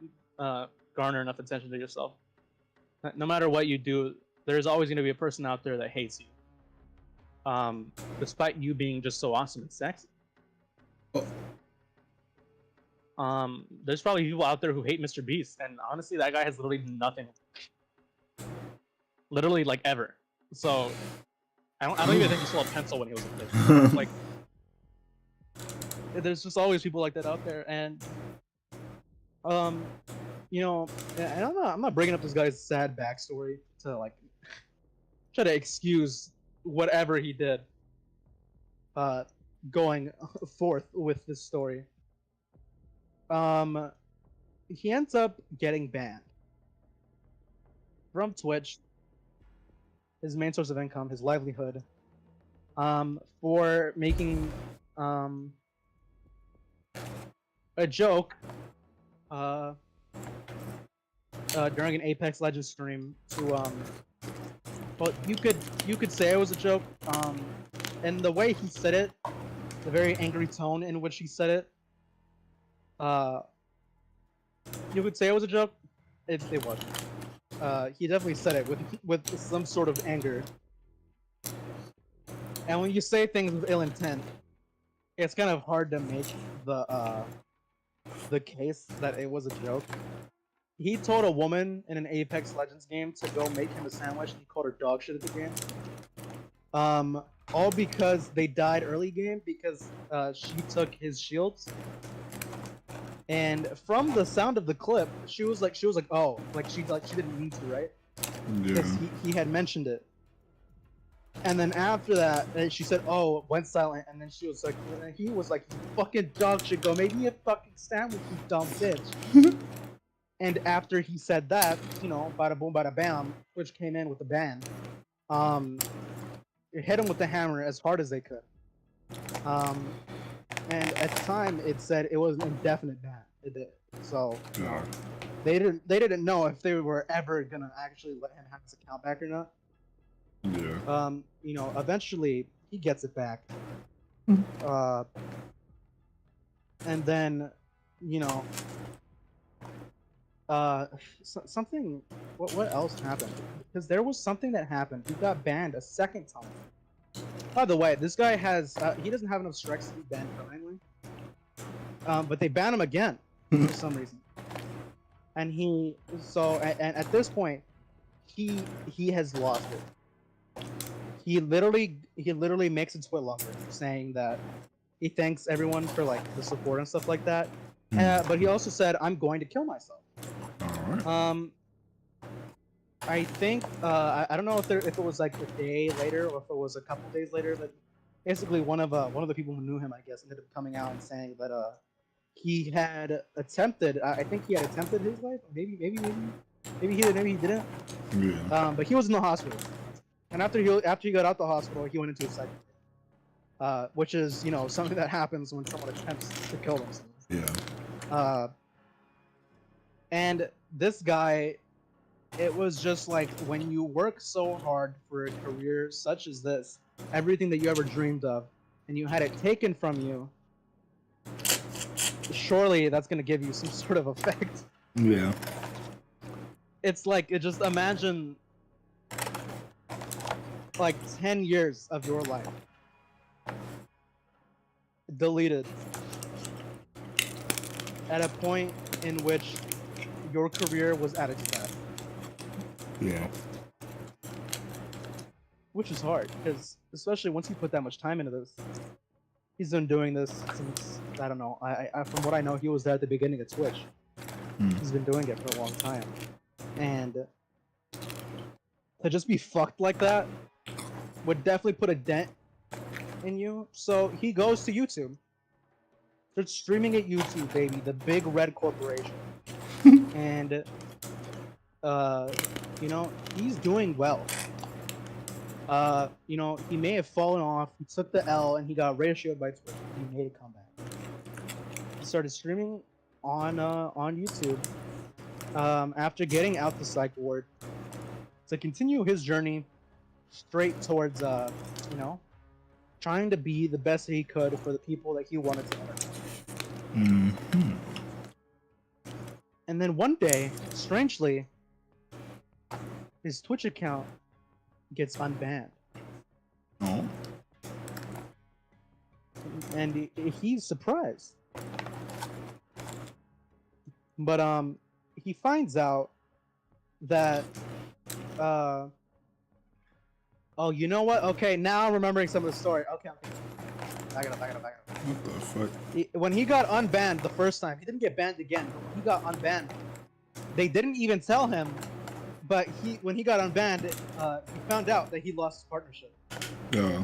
[SPEAKER 1] garner enough attention to yourself, no matter what you do, there's always going to be a person out there that hates you. Despite you being just so awesome and sexy. There's probably people out there who hate Mr. Beast, and honestly, that guy has literally nothing. Literally, like, ever. So, I don't even think he stole a pencil when he was a kid. Like, there's just always people like that out there, and I'm not bringing up this guy's sad backstory to like try to excuse whatever he did going forth with this story. He ends up getting banned from Twitch, his main source of income, his livelihood, for making a joke during an Apex Legends stream to but you could say it was a joke, and the way he said it, the very angry tone in which he said it, Uh, you could say it was a joke. It wasn't. He definitely said it with some sort of anger. And when you say things with ill intent, it's kind of hard to make the case that it was a joke. He told a woman in an Apex Legends game to go make him a sandwich, and he called her dog shit at the game. All because they died early game because she took his shields. And from the sound of the clip, she was like, oh, she didn't mean to, right?
[SPEAKER 2] Yeah.
[SPEAKER 1] Because he had mentioned it. And then after that, she said, "Oh, went silent." And then she was like, and he was like, "You fucking dog shit, go make me a fucking sandwich, you dumb bitch." And after he said that, you know, bada boom, bada bam, Twitch came in with the ban. It hit him with the hammer as hard as they could. And at the time, it said it was an indefinite ban. It did. So
[SPEAKER 2] Yeah.
[SPEAKER 1] they didn't know if they were ever gonna actually let him have his account back or not.
[SPEAKER 2] Yeah.
[SPEAKER 1] You know, eventually he gets it back. And then, you know, something. What else happened? Because there was something that happened. He got banned a second time. By the way, this guy has he doesn't have enough strikes to be banned permanently. But they banned him again for some reason. And and at this point, he has lost it. He literally makes a tweet longer saying that he thanks everyone for like the support and stuff like that. But he also said, "I'm going to kill myself."
[SPEAKER 2] All right.
[SPEAKER 1] I think I don't know if it was like a day later or if it was a couple days later, but basically one of the people who knew him, I guess, ended up coming out and saying that he had attempted. I think he had attempted his life. Maybe he did. Maybe he didn't.
[SPEAKER 2] Yeah.
[SPEAKER 1] But he was in the hospital, and after he got out the hospital, he went into a second. Which is, you know, something that happens when someone attempts to kill themselves.
[SPEAKER 2] Yeah.
[SPEAKER 1] And this guy, it was just like when you work so hard for a career such as this, everything that you ever dreamed of, and you had it taken from you, surely that's going to give you some sort of effect.
[SPEAKER 2] Yeah.
[SPEAKER 1] It's like, just imagine like 10 years of your life deleted at a point in which your career was at its best.
[SPEAKER 2] Yeah.
[SPEAKER 1] Which is hard, because especially once you put that much time into this. He's been doing this since, I don't know, I from what I know, he was there at the beginning of Twitch. He's been doing it for a long time. And to just be fucked like that would definitely put a dent in you. So he goes to YouTube. Starts streaming at YouTube, baby, the big red corporation. And you know, he's doing well. You know, he may have fallen off, he took the L, and he got ratioed by Twitch. He made a comeback. He started streaming on YouTube after getting out the psych ward to continue his journey straight towards you know, trying to be the best that he could for the people that he wanted to entertain. And then one day, strangely, his Twitch account gets unbanned.
[SPEAKER 2] Oh.
[SPEAKER 1] And he's surprised. But he finds out that oh, you know what? Okay, now I'm remembering some of the story. Okay, back it up.
[SPEAKER 2] What the fuck?
[SPEAKER 1] When he got unbanned the first time, he didn't get banned again. He got unbanned. They didn't even tell him, but when he got unbanned, he found out that he lost his partnership.
[SPEAKER 2] Yeah.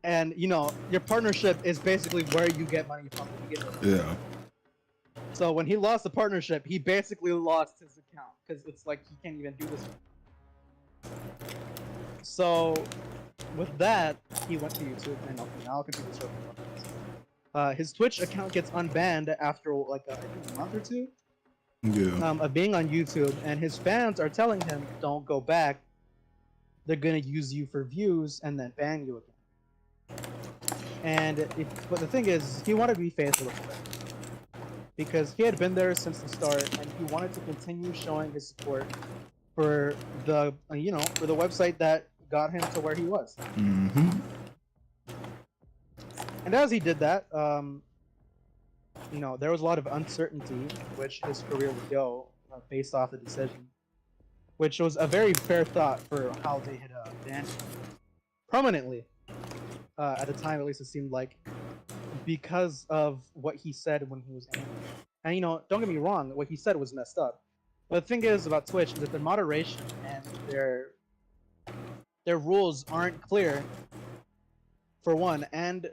[SPEAKER 1] And you know, your partnership is basically where you get money from to begin with.
[SPEAKER 2] Yeah.
[SPEAKER 1] So when he lost the partnership, he basically lost his account because it's like he can't even do this. So with that, he went to YouTube, and okay, now I'll continue the story. His Twitch account gets unbanned after like I think a month or two.
[SPEAKER 2] Yeah.
[SPEAKER 1] Of being on YouTube, and his fans are telling him, "Don't go back. They're gonna use you for views and then ban you again." But the thing is, he wanted to be faithful to Twitch. because he had been there since the start and he wanted to continue showing his support for the for the website that got him to where he was.
[SPEAKER 2] Mm-hmm.
[SPEAKER 1] And as he did that, there was a lot of uncertainty in which his career would go based off the decision, which was a very fair thought for how they had banned him permanently. At the time, at least it seemed like, because of what he said when he was angry. And don't get me wrong, what he said was messed up. But the thing is about Twitch is that their moderation and their rules aren't clear, for one, and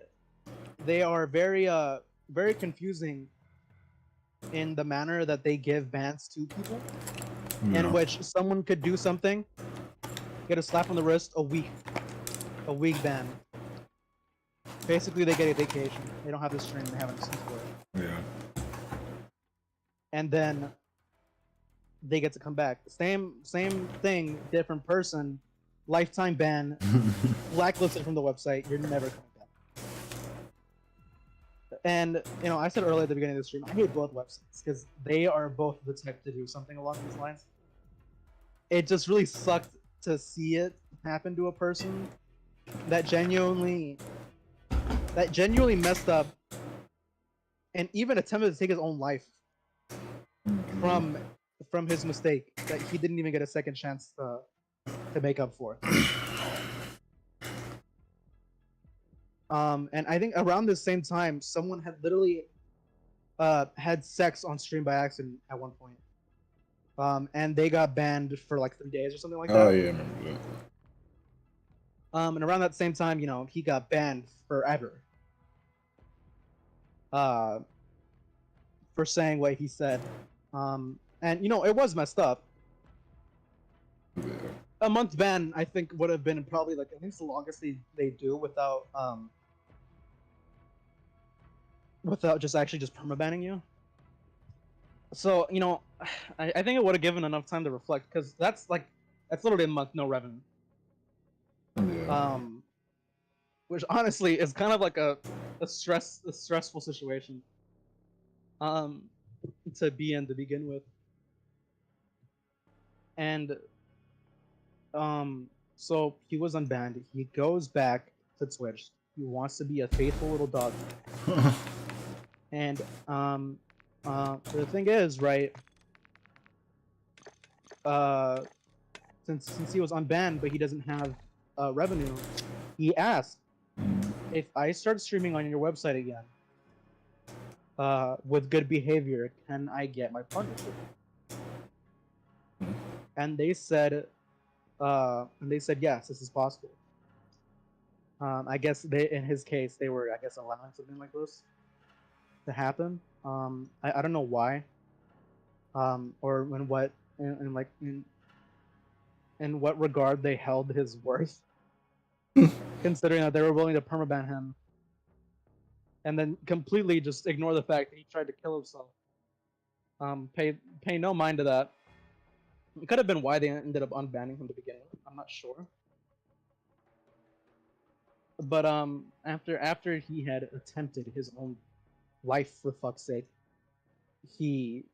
[SPEAKER 1] they are very confusing in the manner that they give bans to people, in which someone could do something, get a slap on the wrist, a week ban. Basically, they get a vacation. They don't have to stream. They have an excuse for it.
[SPEAKER 2] Yeah.
[SPEAKER 1] And then they get to come back. Same thing, different person, lifetime ban, blacklisted from the website. You're never coming back. And I said earlier at the beginning of the stream, I hate both websites because they are both the type to do something along these lines. It just really sucked to see it happen to a person that genuinely messed up and even attempted to take his own life from his mistake that he didn't even get a second chance to make up for. And I think around the same time, someone had literally had sex on stream by accident at one point. And they got banned for like 3 days or something like that.
[SPEAKER 2] Oh yeah, I remember that.
[SPEAKER 1] And around that same time, he got banned forever. For saying what he said. And it was messed up.
[SPEAKER 2] Yeah.
[SPEAKER 1] A month ban, I think, would have been probably like at least the longest they do without just actually just permabanning you. So I think it would have given enough time to reflect, because that's literally a month no revenue.
[SPEAKER 2] Yeah.
[SPEAKER 1] Which honestly is kind of like a stressful situation to be in to begin with. And so he was unbanned. He goes back to Twitch. He wants to be a faithful little dog. And the thing is, right? Since he was unbanned, but he doesn't have revenue, he asked, if I start streaming on your website again, with good behavior, can I get my partnership? And they said, yes, this is possible. I guess in his case, they were, allowing something like this to happen. I don't know why, or in what regard they held his worth, considering that they were willing to permaban him, and then completely just ignore the fact that he tried to kill himself. Pay no mind to that. It could have been why they ended up unbanning him to begin with. I'm not sure. But after he had attempted his own life, for fuck's sake, he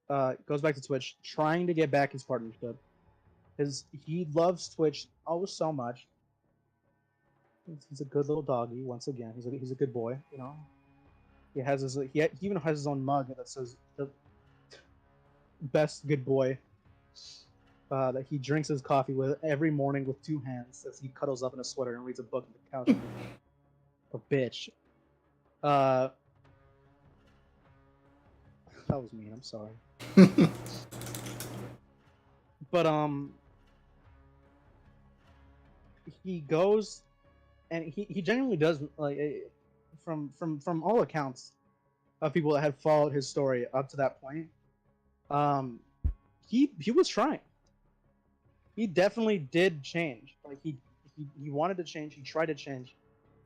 [SPEAKER 1] goes back to Twitch, trying to get back his partnership. Because he loves Twitch so much. He's a good little doggy. Once again, he's a good boy. He even has his own mug that says the best good boy. That he drinks his coffee with every morning with 2 hands as he cuddles up in a sweater and reads a book on the couch. A bitch. That was mean. I'm sorry. But he goes, and he genuinely does, like, from all accounts of people that had followed his story up to that point. He was trying. He definitely did change. Like he wanted to change. He tried to change,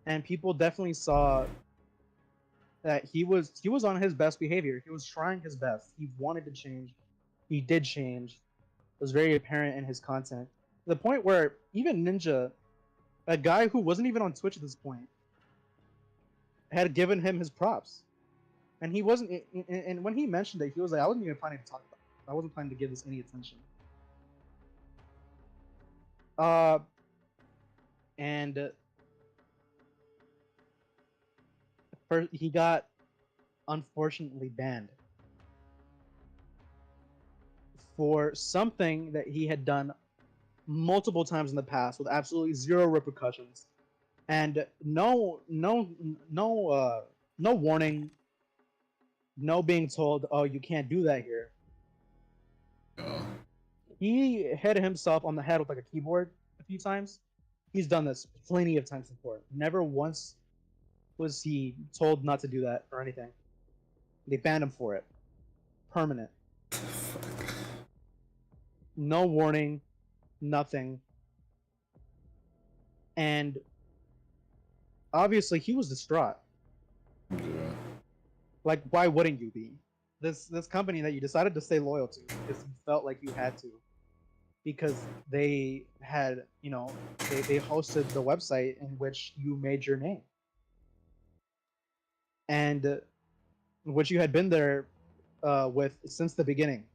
[SPEAKER 1] and people definitely saw that he was on his best behavior. He was trying his best. He wanted to change. He did change. It was very apparent in his content. To the point where even Ninja, a guy who wasn't even on Twitch at this point, had given him his props. And he wasn't. And when he mentioned it, he was like, "I wasn't even planning to talk about it. I wasn't planning to give this any attention." And first, he got unfortunately banned for something that he had done multiple times in the past with absolutely zero repercussions and no warning, no being told, "Oh, you can't do that here." He hit himself on the head with like a keyboard a few times. He's done this plenty of times before. Never once was he told not to do that or anything. They banned him for it. Permanent. No warning, nothing. And obviously he was distraught.
[SPEAKER 2] Yeah.
[SPEAKER 1] Like, why wouldn't you be? This company that you decided to stay loyal to because you felt like you had to. Because they had, they hosted the website in which you made your name. And which you had been there with since the beginning.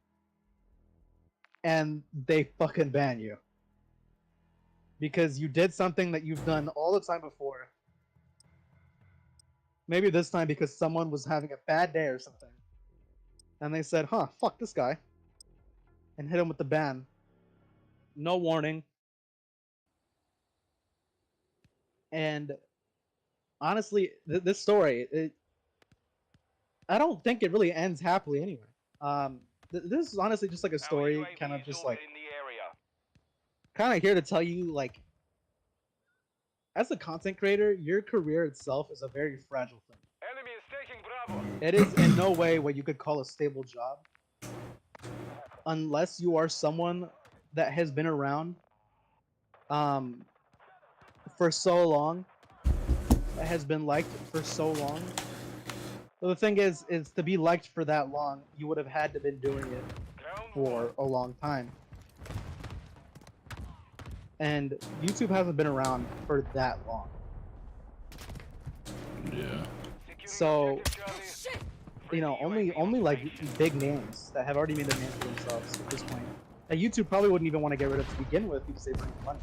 [SPEAKER 1] And they fucking ban you. Because you did something that you've done all the time before. Maybe this time because someone was having a bad day or something. And they said, "Huh, fuck this guy." And hit him with the ban. No warning. And honestly, this story, I don't think it really ends happily anyway. This is honestly just like a story, kind of just like, kind of here to tell you, like, as a content creator, your career itself is a very fragile thing.
[SPEAKER 3] Enemy is taking Bravo.
[SPEAKER 1] It is in no way what you could call a stable job, unless you are someone that has been around for so long, that has been liked for so long. But the thing is to be liked for that long, you would have had to been doing it for a long time. And YouTube hasn't been around for that long.
[SPEAKER 2] Yeah.
[SPEAKER 1] So, only like big names that have already made their name for themselves at this point, that YouTube probably wouldn't even want to get rid of to begin with because they bring money,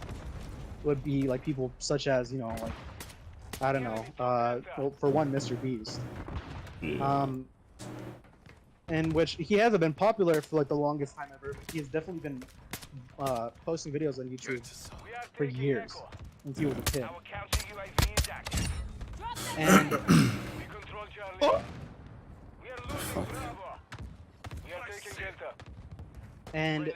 [SPEAKER 1] would be like people such as, like, I don't know, well, for one, Mr. Beast.
[SPEAKER 2] Yeah.
[SPEAKER 1] In which he hasn't been popular for like the longest time ever, but he has definitely been posting videos on YouTube for years since he was a kid.
[SPEAKER 3] Our counter UAV is active.
[SPEAKER 1] And
[SPEAKER 3] We control Charlie. We are losing Bravo. We are taking Delta.
[SPEAKER 1] and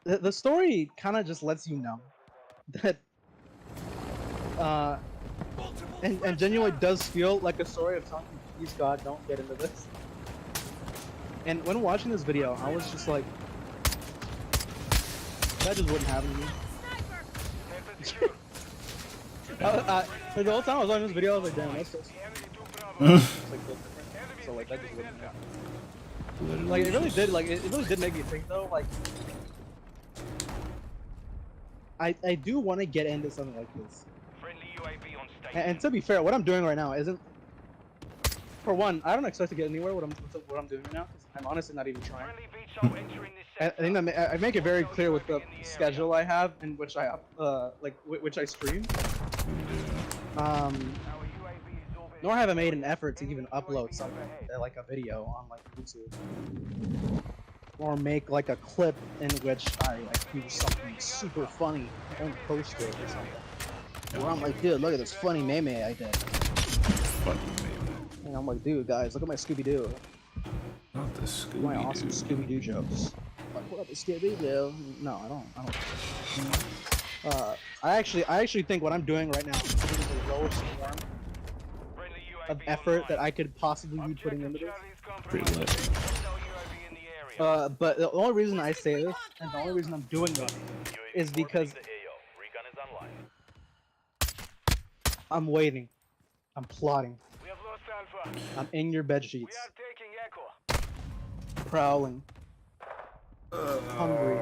[SPEAKER 1] the story kind of just lets you know that and genuinely does feel like a story of telling you, please God, don't get into this. And when watching this video, I was just like, that just wouldn't happen to me. For the whole time I was watching this video, I was like, damn, that's so so like that just wouldn't happen. Like it really did, make me think though, like I do want to get into something like this.
[SPEAKER 3] Friendly UAV on station.
[SPEAKER 1] And to be fair, what I'm doing right now isn't, for one, I don't expect to get anywhere what I'm doing right now, because I'm honestly not even trying.
[SPEAKER 3] Friendly VTOL entering this
[SPEAKER 1] I
[SPEAKER 3] sector.
[SPEAKER 1] think that I make it very clear with the schedule I have in which I which I stream.
[SPEAKER 3] Our UAV is overhead.
[SPEAKER 1] Nor have I made an effort to even upload something like a video on like YouTube, or make like a clip in which I like do something super funny and post it or something. Where I'm like, dude, look at this funny meme I did.
[SPEAKER 2] Fucking meme.
[SPEAKER 1] And I'm like, dude, guys, look at my Scooby-Doo.
[SPEAKER 2] Not the Scooby-Doo.
[SPEAKER 1] My awesome Scooby-Doo jokes. Like, what up, Scooby-Doo? No, I don't. I actually think what I'm doing right now is the lowest form
[SPEAKER 3] Friendly
[SPEAKER 1] of
[SPEAKER 3] UAV
[SPEAKER 1] effort that
[SPEAKER 3] online.
[SPEAKER 1] I could possibly be putting into this.
[SPEAKER 2] Pretty lit.
[SPEAKER 3] Hostile UAV in the area.
[SPEAKER 1] But the only reason I say this, and the only reason I'm doing this, is because
[SPEAKER 3] Recon is online.
[SPEAKER 1] I'm waiting. I'm plotting.
[SPEAKER 3] We have lost Alpha.
[SPEAKER 1] I'm in your bed
[SPEAKER 3] We
[SPEAKER 1] sheets,
[SPEAKER 3] are taking Echo.
[SPEAKER 1] prowling, hungry.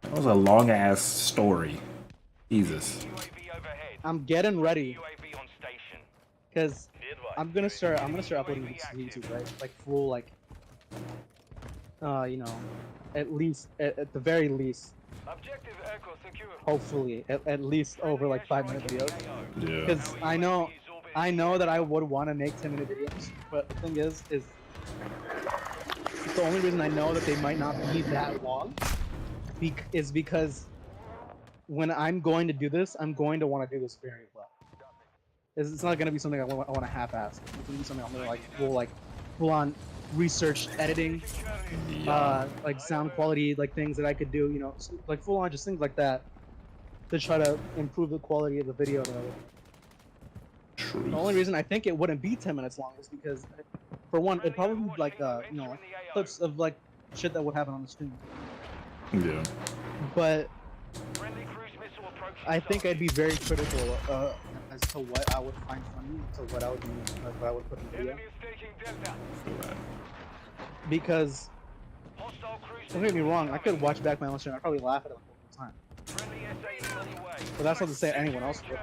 [SPEAKER 2] That was a long ass story. Jesus.
[SPEAKER 3] UAV overhead.
[SPEAKER 1] I'm getting ready
[SPEAKER 3] UAV on station.
[SPEAKER 1] because
[SPEAKER 3] Be advised.
[SPEAKER 1] I'm gonna start uploading this to YouTube, right? Like full, like, you know, at least at the very least,
[SPEAKER 3] Objective Echo secure.
[SPEAKER 1] hopefully at least over like 5-minute videos.
[SPEAKER 2] Yeah.
[SPEAKER 1] Because I know that I would want to make 10-minute videos, but the thing is the only reason I know that they might not be that long is because when I'm going to do this, I'm going to want to do this very well. It's not going to be something I want to half-ass. It's going to be something I'm going to like full on research, editing, like sound quality, like things that I could do, you know, like full on just things like that to try to improve the quality of the video.
[SPEAKER 2] True.
[SPEAKER 1] The only reason I think it wouldn't be 10 minutes long is because, for one, it'd probably be like, you know, clips of like shit that would happen on the screen.
[SPEAKER 2] Yeah.
[SPEAKER 1] But
[SPEAKER 3] Friendly cruise missile approaching.
[SPEAKER 1] I think I'd be very critical as to what I would find funny, to what I would do, like what I would put in the video.
[SPEAKER 3] Enemy is taking Delta.
[SPEAKER 1] Because
[SPEAKER 3] Hostile cruise.
[SPEAKER 1] don't get me wrong, I could watch back my own stream. I'd probably laugh at it like the whole time.
[SPEAKER 3] Friendly SA on the way.
[SPEAKER 1] But that's not to say anyone else would,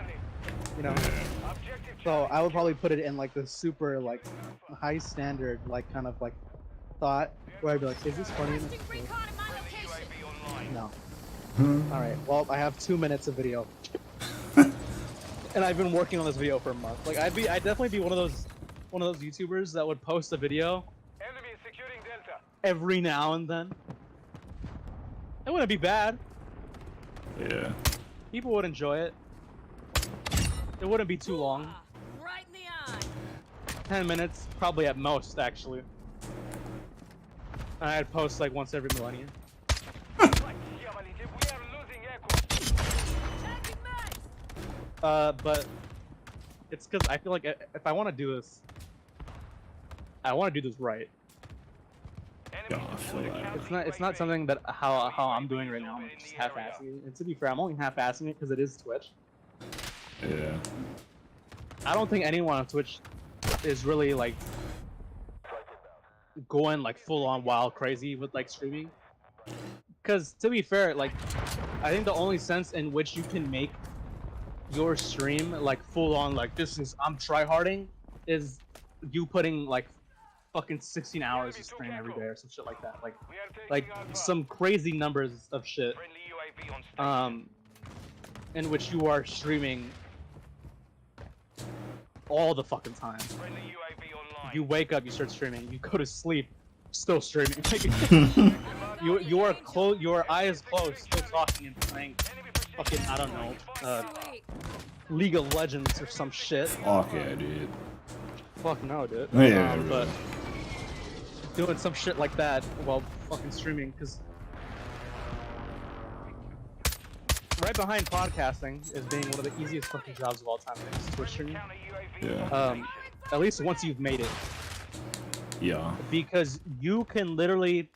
[SPEAKER 1] you know.
[SPEAKER 3] Objective
[SPEAKER 1] So I would probably put it in like the super like high standard like kind of like thought where I'd be like, is this funny enough?
[SPEAKER 3] UAV online.
[SPEAKER 1] No. Alright, well I have 2 minutes of video. And I've been working on this video for a month. Like I'd definitely be one of those YouTubers that would post a video
[SPEAKER 3] Enemy is securing Delta.
[SPEAKER 1] every now and then. It wouldn't be bad.
[SPEAKER 2] Yeah.
[SPEAKER 1] People would enjoy it. It wouldn't be too long.
[SPEAKER 4] Right in the eye.
[SPEAKER 1] 10 minutes, probably at most, actually. And I'd post like once every millennium.
[SPEAKER 3] Right, Javelin, we are losing aircraft.
[SPEAKER 4] Checking mags.
[SPEAKER 1] But it's because I feel like if I want to do this, I want to do this right.
[SPEAKER 3] Enemy
[SPEAKER 2] I feel that.
[SPEAKER 1] It's not something that how I'm doing right now. I'm just half-assing it. And to be fair, I'm only half-assing it because it is Twitch.
[SPEAKER 2] Yeah.
[SPEAKER 1] I don't think anyone on Twitch is really like going like full on wild crazy with like streaming. Because to be fair, like I think the only sense in which you can make your stream like full on like I'm tryharding is you putting like fucking 16 hours of stream every day or some shit like that. Like some crazy numbers of shit.
[SPEAKER 3] Friendly UAV on station.
[SPEAKER 1] In which you are streaming all the fucking time.
[SPEAKER 3] Friendly UAV online.
[SPEAKER 1] You wake up, you start streaming. You go to sleep, still streaming. Your eyes closed, still talking and playing. Fucking I don't know, League of Legends or some shit.
[SPEAKER 2] Okay, dude.
[SPEAKER 1] Fuck no, dude.
[SPEAKER 2] Yeah,
[SPEAKER 1] but doing some shit like that while fucking streaming, because right behind podcasting is being one of the easiest fucking jobs of all time. Is Twitch streaming.
[SPEAKER 3] Counter UAV.
[SPEAKER 2] Yeah.
[SPEAKER 1] At least once you've made it,
[SPEAKER 2] Yeah.
[SPEAKER 1] because you can literally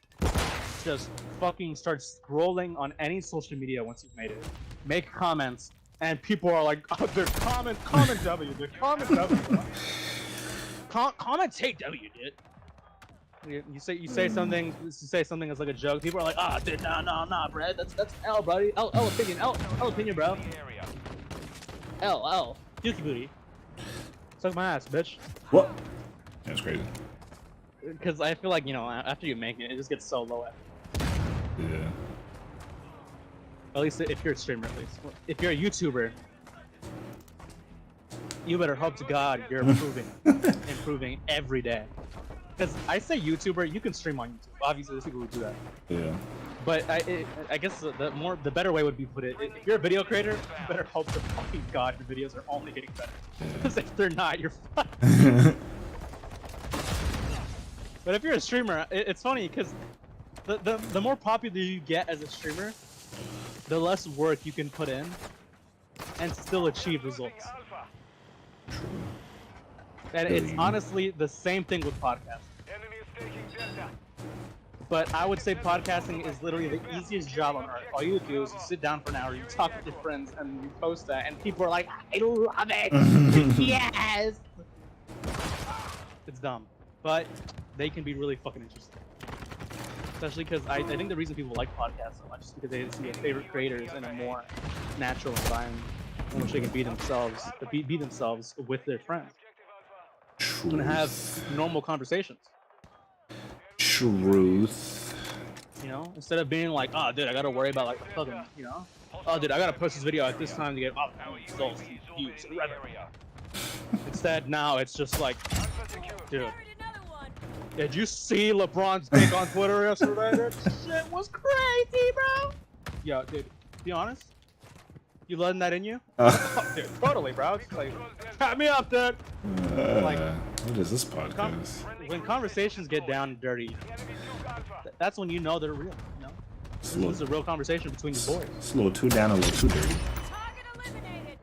[SPEAKER 1] just fucking start scrolling on any social media once you've made it, make comments, and people are like, oh, they're comment W, they're comment W. Commentate W, dude. You say something that's like a joke. People are like, ah, dude, nah, Brad, that's L, buddy, L opinion, bro. L, Dookie booty. Suck my ass, bitch.
[SPEAKER 2] What? That's crazy.
[SPEAKER 1] Because I feel like, you know, after you make it, it just gets so low.
[SPEAKER 2] Yeah.
[SPEAKER 1] At least if you're a streamer, at least. If you're a YouTuber, you better hope to God you're improving every day. Because I say YouTuber, you can stream on YouTube. Obviously, there's people who do that.
[SPEAKER 2] Yeah.
[SPEAKER 1] But I guess the better way would be put it. If you're a video creator, you better hope to fucking God your videos are only getting better. Because if they're not, you're fucked. But if you're a streamer, it's funny because the more popular you get as a streamer, the less work you can put in and still achieve results. And it's honestly the same thing with podcasting.
[SPEAKER 3] Enemy is taking Delta.
[SPEAKER 1] But I would say podcasting is literally the easiest job on earth. All you do is you sit down for an hour, you talk with your friends, and you post that, and people are like, I love it! Yes! It's dumb. But they can be really fucking interesting. Especially because I think the reason people like podcasts so much is because they see their favorite creators in a more natural environment. in which they can be themselves, be themselves with their friends and have normal conversations.
[SPEAKER 2] Truth.
[SPEAKER 1] You know, instead of being like, oh, dude, I gotta worry about like the fucking, you know, oh, dude, I gotta post this video at this time to get results, views, and revenue. Instead, now it's just like, dude,
[SPEAKER 4] Buried another one.
[SPEAKER 1] did you see LeBron's dick on Twitter yesterday? That shit was crazy, bro. Yo, dude, be honest. You letting that in you? Dude, totally, bro. It's like, tap me up, dude. Like,
[SPEAKER 2] what is this podcast?
[SPEAKER 1] When conversations get down and dirty, that's when you know they're real. You know, this is a real conversation between you boys.
[SPEAKER 2] It's a little too down, a little too dirty.
[SPEAKER 4] Target eliminated.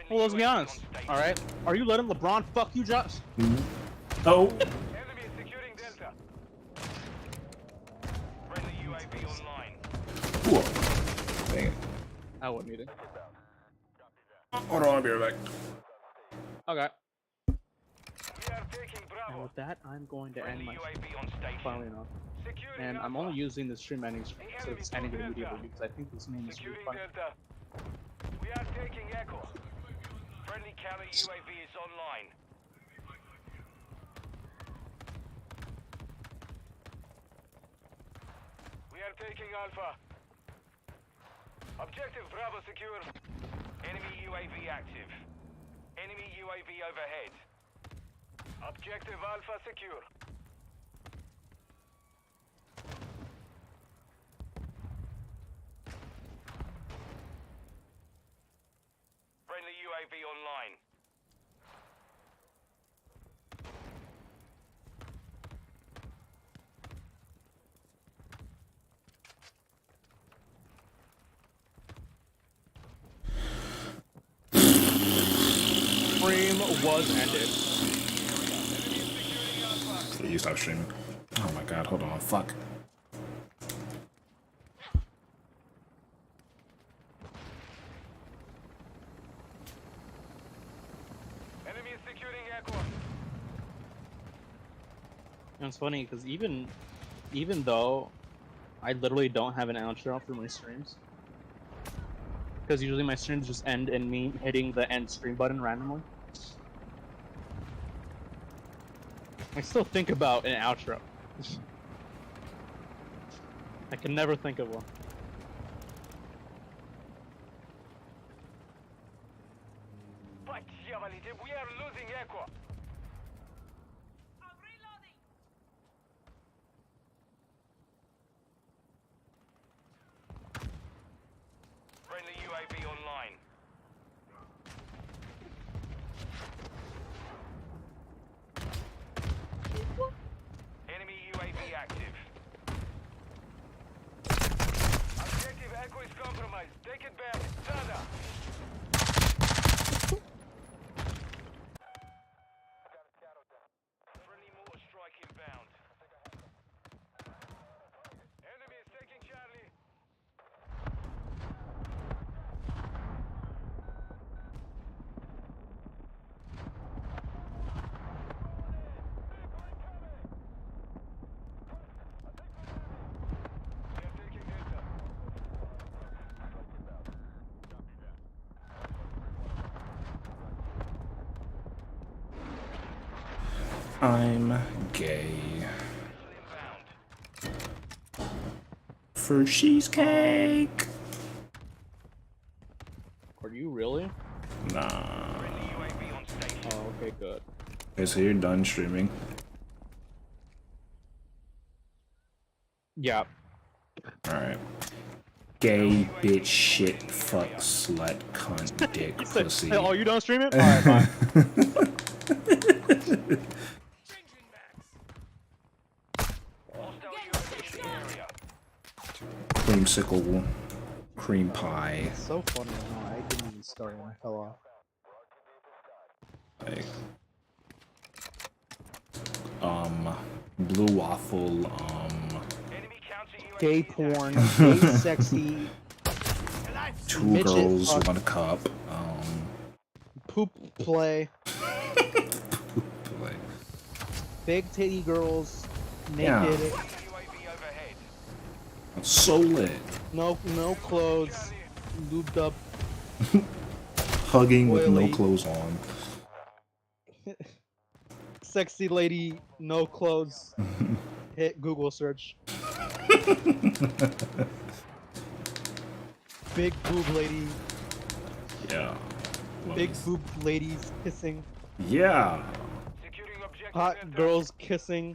[SPEAKER 1] Well, let's be honest. All right, are you letting LeBron fuck you, Josh?
[SPEAKER 2] Oh.
[SPEAKER 3] Enemy is securing Delta. Friendly UAV online.
[SPEAKER 2] Whoa. Dang it.
[SPEAKER 1] I wouldn't either.
[SPEAKER 2] Hold on, I'll be right back.
[SPEAKER 1] Okay.
[SPEAKER 3] We are taking
[SPEAKER 1] And
[SPEAKER 3] Bravo.
[SPEAKER 1] with that, I'm going to end
[SPEAKER 3] Friendly
[SPEAKER 1] my stream,
[SPEAKER 3] UAV on station.
[SPEAKER 1] finally enough.
[SPEAKER 3] Securing
[SPEAKER 1] And I'm
[SPEAKER 3] Alpha.
[SPEAKER 1] only using the stream ending so it's ending immediately because I think this name is really
[SPEAKER 3] Securing
[SPEAKER 1] funny.
[SPEAKER 3] Delta. We are taking Echo. Friendly counter UAV is online. We are taking Alpha. Objective Bravo secure. Enemy UAV active. Enemy UAV overhead. Objective Alpha secure. Friendly UAV online.
[SPEAKER 1] Stream was ended.
[SPEAKER 2] You stop streaming. Oh my god, hold on. Fuck.
[SPEAKER 3] Enemy is securing Echo.
[SPEAKER 1] And it's funny because even though I literally don't have an outro for my streams, because usually my streams just end in me hitting the end stream button randomly. I still think about an outro. I can never think of one.
[SPEAKER 3] We are losing Echo.
[SPEAKER 4] I'm reloading.
[SPEAKER 3] Friendly UAV online. Enemy UAV active. Objective Echo is compromised. Take it back. Tada! Friendly mortar strike inbound. Enemy is taking Charlie. We are taking Delta.
[SPEAKER 2] I'm gay.
[SPEAKER 3] Inbound.
[SPEAKER 2] For cheesecake.
[SPEAKER 1] Are you really?
[SPEAKER 2] Nah.
[SPEAKER 3] Friendly UAV on station.
[SPEAKER 1] Oh, okay, good.
[SPEAKER 2] Okay, so you're done streaming.
[SPEAKER 1] Yeah.
[SPEAKER 2] Alright. Gay, bitch, shit, fuck, slut, cunt, dick, pussy.
[SPEAKER 1] Hey, oh, you don't stream it? Alright, fine.
[SPEAKER 3] Hostile UAV in the area.
[SPEAKER 2] Creamsicle, cream pie.
[SPEAKER 1] So funny. No, I didn't even start when I fell off.
[SPEAKER 2] Like, blue waffle,
[SPEAKER 3] Enemy counter UAV
[SPEAKER 1] Gay
[SPEAKER 3] is
[SPEAKER 1] porn,
[SPEAKER 3] active.
[SPEAKER 1] gay sexy,
[SPEAKER 2] two
[SPEAKER 1] Midget
[SPEAKER 2] girls,
[SPEAKER 1] fuck.
[SPEAKER 2] one cup,
[SPEAKER 1] poop play,
[SPEAKER 2] like,
[SPEAKER 1] big titty girls, naked,
[SPEAKER 2] Yeah.
[SPEAKER 3] UAV overhead.
[SPEAKER 2] so lit.
[SPEAKER 1] no clothes, lubed up.
[SPEAKER 2] hugging with no
[SPEAKER 1] Oily.
[SPEAKER 2] clothes on.
[SPEAKER 1] Sexy lady, no clothes. Hit Google search. Big boob lady.
[SPEAKER 2] Yeah.
[SPEAKER 1] Big boob ladies kissing.
[SPEAKER 2] Yeah.
[SPEAKER 3] Securing objective
[SPEAKER 1] Hot
[SPEAKER 3] Delta.
[SPEAKER 1] girls kissing.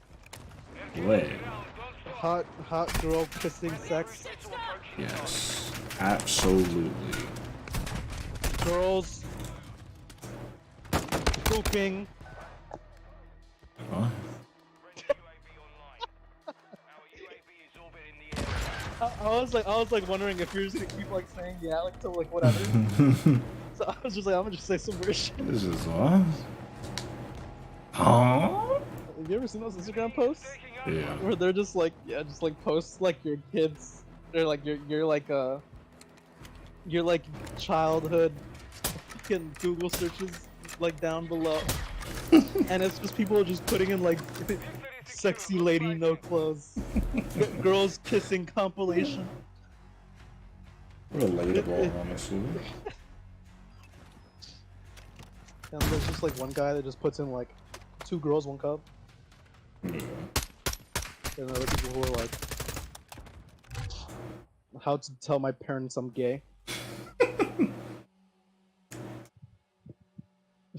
[SPEAKER 2] Lit.
[SPEAKER 1] Hot girl kissing sex.
[SPEAKER 2] Yes. Absolutely.
[SPEAKER 1] Girls pooping.
[SPEAKER 2] Huh?
[SPEAKER 1] I was like wondering if you're just gonna keep like saying yeah, like to like whatever. So I was just like, I'm gonna just say some weird shit.
[SPEAKER 2] This is what? Huh?
[SPEAKER 1] Have you ever seen those Instagram posts
[SPEAKER 2] Yeah.
[SPEAKER 1] where they're just like, yeah, just like posts like your kids, they're like you're like childhood fucking Google searches like down below, and it's just people just putting in like sexy lady no clothes, girls kissing compilation.
[SPEAKER 2] Relatable, honestly.
[SPEAKER 1] And there's just like one guy that just puts in like 2 girls, 1 cup.
[SPEAKER 2] Yeah.
[SPEAKER 1] And other people who are like, how to tell my parents I'm gay.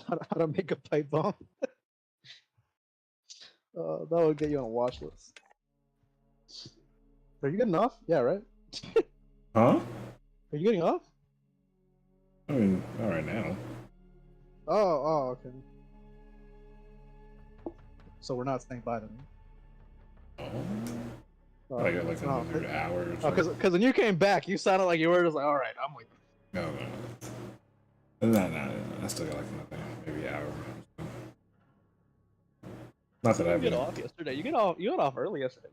[SPEAKER 1] How to make a pipe bomb. That would get you on a watch list. Are you getting off? Yeah, right?
[SPEAKER 2] Huh?
[SPEAKER 1] Are you getting off?
[SPEAKER 2] I mean, not right now.
[SPEAKER 1] Oh, okay. So we're not saying bye to me.
[SPEAKER 2] Oh. I got like
[SPEAKER 1] Oh,
[SPEAKER 2] another hour or
[SPEAKER 1] oh,
[SPEAKER 2] something.
[SPEAKER 1] because when you came back, you sounded like you were just like, all right, I'm like,
[SPEAKER 2] No. No. I still got like another, maybe an hour. Not that
[SPEAKER 1] you
[SPEAKER 2] I've
[SPEAKER 1] get
[SPEAKER 2] been.
[SPEAKER 1] off yesterday. You got off early yesterday,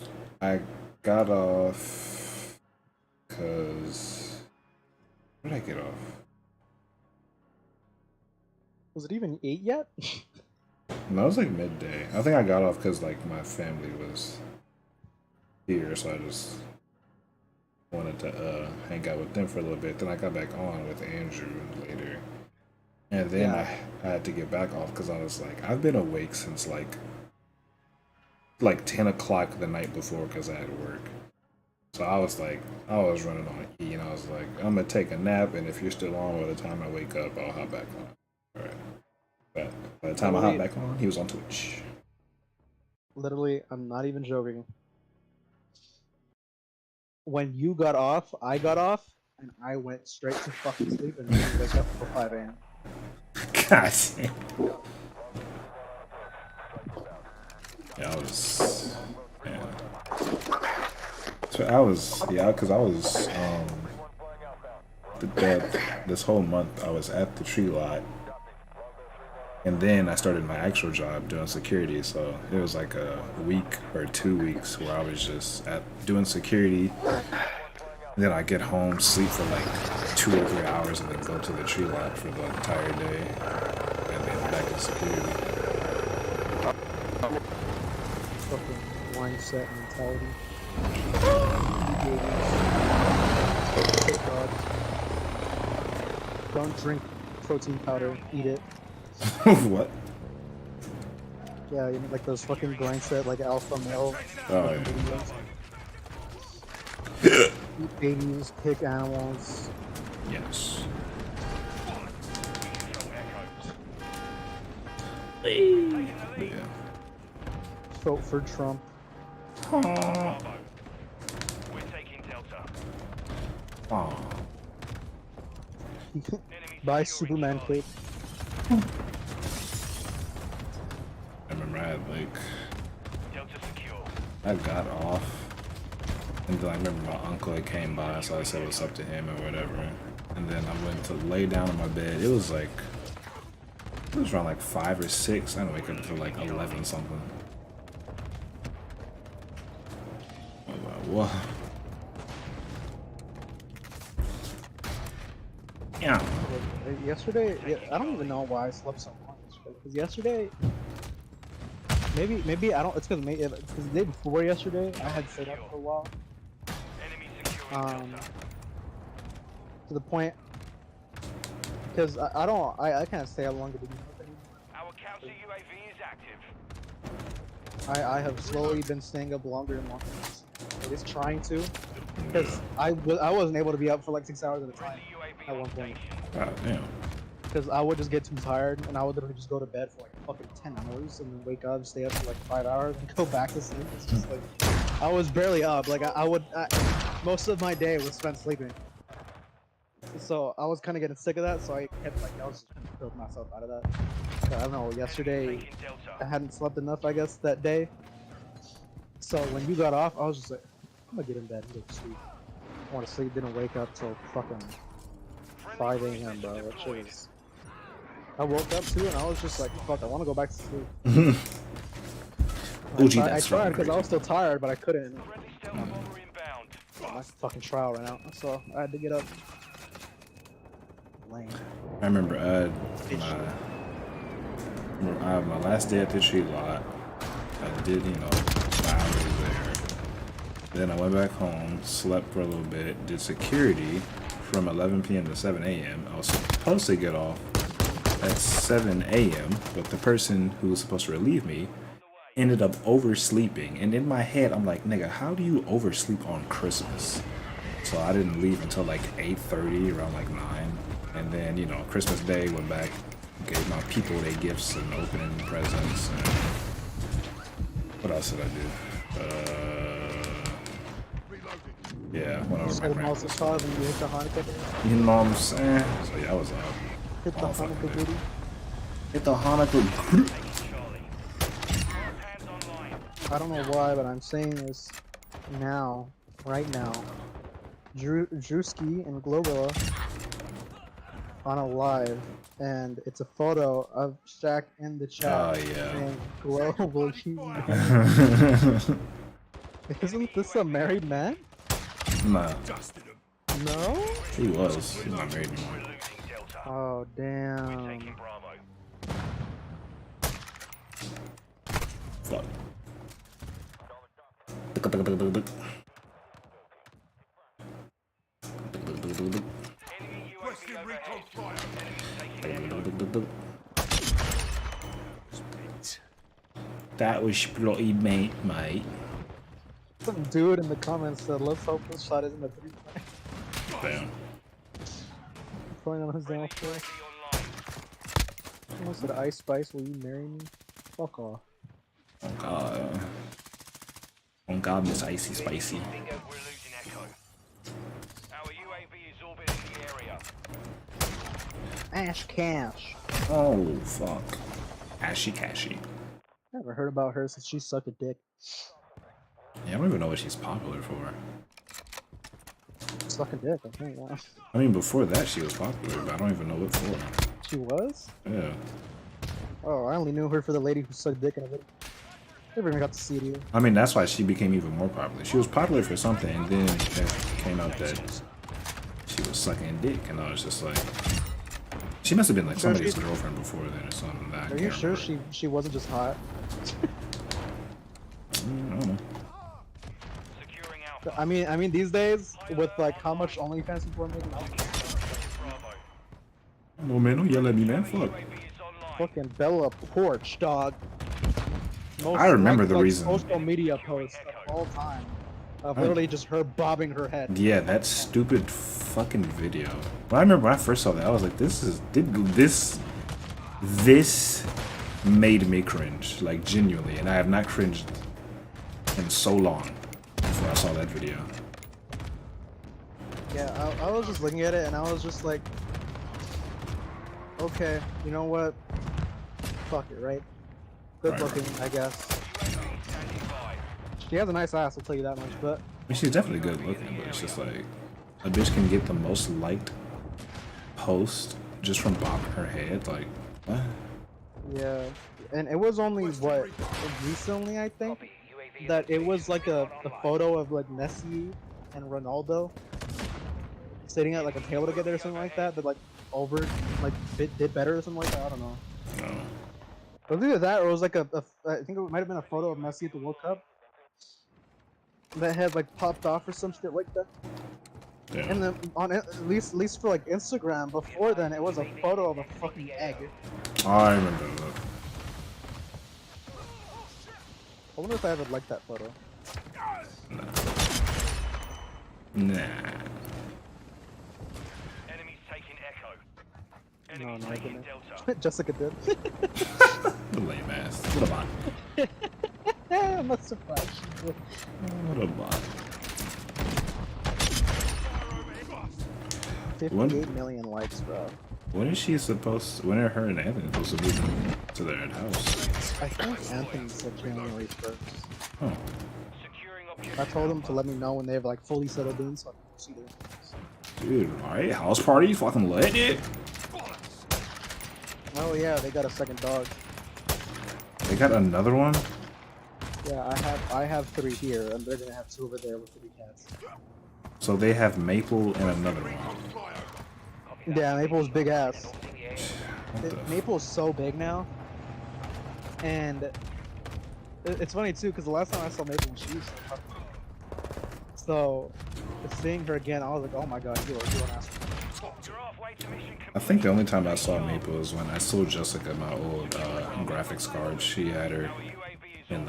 [SPEAKER 1] right?
[SPEAKER 2] I got off because. Where did I get off?
[SPEAKER 1] Was it even 8 yet?
[SPEAKER 2] No, it was like midday. I think I got off because like my family was here, so I just wanted to hang out with them for a little bit. Then I got back on with Andrew later, and then
[SPEAKER 1] Yeah.
[SPEAKER 2] I had to get back off because I was like, I've been awake since like 10 o'clock the night before because I had work. So I was like, I was running on E, and I was like, I'm gonna take a nap, and if you're still on by the time I wake up, I'll hop back on. All right. But by the time I hopped back on, he was on Twitch.
[SPEAKER 1] Literally, I'm not even joking. When you got off, I got off, and I went straight to fucking sleep and didn't wake up until 5 a.m.
[SPEAKER 2] God damn. Yeah, I was. Yeah. So I was, because I was, this whole month I was at the tree lot, and then I started my actual job doing security. So it was like a week or 2 weeks where I was just doing security. And then I get home, sleep for like 2 or 3 hours, and then go to the tree lot for the entire day, and then back to security.
[SPEAKER 1] Fucking mindset mentality. Don't drink protein powder, eat it.
[SPEAKER 2] What?
[SPEAKER 1] Yeah, you know, like those fucking grind set, like alpha male
[SPEAKER 2] Oh,
[SPEAKER 1] fucking
[SPEAKER 2] yeah.
[SPEAKER 1] videos. Eat babies, kick animals.
[SPEAKER 2] Yes. Yeah.
[SPEAKER 1] Vote for Trump.
[SPEAKER 2] Aww.
[SPEAKER 3] We're taking Delta.
[SPEAKER 2] Aww.
[SPEAKER 1] Buy Superman cape.
[SPEAKER 2] I remember I had like,
[SPEAKER 3] Delta secure.
[SPEAKER 2] I got off, and then I remember my uncle had came by, so I said what's up to him or whatever, and then I went to lay down in my bed. It was around like 5 or 6. I didn't wake up until like 11 something. I was like, what? Yeah.
[SPEAKER 1] Yesterday, I don't even know why I slept so long yesterday. Because yesterday, maybe I don't. It's because the day before yesterday, I had stayed up for a while.
[SPEAKER 3] Enemy securing Delta.
[SPEAKER 1] To the point Cause I can't stay along the beginning anymore.
[SPEAKER 3] Our counter UAV is active.
[SPEAKER 1] I have slowly been staying up longer and longer. At least trying to. Because I wasn't able to be up for like 6 hours at a time
[SPEAKER 3] Friendly UAV
[SPEAKER 1] at
[SPEAKER 3] on
[SPEAKER 1] one point.
[SPEAKER 3] station.
[SPEAKER 2] God damn.
[SPEAKER 1] Because I would just get too tired and I would literally just go to bed for like fucking 10 hours and then wake up, stay up for like 5 hours and go back to sleep. It's just like, I was barely up. Like most of my day was spent sleeping. So I was kind of getting sick of that, so I kept like, I was just trying to build myself out of that. I don't know, yesterday
[SPEAKER 3] Taking Delta.
[SPEAKER 1] I hadn't slept enough, I guess, that day. So when you got off, I was just like, I'm gonna get in bed and go to sleep. I want to sleep, didn't wake up till fucking 5 a.m. bro. That shit was... I woke up too and I was just like, fuck, I want to go back to sleep.
[SPEAKER 2] OG,
[SPEAKER 1] I
[SPEAKER 2] that's
[SPEAKER 1] tried
[SPEAKER 2] fucking
[SPEAKER 1] because I was still tired, but I couldn't.
[SPEAKER 3] Friendly stealth bomber inbound.
[SPEAKER 1] My fucking trial right now, so I had to get up. Lame.
[SPEAKER 2] I remember my last day at the tree lot. I did, you know, 5 hours there. Then I went back home, slept for a little bit, did security from 11 p.m. to 7 a.m. I was supposed to get off at 7 a.m., but the person who was supposed to relieve me ended up oversleeping. And in my head, I'm like, nigga, how do you oversleep on Christmas? So I didn't leave until like 8:30, around like 9. And then, you know, Christmas Day, went back, gave my people their gifts and opening presents. And what else did I do? Yeah, went over
[SPEAKER 1] Just
[SPEAKER 2] my
[SPEAKER 1] had a mouse
[SPEAKER 2] grandpa's.
[SPEAKER 1] saw and you hit the Hanukkah.
[SPEAKER 2] You know what I'm saying? So yeah, I was up.
[SPEAKER 1] Hit the
[SPEAKER 2] all fucking
[SPEAKER 1] Hanukkah
[SPEAKER 2] day.
[SPEAKER 1] booty.
[SPEAKER 2] Hit the Hanukkah.
[SPEAKER 3] Charlie. Hands online.
[SPEAKER 1] I don't know why, but I'm saying this now, right now. Drewski and Globula on a live, and it's a photo of Shaq in the chat.
[SPEAKER 2] Oh, yeah.
[SPEAKER 1] saying, Global, isn't this a married man?
[SPEAKER 2] Nah,
[SPEAKER 1] No?
[SPEAKER 2] he was. He's not married anymore.
[SPEAKER 3] We're losing Delta.
[SPEAKER 1] Oh damn.
[SPEAKER 3] Taking Bravo.
[SPEAKER 2] Fuck.
[SPEAKER 3] Enemy UAV overhead. Enemy taking
[SPEAKER 2] That was bloody mate.
[SPEAKER 1] Some dude in the comments said, let's hope this shot isn't a 3-point.
[SPEAKER 2] Damn.
[SPEAKER 1] Going on his damn floor.
[SPEAKER 3] UAV online.
[SPEAKER 1] Someone said, Ice Spice, will you marry me? Fuck off.
[SPEAKER 2] Oh god. Oh god, Miss Icy Spicy.
[SPEAKER 3] Bingo, we're losing Echo. Our UAV is orbiting the area.
[SPEAKER 1] Ash Cash.
[SPEAKER 2] Oh fuck. Ashy Cashy.
[SPEAKER 1] Never heard about her since she sucked a dick.
[SPEAKER 2] Yeah, I don't even know what she's popular for.
[SPEAKER 1] Suck a dick, I think. Yeah.
[SPEAKER 2] I mean, before that she was popular, but I don't even know what for.
[SPEAKER 1] She was?
[SPEAKER 2] Yeah.
[SPEAKER 1] Oh, I only knew her for the lady who sucked dick in a video. Never even got to see it either.
[SPEAKER 2] I mean, that's why she became even more popular. She was popular for something, and then it came out that she was sucking dick, and I was just like, she must have been like somebody's girlfriend before then or something. I
[SPEAKER 1] Are you
[SPEAKER 2] can't
[SPEAKER 1] sure
[SPEAKER 2] remember.
[SPEAKER 1] she wasn't just hot?
[SPEAKER 2] I don't know.
[SPEAKER 3] Securing Alpha.
[SPEAKER 1] I mean these days with like how much OnlyFans people are making,
[SPEAKER 3] Bravo.
[SPEAKER 2] Oh man, don't yell at me, man. Fuck.
[SPEAKER 3] UAV is online.
[SPEAKER 1] fucking Bella Porch, dog. Most
[SPEAKER 2] I remember
[SPEAKER 1] liked,
[SPEAKER 2] the
[SPEAKER 1] like,
[SPEAKER 2] reason.
[SPEAKER 1] social media posts of all time of literally just her bobbing her head.
[SPEAKER 2] Yeah, that stupid fucking video. Well, I remember when I first saw that, I was like, this made me cringe, like genuinely, and I have not cringed in so long before I saw that video.
[SPEAKER 1] Yeah, I was just looking at it and I was just like, okay, you know what? Fuck it, right? Good
[SPEAKER 2] Right.
[SPEAKER 1] looking, I guess.
[SPEAKER 3] Standing by.
[SPEAKER 1] She has a nice ass, I'll tell you that much, but
[SPEAKER 2] I mean, she's definitely good looking, but it's just like, a bitch can get the most liked post just from bobbing her head, like, what?
[SPEAKER 1] yeah. And it was only, what, recently, I think,
[SPEAKER 3] Copy. UAV
[SPEAKER 1] that it
[SPEAKER 3] location
[SPEAKER 1] was like a
[SPEAKER 3] online.
[SPEAKER 1] photo of like Messi and Ronaldo sitting at like a table together or something like that, but like over, like did better or something like that, I don't know.
[SPEAKER 2] No.
[SPEAKER 1] It was either that or it was like I think it might have been a photo of Messi at the World Cup that had like popped off or some shit like that.
[SPEAKER 2] Yeah.
[SPEAKER 1] And then on at least for like Instagram, before then it was a photo of a fucking egg.
[SPEAKER 2] I remember that.
[SPEAKER 1] I wonder if I ever liked that photo.
[SPEAKER 2] Nah.
[SPEAKER 3] Enemies taking Echo.
[SPEAKER 1] No,
[SPEAKER 3] Enemies
[SPEAKER 1] I
[SPEAKER 3] taking
[SPEAKER 1] didn't.
[SPEAKER 3] Delta.
[SPEAKER 1] Jessica did.
[SPEAKER 2] The lame ass. What a bot.
[SPEAKER 1] I'm not surprised she did.
[SPEAKER 2] What a bot.
[SPEAKER 1] 58 million likes, bro.
[SPEAKER 2] When is she supposed? When are her and Anthony supposed to move to their house?
[SPEAKER 1] I think Anthony said January 1st.
[SPEAKER 2] Oh.
[SPEAKER 3] Securing objective.
[SPEAKER 1] I told him to let me know when they've like fully settled in so I can go see their house.
[SPEAKER 2] Dude, alright, house party, fucking lit it.
[SPEAKER 1] Oh yeah, they got a second dog.
[SPEAKER 2] They got another one?
[SPEAKER 1] Yeah, I have 3 here, and they're gonna have 2 over there with 3 cats.
[SPEAKER 2] So they have Maple and another one.
[SPEAKER 1] Yeah, Maple's big ass.
[SPEAKER 2] What the f-
[SPEAKER 1] Maple's so big now, and it's funny too because the last time I saw Maple, she was so seeing her again, I was like, oh my god, you're an ass.
[SPEAKER 3] You're halfway to mission complete.
[SPEAKER 2] I think the only time I saw Maple was when I sold Jessica my old graphics card. She had her in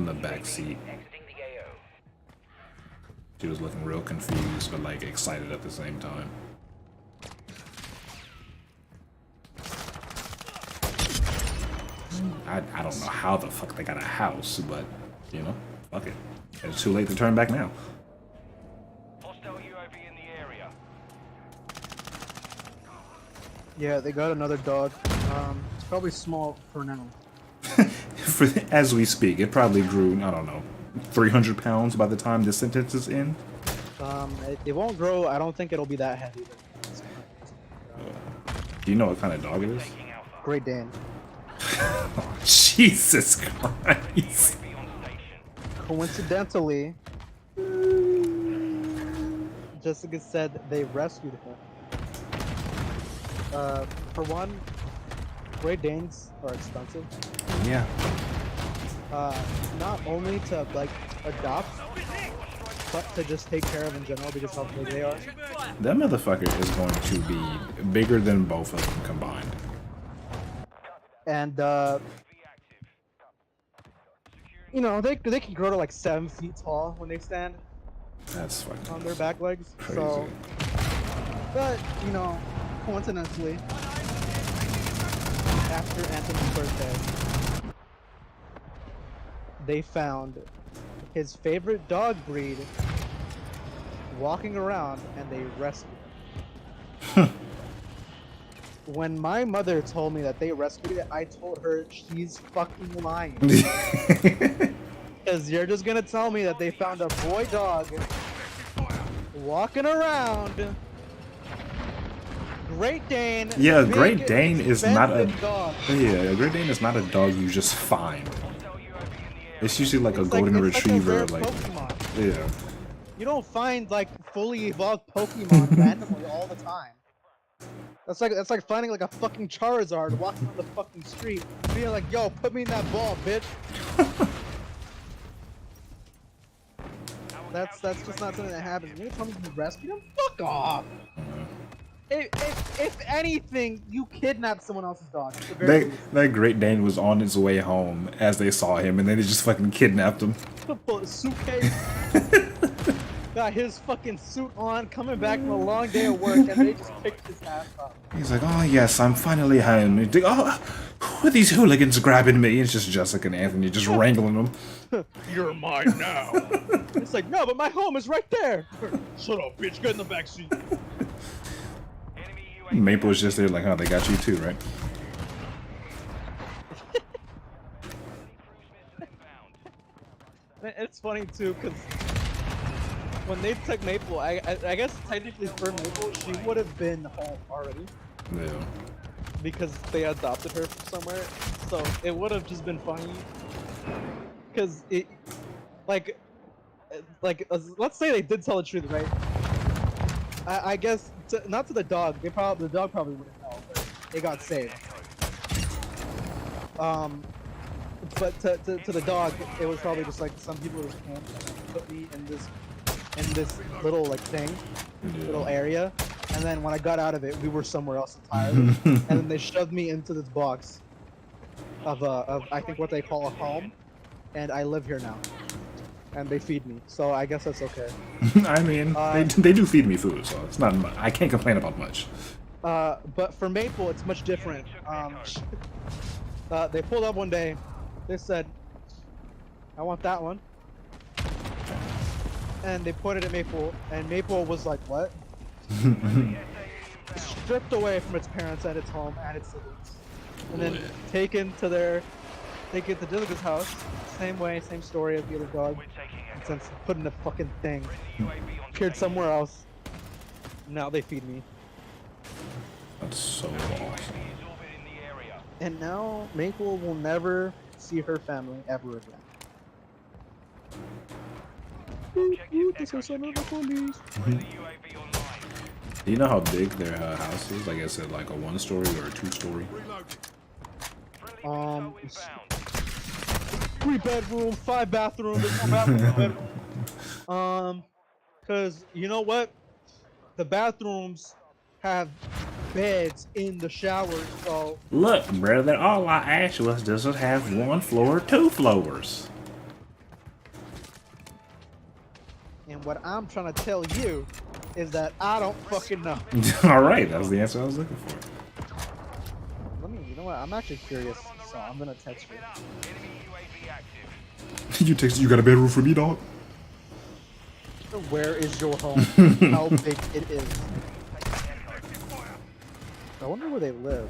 [SPEAKER 2] the back seat. She was looking real confused, but like excited at the same time. I don't know how the fuck they got a house, but you know, fuck it. It's too late to turn back now.
[SPEAKER 3] Hostile UAV in the area.
[SPEAKER 1] Yeah, they got another dog. It's probably small for now.
[SPEAKER 2] As we speak, it probably grew, I don't know, 300 pounds by the time this sentence is in.
[SPEAKER 1] It won't grow. I don't think it'll be that heavy.
[SPEAKER 2] Do you know what kind of dog it is?
[SPEAKER 1] Great Dane.
[SPEAKER 2] Oh, Jesus Christ.
[SPEAKER 3] UAV on station.
[SPEAKER 1] Coincidentally, Jessica said they rescued him. For one, Great Danes are expensive.
[SPEAKER 2] Yeah.
[SPEAKER 1] Not only to like adopt, but to just take care of in general because how big they are.
[SPEAKER 2] That motherfucker is going to be bigger than both of them combined.
[SPEAKER 1] And you know they can grow to like 7 feet tall when they stand
[SPEAKER 2] That's
[SPEAKER 1] on
[SPEAKER 2] fucking
[SPEAKER 1] their back legs.
[SPEAKER 2] crazy.
[SPEAKER 1] So, but you know, coincidentally, after Anthony's birthday, they found his favorite dog breed walking around, and they rescued him. When my mother told me that they rescued it, I told her she's fucking lying. Because you're just gonna tell me that they found a boy dog walking around. Great Dane.
[SPEAKER 2] Yeah,
[SPEAKER 1] big,
[SPEAKER 2] Great Dane is not a
[SPEAKER 1] expensive dog.
[SPEAKER 2] yeah. A Great Dane is not a dog you just find. It's usually like a
[SPEAKER 1] It's
[SPEAKER 2] golden
[SPEAKER 1] it's
[SPEAKER 2] retriever,
[SPEAKER 1] like a rare
[SPEAKER 2] like
[SPEAKER 1] Pokemon.
[SPEAKER 2] yeah.
[SPEAKER 1] You don't find like fully evolved Pokemon randomly all the time. That's like finding like a fucking Charizard walking on the fucking street, being like, "Yo, put me in that ball, bitch." That's just not something that happens. You tell me you rescued him? Fuck off. If anything, you kidnapped someone else's dog. at the very least.
[SPEAKER 2] That Great Dane was on his way home as they saw him, and then they just fucking kidnapped him.
[SPEAKER 1] Pull a suitcase. Got his fucking suit on, coming back from a long day of work, and they just picked his ass up.
[SPEAKER 2] He's like, oh yes, I'm finally home. He's like, oh, who are these hooligans grabbing me? It's just Jessica and Anthony just wrangling them.
[SPEAKER 1] You're mine now. It's like, no, but my home is right there. Shut up, bitch. Get in the back seat.
[SPEAKER 3] Enemy UAV.
[SPEAKER 2] Maple was just there like, oh, they got you too, right?
[SPEAKER 1] It's funny too, cause when they took Maple, I guess technically for Maple, she would have been home already
[SPEAKER 2] Yeah.
[SPEAKER 1] because they adopted her from somewhere. So it would have just been funny, cause it, like, let's say they did tell the truth, right? I guess not to the dog. The dog probably wouldn't know, but it got saved. But to the dog, it was probably just like some people just can't put me in this in this little like thing, little area, and then when I got out of it, we were somewhere else entirely, and then they shoved me into this box of I think what they call a home, and I live here now, and they feed me, so I guess that's okay.
[SPEAKER 2] I mean, they do feed me food, so it's not much. I can't complain about much.
[SPEAKER 1] But for Maple, it's much different. They pulled up one day, they said, "I want that one," and they pointed at Maple, and Maple was like, "What?" Stripped away from its parents and its home and its siblings, and then taken to Dilligan's house. Same way, same story as the other dog. Since put in a fucking thing, appeared somewhere else. Now they feed me.
[SPEAKER 2] That's so awesome.
[SPEAKER 1] And now Maple will never see her family ever again. This is another police.
[SPEAKER 2] Do you know how big their house is? Like I said, like a 1-story or a 2-story?
[SPEAKER 1] 3 bedroom, 5 bathroom, there's 1 bathroom, 1 bedroom. Cause you know what? The bathrooms have beds in the showers, so
[SPEAKER 2] Look, brother, all I asked was, does it have 1 floor or 2 floors?
[SPEAKER 1] and what I'm trying to tell you is that I don't fucking know.
[SPEAKER 2] Alright, that was the answer I was looking for.
[SPEAKER 1] You know what? I'm actually curious, so I'm gonna text you.
[SPEAKER 2] You got a bedroom for me, dog?
[SPEAKER 1] Where is your home? How big it is? I wonder where they live.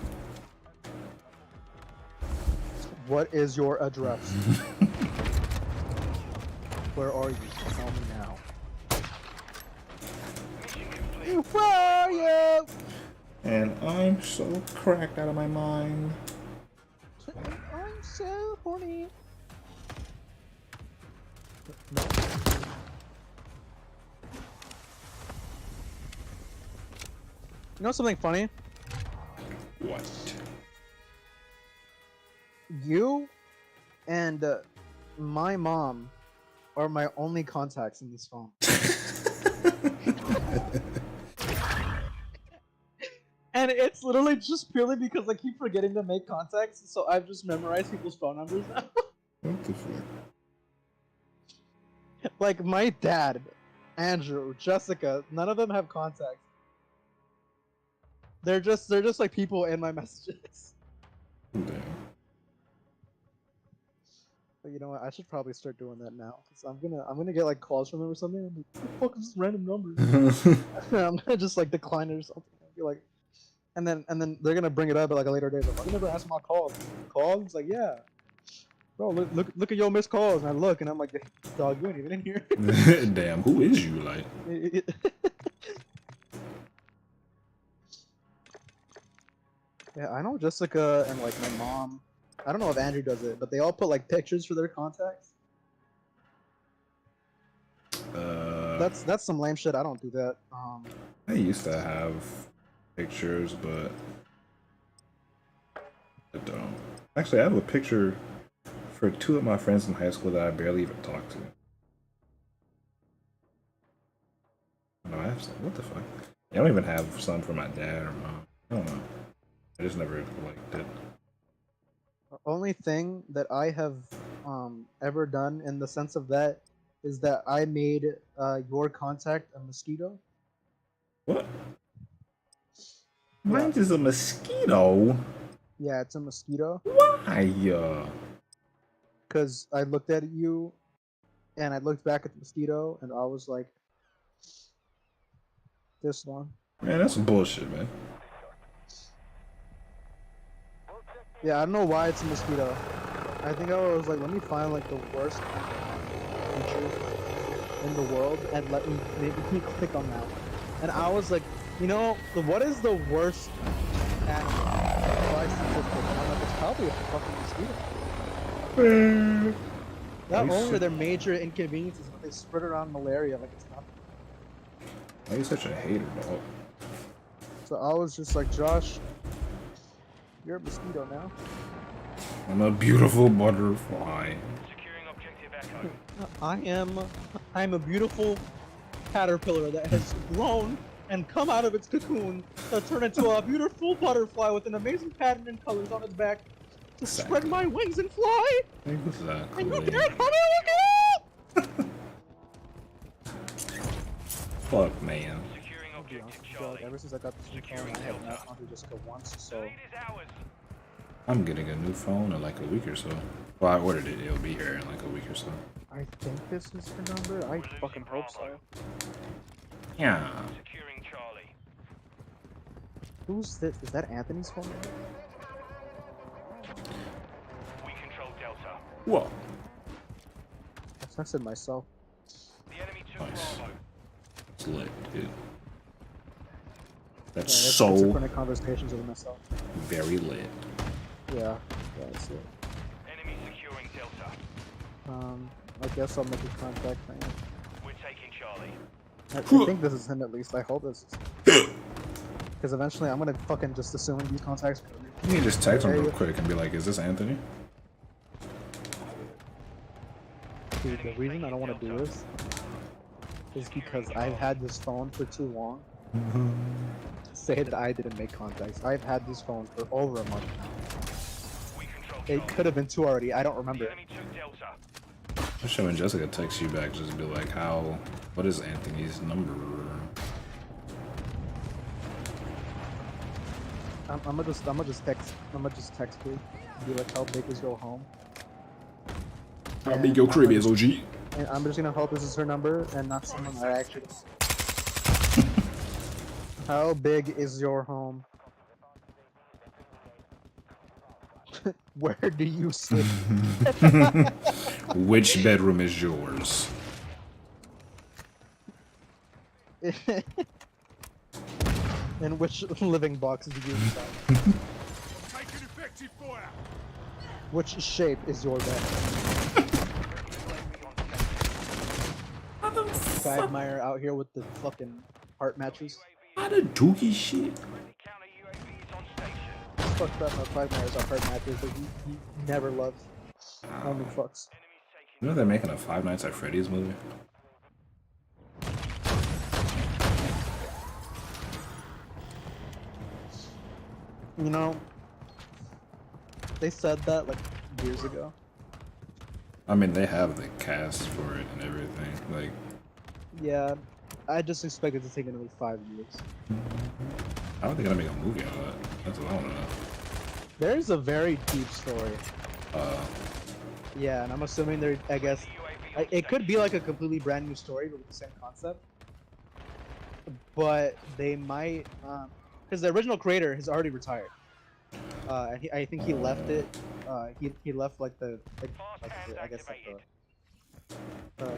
[SPEAKER 1] What is your address? Where are you? Tell me now. Where are you?
[SPEAKER 2] And I'm so cracked out of my mind.
[SPEAKER 1] I'm so horny. You know something funny?
[SPEAKER 2] What?
[SPEAKER 1] You and my mom are my only contacts in this phone. And it's literally just purely because I keep forgetting to make contacts, so I've just memorized people's phone numbers now.
[SPEAKER 2] What the fuck?
[SPEAKER 1] Like my dad, Andrew, Jessica, none of them have contacts. They're just like people in my messages.
[SPEAKER 2] Damn.
[SPEAKER 1] But you know what? I should probably start doing that now, cause I'm gonna get like calls from them or something. I'm like, what the fuck is this random number? I'm gonna just like decline it or something. I'll be like, and then they're gonna bring it up at like a later date. Like, I never asked my calls. Calls? It's like, yeah. Bro, look at your missed calls, and I look, and I'm like, dog, you ain't even in here.
[SPEAKER 2] Damn, who is you, like?
[SPEAKER 1] Yeah, I know Jessica and like my mom. I don't know if Andrew does it, but they all put like pictures for their contacts. That's some lame shit. I don't do that.
[SPEAKER 2] I used to have pictures, but I don't. Actually, I have a picture for 2 of my friends in high school that I barely even talked to. No, I have some. What the fuck? I don't even have some for my dad or mom. I don't know. I just never liked it.
[SPEAKER 1] The only thing that I have ever done in the sense of that is that I made your contact a mosquito.
[SPEAKER 2] What? Mine is a mosquito.
[SPEAKER 1] Yeah, it's a mosquito.
[SPEAKER 2] Why?
[SPEAKER 1] Because I looked at you, and I looked back at the mosquito, and I was like, this one.
[SPEAKER 2] Man, that's some bullshit, man.
[SPEAKER 1] Yeah, I don't know why it's a mosquito. I think I was like, let me find like the worst creature in the world, and let me click on that. And I was like, you know, what is the worst animal? So I see this one. I'm like, it's probably a fucking mosquito. Not only are there major inconveniences, but they spread around malaria like it's nothing.
[SPEAKER 2] Why are you such a hater, dog?
[SPEAKER 1] So I was just like, Josh, you're a mosquito now.
[SPEAKER 2] I'm a beautiful butterfly.
[SPEAKER 3] Securing objective Echo.
[SPEAKER 1] I'm a beautiful caterpillar that has grown and come out of its cocoon to turn into a beautiful butterfly with an amazing pattern and colors on its back to spread my wings and fly.
[SPEAKER 2] Exactly.
[SPEAKER 1] And you can't come here, look
[SPEAKER 2] Fuck, man.
[SPEAKER 3] Securing
[SPEAKER 1] out!
[SPEAKER 3] objective
[SPEAKER 1] God,
[SPEAKER 3] Charlie.
[SPEAKER 1] ever since I got this new phone, I have not gone to just go once, so...
[SPEAKER 3] The lead is ours.
[SPEAKER 2] I'm getting a new phone in like a week or so. Well, I ordered it. It'll be here in like a week or so.
[SPEAKER 1] I think this is her number. I fucking hope so.
[SPEAKER 2] Yeah.
[SPEAKER 3] Securing Charlie.
[SPEAKER 1] Who's this? Is that Anthony's phone number?
[SPEAKER 3] We control Delta.
[SPEAKER 2] Whoa.
[SPEAKER 1] I texted myself.
[SPEAKER 3] The enemy took
[SPEAKER 2] Nice.
[SPEAKER 3] Bravo.
[SPEAKER 2] It's lit, dude. That's
[SPEAKER 1] Yeah, it's
[SPEAKER 2] so
[SPEAKER 1] schizophrenic conversations with myself.
[SPEAKER 2] very lit.
[SPEAKER 1] Yeah, that's it.
[SPEAKER 3] Enemy securing Delta.
[SPEAKER 1] I guess I'll make a contact for him.
[SPEAKER 3] We're taking Charlie.
[SPEAKER 1] I think this is him at least. I hope this is. Because eventually I'm gonna fucking just assume these contacts.
[SPEAKER 2] You can just text him real quick and be like, "Is this Anthony?"
[SPEAKER 1] Dude, the reason I don't want to do this is because I've had this phone for too long. Say that I didn't make contacts. I've had this phone for over a month now.
[SPEAKER 3] We control
[SPEAKER 1] It
[SPEAKER 3] Charlie.
[SPEAKER 1] could have been 2 already. I don't remember.
[SPEAKER 3] The enemy took Delta.
[SPEAKER 2] I'm sure when Jessica texts you back, just be like, "How? What is Anthony's number?"
[SPEAKER 1] I'm gonna just text you. Be like, how big is your home?
[SPEAKER 2] How big your crib is, OG?
[SPEAKER 1] And I'm just gonna hope this is her number and not someone I actually. How big is your home? Where do you sleep?
[SPEAKER 2] Which bedroom is yours?
[SPEAKER 1] And which living box do you reside?
[SPEAKER 3] Taking effective fire.
[SPEAKER 1] Which shape is your bed? Quagmire out here with the fucking heart mattress.
[SPEAKER 2] Not a dookie shit.
[SPEAKER 3] Counter UAV is on station.
[SPEAKER 1] It's fucked up how Quagmire's a heart mattress that he never loves. Only fucks.
[SPEAKER 2] You know they're making a Five Nights at Freddy's movie?
[SPEAKER 1] You know, they said that like years ago.
[SPEAKER 2] I mean, they have the cast for it and everything. Like,
[SPEAKER 1] Yeah, I just expected to take another 5 years.
[SPEAKER 2] how are they gonna make a movie out of that? That's what I wanna know.
[SPEAKER 1] There's a very deep story. Yeah, and I'm assuming they're, I guess, it could be like a completely brand new story but with the same concept. But they might, because the original creator has already retired. And I think he left it. He left like the I guess like the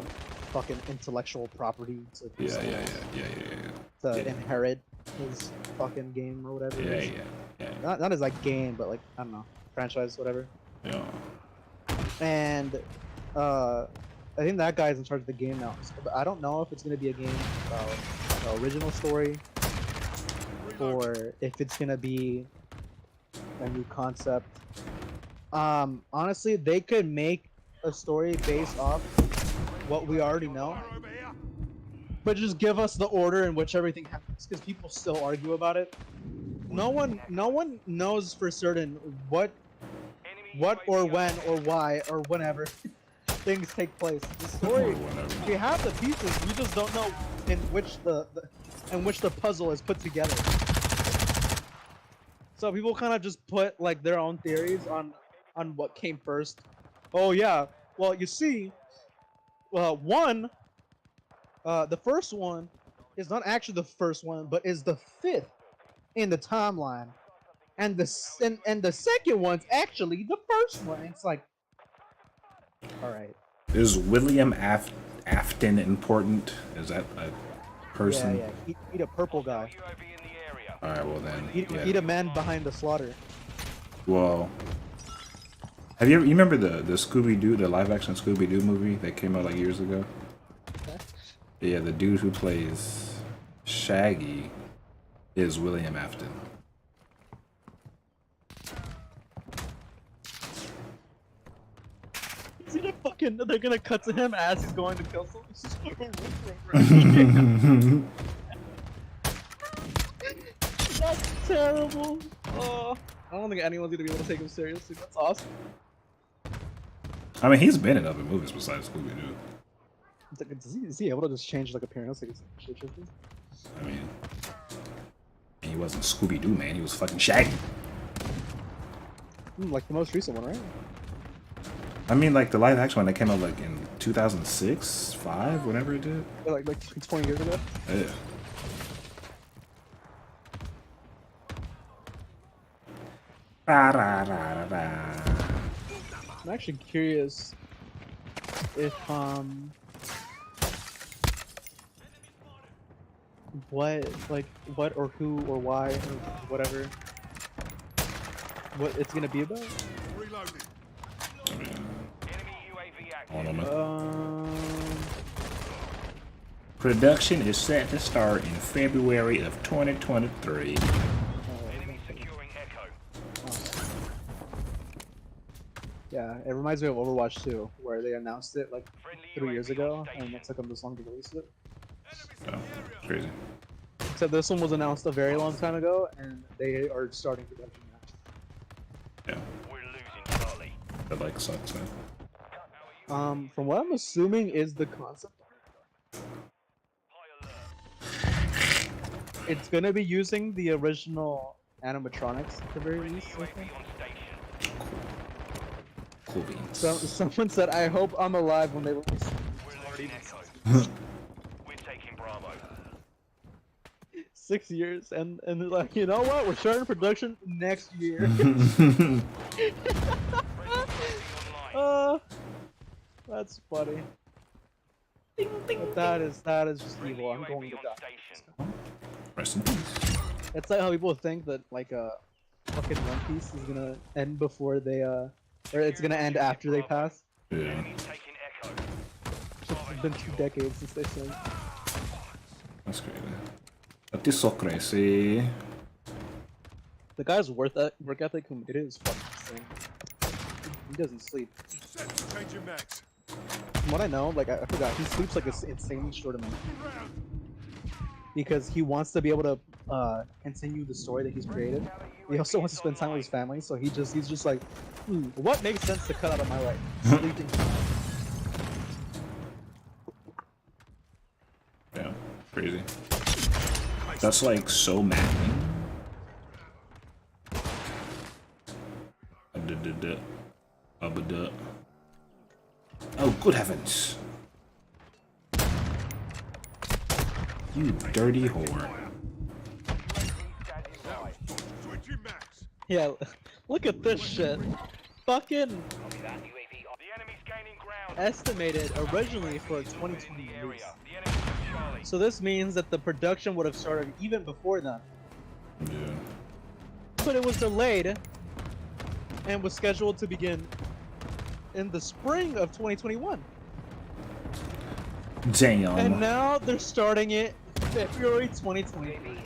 [SPEAKER 1] fucking intellectual property to
[SPEAKER 2] Yeah.
[SPEAKER 1] inherit his fucking game or whatever. it is.
[SPEAKER 2] Yeah.
[SPEAKER 1] Not as like game, but like I don't know, franchise, whatever.
[SPEAKER 2] Yeah.
[SPEAKER 1] And I think that guy's in charge of the game now. But I don't know if it's gonna be a game about the original story or if it's gonna be a new concept. Honestly, they could make a story based off what we already know, but just give us the order in which everything happens, because people still argue about it. No one knows for certain what or when or why or whenever things take place. The story, we have the pieces, we just don't know in which the puzzle is put together. So people kind of just put like their own theories on what came first. Oh yeah, well you see, the first one is not actually the first one, but is the 5th in the timeline, and the second one's actually the first one. It's like, all right.
[SPEAKER 2] Is William Afton important? Is that a person?
[SPEAKER 1] Yeah. Eat a purple guy.
[SPEAKER 3] UAV in the area.
[SPEAKER 2] Alright, well then.
[SPEAKER 1] Eat a man behind the slaughter.
[SPEAKER 2] Well, you remember the Scooby-Doo, the live-action Scooby-Doo movie that came out like years ago? Yeah, the dude who plays Shaggy is William Afton.
[SPEAKER 1] Is it a fucking, they're gonna cut to him as he's going to kill someone. He's just That's terrible. Oh, I don't think anyone's gonna be able to take him seriously. That's awesome.
[SPEAKER 2] I mean, he's been in other movies besides Scooby Doo.
[SPEAKER 1] Is he able to just change like appearance like he's shapeshifting?
[SPEAKER 2] I mean, he wasn't Scooby Doo, man. He was fucking Shaggy.
[SPEAKER 1] Like the most recent one, right?
[SPEAKER 2] I mean, like the live action one that came out like in 2006, 5, whenever it did.
[SPEAKER 1] Yeah, like 20 years ago.
[SPEAKER 2] Yeah.
[SPEAKER 1] I'm actually curious if what or who or why or whatever what it's gonna be about.
[SPEAKER 2] I don't know. Production is set to start in February of 2023.
[SPEAKER 1] Yeah, it reminds me of Overwatch 2, where they announced it like 3 years ago, and it took them this long to release it.
[SPEAKER 2] Oh, crazy.
[SPEAKER 1] Except this one was announced a very long time ago, and they are starting production now.
[SPEAKER 2] Yeah.
[SPEAKER 3] We're losing Charlie.
[SPEAKER 2] That like sucks, man.
[SPEAKER 1] From what I'm assuming is the concept. It's gonna be using the original animatronics at the very least. I think.
[SPEAKER 2] Cool beans.
[SPEAKER 1] So someone said, "I hope I'm alive when they release."
[SPEAKER 3] We're losing Echo. We're taking Bravo.
[SPEAKER 1] 6 years, and they're like, you know what? We're starting production next year. That's funny. But that is just evil. I'm going to die.
[SPEAKER 2] Rest in peace.
[SPEAKER 1] It's like how people think that like fucking One Piece is gonna end before they or it's gonna end after they pass.
[SPEAKER 2] Yeah.
[SPEAKER 1] It's been 2 decades since they said.
[SPEAKER 2] That's crazy. That is so crazy.
[SPEAKER 1] The guy's work ethic who made it is fucking insane. He doesn't sleep. From what I know, like I forgot, he sleeps like an insanely short amount. Because he wants to be able to continue the story that he's created. He also wants to spend time with his family, so he's just like, what makes sense to cut out of my life? Sleeping.
[SPEAKER 2] Yeah, crazy. That's like so maddening. Oh, good heavens. You dirty whore.
[SPEAKER 1] Yeah, look at this shit. Fucking estimated originally for a 2020 release. So this means that the production would have started even before then.
[SPEAKER 2] Yeah.
[SPEAKER 1] But it was delayed and was scheduled to begin in the spring of 2021.
[SPEAKER 2] Damn.
[SPEAKER 1] And now they're starting it February 2023.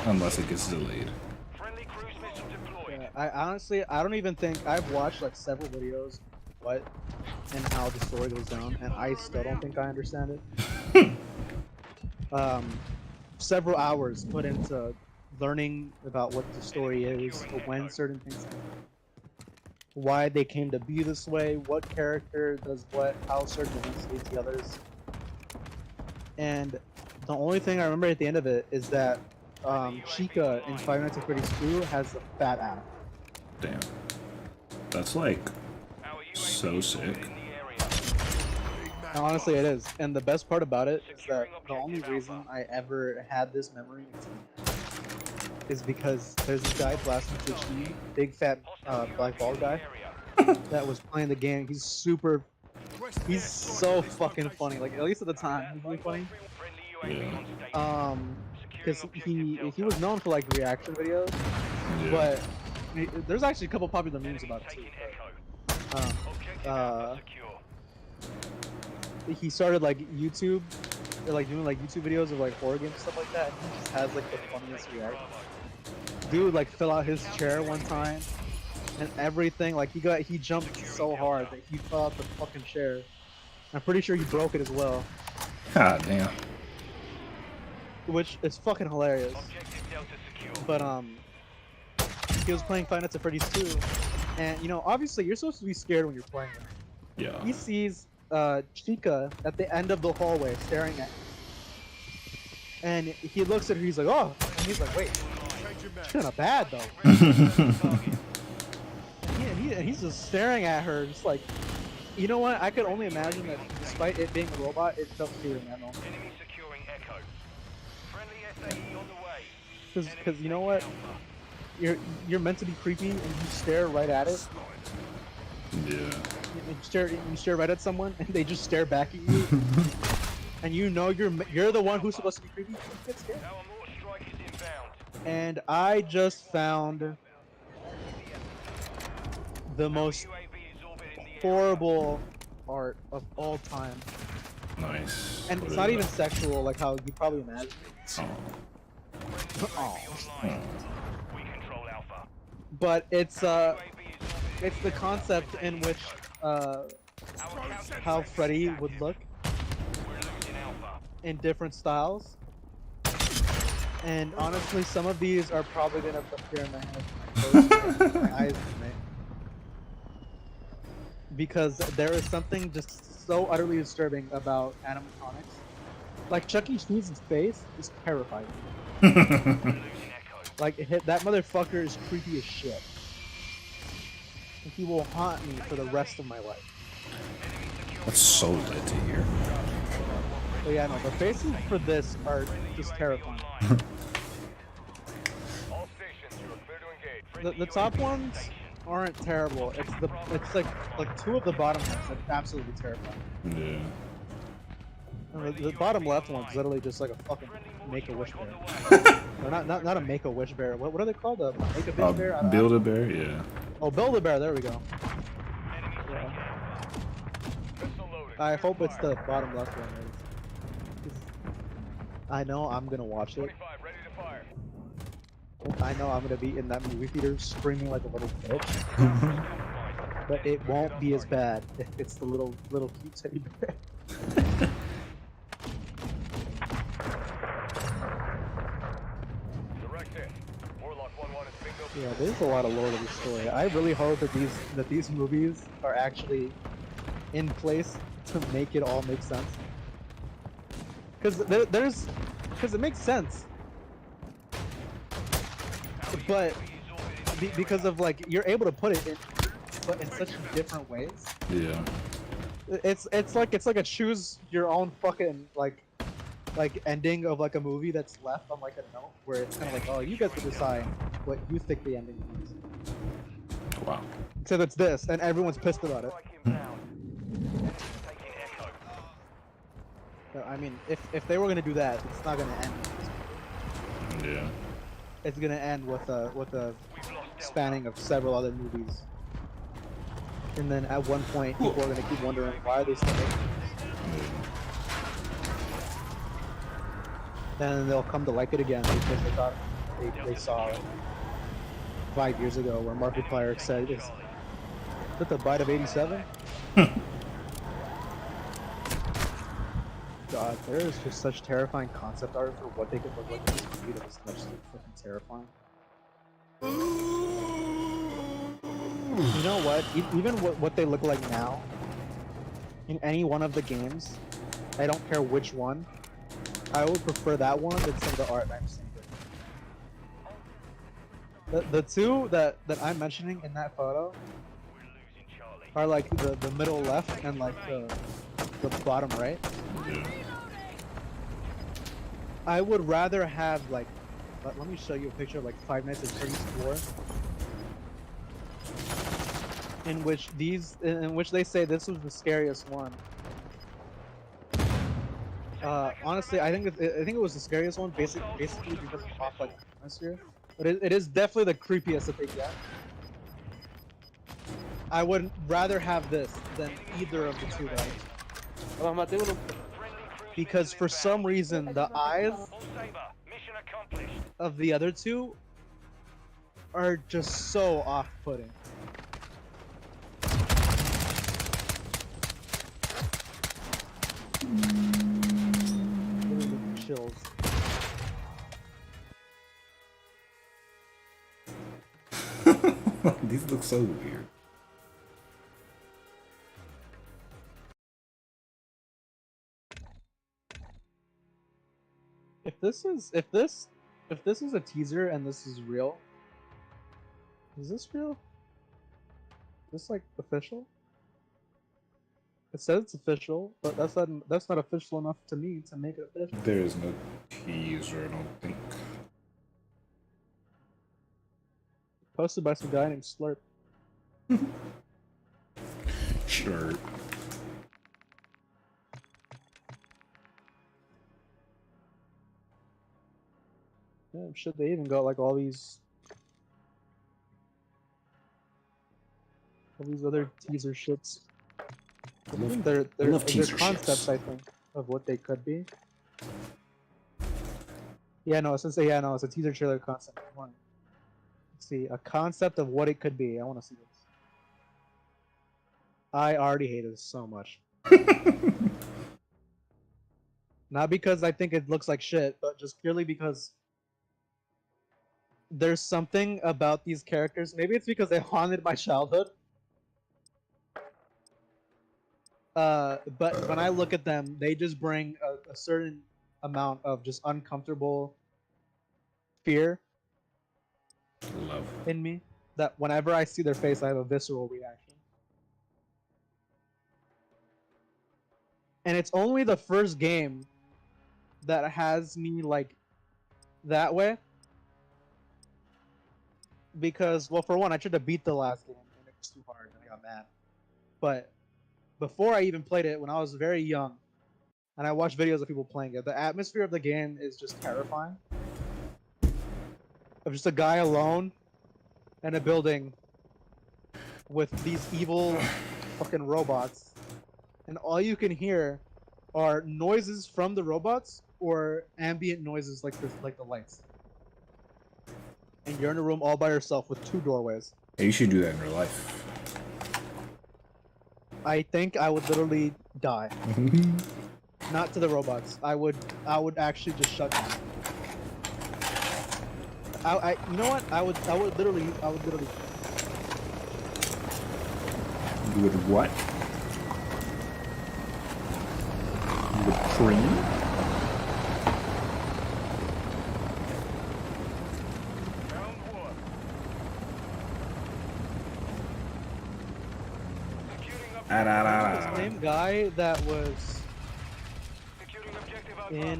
[SPEAKER 2] Unless it gets delayed.
[SPEAKER 1] Yeah, I honestly, I don't even think I've watched like several videos, what and how the story goes down, and I still don't think I understand it. Several hours put into learning about what the story is, when certain things happen, why they came to be this way, what character does what, how certain events lead to others. And the only thing I remember at the end of it is that Chica in Five Nights at Freddy's 2 has a fat ass.
[SPEAKER 2] Damn. That's like so sick.
[SPEAKER 1] Honestly, it is. And the best part about it is that the only reason I ever had this memory is because there's this guy, Blast HD, big fat black bald guy, that was playing the game. He's so fucking funny. Like, at least at the time, he's really funny.
[SPEAKER 2] Yeah.
[SPEAKER 1] Because he was known for like reaction videos,
[SPEAKER 2] Yeah.
[SPEAKER 1] but there's actually a couple popular memes about it too. But, he started like YouTube, or like doing like YouTube videos of like horror games and stuff like that. And he just has like the funniest reaction. Dude like fell out his chair one time and everything. Like he jumped so hard that he fell out the fucking chair. I'm pretty sure he broke it as well,
[SPEAKER 2] God damn.
[SPEAKER 1] which is fucking hilarious.
[SPEAKER 3] Objective Delta secure.
[SPEAKER 1] But he was playing Five Nights at Freddy's 2, and you know, obviously you're supposed to be scared when you're playing it.
[SPEAKER 2] Yeah.
[SPEAKER 1] He sees Chica at the end of the hallway staring at him. And he looks at her, he's like, oh, and he's like, wait, she's kinda bad though. And he's just staring at her, just like, you know what, I could only imagine that despite it being a robot, it felt fear in that moment.
[SPEAKER 3] Enemy securing Echo. Friendly SAE on the way.
[SPEAKER 1] Because you know what, you're meant to be creepy and you stare right at it.
[SPEAKER 2] Yeah.
[SPEAKER 1] You stare right at someone and they just stare back at you. And you know you're the one who's supposed to be creepy. You get scared.
[SPEAKER 3] Our mortar strike is inbound.
[SPEAKER 1] And I just found the most
[SPEAKER 3] UAV is orbiting the area.
[SPEAKER 1] horrible art of all time.
[SPEAKER 2] Nice.
[SPEAKER 1] And
[SPEAKER 2] What
[SPEAKER 1] it's
[SPEAKER 2] is
[SPEAKER 1] not
[SPEAKER 2] that?
[SPEAKER 1] even sexual like how you probably imagine.
[SPEAKER 2] Oh.
[SPEAKER 1] Oh.
[SPEAKER 3] Online. We control Alpha.
[SPEAKER 1] But it's
[SPEAKER 3] UAV is orbiting
[SPEAKER 1] the concept in which
[SPEAKER 3] our
[SPEAKER 1] how Freddy would look
[SPEAKER 3] We're losing Alpha.
[SPEAKER 1] in different styles. And honestly, some of these are probably gonna appear in my head. My eyes tonight. Because there is something just so utterly disturbing about animatronics. Like Chuck E. Cheese's face is terrifying.
[SPEAKER 3] We're losing Echo.
[SPEAKER 1] Like that motherfucker is creepy as shit. And he will haunt me for the rest of my life.
[SPEAKER 2] That's so lit to hear.
[SPEAKER 1] But yeah, no, the faces for this are just terrifying.
[SPEAKER 3] All stations, you are clear to engage.
[SPEAKER 1] The top ones aren't terrible. It's like two of the bottom ones that are absolutely terrifying.
[SPEAKER 2] Yeah.
[SPEAKER 1] And the bottom left one's literally just like a fucking Make-A-Wish bear. Or not a Make-A-Wish bear. What are they called? A Make-A-Wish bear? I don't know.
[SPEAKER 2] Build-A-Bear, yeah.
[SPEAKER 1] Oh, Build-A-Bear. There we go.
[SPEAKER 3] Enemy
[SPEAKER 1] Yeah.
[SPEAKER 3] pistol loaded.
[SPEAKER 1] I hope it's the bottom left one. I know I'm gonna watch it.
[SPEAKER 3] 25, ready to fire.
[SPEAKER 1] I know I'm gonna be in that movie theater screaming like a little bitch. But it won't be as bad if it's the little cute teddy bear.
[SPEAKER 3] Direct hit. Warlock 1-1 is bingo.
[SPEAKER 1] Yeah, there's a lot of lore to this story. I really hope that these movies are actually in place to make it all make sense. Because it makes sense. But because of like you're able to put it in, but in such different ways.
[SPEAKER 2] Yeah.
[SPEAKER 1] It's like a choose your own fucking like ending of like a movie that's left on like a note where it's kind of like, oh, you guys can decide what you think the ending is.
[SPEAKER 2] Wow.
[SPEAKER 1] So it's this, and everyone's pissed about it.
[SPEAKER 3] Strike inbound. Enemy taking Echo.
[SPEAKER 1] So, I mean, if they were gonna do that, it's not gonna end.
[SPEAKER 2] Yeah.
[SPEAKER 1] It's gonna end with a
[SPEAKER 3] We've lost Delta.
[SPEAKER 1] spanning of several other movies. And then at one point, people are gonna keep wondering why are they still making it? Then they'll come to like it again because they thought they saw it 5 years ago where Markiplier said, "Is that the bite of '87?" God, there is just such terrifying concept art for what they could look like in this movie that was absolutely fucking terrifying. You know what? Even what they look like now, in any one of the games, I don't care which one, I would prefer that one than some of the art I'm seeing. The two that I'm mentioning in that photo
[SPEAKER 3] We're losing Charlie.
[SPEAKER 1] are like the middle left and like the bottom right.
[SPEAKER 2] Yeah.
[SPEAKER 1] I would rather have like, let me show you a picture of like Five Nights at Freddy's 4, in which they say this was the scariest one. Honestly, I think it was the scariest one, basically because of off like atmosphere. But it is definitely the creepiest that they get. I would rather have this than either of the two guys. Because for some reason the eyes
[SPEAKER 3] All Saber. Mission accomplished.
[SPEAKER 1] of the other two are just so off-putting.
[SPEAKER 2] These look so weird.
[SPEAKER 1] If this is a teaser and this is real, is this real? Is this like official? It says it's official, but that's not official enough to me to make it official.
[SPEAKER 2] There is no teaser, I don't think.
[SPEAKER 1] Posted by some guy named Slurp.
[SPEAKER 2] Sure.
[SPEAKER 1] Yeah, shit, they even got like all these other teaser shits.
[SPEAKER 2] I love
[SPEAKER 1] They're
[SPEAKER 2] teaser
[SPEAKER 1] concepts,
[SPEAKER 2] shits.
[SPEAKER 1] I think, of what they could be. Yeah, no, it's a teaser trailer concept. Let's see, a concept of what it could be. I want to see this. I already hate this so much. Not because I think it looks like shit, but just purely because there's something about these characters. Maybe it's because they haunted my childhood. But when I look at them, they just bring a certain amount of just uncomfortable fear
[SPEAKER 2] Love.
[SPEAKER 1] in me that whenever I see their face, I have a visceral reaction. And it's only the first game that has me like that way. Because, well, for one, I tried to beat the last game and it was too hard and I got mad. But before I even played it, when I was very young, and I watched videos of people playing it, the atmosphere of the game is just terrifying. Of just a guy alone in a building with these evil fucking robots, and all you can hear are noises from the robots or ambient noises like the lights. And you're in a room all by yourself with 2 doorways.
[SPEAKER 2] Hey, you should do that in real life.
[SPEAKER 1] I think I would literally die. Not to the robots. I would actually just shut down. You know what? I would literally.
[SPEAKER 2] You would what? You would cream?
[SPEAKER 3] Round one. Securing
[SPEAKER 1] The same guy that was
[SPEAKER 3] Securing objective Alpha.
[SPEAKER 1] in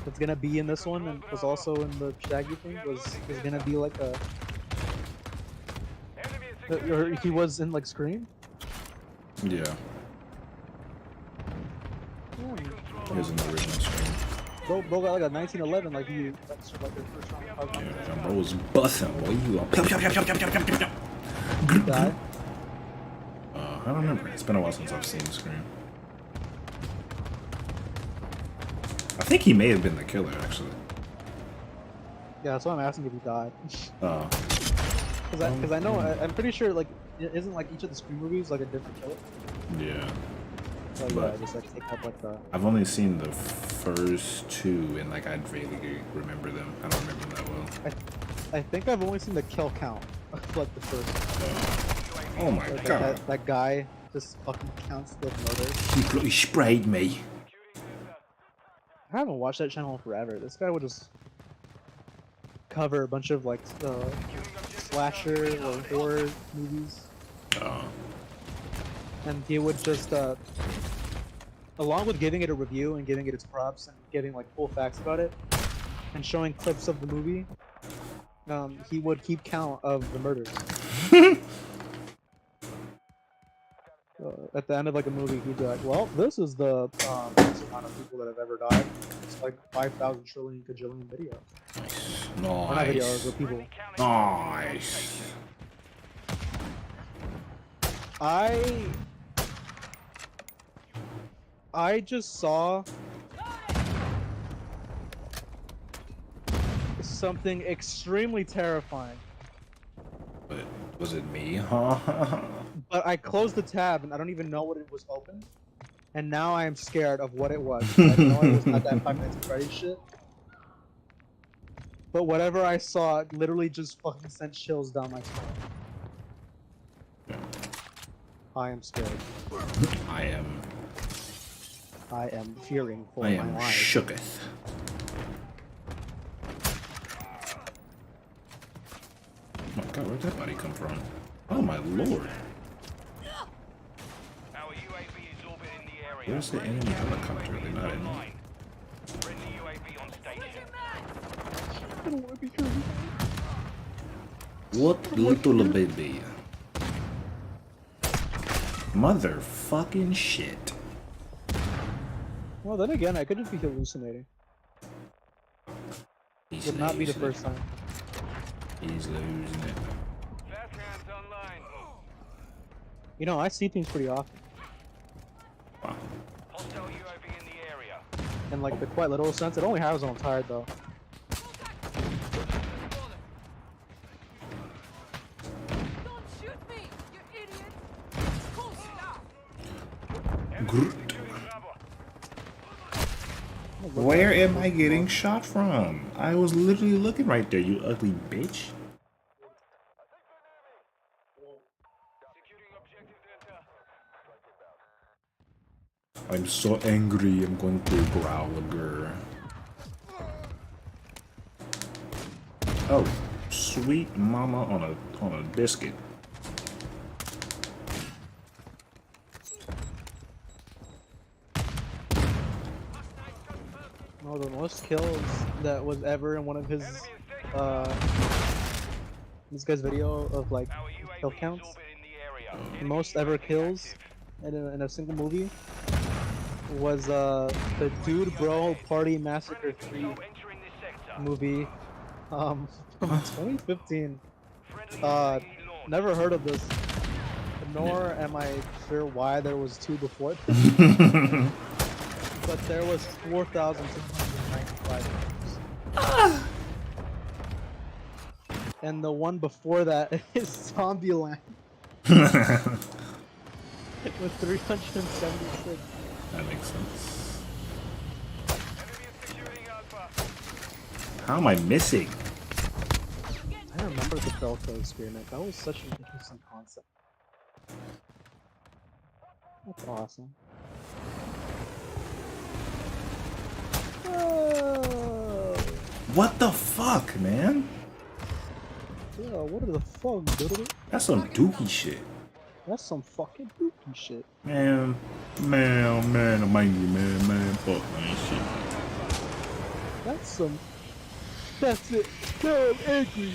[SPEAKER 1] that's gonna be in this one and was also in the Shaggy thing is gonna be like a
[SPEAKER 3] Enemy is
[SPEAKER 1] or
[SPEAKER 3] securing
[SPEAKER 1] he was in like Scream.
[SPEAKER 2] Yeah. Here's an original screen.
[SPEAKER 1] Bro got like a 1911 like he that's like their first round.
[SPEAKER 2] Yeah, bro was busting, boy. You are.
[SPEAKER 1] Die.
[SPEAKER 2] I don't remember. It's been a while since I've seen Scream. I think he may have been the killer, actually.
[SPEAKER 1] Yeah, that's why I'm asking if he died.
[SPEAKER 2] Oh.
[SPEAKER 1] Because I know I'm pretty sure like isn't like each of the Scream movies like a different killer.
[SPEAKER 2] Yeah.
[SPEAKER 1] So yeah,
[SPEAKER 2] But-
[SPEAKER 1] I just like take up like the.
[SPEAKER 2] I've only seen the first 2, and like I vaguely remember them. I don't remember them that well.
[SPEAKER 1] I think I've only seen the kill count of like the first.
[SPEAKER 2] Oh my
[SPEAKER 1] Like,
[SPEAKER 2] god.
[SPEAKER 1] that guy just fucking counts the murders.
[SPEAKER 2] He bloody sprayed me.
[SPEAKER 1] I haven't watched that channel in forever. This guy would just cover a bunch of like slasher or horror movies,
[SPEAKER 2] Oh.
[SPEAKER 1] and he would just along with giving it a review and giving it its props and giving like full facts about it and showing clips of the movie, he would keep count of the murders. At the end of like a movie, he'd be like, "Well, this is the this amount of people that have ever died. It's like 5,000 trillion gajillion videos. Or not videos,
[SPEAKER 2] Nice.
[SPEAKER 1] but people."
[SPEAKER 2] Nice.
[SPEAKER 1] I just saw something extremely terrifying.
[SPEAKER 2] But was it me? Huh?
[SPEAKER 1] But I closed the tab and I don't even know what it was open. And now I am scared of what it was. I know it was not that 5 Nights at Freddy's shit. but whatever I saw literally just fucking sent chills down my spine. I am scared.
[SPEAKER 2] I am
[SPEAKER 1] fearing for
[SPEAKER 2] I
[SPEAKER 1] my
[SPEAKER 2] am
[SPEAKER 1] life.
[SPEAKER 2] shooketh. Oh my god, where'd that body come from? Oh my lord.
[SPEAKER 3] Our UAV is orbiting the area.
[SPEAKER 2] Where's the enemy helicopter? They're not in.
[SPEAKER 3] Friendly UAV on station.
[SPEAKER 1] I don't want to be here.
[SPEAKER 2] What little baby? Motherfucking shit.
[SPEAKER 1] Well, then again, I could just be hallucinating.
[SPEAKER 2] He's
[SPEAKER 1] Would not be the
[SPEAKER 2] losing it.
[SPEAKER 1] first time.
[SPEAKER 2] He's losing it.
[SPEAKER 3] Fast hands online.
[SPEAKER 1] You know, I see things pretty often.
[SPEAKER 2] Wow.
[SPEAKER 3] Hostile UAV in the area.
[SPEAKER 1] In like the quite literal sense, it only happens when I'm tired though.
[SPEAKER 4] Don't shoot me, you idiot! Cool, stop!
[SPEAKER 2] Groot.
[SPEAKER 3] Securing Bravo.
[SPEAKER 2] Where am I getting shot from? I was literally looking right there, you ugly bitch.
[SPEAKER 3] Securing objective Delta.
[SPEAKER 2] I'm so angry, I'm going to growl a girl. Oh, sweet mama on a biscuit.
[SPEAKER 1] No, the most kills that was ever in one of his this guy's video of like
[SPEAKER 3] Our
[SPEAKER 1] kill
[SPEAKER 3] UAV is
[SPEAKER 1] counts.
[SPEAKER 3] orbiting the area.
[SPEAKER 1] The most ever kills in a single movie was the Dude Bro Party Massacre 3
[SPEAKER 3] Entering this sector.
[SPEAKER 1] movie from 2015.
[SPEAKER 3] Friendly UAV launched.
[SPEAKER 1] Never heard of this, nor am I sure why there was two before it. But there was 4,295 names. And the one before that is Zombieland with 376.
[SPEAKER 2] That makes sense.
[SPEAKER 3] Enemy is securing Alpha.
[SPEAKER 2] How am I missing?
[SPEAKER 1] I remember the Belko experiment. That was such an interesting concept. That's awesome. Oh,
[SPEAKER 2] What the fuck, man?
[SPEAKER 1] yeah, what the fuck, dude?
[SPEAKER 2] That's some dookie shit.
[SPEAKER 1] That's some fucking dookie shit.
[SPEAKER 2] Man, I'm angry, man, fuck, man, shit.
[SPEAKER 1] That's it. Now I'm angry.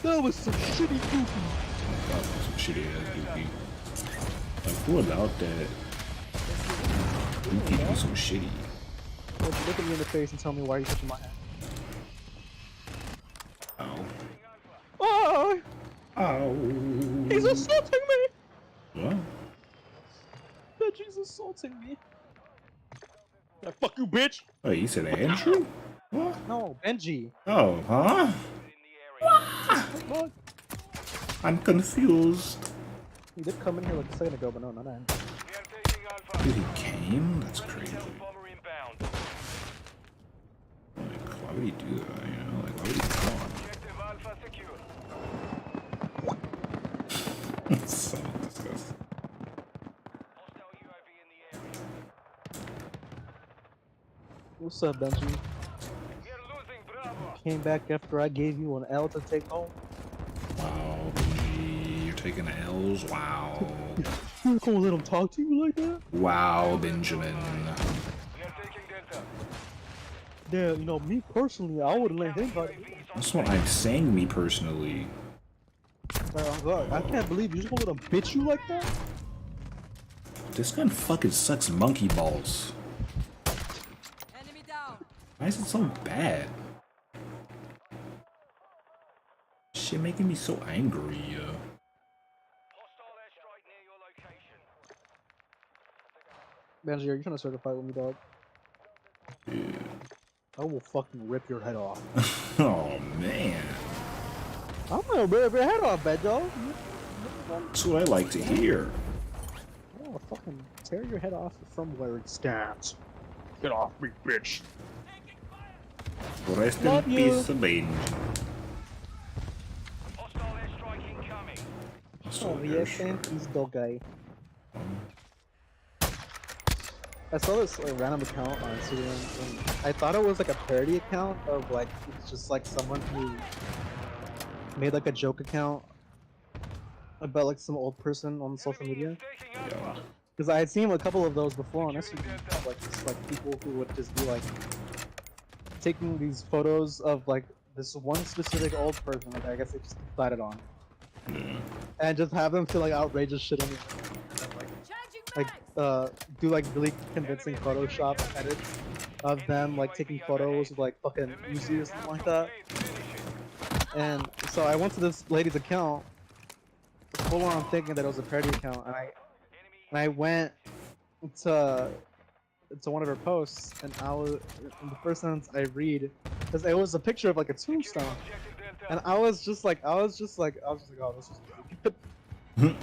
[SPEAKER 1] That was some shitty dookie.
[SPEAKER 2] That was some shitty ass dookie. Like, who allowed that? Dookie to be so shitty.
[SPEAKER 1] Look at me in the face and tell me why you're touching my hand.
[SPEAKER 2] Ow.
[SPEAKER 1] Oh,
[SPEAKER 2] Ow.
[SPEAKER 1] he's assaulting me!
[SPEAKER 2] What?
[SPEAKER 1] Benji's assaulting me. Yeah, fuck you, bitch!
[SPEAKER 2] Oh, you said Andrew? What?
[SPEAKER 1] No, Benji.
[SPEAKER 2] Oh, huh?
[SPEAKER 1] Look,
[SPEAKER 2] I'm confused.
[SPEAKER 1] he did come in here like a second ago, but no, not him.
[SPEAKER 3] We are taking Alpha.
[SPEAKER 2] Dude, he came? That's crazy.
[SPEAKER 3] Stealth bomber inbound.
[SPEAKER 2] Like, why would he do that? You know, like, why would he come on?
[SPEAKER 3] Objective Alpha secure.
[SPEAKER 2] It's so disgusting.
[SPEAKER 3] Hostile UAV in the area.
[SPEAKER 1] What's up, Benji?
[SPEAKER 3] We are losing Bravo.
[SPEAKER 1] Came back after I gave you an L to take home.
[SPEAKER 2] Wow, Benji, you're taking L's. Wow.
[SPEAKER 1] You're gonna let him talk to you like that?
[SPEAKER 2] Wow, Benjamin.
[SPEAKER 3] We are taking Delta.
[SPEAKER 1] Yeah, you know, me personally, I wouldn't let him talk to you.
[SPEAKER 2] That's what I'm saying, me personally.
[SPEAKER 1] Bro, I can't believe you just gonna let him bitch you like that?
[SPEAKER 2] This gun fucking sucks monkey balls.
[SPEAKER 4] Enemy down!
[SPEAKER 2] Why is it so bad? Shit making me so angry.
[SPEAKER 3] Hostile airstrike near your location.
[SPEAKER 1] Benji, are you trying to certify with me, dog?
[SPEAKER 2] Yeah.
[SPEAKER 1] I will fucking rip your head off.
[SPEAKER 2] Oh man.
[SPEAKER 1] I'm gonna rip your head off, bad dog.
[SPEAKER 2] That's what I like to hear.
[SPEAKER 1] I'm gonna fucking tear your head off from where it stands. Get off me, bitch.
[SPEAKER 2] Rest in
[SPEAKER 1] Love you.
[SPEAKER 2] peace, Benji.
[SPEAKER 3] Hostile airstrike incoming.
[SPEAKER 1] Oh, yes, and he's dog guy. I saw this random account on Instagram, and I thought it was like a parody account of like it's just like someone who made like a joke account about like some old person on social media.
[SPEAKER 3] Taking Alpha.
[SPEAKER 1] Because I had seen a couple of those before on Instagram, like just like people who would just be like taking these photos of like this one specific old person, like I guess they just decided on, and just have them feel like outrageous shit on the internet, and then,
[SPEAKER 4] Changing
[SPEAKER 1] do like really convincing Photoshop edits of them like taking photos of like fucking Uzi or something like that. And so I went to this lady's account, full on thinking that it was a parody account, and I went to one of her posts, and in the first sentence I read, because it was a picture of like a tombstone, and I was just like, oh, this is really good.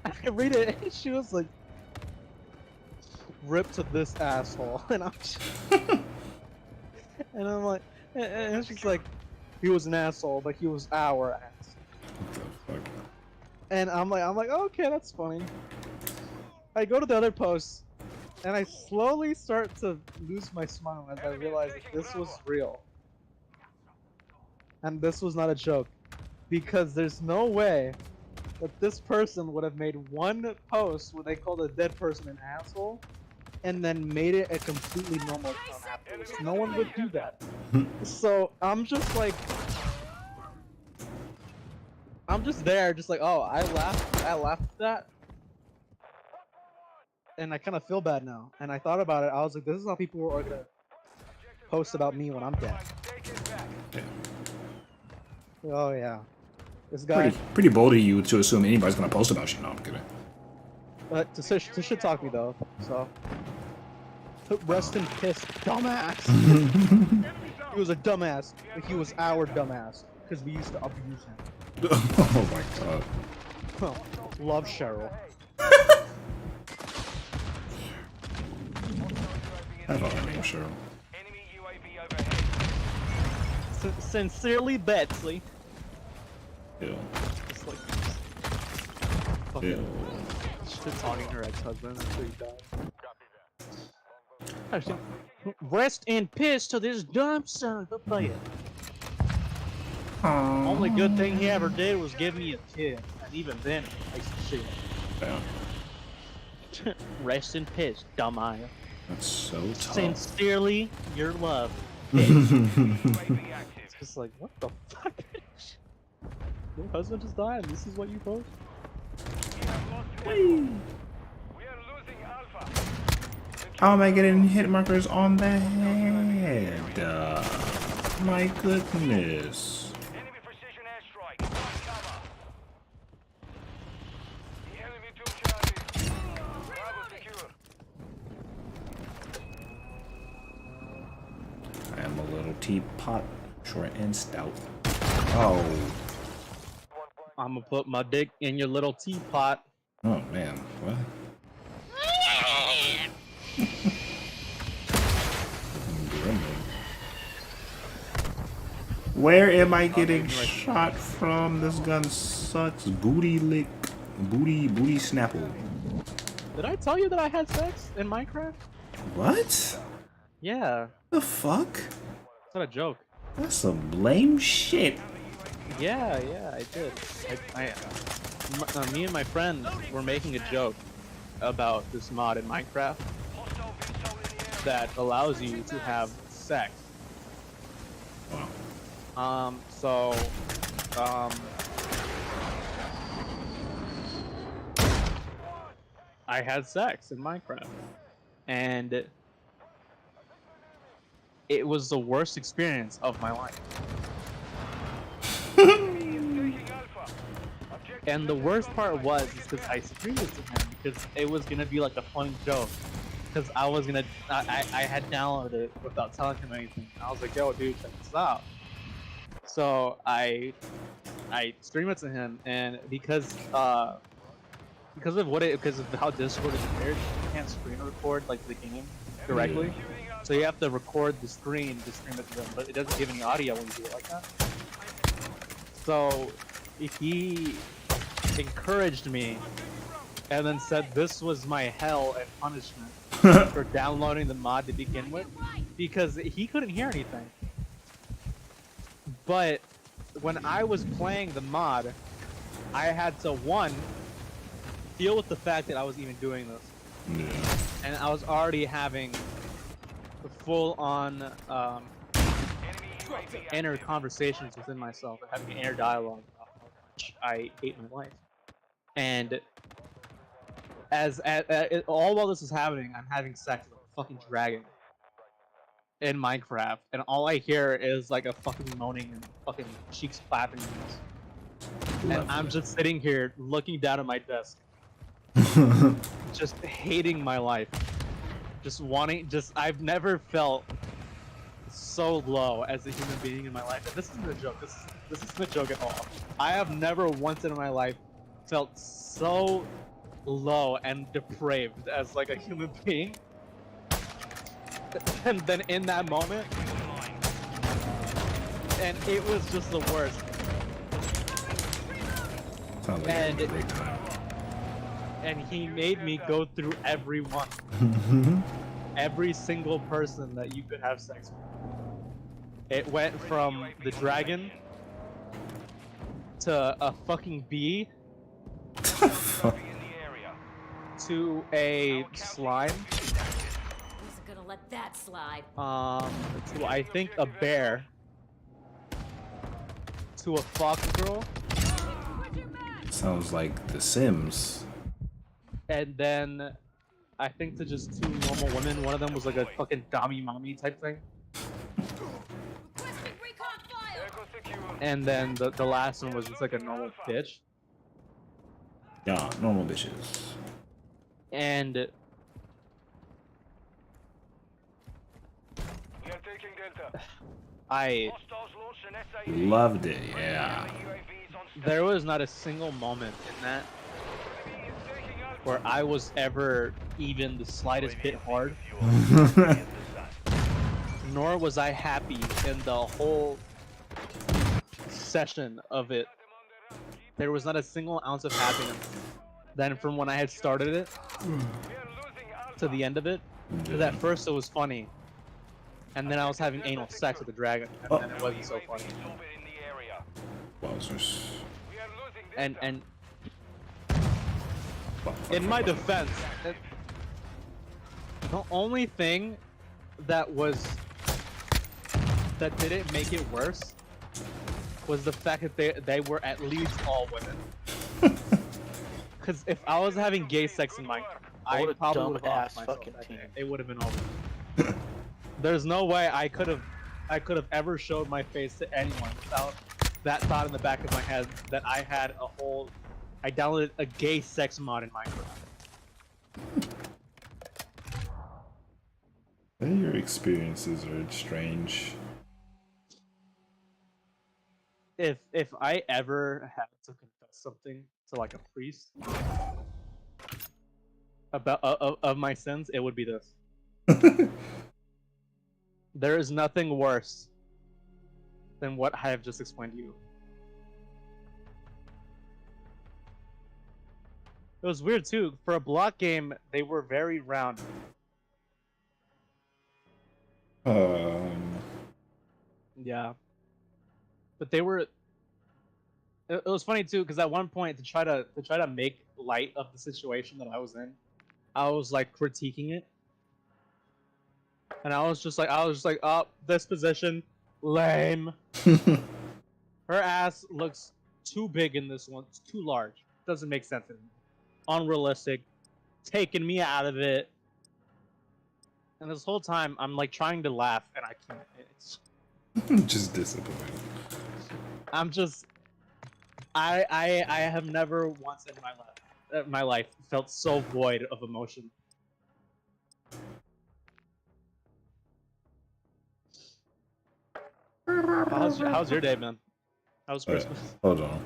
[SPEAKER 1] I read it, and she was like, "Rip to this asshole," and I'm just, and I'm like, and she's like, "He was an asshole, but he was our ass."
[SPEAKER 2] What the fuck?
[SPEAKER 1] And I'm like, okay, that's funny. I go to the other posts, and I slowly start to lose my smile as I realize that this was real. And this was not a joke. Because there's no way that this person would have made one post where they called a dead person an asshole, and then made it a completely normal account afterwards. No one would do that. So I'm just like, I'm just there, just like, oh, I laughed at that, and I kind of feel bad now. And I thought about it. I was like, this is how people are gonna post about me when I'm dead. Oh yeah, this guy.
[SPEAKER 2] Pretty bold of you to assume anybody's gonna post about you. No, I'm kidding.
[SPEAKER 1] To shit talk me though. So rest in piss, dumbass. He was a dumbass, but he was our dumbass because we used to abuse him.
[SPEAKER 2] Oh my god.
[SPEAKER 1] Oh, love Cheryl.
[SPEAKER 2] I thought her name was Cheryl.
[SPEAKER 3] Enemy UAV overhead.
[SPEAKER 1] Sincerely, Betsy.
[SPEAKER 2] Ew.
[SPEAKER 1] Just like
[SPEAKER 2] Ew.
[SPEAKER 1] fucking shit talking her ex-husband until he died. Actually, rest in piss to this dumb son of a bitch. Only good thing he ever did was give me a kid, and even then, I shit.
[SPEAKER 2] Yeah.
[SPEAKER 1] Rest in piss, dumb eye.
[SPEAKER 2] That's so tough.
[SPEAKER 1] Sincerely, your love.
[SPEAKER 3] UAV active.
[SPEAKER 1] It's just like, what the fuck? Your husband just died, and this is what you post?
[SPEAKER 3] We have lost Echo. We are losing Alpha.
[SPEAKER 2] How am I getting hit markers on the head? My goodness.
[SPEAKER 3] Enemy precision airstrike. Find cover. The enemy took charges. Bravo secure.
[SPEAKER 2] I am a little teapot, short and stout. Oh.
[SPEAKER 1] I'm gonna put my dick in your little teapot.
[SPEAKER 2] Oh man, what? Where am I getting shot from? This gun sucks. Booty lick. Booty snapple.
[SPEAKER 1] Did I tell you that I had sex in Minecraft?
[SPEAKER 2] What?
[SPEAKER 1] Yeah,
[SPEAKER 2] The fuck?
[SPEAKER 1] it's not a joke.
[SPEAKER 2] That's some lame shit.
[SPEAKER 1] Yeah, I did. Me and my friend were making a joke about this mod in Minecraft
[SPEAKER 3] Hostile VTOL in the air.
[SPEAKER 1] that allows you to have sex.
[SPEAKER 2] Wow.
[SPEAKER 1] I had sex in Minecraft, and it was the worst experience of my life.
[SPEAKER 3] Taking Alpha. Objective
[SPEAKER 1] And the worst part was because I streamed it to him because it was gonna be like a funny joke. Because I had downloaded it without telling him anything. I was like, yo, dude, check this out. So I streamed it to him, and because of how Discord is weird, you can't screen record like the game directly. So you have to record the screen to stream it to them, but it doesn't give any audio when you do it like that. So he encouraged me and then said this was my hell and punishment for downloading the mod to begin with, because he couldn't hear anything. But when I was playing the mod, I had to, one, deal with the fact that I was even doing this.
[SPEAKER 2] Yeah.
[SPEAKER 1] And I was already having the full-on inner conversations within myself, and having an inner dialogue about how much I hate my life. And all while this is happening, I'm having sex with a fucking dragon in Minecraft, and all I hear is like a fucking moaning and fucking cheeks clapping. And I'm just sitting here looking down at my desk, just hating my life, I've never felt so low as a human being in my life. And this isn't a joke. This isn't a joke at all. I have never once in my life felt so low and depraved as like a human being. And then in that moment, and it was just the worst.
[SPEAKER 2] Sounds like a great time.
[SPEAKER 1] And he made me go through everyone. Every single person that you could have sex with. It went from the dragon to a fucking bee to a slime.
[SPEAKER 4] Who's gonna let that slide?
[SPEAKER 1] To I think a bear. To a fox girl.
[SPEAKER 2] Sounds like The Sims.
[SPEAKER 1] And then I think to just two normal women. One of them was like a fucking dummy mommy type thing.
[SPEAKER 4] Requesting recon fire!
[SPEAKER 1] And then the last one was just like a normal bitch.
[SPEAKER 2] Yeah, normal bitches.
[SPEAKER 1] And
[SPEAKER 3] We are taking Delta.
[SPEAKER 1] I
[SPEAKER 3] Hostiles launched an SAE.
[SPEAKER 2] Loved it, yeah.
[SPEAKER 3] UAVs on
[SPEAKER 1] there was not a single moment in that
[SPEAKER 3] Enemy is taking Alpha.
[SPEAKER 1] where I was ever even the slightest bit hard, nor was I happy in the whole session of it. There was not a single ounce of happiness. Then from when I had started it
[SPEAKER 3] We are losing Alpha.
[SPEAKER 1] to the end of it, because at first it was funny, and then I was having anal sex with the dragon, and then it wasn't so funny.
[SPEAKER 3] UAVs orbit in the area.
[SPEAKER 2] Wowzers.
[SPEAKER 3] We are losing Delta.
[SPEAKER 1] And in my defense, the only thing that didn't make it worse was the fact that they were at least all women. Because if I was having gay sex in Minecraft, I
[SPEAKER 5] What a
[SPEAKER 1] probably
[SPEAKER 5] dumb
[SPEAKER 1] would have
[SPEAKER 5] ass
[SPEAKER 1] myself
[SPEAKER 5] fucking
[SPEAKER 1] that
[SPEAKER 5] team.
[SPEAKER 1] day. It would have been all women. There's no way I could have ever showed my face to anyone without that thought in the back of my head that I downloaded a gay sex mod in Minecraft.
[SPEAKER 2] Your experiences are strange.
[SPEAKER 1] If I ever had to confess something to like a priest about of my sins, it would be this. There is nothing worse than what I have just explained to you. It was weird too. For a block game, they were very round. Yeah. But they were. It was funny too, because at one point to try to make light of the situation that I was in, I was like critiquing it, and I was just like, oh, this position, lame. Her ass looks too big in this one. It's too large. Doesn't make sense anymore. Unrealistic. Taking me out of it. And this whole time, I'm like trying to laugh, and I can't. It's
[SPEAKER 2] Just disappointed.
[SPEAKER 1] I'm just. I have never once in my life felt so void of emotion. How's your day, man? How's Christmas?
[SPEAKER 2] Hold on.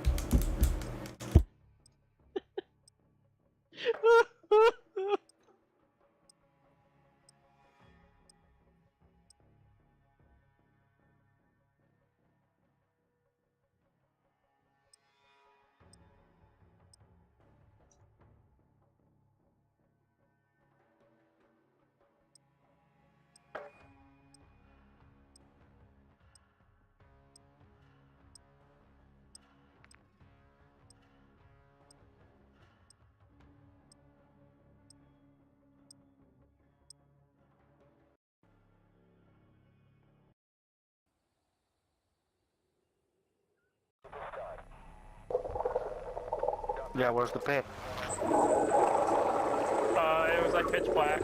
[SPEAKER 5] Yeah, where's the pit?
[SPEAKER 6] It was like pitch black.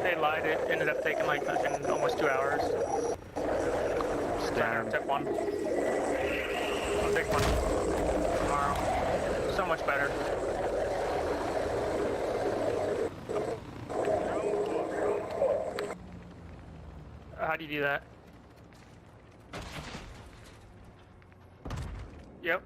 [SPEAKER 6] They lied. It ended up taking like fucking almost 2 hours.
[SPEAKER 5] Damn.
[SPEAKER 6] Took one. I'll take one tomorrow. So much better. How do you do that? Yep.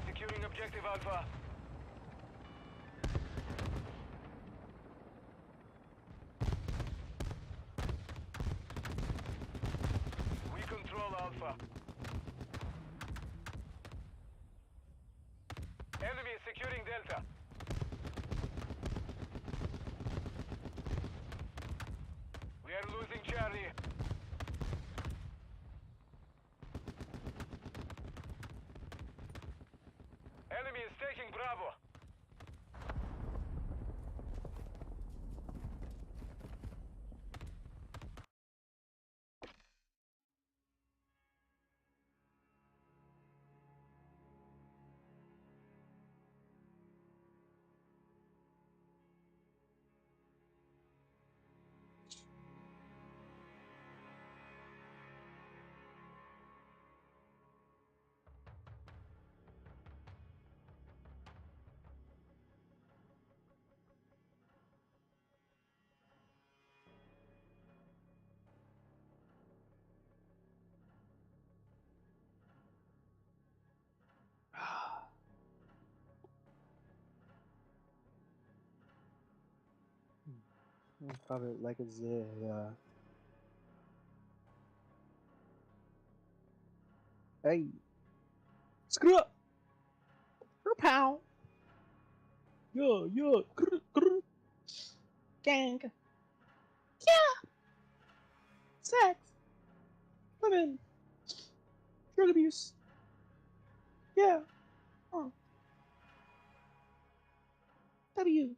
[SPEAKER 3] Securing objective Alpha. We control Alpha. Enemy is securing Delta. We are losing Charlie. Enemy is taking Bravo.
[SPEAKER 1] Probably like it's hey, screw up, pow, yo, gang, yeah, sex, women, drug abuse, yeah, W.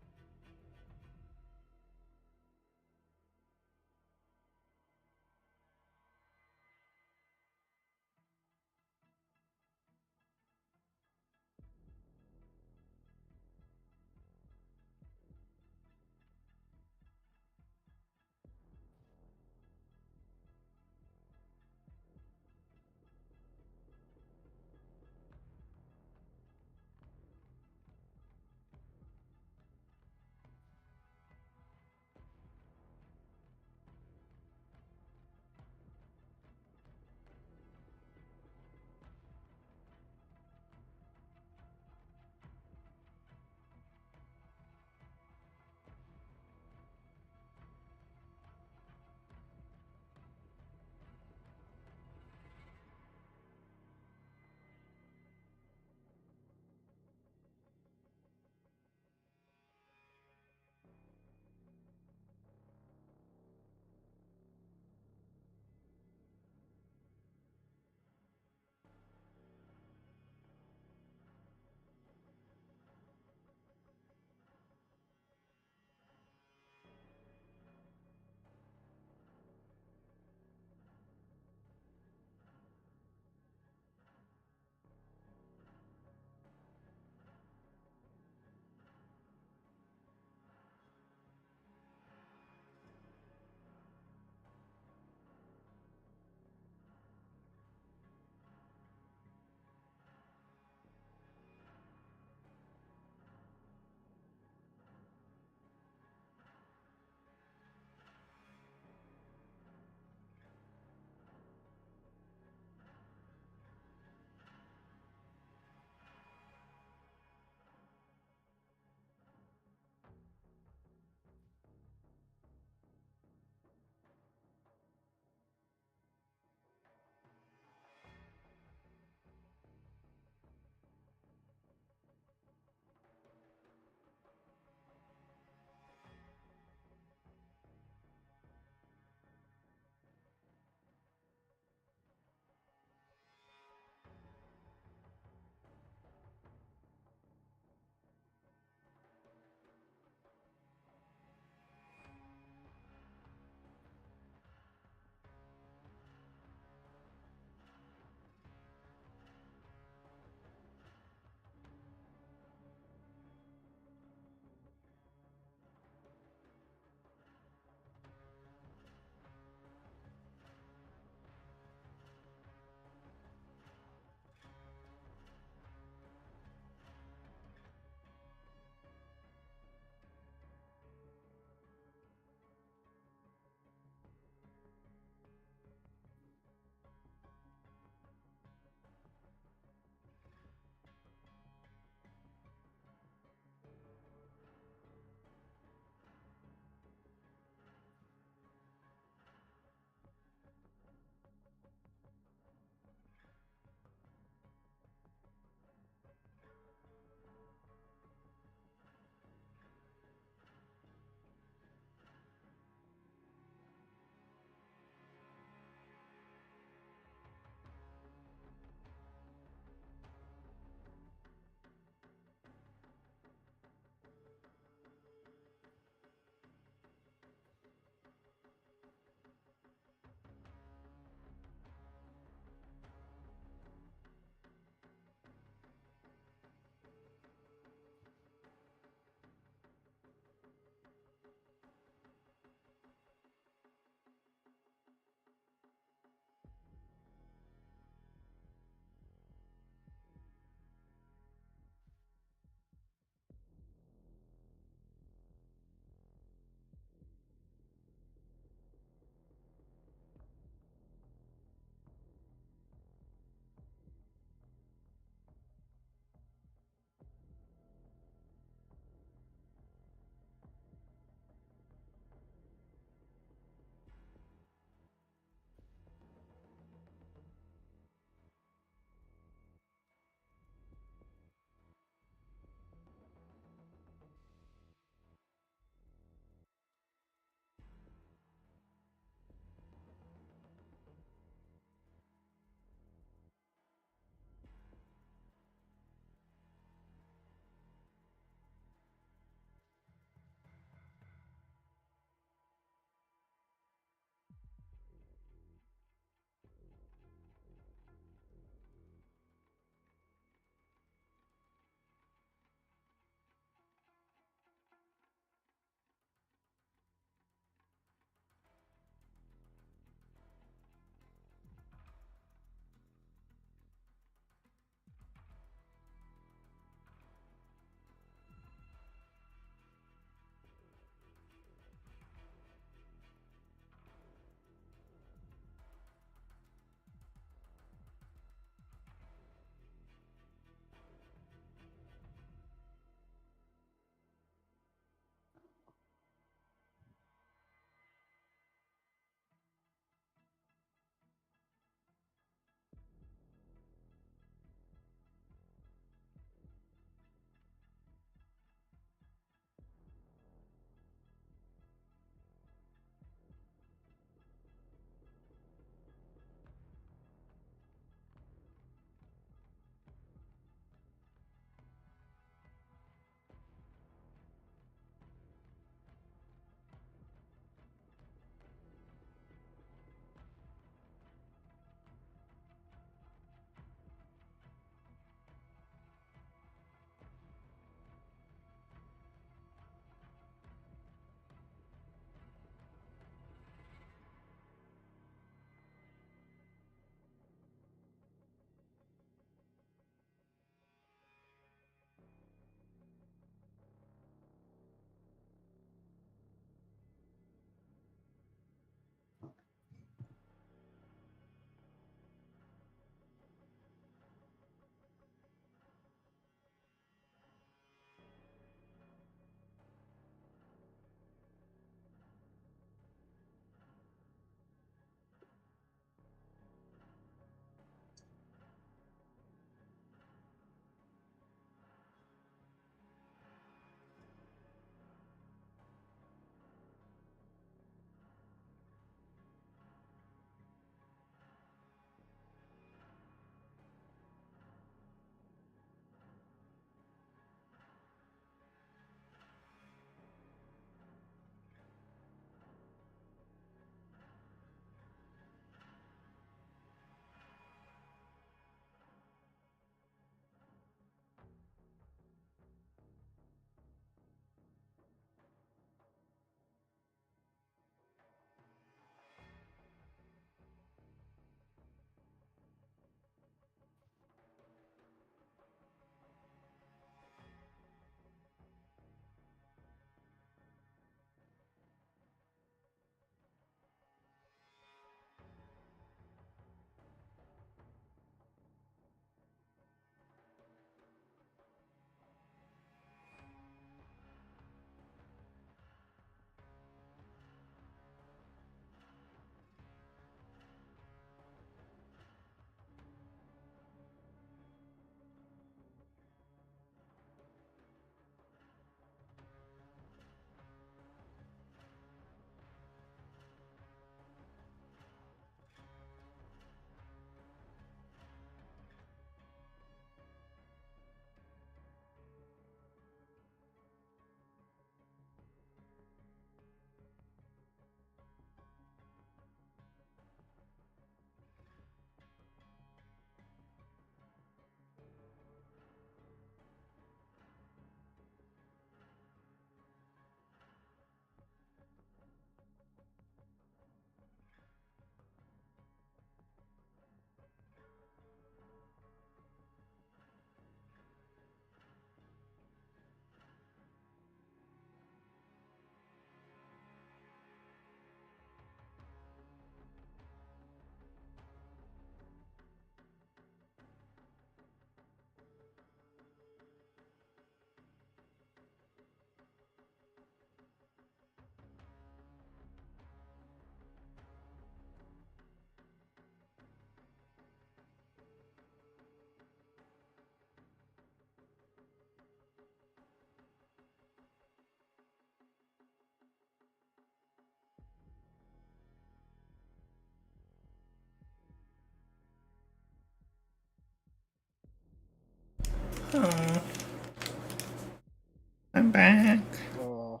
[SPEAKER 2] back.
[SPEAKER 1] Oh.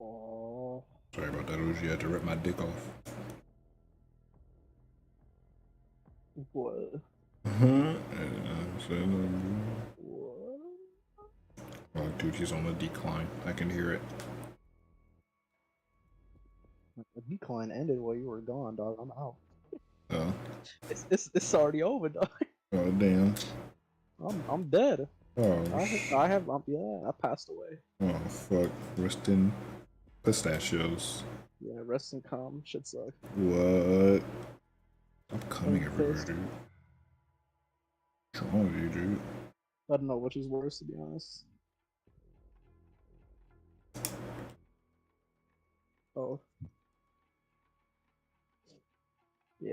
[SPEAKER 1] Oh.
[SPEAKER 2] Sorry about that, Uji. I had to rip my dick off.
[SPEAKER 1] What?
[SPEAKER 2] What?
[SPEAKER 1] What?
[SPEAKER 2] Oh, dude, he's on the decline. I can hear it.
[SPEAKER 1] The decline ended while you were gone, dog. I'm out.
[SPEAKER 2] Oh.
[SPEAKER 1] It's already over, dog.
[SPEAKER 2] Oh, damn.
[SPEAKER 1] I'm dead.
[SPEAKER 2] Oh,
[SPEAKER 1] I passed away.
[SPEAKER 2] oh, fuck. Rest in pistachios.
[SPEAKER 1] Yeah, rest in calm. Shit sucks.
[SPEAKER 2] What? I'm coming
[SPEAKER 1] I'm
[SPEAKER 2] everywhere,
[SPEAKER 1] pissed.
[SPEAKER 2] dude. What's wrong with you, dude?
[SPEAKER 1] I don't know which is worse, to be honest. Oh. Yeah.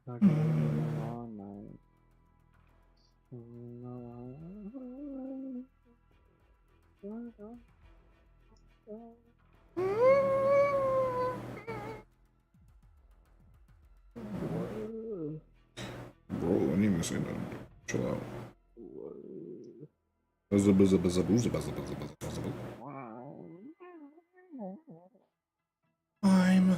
[SPEAKER 1] Okay, long night. Whoa.
[SPEAKER 2] Bro, I didn't even say nothing. Chill out.
[SPEAKER 1] Whoa.
[SPEAKER 2] Buzza, buzza, buzza, buzza, buzza, buzza, buzza, buzza, buzza. I'm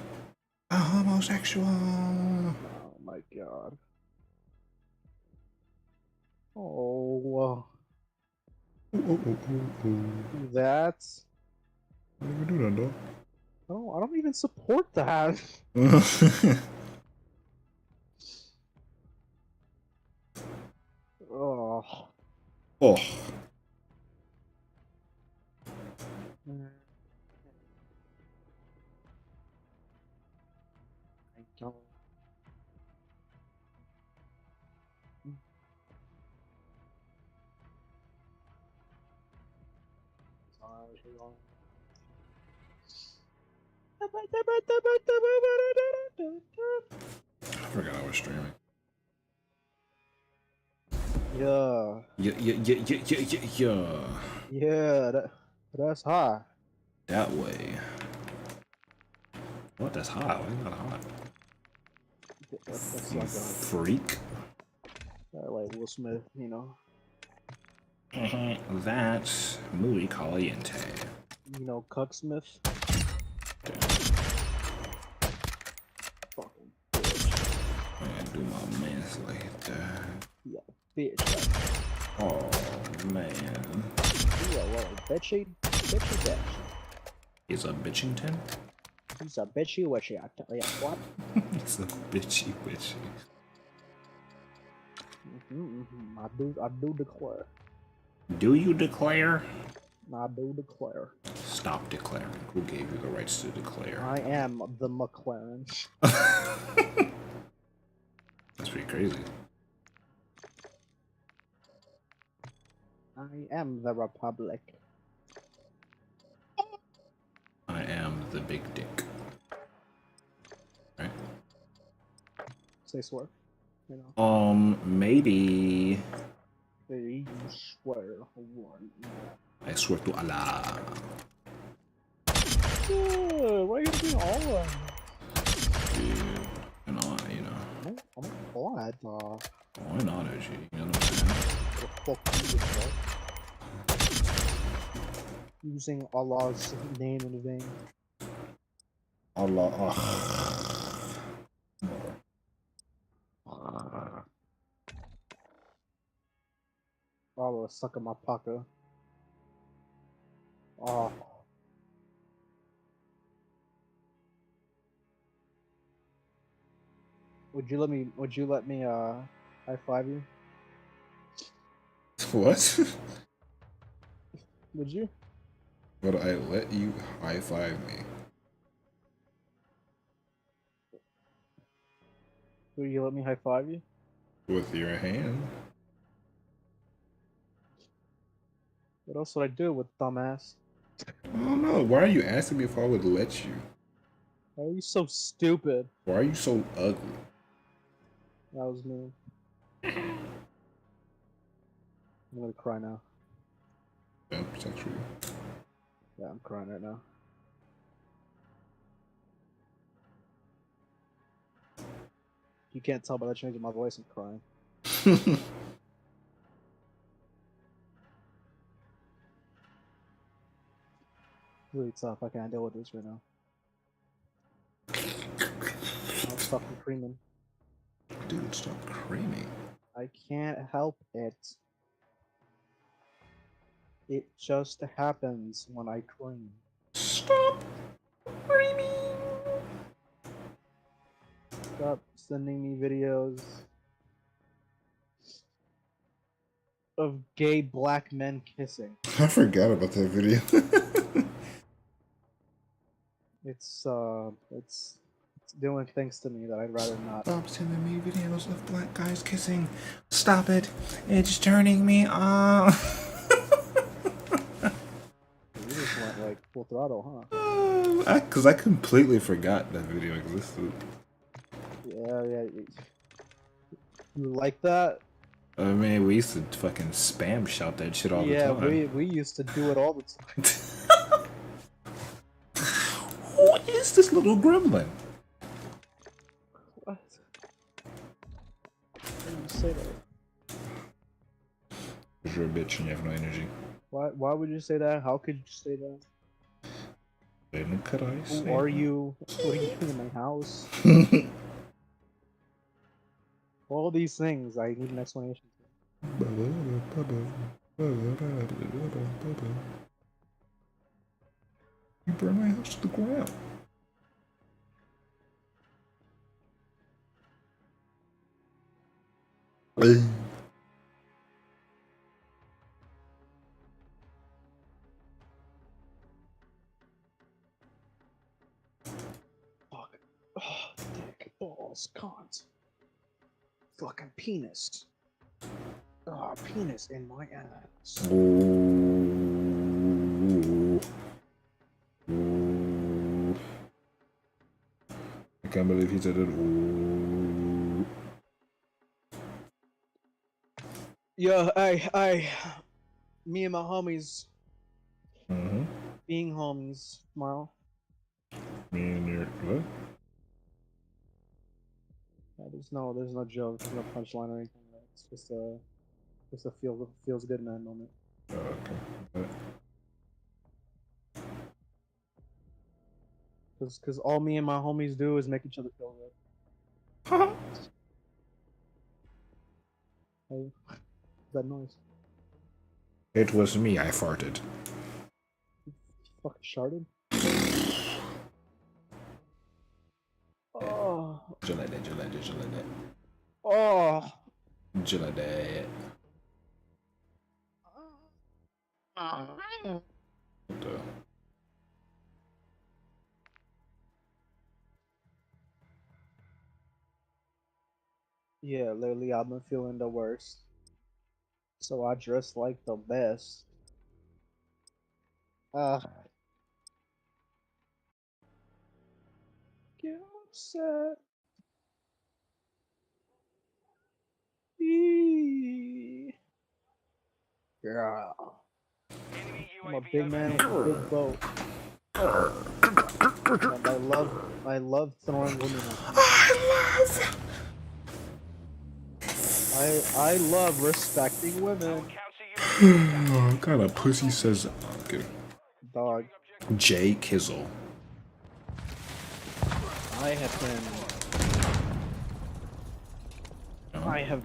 [SPEAKER 2] a homosexual.
[SPEAKER 1] Oh my god. Oh,
[SPEAKER 2] Ooh, ooh, ooh, ooh, ooh.
[SPEAKER 1] that's.
[SPEAKER 2] I didn't even do that, dog.
[SPEAKER 1] Oh, I don't even support that. Oh.
[SPEAKER 2] Oh.
[SPEAKER 1] I don't.
[SPEAKER 2] I forgot I was streaming.
[SPEAKER 1] Yeah.
[SPEAKER 2] Yeah.
[SPEAKER 1] Yeah, that's high.
[SPEAKER 2] That way. What? That's hot. Why is it not hot?
[SPEAKER 1] That's
[SPEAKER 2] You
[SPEAKER 1] like
[SPEAKER 2] freak.
[SPEAKER 1] like Will Smith, you know.
[SPEAKER 2] That's muy caliente.
[SPEAKER 1] You know, Cuck Smith. Fucking bitch.
[SPEAKER 2] I gotta do my man's like that.
[SPEAKER 1] Yeah, bitch.
[SPEAKER 2] Oh man.
[SPEAKER 1] Yeah, well, bitchy bitch.
[SPEAKER 2] He's a bitchington?
[SPEAKER 1] He's a bitchy witchy, I tell ya what.
[SPEAKER 2] He's a bitchy witchy.
[SPEAKER 1] I do declare.
[SPEAKER 2] Do you declare?
[SPEAKER 1] I do declare.
[SPEAKER 2] Stop declaring. Who gave you the rights to declare?
[SPEAKER 1] I am the McLaren.
[SPEAKER 2] That's pretty crazy.
[SPEAKER 1] I am the Republic.
[SPEAKER 2] I am the big dick. Right?
[SPEAKER 1] Say swear. You know.
[SPEAKER 2] Maybe.
[SPEAKER 1] Say you swear.
[SPEAKER 2] I swear to Allah.
[SPEAKER 1] Yeah, why are you doing all of
[SPEAKER 2] Dude, and all, you know.
[SPEAKER 1] I'm glad,
[SPEAKER 2] Why not, OG? You know what I'm saying?
[SPEAKER 1] what the fuck you doing, using Allah's name in vain.
[SPEAKER 2] Allah.
[SPEAKER 1] Allah stuck in my pocket. Oh. Would you let me high five you?
[SPEAKER 2] What?
[SPEAKER 1] Would you?
[SPEAKER 2] Would I let you high five me?
[SPEAKER 1] Would you let me high five you?
[SPEAKER 2] With your hand?
[SPEAKER 1] What else would I do with dumbass?
[SPEAKER 2] I don't know. Why are you asking me if I would let you?
[SPEAKER 1] Why are you so stupid?
[SPEAKER 2] Why are you so ugly?
[SPEAKER 1] That was me. I'm gonna cry now.
[SPEAKER 2] Yeah, sexually.
[SPEAKER 1] Yeah, I'm crying right now. You can't tell by the change in my voice, I'm crying. Really tough. I can't deal with this right now. I'm fucking creaming.
[SPEAKER 2] Dude, stop creaming.
[SPEAKER 1] I can't help it. It just happens when I cream.
[SPEAKER 2] Stop creaming.
[SPEAKER 1] Stop sending me videos of gay black men kissing.
[SPEAKER 2] I forgot about that video.
[SPEAKER 1] It's doing things to me that I'd rather not.
[SPEAKER 2] Stop sending me videos of black guys kissing. Stop it. It's turning me on.
[SPEAKER 1] You just went like full throttle, huh?
[SPEAKER 2] Because I completely forgot that video existed.
[SPEAKER 1] Yeah. You like that?
[SPEAKER 2] I mean, we used to fucking spam shout that shit all the time.
[SPEAKER 1] Yeah, we used to do it all the time.
[SPEAKER 2] Who is this little gremlin?
[SPEAKER 1] What? Why would you say that?
[SPEAKER 2] Because you're a bitch and you have no energy.
[SPEAKER 1] Why would you say that? How could you say that?
[SPEAKER 2] When could I say
[SPEAKER 1] Who are you? What are you doing in my house? All these things I need an explanation for.
[SPEAKER 2] You burn my house to the ground.
[SPEAKER 1] Fuck. Oh, dick, balls, cunt. Fucking penis. Oh, penis in my ass.
[SPEAKER 2] Ooh. Ooh. I can't believe he said it. Ooh.
[SPEAKER 1] Yeah, me and my homies being homies tomorrow.
[SPEAKER 2] Me and your what?
[SPEAKER 1] Yeah, there's no joke, there's no punchline or anything. It's just a feels good man moment.
[SPEAKER 2] Oh, okay.
[SPEAKER 1] Cause all me and my homies do is make each other feel good. Hey, that noise.
[SPEAKER 2] It was me, I farted.
[SPEAKER 1] You fucking sharded. Oh.
[SPEAKER 2] Gillette.
[SPEAKER 1] Oh.
[SPEAKER 2] Gillette. What the?
[SPEAKER 1] Yeah, lately I've been feeling the worst. So I dress like the best. Get upset. Yeah. I'm a big man with a big boat. And I love throwing women. I love respecting women.
[SPEAKER 2] What kind of pussy says okay.
[SPEAKER 1] Dog.
[SPEAKER 2] Jay Kizzle.
[SPEAKER 1] I have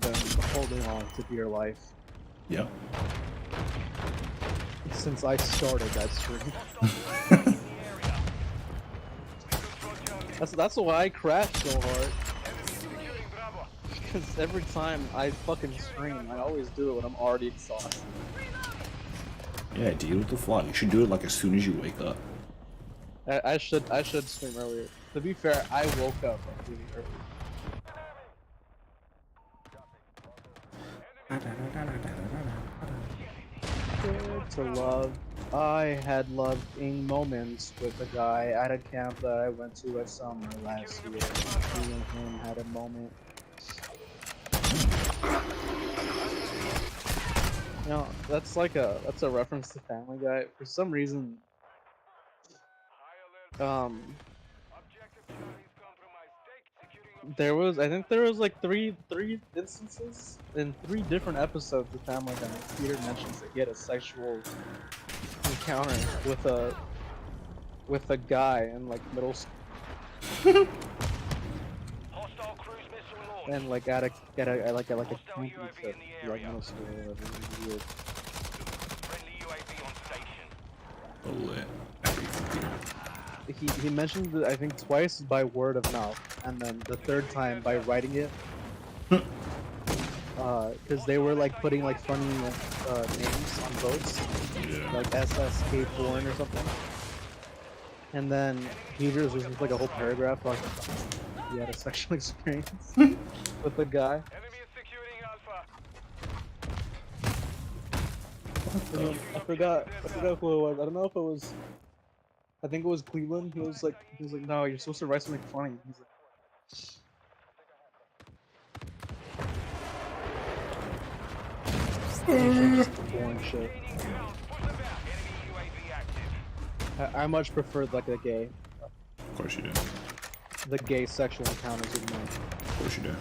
[SPEAKER 1] been holding on to dear life.
[SPEAKER 2] Yeah.
[SPEAKER 1] Since I started that stream. That's why I crash so hard. Because every time I fucking stream, I always do it when I'm already exhausted.
[SPEAKER 2] Yeah, deal with the flaw. You should do it like as soon as you wake up.
[SPEAKER 1] I should stream earlier. To be fair, I woke up like really early. To love. I had loving moments with a guy at a camp that I went to at summer last year. Me and him had a moment. You know, that's a reference to Family Guy. For some reason,
[SPEAKER 3] Objective Charlie is compromised. Take securing
[SPEAKER 1] I think there was like three instances in 3 different episodes of Family Guy. Peter mentions that he had a sexual encounter with a guy in like middle school,
[SPEAKER 3] hostile cruise missile launch.
[SPEAKER 1] and like at a
[SPEAKER 3] Hostile
[SPEAKER 1] camping
[SPEAKER 3] UAV
[SPEAKER 1] trip,
[SPEAKER 3] in the
[SPEAKER 1] like
[SPEAKER 3] area.
[SPEAKER 1] middle school or whatever. It was weird.
[SPEAKER 3] Friendly UAV on station.
[SPEAKER 2] Bullet.
[SPEAKER 1] He mentioned it, I think twice by word of mouth, and then the third time by writing it. Because they were like putting like funny names on boats,
[SPEAKER 2] Yeah.
[SPEAKER 1] like SSK Born or something. And then Peters was just like a whole paragraph talking about he had a sexual experience with a guy.
[SPEAKER 3] Enemy is securing Alpha.
[SPEAKER 1] I forgot who it was. I don't know if it was. I think it was Cleveland. He was like, no, you're supposed to write something funny. He's like, boring shit.
[SPEAKER 3] Gaining ground. Push them back. Enemy UAV active.
[SPEAKER 1] I much prefer like the
[SPEAKER 2] Of course you do.
[SPEAKER 1] gay sexual encounters with men.
[SPEAKER 2] Of course you do.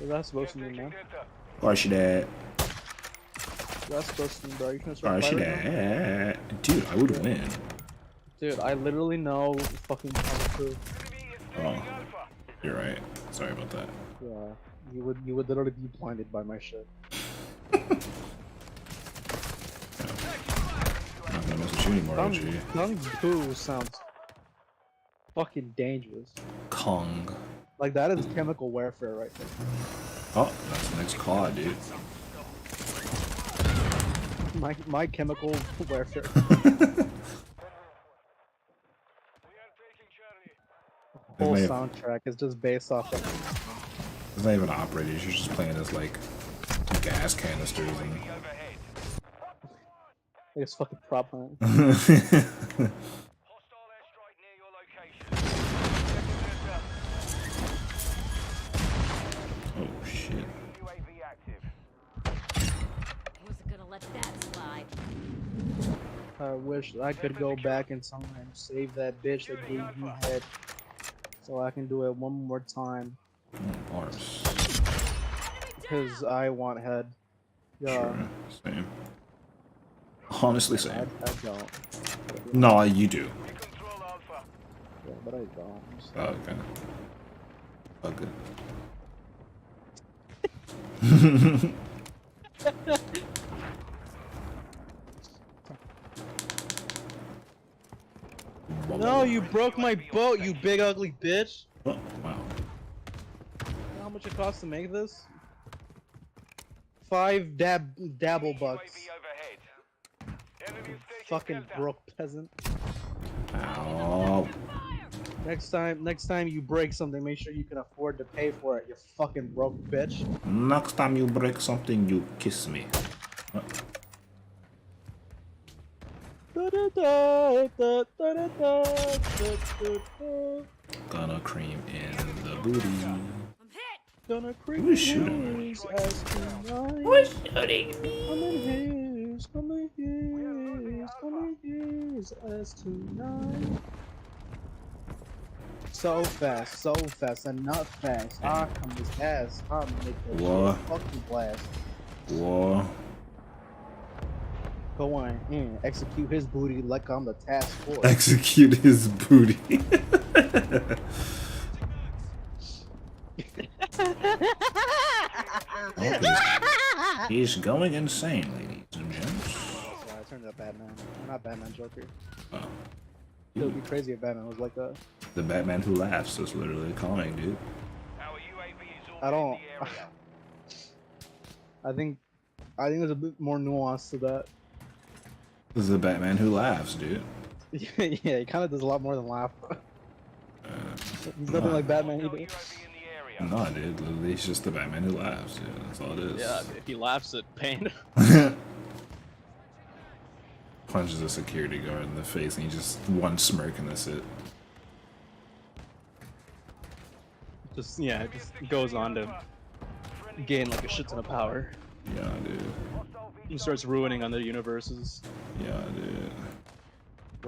[SPEAKER 1] Is that supposed to mean, man?
[SPEAKER 3] Delta.
[SPEAKER 2] Of course you did.
[SPEAKER 1] That's supposed to mean, bro. You can
[SPEAKER 2] Of
[SPEAKER 1] start
[SPEAKER 2] course you
[SPEAKER 1] fighting now?
[SPEAKER 2] did. Dude, I would win.
[SPEAKER 1] Dude, I literally know fucking Kung Fu.
[SPEAKER 3] Enemy is
[SPEAKER 2] Oh,
[SPEAKER 3] taking Alpha.
[SPEAKER 2] you're right. Sorry about that.
[SPEAKER 1] Yeah, you would literally be blinded by my shit.
[SPEAKER 2] I'm not gonna mess with you anymore, OG.
[SPEAKER 1] Kung Fu sounds fucking dangerous.
[SPEAKER 2] Kong.
[SPEAKER 1] Like that is chemical warfare right there.
[SPEAKER 2] Oh, that's the next COD, dude.
[SPEAKER 1] My chemical warfare.
[SPEAKER 3] We are taking Charlie.
[SPEAKER 1] Whole
[SPEAKER 2] may have-
[SPEAKER 1] soundtrack is just based off of
[SPEAKER 2] It's not even operators, you're just playing as like gas canisters and
[SPEAKER 3] UAV overhead.
[SPEAKER 1] it's fucking prop hunt.
[SPEAKER 3] Hostile airstrike near your location.
[SPEAKER 2] oh shit.
[SPEAKER 3] UAV active.
[SPEAKER 4] Wasn't gonna let that slide.
[SPEAKER 1] I wish I could go back in time and save that bitch that gave me head, so I can do it one more time.
[SPEAKER 2] Bars.
[SPEAKER 1] Cause I want head. Yeah,
[SPEAKER 2] Sure. Same. Honestly,
[SPEAKER 1] I
[SPEAKER 2] same.
[SPEAKER 1] don't.
[SPEAKER 2] No, you do.
[SPEAKER 3] We control Alpha.
[SPEAKER 1] Yeah, but I don't.
[SPEAKER 2] Oh, okay. Oh, good.
[SPEAKER 1] No, you broke my boat, you big ugly bitch.
[SPEAKER 2] Oh, wow.
[SPEAKER 1] You know how much it costs to make this? 5 dabble bucks.
[SPEAKER 3] UAV overhead. Enemy is taking
[SPEAKER 1] Fucking
[SPEAKER 3] Delta.
[SPEAKER 1] broke peasant.
[SPEAKER 2] Ow.
[SPEAKER 1] Next time you break something, make sure you can afford to pay for it. You fucking broke bitch.
[SPEAKER 2] Next time you break something, you kiss me. Gonna cream in the booty.
[SPEAKER 4] I'm hit!
[SPEAKER 1] Gonna creep
[SPEAKER 2] Who's shooting?
[SPEAKER 1] his ass tonight.
[SPEAKER 2] Who's shooting me?
[SPEAKER 1] Come in his ass tonight. So fast, and not fast. I come his ass. I make that
[SPEAKER 2] What?
[SPEAKER 1] shit fucking blast.
[SPEAKER 2] Whoa.
[SPEAKER 1] Go on in, execute his booty like I'm the task force.
[SPEAKER 2] Execute his booty. Oh, he's going insane, ladies and gents.
[SPEAKER 1] Yeah, I turned up Batman. Not Batman, Joker.
[SPEAKER 2] Oh.
[SPEAKER 1] It would be crazy if Batman was like that.
[SPEAKER 2] The Batman who laughs is literally calling, dude.
[SPEAKER 3] Our UAV is
[SPEAKER 1] I don't.
[SPEAKER 3] orbiting the area.
[SPEAKER 1] I think there's a bit more nuance to that.
[SPEAKER 2] This is the Batman who laughs, dude.
[SPEAKER 1] Yeah, he kind of does a lot more than laugh. He's nothing like Batman
[SPEAKER 3] Hostile
[SPEAKER 1] either.
[SPEAKER 3] UAV in the area.
[SPEAKER 2] No, dude, literally, he's just the Batman who laughs, dude. That's all it is.
[SPEAKER 1] Yeah, if he laughs at pain.
[SPEAKER 2] Punches a security guard in the face and he just one smirk and that's it.
[SPEAKER 1] Just it just goes on to gain like a shit ton of power.
[SPEAKER 2] Yeah, dude.
[SPEAKER 1] He starts ruining other universes.
[SPEAKER 2] Yeah, dude.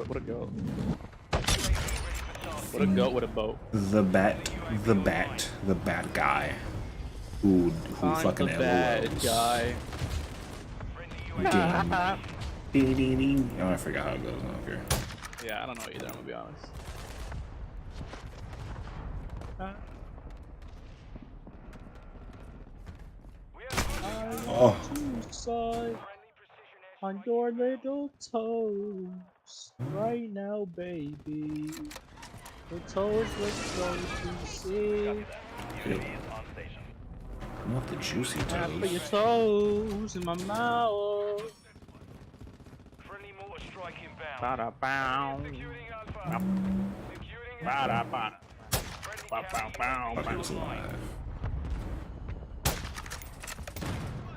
[SPEAKER 1] What a goat. What a goat with a boat.
[SPEAKER 2] The bat guy. Who
[SPEAKER 1] I'm
[SPEAKER 2] fucking
[SPEAKER 1] the bad
[SPEAKER 2] LOLs.
[SPEAKER 1] guy.
[SPEAKER 2] Ding. Ding, ding, ding. Oh, I forgot how it goes. I don't care.
[SPEAKER 1] Yeah, I don't know either, I'm gonna be honest.
[SPEAKER 2] Oh.
[SPEAKER 1] Side on your little toes right now, baby. The toes look so juicy.
[SPEAKER 2] I'm off the juicy
[SPEAKER 1] I put your
[SPEAKER 2] toes.
[SPEAKER 1] toes in my mouth.
[SPEAKER 3] Friendly mortar strike inbound.
[SPEAKER 1] Bada bow.
[SPEAKER 3] Securing Alpha. Securing
[SPEAKER 1] Bada
[SPEAKER 3] Alpha.
[SPEAKER 1] bada.
[SPEAKER 3] Friendly
[SPEAKER 1] Bow bow bow.
[SPEAKER 2] Fuck, he was alive.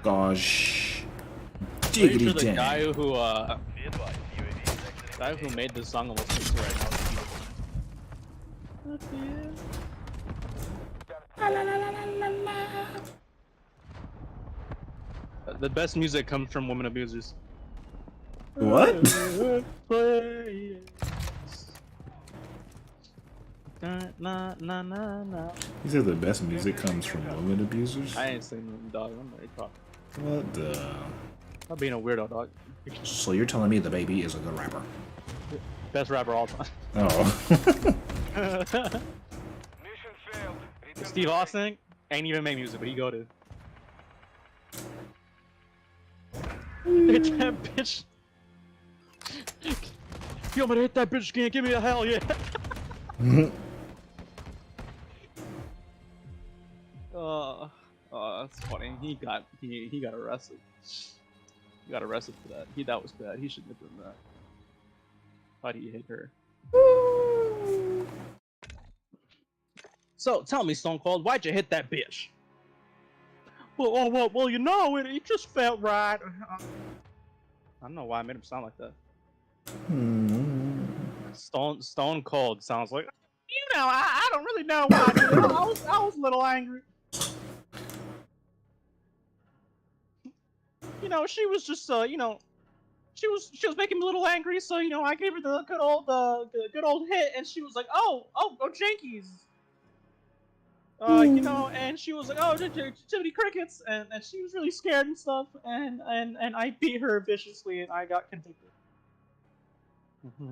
[SPEAKER 2] Gosh.
[SPEAKER 1] Pretty
[SPEAKER 2] Diggity
[SPEAKER 1] sure the
[SPEAKER 2] dang.
[SPEAKER 1] guy who
[SPEAKER 3] Be advised, UAV is exiting.
[SPEAKER 1] guy who made this song almost thinks right now. The best music comes from women abusers.
[SPEAKER 2] What?
[SPEAKER 1] Na, na, na, na.
[SPEAKER 2] You said the best music comes from women abusers?
[SPEAKER 1] I ain't saying nothing, dog. I'm very talking.
[SPEAKER 2] What the?
[SPEAKER 1] I'm being a weirdo, dog.
[SPEAKER 2] So you're telling me the baby is a good rapper?
[SPEAKER 1] Best rapper all time.
[SPEAKER 2] Oh.
[SPEAKER 3] Mission failed. Return
[SPEAKER 1] Steve
[SPEAKER 3] to
[SPEAKER 1] Austin ain't even make music, but he go to. Hit that bitch. Yo, I'm gonna hit that bitch again. Give me a hell yeah. That's funny. He got arrested. He got arrested for that. That was bad. He shouldn't have done that. Why'd he hit her? So tell me, Stone Cold, why'd you hit that bitch? Well, you know, it just felt right. I don't know why I made him sound like that. Stone Cold sounds like, you know, I don't really know why I did it. I was a little angry. You know, she was just, you know, she was making me a little angry, so you know, I gave her the good old hit, and she was like, oh, Jankies. You know, and she was like, oh, Jiminy Crickets, and she was really scared and stuff, and I beat her viciously, and I got convicted. La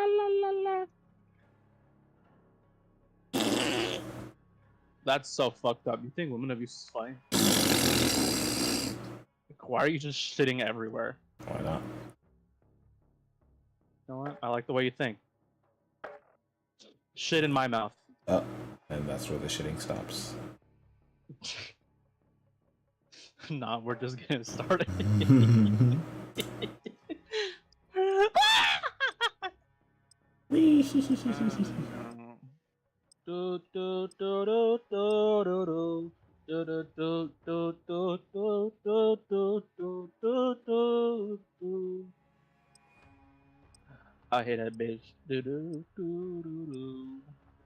[SPEAKER 1] la la la. That's so fucked up. You think women abuse is funny? Like, why are you just shitting everywhere?
[SPEAKER 2] Why not?
[SPEAKER 1] You know what? I like the way you think. Shit in my mouth.
[SPEAKER 2] Oh, and that's where the shitting stops.
[SPEAKER 1] Nah, we're just getting started. I hit that bitch.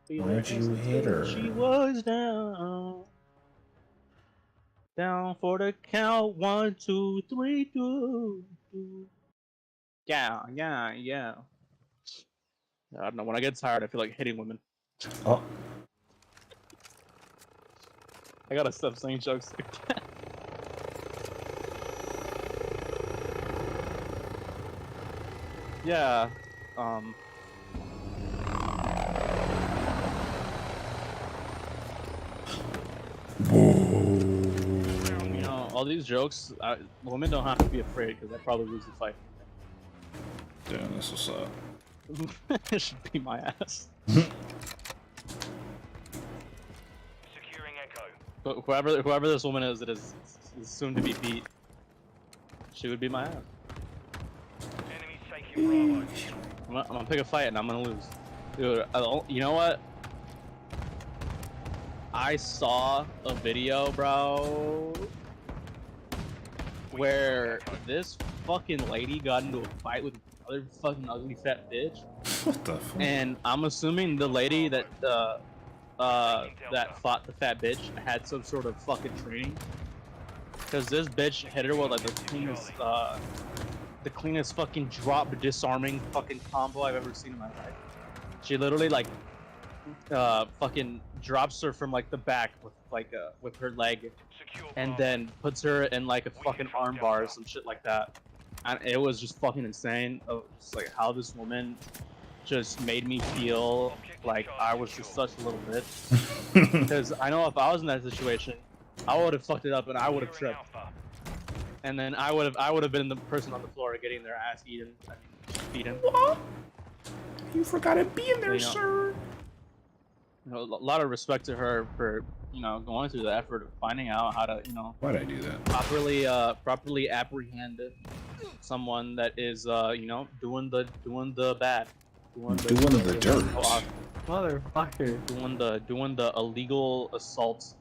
[SPEAKER 2] Where'd you hit her?
[SPEAKER 1] She was down. Down for the count. 1, 2, 3, 2. Yeah. I don't know. When I get tired, I feel like hitting women.
[SPEAKER 2] Oh.
[SPEAKER 1] I gotta stop saying jokes like that. Yeah. You know, all these jokes, women don't have to be afraid because I probably lose the fight.
[SPEAKER 2] Damn, that's what's up.
[SPEAKER 1] It should be my ass.
[SPEAKER 3] securing Echo.
[SPEAKER 1] But whoever this woman is that is soon to be beat, she would be my ass.
[SPEAKER 3] Enemies taking Bravo.
[SPEAKER 1] I'm gonna pick a fight and I'm gonna lose. Dude, you know what? I saw a video, bro, where this fucking lady got into a fight with another fucking ugly fat bitch.
[SPEAKER 2] What the fuck?
[SPEAKER 1] And I'm assuming the lady that that fought the fat bitch had some sort of fucking training. Cause this bitch hit her with like the cleanest fucking drop disarming fucking combo I've ever seen in my life. She literally like fucking drops her from like the back with her leg, and then puts her in like a fucking arm bar or some shit like that. And it was just fucking insane. Just like how this woman just made me feel like I was just such a little bitch. Because I know if I was in that situation, I would have fucked it up and I would have tripped. And then I would have been the person on the floor getting their ass eaten. I mean, beaten.
[SPEAKER 2] What? You forgot to be in there,
[SPEAKER 1] You know.
[SPEAKER 2] sir.
[SPEAKER 1] You know, a lot of respect to her for going through the effort of finding out how to
[SPEAKER 2] Why'd I do that?
[SPEAKER 1] properly apprehend someone that is doing the bad, doing
[SPEAKER 2] the dirt.
[SPEAKER 6] Motherfucker.
[SPEAKER 1] doing the illegal assaults.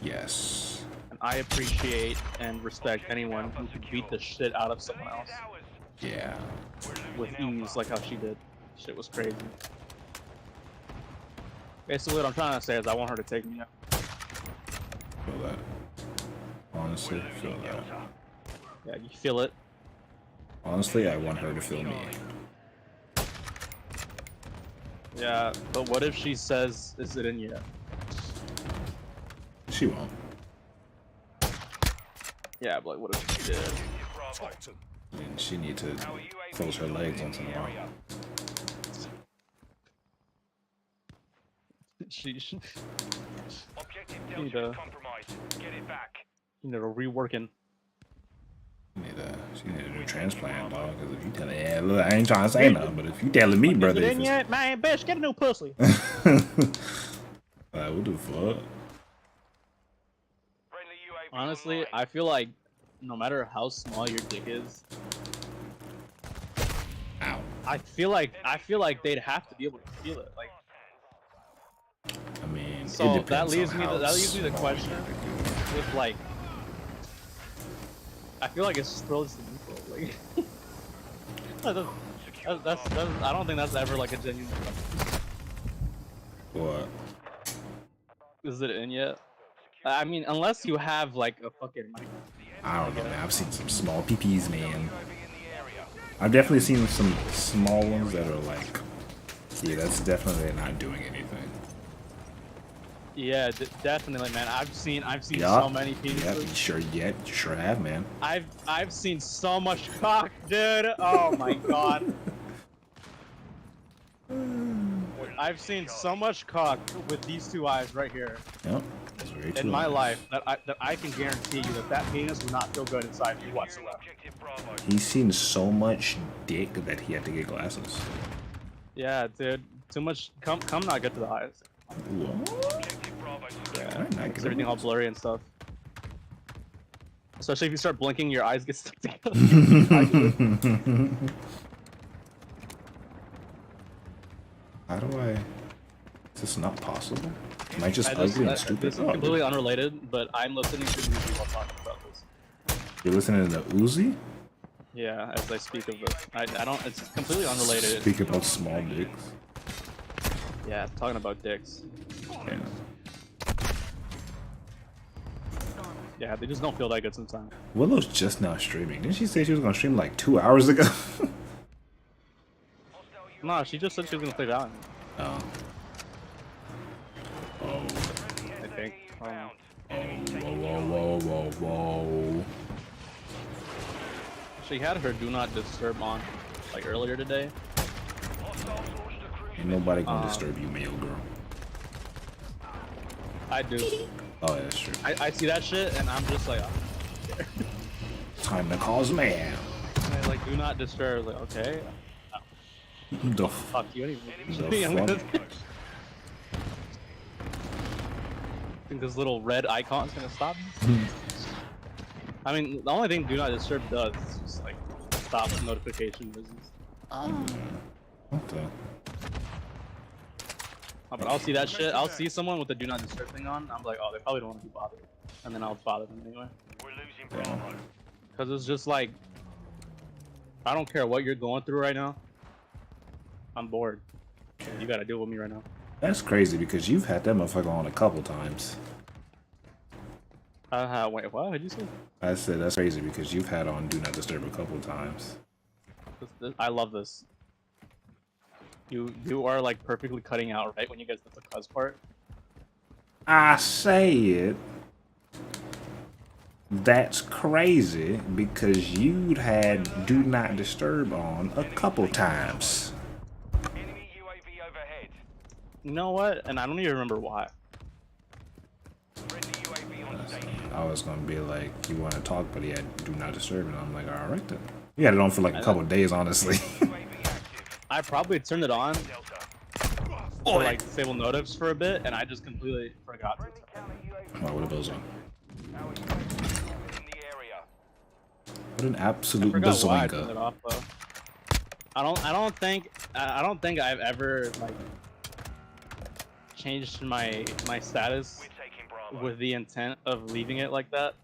[SPEAKER 2] Yes.
[SPEAKER 1] And I appreciate and respect anyone who can beat the shit out of someone else
[SPEAKER 2] Yeah.
[SPEAKER 1] with ease like how she did. Shit was crazy. Basically, what I'm trying to say is I want her to take me out.
[SPEAKER 2] Feel that. Honestly, feel that.
[SPEAKER 1] Yeah, you feel it.
[SPEAKER 2] Honestly, I want her to feel me.
[SPEAKER 1] Yeah, but what if she says, "Is it in yet?"
[SPEAKER 2] She won't.
[SPEAKER 1] Yeah, but like, what if she did?
[SPEAKER 2] I mean, she need to close her legs once in a while.
[SPEAKER 1] She
[SPEAKER 3] Objective
[SPEAKER 1] need
[SPEAKER 3] Delta
[SPEAKER 1] a-
[SPEAKER 3] is compromised. Get it back.
[SPEAKER 1] reworking.
[SPEAKER 2] She need a new transplant, dog. Because if you tell her, yeah, look, I ain't trying to say nothing, but if you telling me, brother,
[SPEAKER 1] Is it
[SPEAKER 2] if
[SPEAKER 1] in
[SPEAKER 2] it's-
[SPEAKER 1] yet? Man, bitch, get a new pussy.
[SPEAKER 2] like, what the fuck?
[SPEAKER 3] Friendly UAV
[SPEAKER 1] Honestly,
[SPEAKER 3] online.
[SPEAKER 1] I feel like no matter how small your dick is,
[SPEAKER 2] Ow.
[SPEAKER 1] I feel like they'd have to be able to feel it. Like,
[SPEAKER 2] I mean,
[SPEAKER 1] so
[SPEAKER 2] it depends
[SPEAKER 1] that leaves
[SPEAKER 2] on
[SPEAKER 1] me
[SPEAKER 2] how
[SPEAKER 1] the
[SPEAKER 2] small
[SPEAKER 1] question
[SPEAKER 2] your dick is.
[SPEAKER 1] with like, I feel like it's still just neutral. Like, that's I don't think that's ever like a genuine question.
[SPEAKER 2] What?
[SPEAKER 1] Is it in yet? I mean, unless you have like a fucking like,
[SPEAKER 2] I don't know, man. I've seen some small PPs, man. I've definitely seen some small ones that are like, yeah, that's definitely not doing anything.
[SPEAKER 1] yeah, definitely, man. I've seen
[SPEAKER 2] Yeah.
[SPEAKER 1] so many penises.
[SPEAKER 2] You sure have, man.
[SPEAKER 1] I've seen so much cock, dude. Oh my god. I've seen so much cock with these two eyes right here
[SPEAKER 2] Yep. That's very true.
[SPEAKER 1] in my life that I can guarantee you that penis will not feel good inside you whatsoever.
[SPEAKER 3] Objective Bravo.
[SPEAKER 2] He's seen so much dick that he had to get glasses.
[SPEAKER 1] Yeah, dude. Too much come not good to the eyes.
[SPEAKER 2] What?
[SPEAKER 3] Objective Bravo.
[SPEAKER 1] Yeah,
[SPEAKER 2] Can I not
[SPEAKER 1] makes
[SPEAKER 2] get
[SPEAKER 1] everything
[SPEAKER 2] it?
[SPEAKER 1] all blurry and stuff. Especially if you start blinking, your eyes get stuck together.
[SPEAKER 2] How do I? Is this not possible? Am I just
[SPEAKER 1] I just-
[SPEAKER 2] ugly and stupid?
[SPEAKER 1] This is
[SPEAKER 2] Oh,
[SPEAKER 1] completely unrelated, but I'm listening to music while talking about this.
[SPEAKER 2] you're listening to Uzi?
[SPEAKER 1] Yeah, as I speak of this. I don't. It's completely unrelated.
[SPEAKER 2] Speak about small dicks.
[SPEAKER 1] Yeah, talking about dicks.
[SPEAKER 2] Yeah.
[SPEAKER 1] Yeah, they just don't feel that good sometimes.
[SPEAKER 2] Willow's just now streaming. Didn't she say she was gonna stream like 2 hours ago?
[SPEAKER 1] No, she just said she was gonna play Valiant.
[SPEAKER 2] Oh. Oh.
[SPEAKER 1] I think.
[SPEAKER 2] Whoa, whoa, whoa, whoa.
[SPEAKER 1] She had her do not disturb on, like earlier today.
[SPEAKER 2] Ain't nobody gonna disturb you, male girl.
[SPEAKER 1] I do.
[SPEAKER 2] Oh, yeah, that's true.
[SPEAKER 1] I see that shit and I'm just like, oh.
[SPEAKER 2] Time to cause man.
[SPEAKER 1] I, like do not disturb. Like okay,
[SPEAKER 2] The
[SPEAKER 1] fuck you anyway.
[SPEAKER 2] The
[SPEAKER 1] I'm gonna-
[SPEAKER 2] fuck?
[SPEAKER 1] I think this little red icon's gonna stop me. I mean, the only thing do not disturb does is just like stop notification business.
[SPEAKER 2] What the?
[SPEAKER 1] Oh, but I'll see that shit. I'll see someone with the do not disturb thing on. I'm like, oh, they probably don't want to be bothered, and then I'll bother them anyway.
[SPEAKER 3] We're losing Bravo.
[SPEAKER 1] Cause it's just like, I don't care what you're going through right now. I'm bored. You gotta deal with me right now.
[SPEAKER 2] That's crazy because you've had that motherfucker on a couple times.
[SPEAKER 1] Wait, what did you say?
[SPEAKER 2] I said that's crazy because you've had on Do Not Disturb a couple times.
[SPEAKER 1] I love this. You are like perfectly cutting out right when you get to the cuz part.
[SPEAKER 2] I say it. That's crazy because you'd had Do Not Disturb on a couple times.
[SPEAKER 3] Enemy UAV overhead.
[SPEAKER 1] You know what? And I don't even remember why.
[SPEAKER 3] Friendly UAV on station.
[SPEAKER 2] I was gonna be like, you want to talk, but he had Do Not Disturb, and I'm like, all right then. You had it on for like a couple days, honestly.
[SPEAKER 3] UAV active.
[SPEAKER 1] I probably turned it on
[SPEAKER 3] Delta.
[SPEAKER 1] for like disable notifs for a bit, and I just completely forgot to.
[SPEAKER 3] Friendly counter UAV.
[SPEAKER 2] Wow, what are those on?
[SPEAKER 3] Our UAV is in the area.
[SPEAKER 2] What an
[SPEAKER 1] I
[SPEAKER 2] absolute
[SPEAKER 1] forgot why I turned it
[SPEAKER 2] bazoinka.
[SPEAKER 1] off though. I don't think I've ever like changed my status
[SPEAKER 3] We're taking Bravo.
[SPEAKER 1] with the intent of leaving it like that.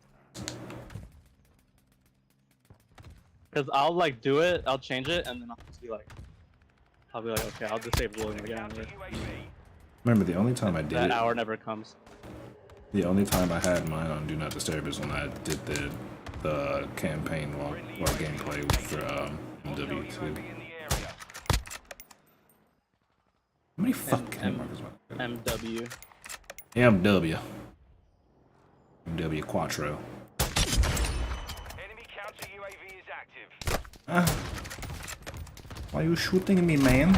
[SPEAKER 1] Cause I'll like do it, I'll change it, and then I'll just be like, okay, I'll disable it again.
[SPEAKER 3] Counter UAV.
[SPEAKER 2] Remember, the only time I did
[SPEAKER 1] That
[SPEAKER 2] it,
[SPEAKER 1] hour never comes.
[SPEAKER 2] the only time I had mine on Do Not Disturb is when I did the campaign or gameplay for MW2.
[SPEAKER 3] UAV in the area.
[SPEAKER 2] How many fucking hit markers am I?
[SPEAKER 1] MW.
[SPEAKER 2] MW Quattro.
[SPEAKER 3] Enemy counter UAV is active.
[SPEAKER 2] Why are you shooting me, man?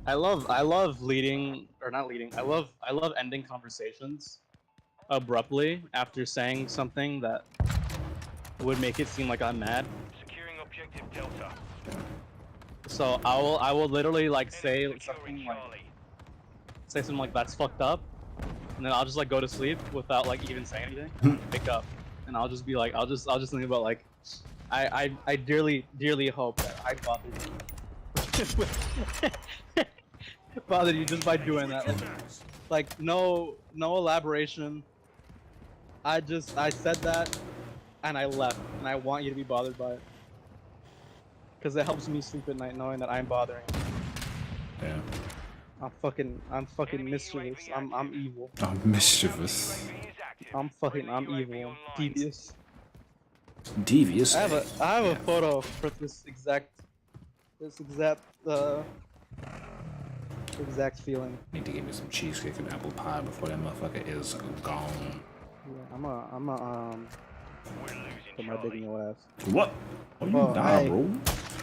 [SPEAKER 1] I love leading or not leading. I love ending conversations abruptly after saying something that would make it seem like I'm mad.
[SPEAKER 3] Securing objective Delta.
[SPEAKER 1] So I will literally like say
[SPEAKER 3] Securing
[SPEAKER 1] something like
[SPEAKER 3] Charlie.
[SPEAKER 1] that's fucked up, and then I'll just like go to sleep without like even saying anything. Wake up, and I'll just be like I'll just think about like I dearly hope that I bothered you just by doing that. Like no elaboration. I said that, and I left, and I want you to be bothered by it, because it helps me sleep at night knowing that I'm bothering you.
[SPEAKER 2] Yeah.
[SPEAKER 1] I'm fucking mischievous. I'm evil.
[SPEAKER 2] I'm mischievous.
[SPEAKER 3] UAV is active.
[SPEAKER 1] I'm
[SPEAKER 3] UAV
[SPEAKER 1] evil.
[SPEAKER 3] online.
[SPEAKER 1] Devious.
[SPEAKER 2] Devious.
[SPEAKER 1] I have a photo for this exact feeling.
[SPEAKER 2] Need to give me some cheesecake and apple pie before that motherfucker is gone.
[SPEAKER 1] Yeah, I'm a
[SPEAKER 3] We're losing
[SPEAKER 1] put my dick in
[SPEAKER 3] Charlie.
[SPEAKER 1] your ass.
[SPEAKER 2] What? Oh, you
[SPEAKER 1] Oh,
[SPEAKER 2] die,
[SPEAKER 1] hey.
[SPEAKER 2] bro.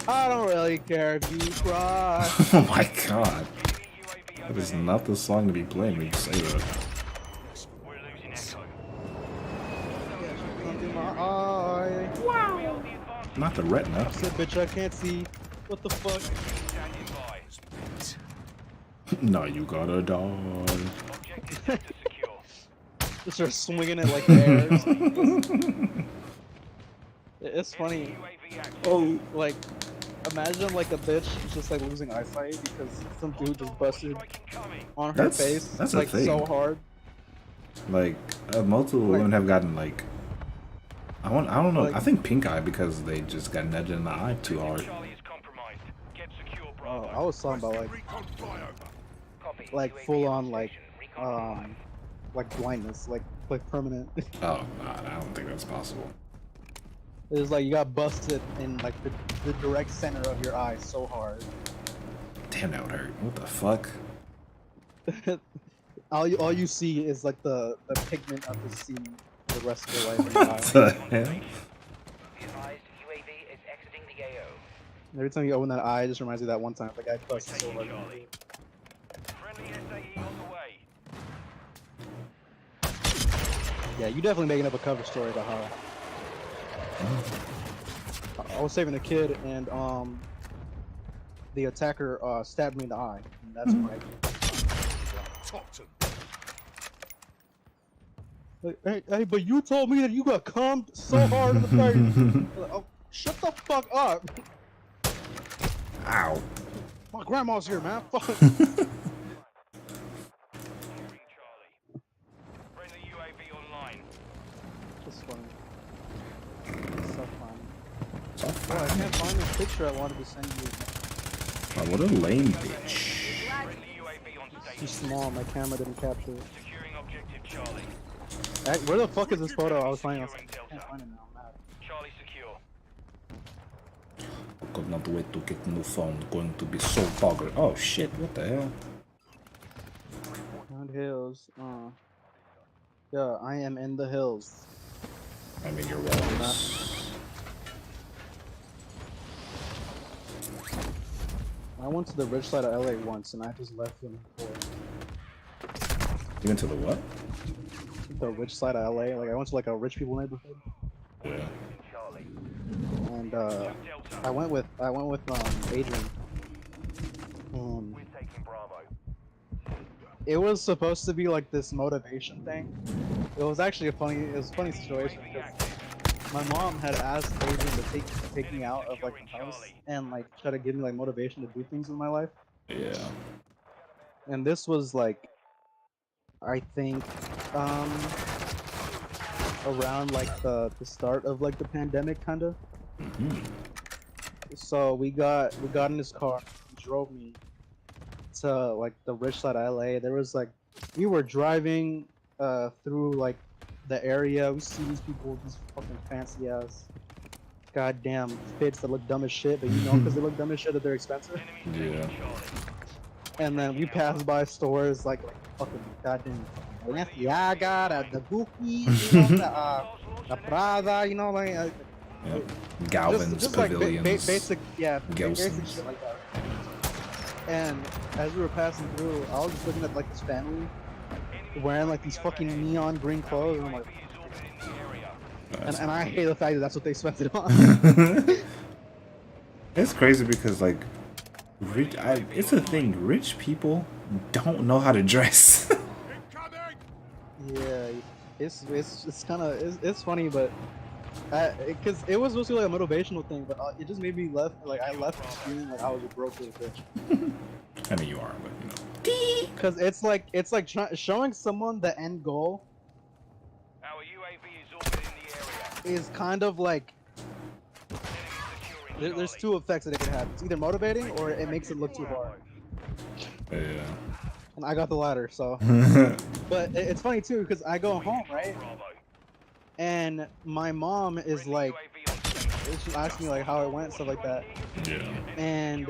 [SPEAKER 1] I don't really care if you cry.
[SPEAKER 2] Oh my god.
[SPEAKER 3] Enemy UAV
[SPEAKER 2] That is
[SPEAKER 3] overhead.
[SPEAKER 2] not the song to be playing when you say that.
[SPEAKER 3] We're losing Echo.
[SPEAKER 1] Look in my eye.
[SPEAKER 3] We hold the advantage.
[SPEAKER 2] Not the retina.
[SPEAKER 1] I said, bitch, I can't see. What the fuck?
[SPEAKER 3] Standing by.
[SPEAKER 2] No, you gotta die.
[SPEAKER 3] Objective Delta secure.
[SPEAKER 1] Just start swinging it like bears. It's funny.
[SPEAKER 3] UAV active.
[SPEAKER 2] Oh.
[SPEAKER 1] Like, imagine like a bitch just like losing eyesight because some dude just busted
[SPEAKER 3] Strike incoming.
[SPEAKER 1] on her
[SPEAKER 2] That's-
[SPEAKER 1] face
[SPEAKER 2] that's a
[SPEAKER 1] like
[SPEAKER 2] thing.
[SPEAKER 1] so hard.
[SPEAKER 2] Like, multiple
[SPEAKER 1] Like-
[SPEAKER 2] women have gotten like. I don't know.
[SPEAKER 1] Like-
[SPEAKER 2] I think pink eye because they just got nudged in the eye too hard.
[SPEAKER 3] Charlie is compromised. Get secure,
[SPEAKER 1] Oh,
[SPEAKER 3] Bravo.
[SPEAKER 1] I was talking about
[SPEAKER 3] Copy.
[SPEAKER 1] like
[SPEAKER 3] UAV
[SPEAKER 1] full
[SPEAKER 3] on
[SPEAKER 1] on like
[SPEAKER 3] station. Recon
[SPEAKER 1] like blindness, like permanent.
[SPEAKER 2] Oh, nah, I don't think that's possible.
[SPEAKER 1] It was like you got busted in like the direct center of your eye so hard.
[SPEAKER 2] Damn, that would hurt. What the fuck?
[SPEAKER 1] all you see is like the pigment of the scene for the rest of your life. In your
[SPEAKER 2] What
[SPEAKER 1] eye.
[SPEAKER 2] the hell?
[SPEAKER 3] Be advised, UAV is exiting the AO.
[SPEAKER 1] Every time you open that eye, it just reminds you of that one time the guy busted so hard.
[SPEAKER 3] Charlie. Friendly SAE on the way.
[SPEAKER 1] Yeah, you definitely making up a cover story about how I was saving a kid and the attacker stabbed me in the eye. And that's why. Hey, but you told me that you got cummed so hard in the face. Like, oh, shut the fuck up.
[SPEAKER 2] Ow.
[SPEAKER 1] My grandma's here, man. Fuck.
[SPEAKER 3] Securing Charlie. Friendly UAV online.
[SPEAKER 1] That's funny. It's so funny.
[SPEAKER 2] So
[SPEAKER 1] Oh, I can't find this picture I wanted to send you.
[SPEAKER 2] Oh, what a lame bitch.
[SPEAKER 3] Friendly UAV on
[SPEAKER 1] Too
[SPEAKER 3] station.
[SPEAKER 1] small. My camera didn't capture it.
[SPEAKER 3] Securing objective Charlie.
[SPEAKER 1] Where the fuck is this photo I was finding? I can't find it now. I'm mad.
[SPEAKER 3] Charlie secure.
[SPEAKER 2] I could not wait to get new phone. Going to be so bugger. Oh shit! What the hell?
[SPEAKER 1] Round hills. Yeah, I am in the hills.
[SPEAKER 2] I'm in your walls.
[SPEAKER 1] I went to the rich side of LA once, and I just left them for
[SPEAKER 2] You went to the what?
[SPEAKER 1] the rich side of LA. Like I went to like a rich people neighborhood,
[SPEAKER 2] Yeah.
[SPEAKER 1] and I went with Adrian.
[SPEAKER 3] We're taking Bravo.
[SPEAKER 1] It was supposed to be like this motivation thing. It was actually a funny situation because my mom had asked Adrian to take me out of like the house and like try to give me like motivation to do things in my life.
[SPEAKER 2] Yeah.
[SPEAKER 1] And this was like, I think, around like the start of like the pandemic, kind of.
[SPEAKER 2] Mm-hmm.
[SPEAKER 1] So we got in this car, he drove me to like the rich side of LA. There was like, we were driving through like the area. We see these people, these fucking fancy ass, goddamn fits that look dumb as shit, but you know, because they look dumb as shit that they're expensive.
[SPEAKER 2] Yeah.
[SPEAKER 1] And then we passed by stores like fucking goddamn Balenciaga, the Gucci, you know, the Prada, you know, like
[SPEAKER 2] Yep. Galvin's
[SPEAKER 1] just
[SPEAKER 2] pavilions.
[SPEAKER 1] like basic, yeah, basic
[SPEAKER 2] Gelson's.
[SPEAKER 1] shit like that. And as we were passing through, I was just looking at like this family wearing like these fucking neon green clothes, and I'm like, and I hate the fact that that's what they spent it on.
[SPEAKER 2] It's crazy because like, it's a thing. Rich people don't know how to dress.
[SPEAKER 1] Yeah, it's kind of it's funny, but because it was supposed to be like a motivational thing, but it just made me left feeling like I was a broke little bitch.
[SPEAKER 2] I mean, you are, but you know.
[SPEAKER 1] Because it's like showing someone the end goal
[SPEAKER 3] Our UAV is orbiting the area.
[SPEAKER 1] is kind of like there's two effects that it can have. It's either motivating or it makes it look too hard.
[SPEAKER 2] Yeah.
[SPEAKER 1] And I got the latter, so. But it's funny too because I go home, right? And my mom is like, she asked me like how it went, stuff like that.
[SPEAKER 2] Yeah.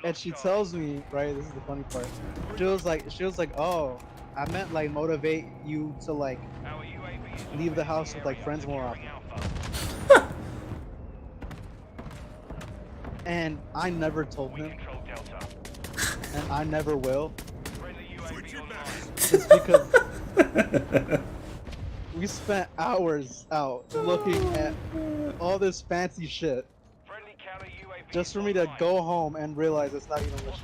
[SPEAKER 1] And she tells me, right, this is the funny part. She was like, oh, I meant like motivate you to like leave the house with like friends more often. And I never told him, and I never will. Just because we spent hours out looking at all this fancy shit just for me to go home and realize it's not even what she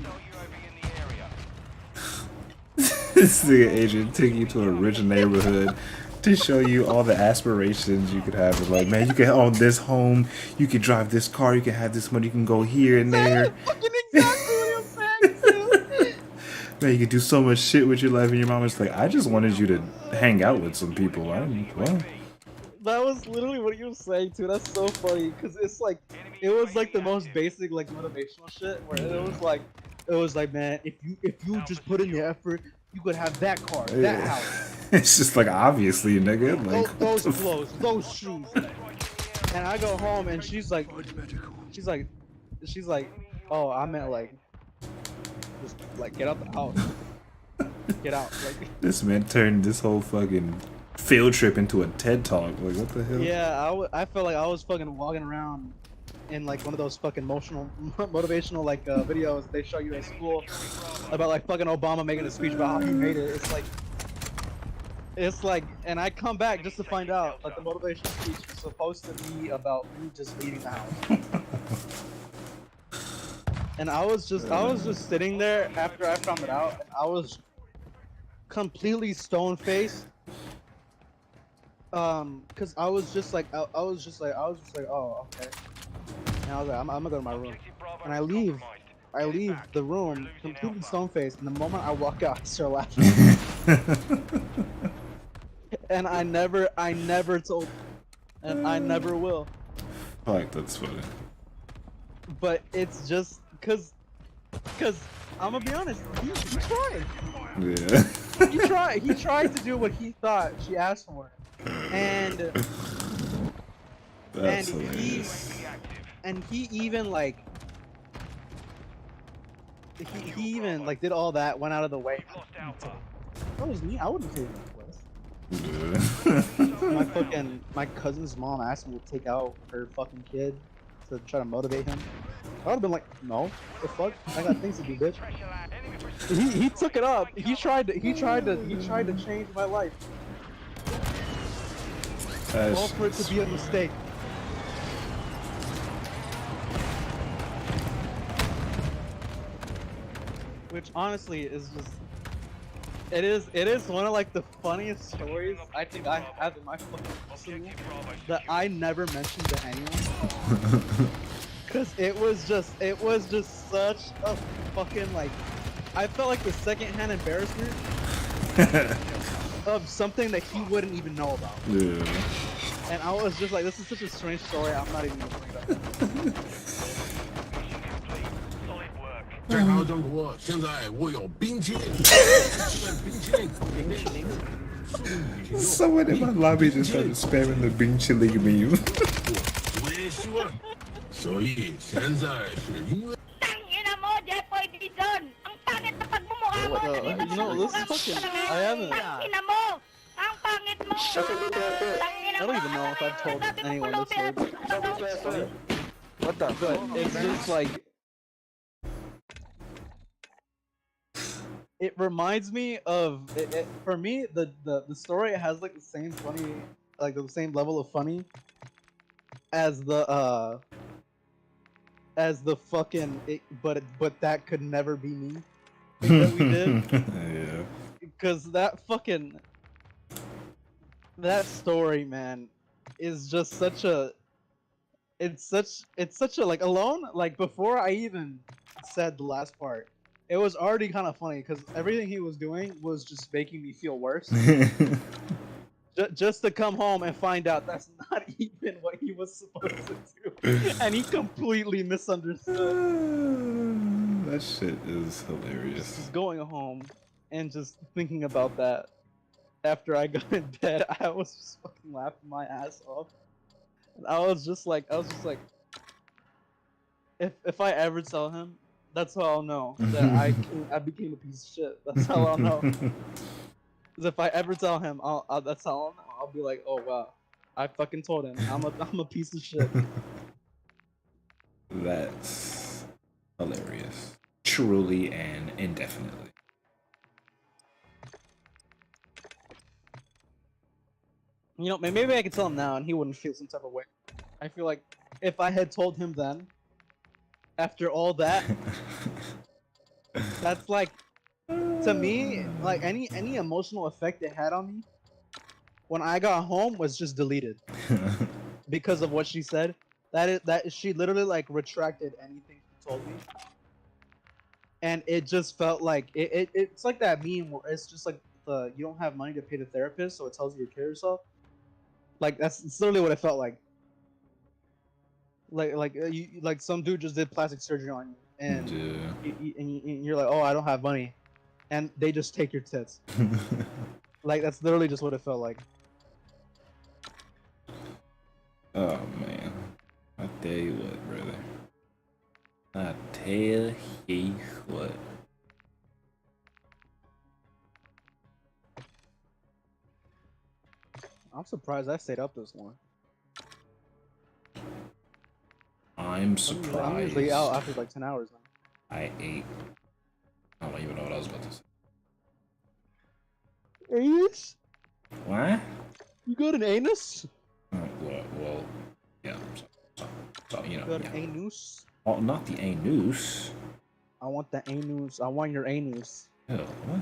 [SPEAKER 2] This nigga Adrian took you to a rich neighborhood to show you all the aspirations you could have. It's like, man, you can own this home, you can drive this car, you can have this money, you can go here and there.
[SPEAKER 1] fucking exactly what I'm saying, too.
[SPEAKER 2] Man, you can do so much shit with your life, and your mom was like, I just wanted you to hang out with some people. Well,
[SPEAKER 1] That was literally what you were saying too. That's so funny because it's like it was like the most basic like motivational shit where it was like man, if you just put in the effort, you could have that car, that house.
[SPEAKER 2] It's just like, obviously, nigga. Like,
[SPEAKER 1] Those clothes, those shoes. And I go home and she's like, oh, I meant like, just like get out the house, get out. Like,
[SPEAKER 2] this man turned this whole fucking field trip into a TED talk. Like, what the hell?
[SPEAKER 1] yeah, I felt like I was fucking walking around in like one of those fucking motivational like videos they show you in school about like fucking Obama making a speech about how he made it. It's like, and I come back just to find out that the motivational speech was supposed to be about me just leaving the house. And I was just sitting there after I found it out, and I was completely stone faced. Cause I was just like, oh, okay. And I was like, I'm gonna go to my room, and I leave the room completely stone faced, and the moment I walk out, I start laughing. And I never told, and I never will.
[SPEAKER 2] Like, that's funny.
[SPEAKER 1] But it's just cause I'm gonna be honest, you tried.
[SPEAKER 2] Yeah.
[SPEAKER 1] He tried to do what he thought she asked for, and
[SPEAKER 2] That's
[SPEAKER 1] and
[SPEAKER 2] hilarious.
[SPEAKER 1] he even like he even like did all that, went out of the way.
[SPEAKER 3] Lost Alpha.
[SPEAKER 1] If that was me, I wouldn't take this place.
[SPEAKER 2] Yeah.
[SPEAKER 1] My cousin's mom asked me to take out her fucking kid to try to motivate him. I would have been like, no, the fuck, I got things to do, bitch.
[SPEAKER 3] Pressure line. Enemy precision.
[SPEAKER 1] He took it up. He tried to change my life. All for it to be a mistake. Which honestly is just it is one of like the funniest stories I think I have in my fucking arsenal that I never mentioned to anyone. Cause it was just such a fucking like I felt like the secondhand embarrassment of something that he wouldn't even know about.
[SPEAKER 2] Yeah.
[SPEAKER 1] And I was just like, this is such a strange story, I'm not even gonna bring it up.
[SPEAKER 3] Solid work.
[SPEAKER 5] 在场的中国，现在我有冰淇淋，冰淇淋，
[SPEAKER 2] Someone in my lobby just started spamming the Bing Chili meme.
[SPEAKER 5] 我也希望。所以现在是因为
[SPEAKER 7] Tangina mo, Jepoy Dizon! Ang pangit na pagmumukha mo!
[SPEAKER 1] You know, this is fucking, I haven't,
[SPEAKER 7] Tangina mo! Ang pangit mo!
[SPEAKER 1] I don't even know if I've told anyone this story.
[SPEAKER 8] What the
[SPEAKER 1] But it's just like it reminds me of for me the story has like the same funny like the same level of funny as the fucking but that could never be me thing that we did
[SPEAKER 2] Yeah.
[SPEAKER 1] because that fucking that story, man, is just such a it's such a like alone like before I even said the last part it was already kind of funny because everything he was doing was just making me feel worse just to come home and find out that's not even what he was supposed to do and he completely misunderstood.
[SPEAKER 2] That shit is hilarious.
[SPEAKER 1] Just going home and just thinking about that after I got in bed I was just fucking laughing my ass off. I was just like, if I ever tell him, that's how I'll know that I became a piece of shit. That's how I'll know. Because if I ever tell him, that's how I'll know. I'll be like, oh wow, I fucking told him I'm a piece of shit.
[SPEAKER 2] That's hilarious. Truly and indefinitely.
[SPEAKER 1] You know, maybe I could tell him now and he wouldn't feel some type of way. I feel like if I had told him then, after all that, that's like, to me, like any emotional effect it had on me, when I got home was just deleted because of what she said. That she literally like retracted anything she told me, and it just felt like it's like that meme where it's just like you don't have money to pay the therapist, so it tells you to kill yourself. Like it's literally what it felt like. Like some dude just did plastic surgery on you, and
[SPEAKER 2] Yeah.
[SPEAKER 1] you're like, oh, I don't have money, and they just take your tits. Like that's literally just what it felt like.
[SPEAKER 2] Oh man. I tell you what, brother. I tell you what.
[SPEAKER 1] I'm surprised I stayed up this long.
[SPEAKER 2] I'm surprised.
[SPEAKER 1] I'm usually out after like 10 hours now.
[SPEAKER 2] I ate. I don't even know what I was about to say.
[SPEAKER 1] Anus?
[SPEAKER 2] What?
[SPEAKER 1] You got an anus?
[SPEAKER 2] Well, yeah. So you
[SPEAKER 1] You
[SPEAKER 2] know.
[SPEAKER 1] got
[SPEAKER 2] Yeah.
[SPEAKER 1] an anus?
[SPEAKER 2] Oh, not the anus.
[SPEAKER 1] I want the anus. I want your anus.
[SPEAKER 2] Ew, what?
[SPEAKER 1] I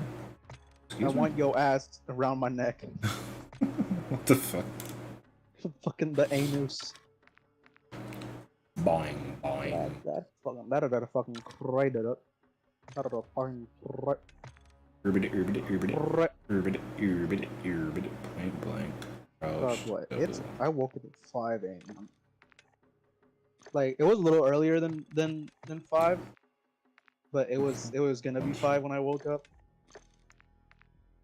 [SPEAKER 2] Excuse me?
[SPEAKER 1] want your ass around my neck.
[SPEAKER 2] What the fuck?
[SPEAKER 1] Fucking the anus.
[SPEAKER 2] Boing, boing.
[SPEAKER 1] That'll fucking cry that up. That'll fucking cry.
[SPEAKER 2] Urbit, point blank.
[SPEAKER 1] God,
[SPEAKER 2] Crouch.
[SPEAKER 1] what?
[SPEAKER 2] double.
[SPEAKER 1] I woke up at 5 a.m. Like it was a little earlier than 5, but it was gonna be 5 when I woke up.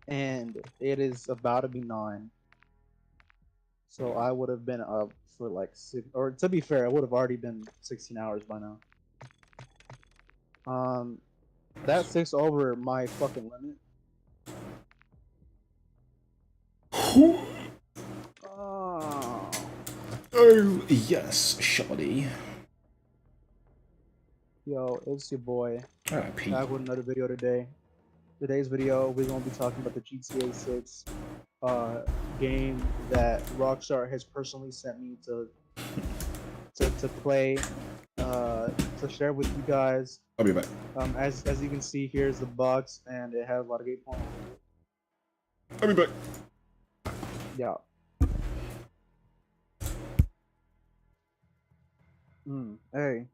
[SPEAKER 1] and it is about to be 9. So I would have been up for like 6, or to be fair, I would have already been 16 hours by now. That's 6 over my fucking limit. Oh,
[SPEAKER 2] Oh yes, shoddy.
[SPEAKER 1] yo, it's your boy
[SPEAKER 2] Ah, Pete.
[SPEAKER 1] back with another video today. Today's video, we're gonna be talking about the GTA 6 game that Rockstar has personally sent me to play, to share with you guys.
[SPEAKER 2] I'll be back.
[SPEAKER 1] As you can see, here's the box, and it has a lot of gameplay on it.
[SPEAKER 2] I'll be back.
[SPEAKER 1] Yeah. Hey.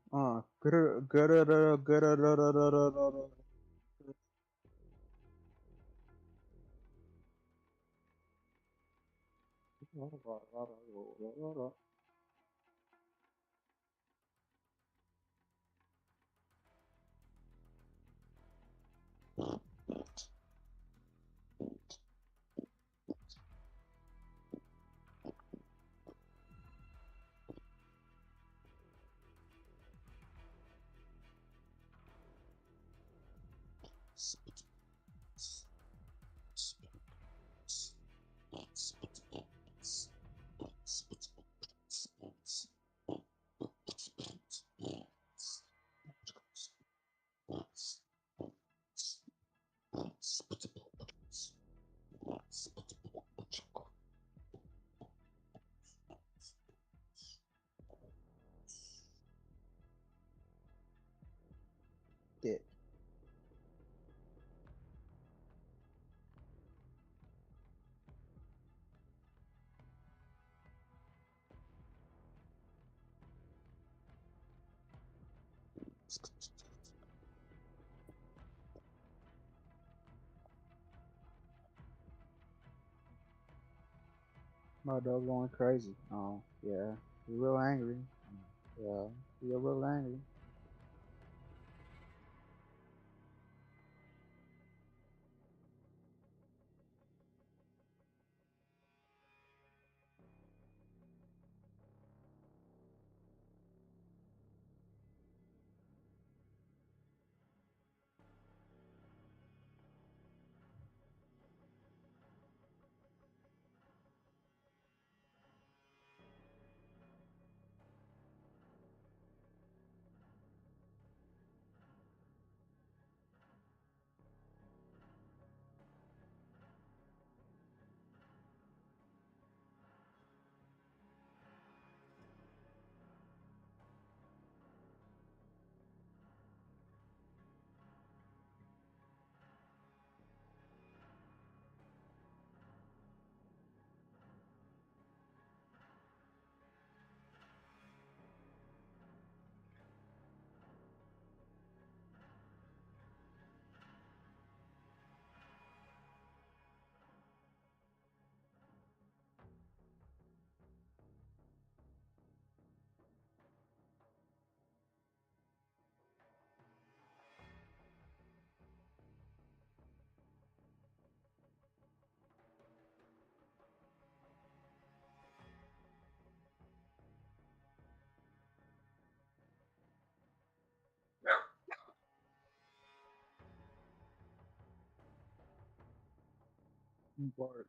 [SPEAKER 1] Dick. My dog going crazy. Oh, yeah. He's real angry. Yeah, he's real angry. Bart.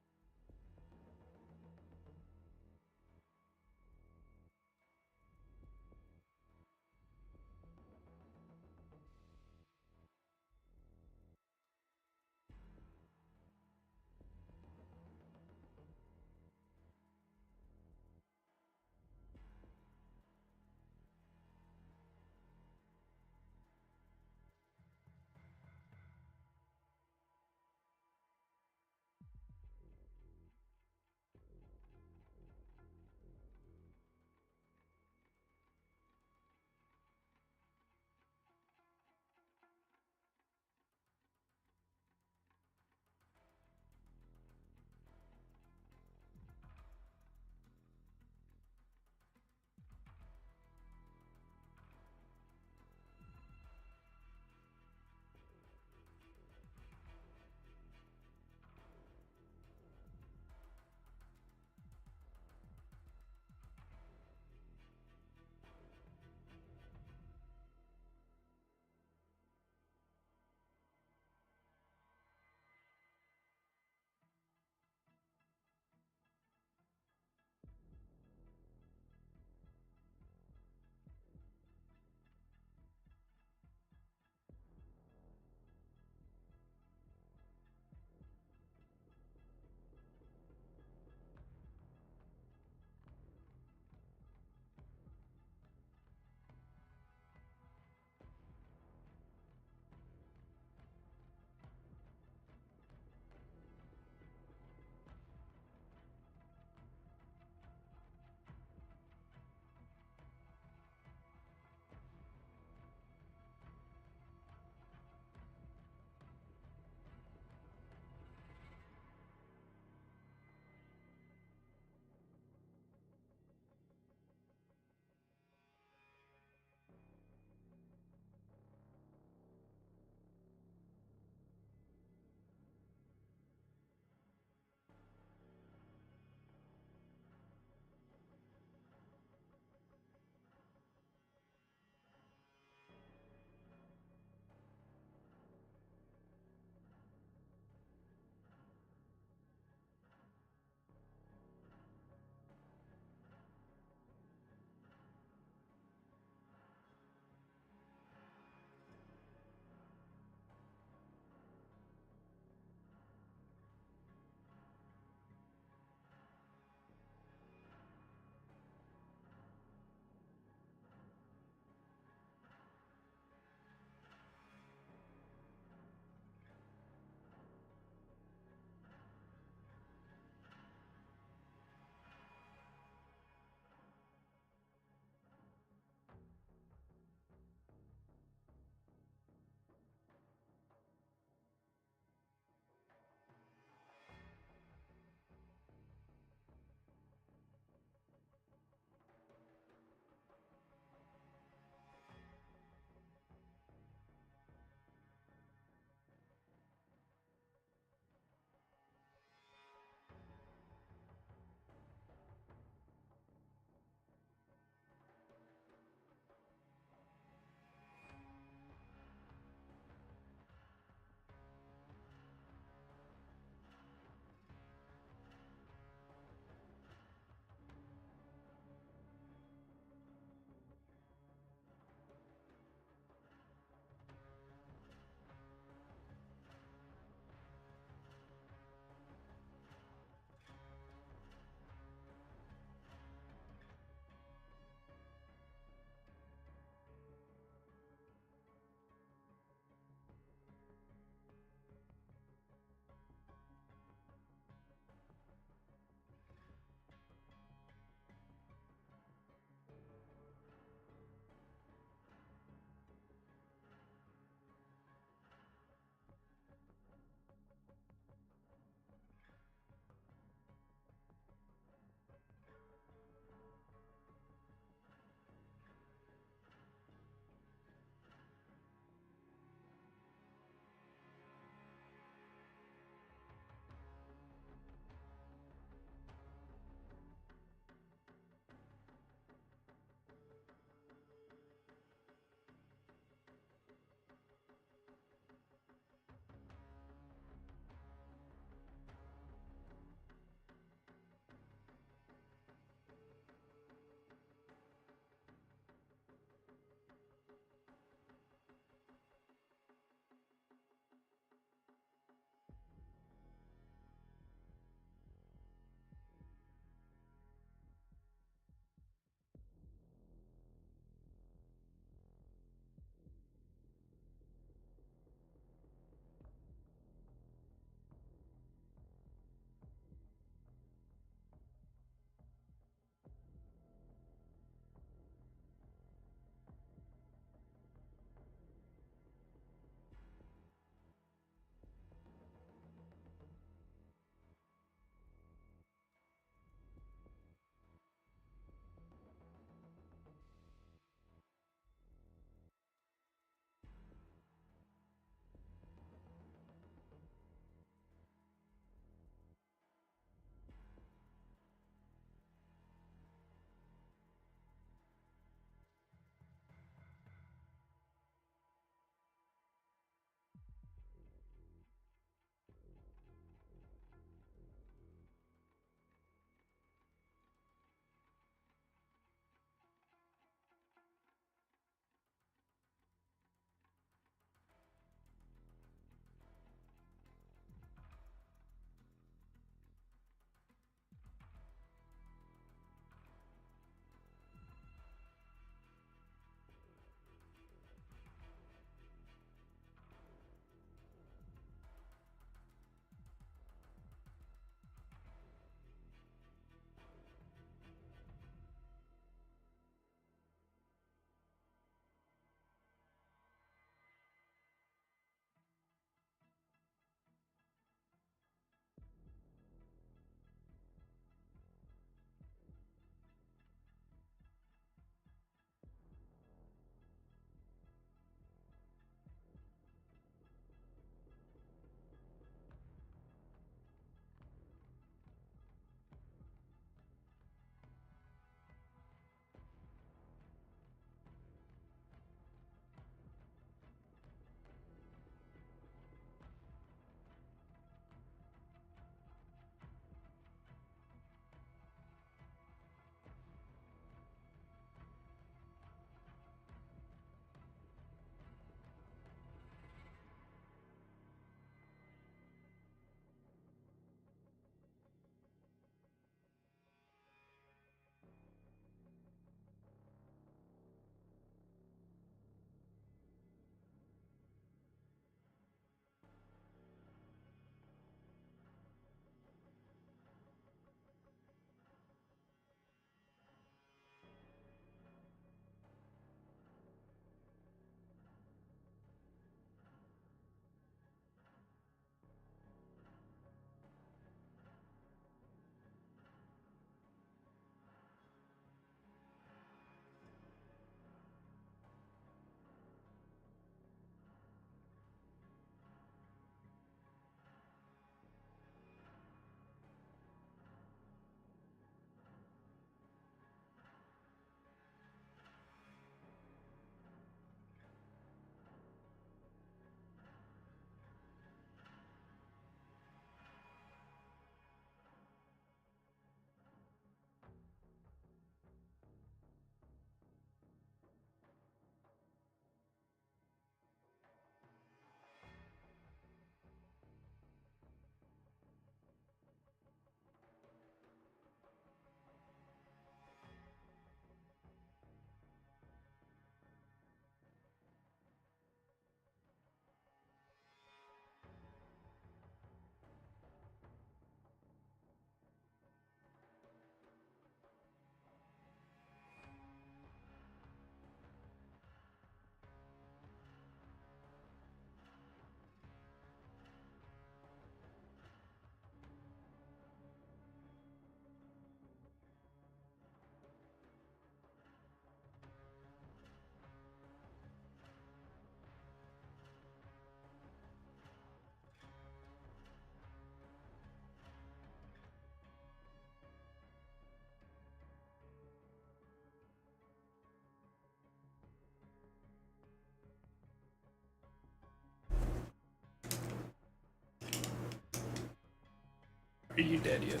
[SPEAKER 2] Are you dead yet?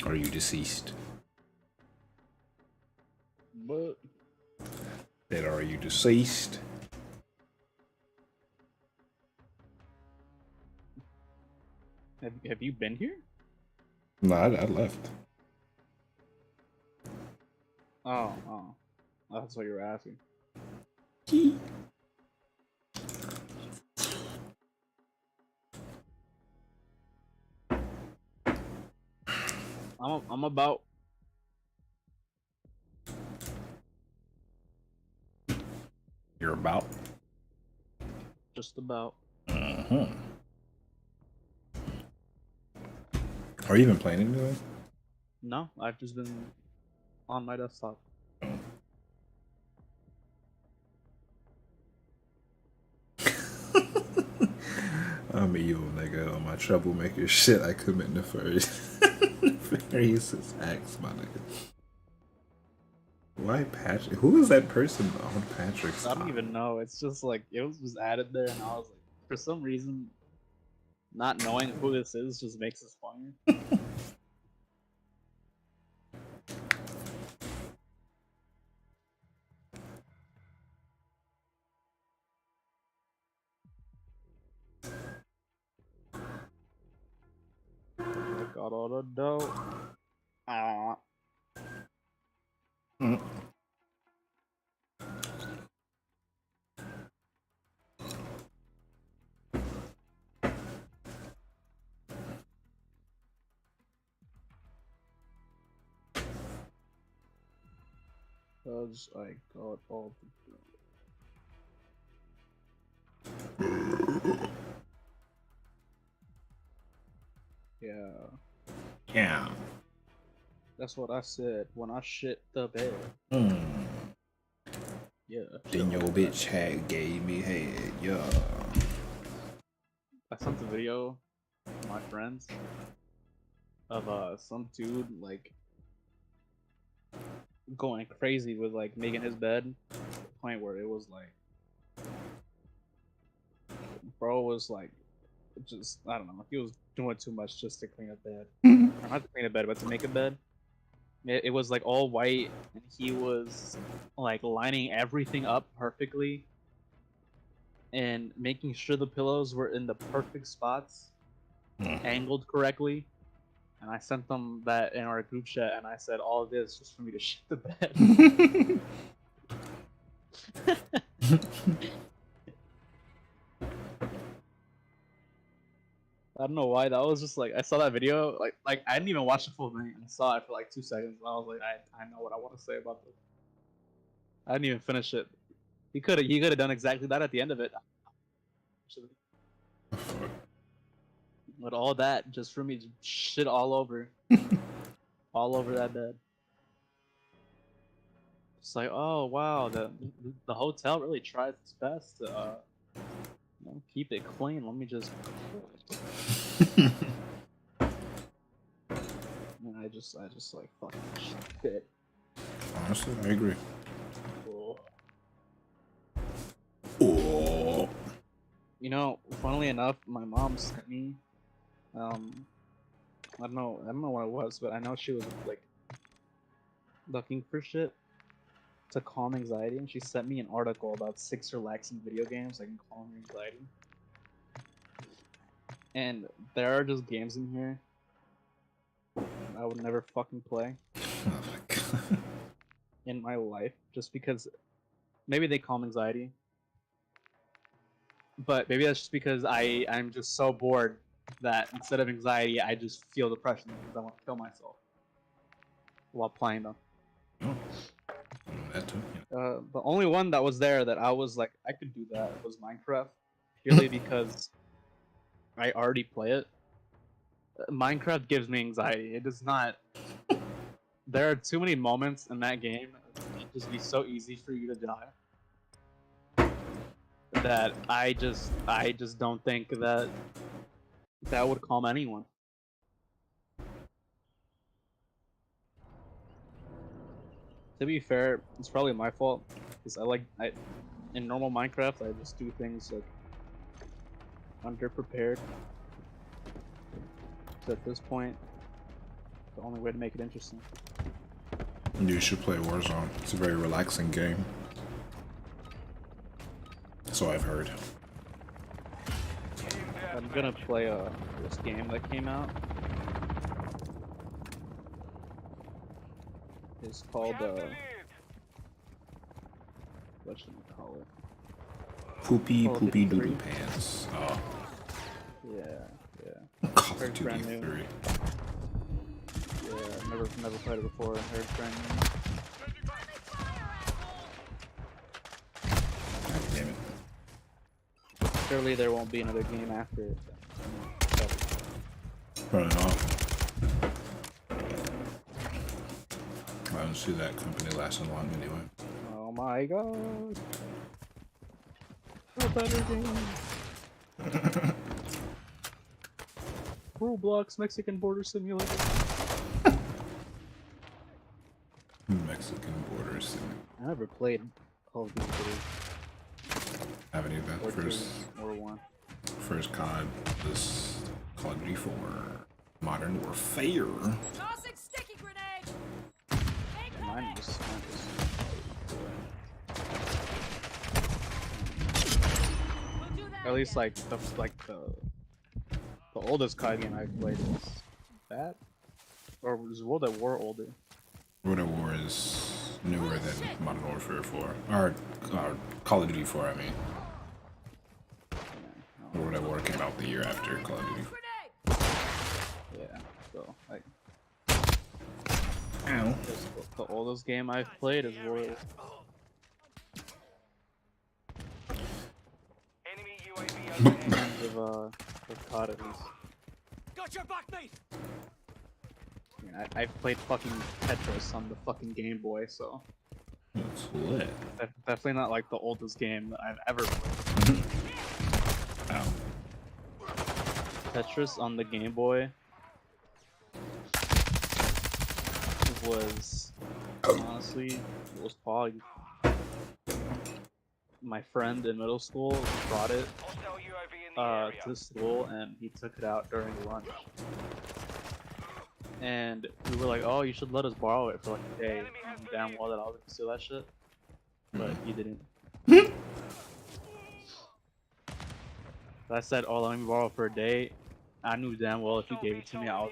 [SPEAKER 2] Are you deceased?
[SPEAKER 1] But
[SPEAKER 2] That are you deceased?
[SPEAKER 1] have you been here?
[SPEAKER 2] No, I left.
[SPEAKER 1] Oh, that's what you were asking. I'm about.
[SPEAKER 2] You're about.
[SPEAKER 1] Just about.
[SPEAKER 2] Are you even playing anything?
[SPEAKER 1] No, I've just been on my desktop.
[SPEAKER 2] I'm a evil nigga on my troublemaker shit I commit nefarious acts, my nigga. Why Patrick? Who is that person on Patrick's
[SPEAKER 1] I don't
[SPEAKER 2] top?
[SPEAKER 1] even know. It's just like it was added there, and I was like, for some reason, not knowing who this is just makes this funny. I got all the dough. Ah.
[SPEAKER 2] Mm.
[SPEAKER 1] Cause I got all the dough. Yeah,
[SPEAKER 2] Yeah.
[SPEAKER 1] that's what I said when I shit the bed. Yeah.
[SPEAKER 2] Then your bitch had gave me head, yeah.
[SPEAKER 1] I sent a video to my friends of some dude like going crazy with like making his bed to the point where it was like bro was like just I don't know, he was doing too much just to clean a bed. Or not to clean a bed, but to make a bed. It was like all white and he was like lining everything up perfectly and making sure the pillows were in the perfect spots, angled correctly. And I sent them that in our group chat, and I said all of this just for me to shit the bed. I don't know why. That was just like I saw that video, like I didn't even watch the full thing. I saw it for like 2 seconds, and I was like, I know what I want to say about this. I didn't even finish it. He could have done exactly that at the end of it. With all that, just for me to shit all over that bed. It's like, oh wow, the hotel really tries its best to keep it clean. Let me just. And I just like fucking shit.
[SPEAKER 2] Honestly, I agree.
[SPEAKER 1] Cool.
[SPEAKER 2] Oh.
[SPEAKER 1] You know, funnily enough, my mom sent me. I don't know what it was, but I know she was like looking for shit to calm anxiety, and she sent me an article about 6 relaxing video games that can calm your anxiety. And there are just games in here I would never fucking play
[SPEAKER 2] Oh my god.
[SPEAKER 1] in my life, just because maybe they calm anxiety, but maybe that's just because I'm just so bored that instead of anxiety, I just feel depression because I want to kill myself while playing them.
[SPEAKER 2] That too.
[SPEAKER 1] The only one that was there that I was like, I could do that was Minecraft, purely because I already play it. Minecraft gives me anxiety. It does not. there are too many moments in that game. It'd just be so easy for you to die. That I just don't think that would calm anyone. To be fair, it's probably my fault because in normal Minecraft I just do things like underprepared. So at this point, the only way to make it interesting.
[SPEAKER 2] You should play Warzone. It's a very relaxing game. So I've heard.
[SPEAKER 1] I'm gonna play this game that came out. It's called what should we call it?
[SPEAKER 2] Poopy
[SPEAKER 1] Call of
[SPEAKER 2] Poopy
[SPEAKER 1] Duty
[SPEAKER 2] Doodle
[SPEAKER 1] 3.
[SPEAKER 2] Pants. Oh.
[SPEAKER 1] Yeah.
[SPEAKER 2] Call of
[SPEAKER 1] Heard
[SPEAKER 2] Duty
[SPEAKER 1] brand new.
[SPEAKER 2] 3.
[SPEAKER 1] Yeah, I've never played it before. I heard it's brand new.
[SPEAKER 2] God damn it.
[SPEAKER 1] Surely there won't be another game after it.
[SPEAKER 2] Probably not. I don't see that company lasting long anyway.
[SPEAKER 1] Oh my god. A better game. Roblox Mexican Border Simulator.
[SPEAKER 2] Mexican borders.
[SPEAKER 1] I never played Call of Duty
[SPEAKER 2] Haven't even.
[SPEAKER 1] 3 or
[SPEAKER 2] First
[SPEAKER 1] 2 or 1.
[SPEAKER 2] First COD was Call of Duty 4 Modern Warfare.
[SPEAKER 4] Tossing sticky grenade.
[SPEAKER 1] Mine was
[SPEAKER 4] We'll do that
[SPEAKER 1] at least
[SPEAKER 4] again.
[SPEAKER 1] the oldest COD game I played was that, or was World at War older?
[SPEAKER 2] World at War is newer than Modern Warfare 4. Or Call of Duty 4, I mean. World at War came out the year after Call of Duty.
[SPEAKER 4] Grenade.
[SPEAKER 1] Yeah, so like
[SPEAKER 2] Ow.
[SPEAKER 1] the oldest game I've played is World.
[SPEAKER 3] Enemy UAV overhead.
[SPEAKER 1] Of COD at least.
[SPEAKER 4] Got your back, mate.
[SPEAKER 1] I mean, I've played fucking Tetris on the fucking Game Boy, so
[SPEAKER 2] It's lit.
[SPEAKER 1] definitely not like the oldest game that I've ever played.
[SPEAKER 2] Ow.
[SPEAKER 1] Tetris on the Game Boy was honestly, it was probably my friend in middle school brought it
[SPEAKER 3] Hostile UAV in the area.
[SPEAKER 1] to school and he took it out during lunch. And we were like, oh, you should let us borrow it for like a day. And damn well that I was gonna steal that shit. But you didn't. I said, oh, let me borrow it for a day. I knew damn well if you gave it to me, I was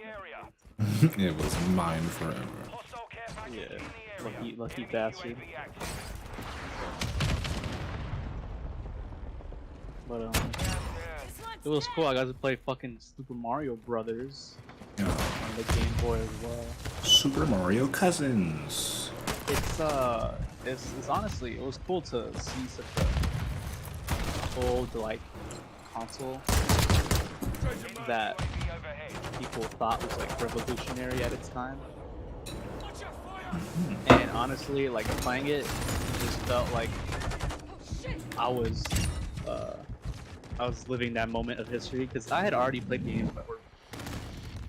[SPEAKER 2] It was mine forever.
[SPEAKER 3] Hostile care package
[SPEAKER 1] yeah,
[SPEAKER 3] in the area.
[SPEAKER 1] lucky
[SPEAKER 3] Enemy
[SPEAKER 1] bastard.
[SPEAKER 3] UAV active.
[SPEAKER 1] But
[SPEAKER 3] Down.
[SPEAKER 1] it was cool. I got to play fucking Super Mario Brothers
[SPEAKER 2] Yeah.
[SPEAKER 1] on the Game Boy as well.
[SPEAKER 2] Super Mario Cousins.
[SPEAKER 1] It's honestly, it was cool to see such a old like console that
[SPEAKER 3] UAV overhead.
[SPEAKER 1] people thought was like revolutionary at its time.
[SPEAKER 4] Watch your fire.
[SPEAKER 1] And honestly, like playing it, just felt like I was living that moment of history because I had already played games that were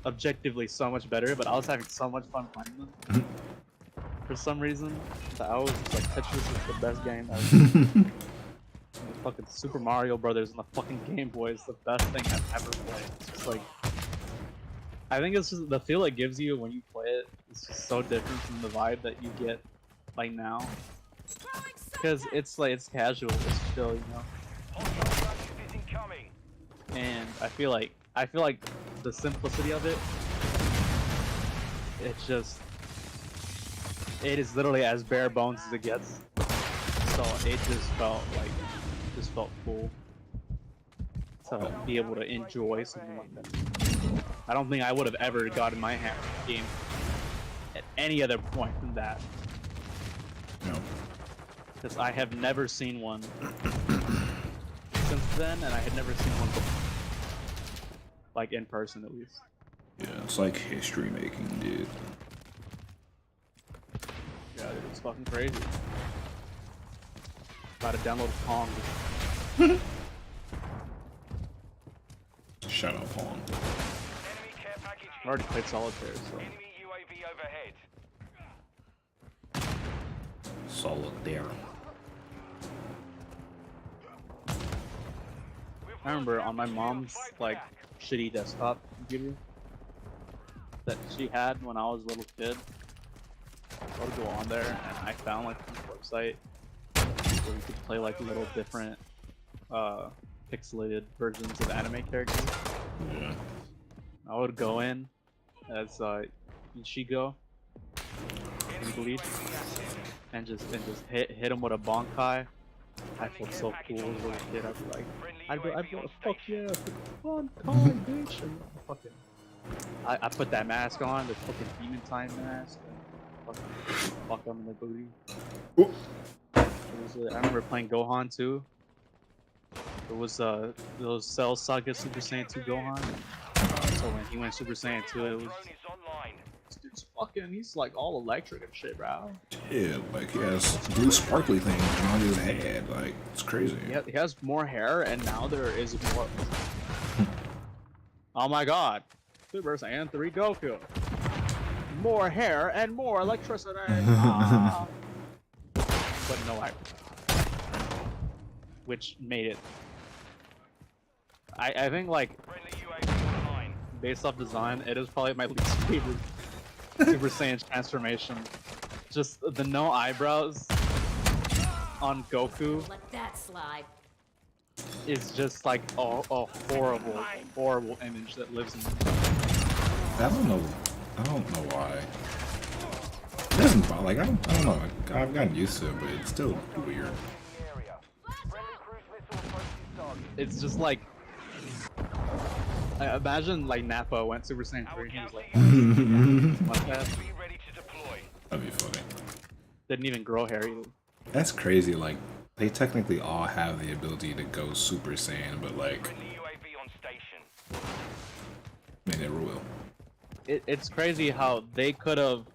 [SPEAKER 1] objectively so much better, but I was having so much fun playing them. For some reason, that I was just like, Tetris is the best game ever. The fucking Super Mario Brothers and the fucking Game Boy is the best thing I've ever played. It's just like, I think it's just the feel it gives you when you play it. It's just so different from the vibe that you get like now, because it's like it's casual, it's chill, you know.
[SPEAKER 3] Hostile gunship is incoming.
[SPEAKER 1] And I feel like the simplicity of it, it's just, it is literally as bare bones as it gets. So it just felt cool to be able to enjoy something like that. I don't think I would have ever gotten my hand on a game at any other point than that,
[SPEAKER 2] No.
[SPEAKER 1] because I have never seen one since then, and I had never seen one like in person at least.
[SPEAKER 2] Yeah, it's like history making, dude.
[SPEAKER 1] It's fucking crazy. About to download Pong.
[SPEAKER 2] Shut up, Pong.
[SPEAKER 3] Enemy care package
[SPEAKER 1] I already played solitaire, so.
[SPEAKER 3] Enemy UAV overhead.
[SPEAKER 2] Solitaire.
[SPEAKER 1] I remember on my mom's like shitty desktop computer that she had when I was a little kid. I would go on there and I found like this website where you could play like little different pixelated versions of anime characters.
[SPEAKER 2] Yeah.
[SPEAKER 1] I would go in as Ichigo in Bleach and just hit him with a Bankai. I felt so cool as a little kid. I'd be like, I'd be like, fuck yeah, Bankai, bitch. And I put that mask on, the fucking demon time mask, and fuck him in the booty. I remember playing Gohan too. It was those Cell Saga Super Saiyan 2 Gohan. So when he went Super Saiyan 2, it was
[SPEAKER 3] Drone is online.
[SPEAKER 1] this dude's fucking. He's like all electric and shit, bro.
[SPEAKER 2] Yeah, like he has blue sparkly things on his head. Like it's crazy.
[SPEAKER 1] He has more hair, and now there is more. Oh my god, Super Saiyan 3 Goku. More hair and more electricity. Ah. But no eyebrows. Which made it. I think like
[SPEAKER 3] Friendly UAV online.
[SPEAKER 1] based off design, it is probably my least favorite Super Saiyan transformation. Just the no eyebrows on Goku
[SPEAKER 4] Let that slide.
[SPEAKER 1] is just like a horrible, horrible image that lives in me.
[SPEAKER 2] I don't know why. It doesn't bother. Like I don't know. I've gotten used to it, but it's still weird.
[SPEAKER 3] Area. Friendly cruise missile approaches target.
[SPEAKER 1] It's just like. I imagine like Nappa went Super Saiyan 3 and he was like, mustache.
[SPEAKER 3] Be ready to deploy.
[SPEAKER 2] That'd be funny.
[SPEAKER 1] Didn't even grow hair either.
[SPEAKER 2] That's crazy. Like they technically all have the ability to go Super Saiyan, but like
[SPEAKER 3] Friendly UAV on station.
[SPEAKER 2] they never will.
[SPEAKER 1] It's crazy how they could have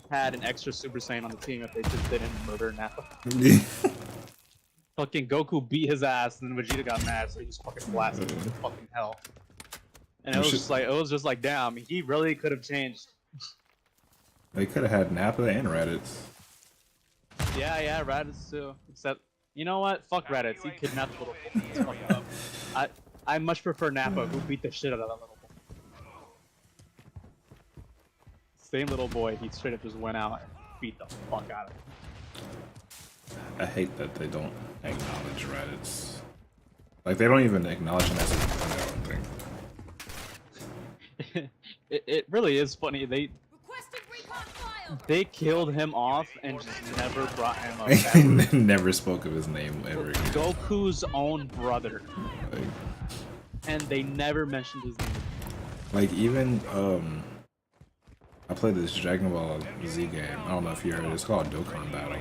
[SPEAKER 1] had an extra Super Saiyan on the team if they just didn't murder Nappa. Fucking Goku beat his ass, and then Vegeta got mad, so he just fucking blasted him into fucking hell. And it was just like, damn, he really could have changed.
[SPEAKER 2] They could have had Nappa and Raditz.
[SPEAKER 1] Yeah, Raditz too. Except, you know what? Fuck Raditz. He kidnapped little boy. It's fucked up. I much prefer Nappa, who beat the shit out of that little boy. Same little boy, he straight up just went out and beat the fuck out of him.
[SPEAKER 2] I hate that they don't acknowledge Raditz. Like they don't even acknowledge him as a villain, I don't think.
[SPEAKER 1] it really is funny. They
[SPEAKER 4] Requesting recon file.
[SPEAKER 1] They killed him off and just never brought him up. Ever.
[SPEAKER 2] Never spoke of his name ever again.
[SPEAKER 1] Goku's own brother,
[SPEAKER 2] Like,
[SPEAKER 1] and they never mentioned his name.
[SPEAKER 2] like even I played this Dragon Ball Z game. I don't know if you heard it. It's called Dokkan Battle.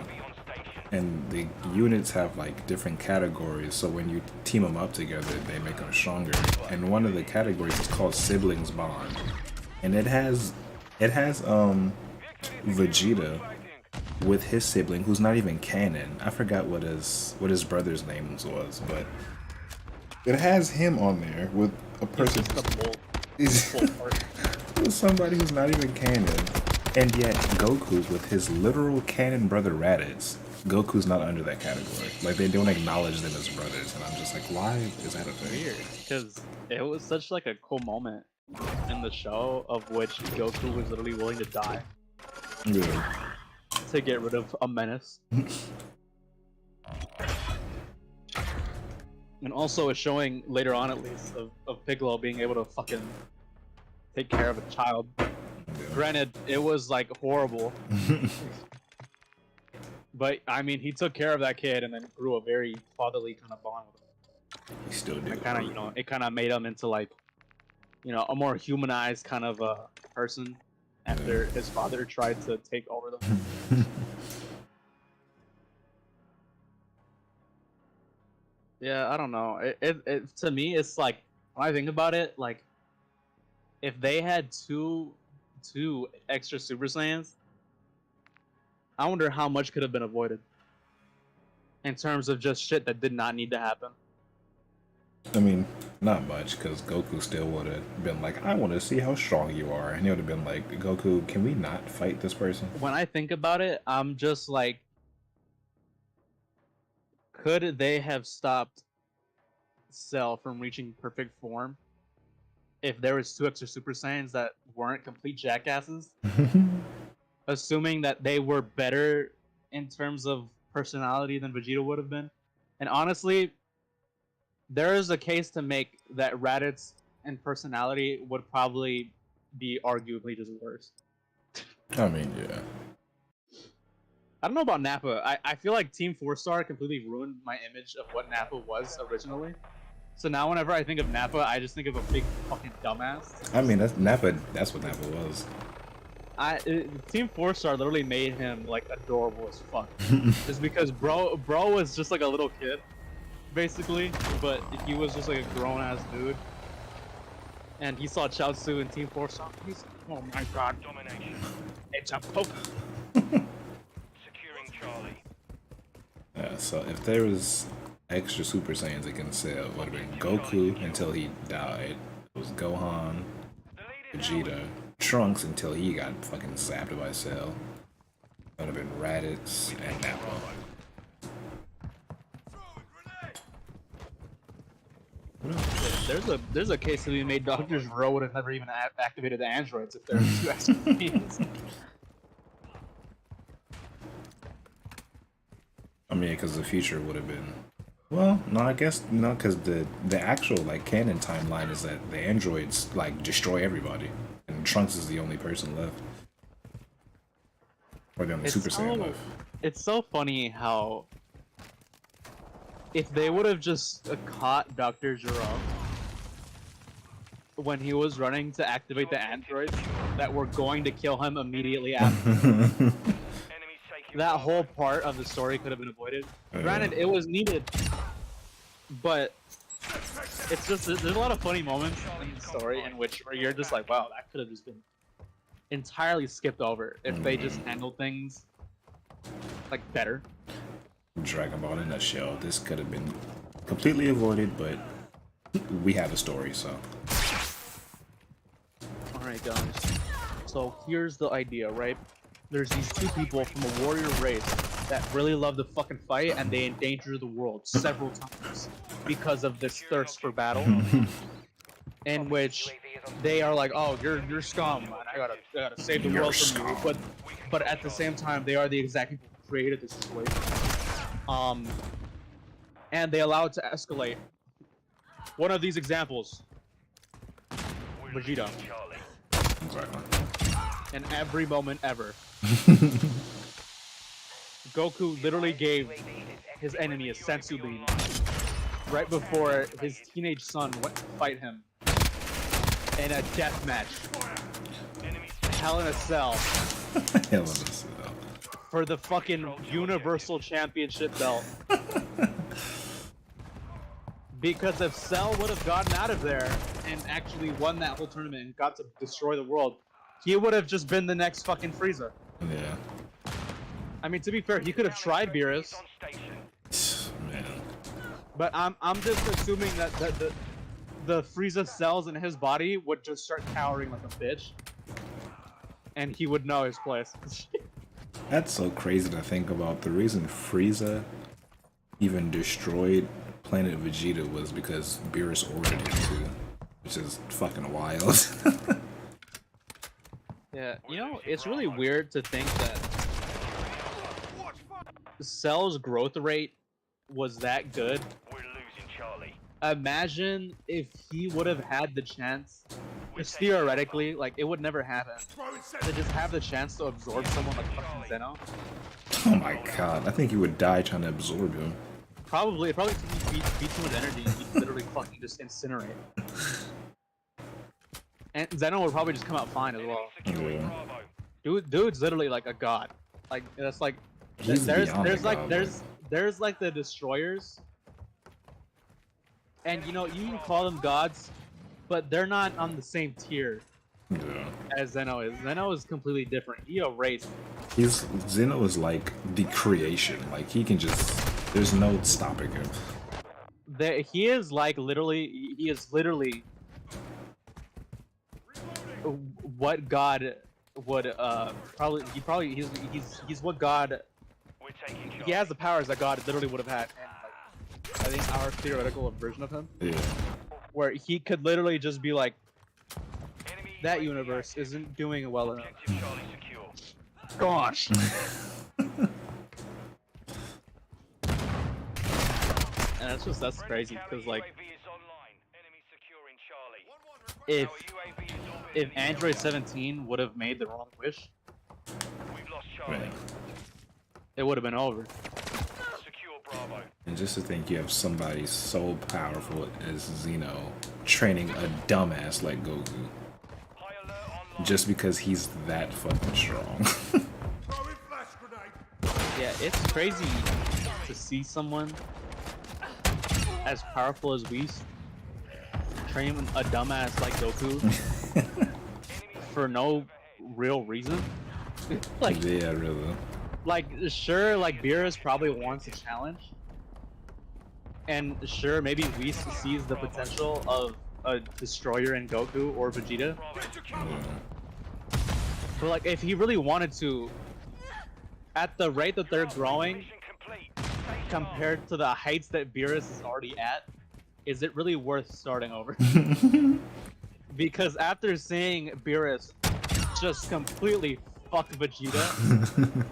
[SPEAKER 2] And the units have like different categories, so when you team them up together, they make them stronger. And one of the categories is called Siblings Bond, and it has Vegeta with his sibling, who's not even canon. I forgot what his brother's name was, but it has him on there with a person. He's with somebody who's not even canon, and yet Goku with his literal canon brother Raditz. Goku's not under that category. Like they don't acknowledge them as brothers, and I'm just like, why is that a thing?
[SPEAKER 1] Weird, because it was such like a cool moment in the show of which Goku was literally willing to die
[SPEAKER 2] Yeah.
[SPEAKER 1] to get rid of a menace. And also it's showing later on at least of Piccolo being able to fucking take care of a child. Granted, it was like horrible. But I mean, he took care of that kid and then grew a very fatherly kind of bond with him.
[SPEAKER 2] He still do.
[SPEAKER 1] It kind of, it kind of made him into like, a more humanized kind of a person after his father tried to take over them. Yeah, I don't know. It to me, it's like when I think about it, like if they had two extra Super Saiyans, I wonder how much could have been avoided in terms of just shit that did not need to happen.
[SPEAKER 2] I mean, not much, because Goku still would have been like, I want to see how strong you are. And he would have been like, Goku, can we not fight this person?
[SPEAKER 1] When I think about it, I'm just like, could they have stopped Cell from reaching perfect form if there was 2 extra Super Saiyans that weren't complete jackasses? Assuming that they were better in terms of personality than Vegeta would have been. And honestly, there is a case to make that Raditz and personality would probably be arguably just worse.
[SPEAKER 2] I mean, yeah.
[SPEAKER 1] I don't know about Nappa. I feel like Team 4-Star completely ruined my image of what Nappa was originally. So now whenever I think of Nappa, I just think of a big fucking dumbass.
[SPEAKER 2] I mean, that's Nappa. That's what Nappa was.
[SPEAKER 1] Team 4-Star literally made him like adorable as fuck. Just because bro was just like a little kid, basically, but he was just like a grown ass dude. And he saw Chaozu in Team 4-Star. He's oh my god,
[SPEAKER 3] Domination.
[SPEAKER 1] it's a poke.
[SPEAKER 3] Securing Charlie.
[SPEAKER 2] Yeah, so if there was extra Super Saiyans against Cell, it would have been Goku until he died. It was Gohan, Vegeta, Trunks until he got fucking zapped by Cell. It would have been Raditz and Nappa.
[SPEAKER 1] There's a case to be made. Dr. Zero would have never even activated the androids if there were 2 extra beings.
[SPEAKER 2] I mean, because the future would have been. Well, no, I guess no, because the actual like canon timeline is that the androids like destroy everybody, and Trunks is the only person left, or the only Super Saiyan left.
[SPEAKER 1] It's so funny how if they would have just caught Dr. Zero when he was running to activate the androids that were going to kill him immediately after. That whole part of the story could have been avoided. Granted, it was needed, but it's just there's a lot of funny moments in the story in which where you're just like, wow, that could have just been entirely skipped over if they just handled things like better.
[SPEAKER 2] Dragon Ball in a nutshell. This could have been completely avoided, but we have a story, so.
[SPEAKER 1] Alright, guys. So here's the idea, right? There's these 2 people from a warrior race that really love to fucking fight, and they endanger the world several times because of this thirst for battle. In which they are like, oh, you're scum, man. I gotta save the world from you. But at the same time, they are the exact people who created this situation. And they allow it to escalate. One of these examples, Vegeta.
[SPEAKER 2] Exactly.
[SPEAKER 1] In every moment ever. Goku literally gave his enemy a sensu bean right before his teenage son went to fight him in a death match. Hell in a Cell.
[SPEAKER 2] Hell in a Cell.
[SPEAKER 1] For the fucking Universal Championship belt. Because if Cell would have gotten out of there and actually won that whole tournament and got to destroy the world, he would have just been the next fucking Frieza.
[SPEAKER 2] Yeah.
[SPEAKER 1] I mean, to be fair, he could have tried Beerus.
[SPEAKER 2] Man.
[SPEAKER 1] But I'm just assuming that the Frieza cells in his body would just start cowering like a bitch. And he would know his place.
[SPEAKER 2] That's so crazy to think about. The reason Frieza even destroyed Planet Vegeta was because Beerus ordered him to, which is fucking wild.
[SPEAKER 1] Yeah, you know, it's really weird to think that Cell's growth rate was that good.
[SPEAKER 3] We're losing Charlie.
[SPEAKER 1] Imagine if he would have had the chance, just theoretically, like it would never happen, to just have the chance to absorb someone like fucking Zeno.
[SPEAKER 2] Oh my god, I think he would die trying to absorb him.
[SPEAKER 1] Probably be too much energy and he'd literally fucking just incinerate. And Zeno would probably just come out fine as well.
[SPEAKER 2] Yeah.
[SPEAKER 1] Dude's literally like a god. Like that's like
[SPEAKER 2] He's
[SPEAKER 1] there's
[SPEAKER 2] beyond a
[SPEAKER 1] like
[SPEAKER 2] god,
[SPEAKER 1] there's like the destroyers. And you know, you can call them gods, but they're not on the same tier
[SPEAKER 2] Yeah.
[SPEAKER 1] as Zeno is. Zeno is completely different. He erased
[SPEAKER 2] Zeno is like the creation. Like he can just. There's no stopping him.
[SPEAKER 1] He is like literally. He is literally what God would probably. He's what God.
[SPEAKER 3] We're taking
[SPEAKER 1] He
[SPEAKER 3] Charlie.
[SPEAKER 1] has the powers that God literally would have had. And, like, I think our theoretical version of him,
[SPEAKER 2] Yeah.
[SPEAKER 1] where he could literally just be like,
[SPEAKER 3] Enemy
[SPEAKER 1] that
[SPEAKER 3] UAV
[SPEAKER 1] universe
[SPEAKER 3] active.
[SPEAKER 1] isn't doing well enough.
[SPEAKER 3] Objective Charlie secure.
[SPEAKER 1] Gosh. And that's crazy because like
[SPEAKER 3] UAV is online. Enemy securing Charlie.
[SPEAKER 1] if
[SPEAKER 3] Our UAV is orbiting the
[SPEAKER 1] Android
[SPEAKER 3] area.
[SPEAKER 1] 17 would have made the wrong wish,
[SPEAKER 3] We've lost Charlie.
[SPEAKER 2] Right.
[SPEAKER 1] it would have been over.
[SPEAKER 3] Secure Bravo.
[SPEAKER 2] And just to think you have somebody so powerful as Zeno training a dumbass like Goku
[SPEAKER 3] High alert online.
[SPEAKER 2] just because he's that fucking strong.
[SPEAKER 1] Yeah, it's crazy to see someone as powerful as Whis train a dumbass like Goku for no real reason. like,
[SPEAKER 2] Yeah, really.
[SPEAKER 1] like sure, like Beerus probably wants a challenge, and sure, maybe Whis sees the potential of a destroyer in Goku or Vegeta.
[SPEAKER 3] Bravo secure.
[SPEAKER 2] Yeah.
[SPEAKER 1] But like, if he really wanted to, at the rate that they're growing,
[SPEAKER 3] Mission complete. Stay sharp.
[SPEAKER 1] compared to the heights that Beerus is already at, is it really worth starting over? Because after seeing Beerus just completely fuck Vegeta,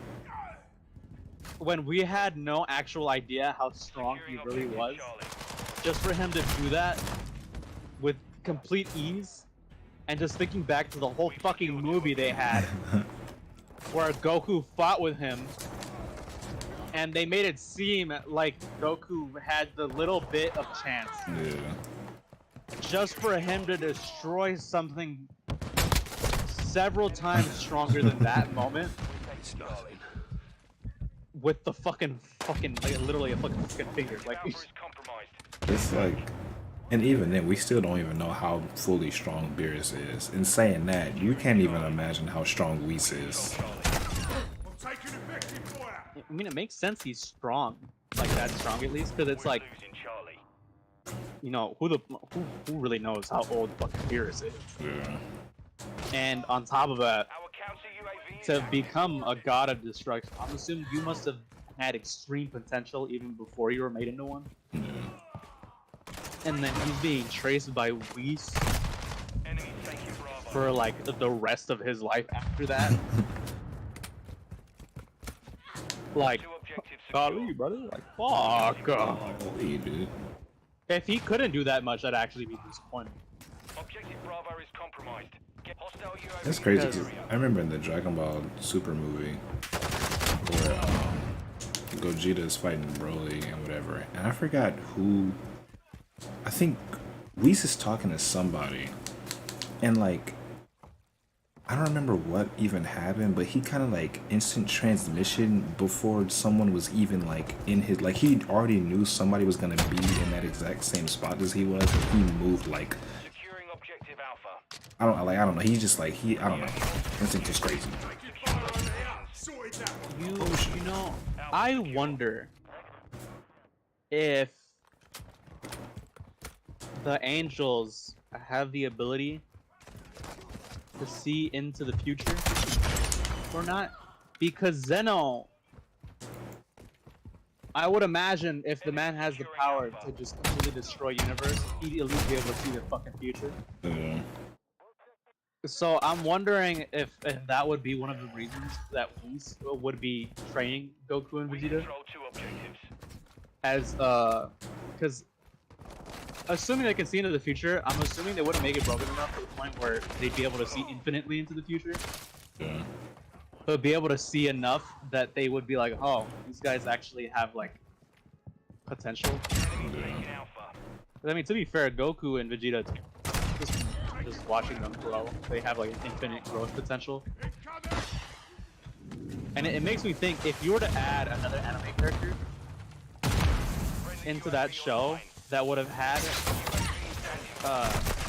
[SPEAKER 1] when we had no actual idea how strong he
[SPEAKER 3] Securing
[SPEAKER 1] really
[SPEAKER 3] objective
[SPEAKER 1] was,
[SPEAKER 3] Charlie.
[SPEAKER 1] just for him to do that with complete ease, and just thinking back to the whole fucking movie they had, where Goku fought with him, and they made it seem like Goku had the little bit of chance.
[SPEAKER 2] Yeah.
[SPEAKER 1] Just for him to destroy something several times stronger than that moment, with the fucking, like literally a fucking finger. Like,
[SPEAKER 3] Alpha is compromised.
[SPEAKER 2] It's like, and even then, we still don't even know how fully strong Beerus is. In saying that, you can't even imagine how strong Whis is.
[SPEAKER 1] I mean, it makes sense he's strong, like that strong at least, because it's like,
[SPEAKER 3] Losing Charlie.
[SPEAKER 1] you know, who really knows how old fucking Beerus is.
[SPEAKER 2] Yeah.
[SPEAKER 1] And on top of that,
[SPEAKER 3] Our counter UAV is
[SPEAKER 1] to
[SPEAKER 3] active.
[SPEAKER 1] become a god of destruction, I'm assuming you must have had extreme potential even before you were made into one.
[SPEAKER 2] Yeah.
[SPEAKER 1] And then he's being traced by Whis
[SPEAKER 3] Enemy taking Bravo.
[SPEAKER 1] for like the rest of his life after that. Like,
[SPEAKER 3] Two objectives secure.
[SPEAKER 1] golly, brother, like, fuck.
[SPEAKER 2] Holy dude.
[SPEAKER 1] If he couldn't do that much, I'd actually be disappointed.
[SPEAKER 3] Objective Bravo is compromised. Get hostile UAV.
[SPEAKER 2] That's crazy.
[SPEAKER 1] Because-
[SPEAKER 2] 'Cause I remember in the Dragon Ball Super movie where Gogeta is fighting Broly and whatever, and I forgot who. I think Whis is talking to somebody, and like I don't remember what even happened, but he kind of like instant transmission before someone was even like in his, like he already knew somebody was gonna be in that exact same spot as he was, and he moved like
[SPEAKER 3] Securing objective Alpha.
[SPEAKER 2] I don't know. He's just like I don't know. Instinct is crazy.
[SPEAKER 1] You know, I wonder if the angels have the ability to see into the future or not, because Zeno, I would imagine if the man has the power to just completely destroy universe, he'd at least be able to see the fucking future.
[SPEAKER 2] Yeah.
[SPEAKER 1] So I'm wondering if that would be one of the reasons that Whis would be training Goku and
[SPEAKER 3] We
[SPEAKER 1] Vegeta,
[SPEAKER 3] control two objectives.
[SPEAKER 1] as because assuming they can see into the future, I'm assuming they wouldn't make it broken enough to the point where they'd be able to see infinitely into the future.
[SPEAKER 2] Yeah.
[SPEAKER 1] But be able to see enough that they would be like, oh, these guys actually have like potential.
[SPEAKER 3] Enemy taking Alpha.
[SPEAKER 1] I mean, to be fair, Goku and Vegeta, just watching them grow, they have like an infinite growth potential. And it makes me think, if you were to add another anime character into that show that would have had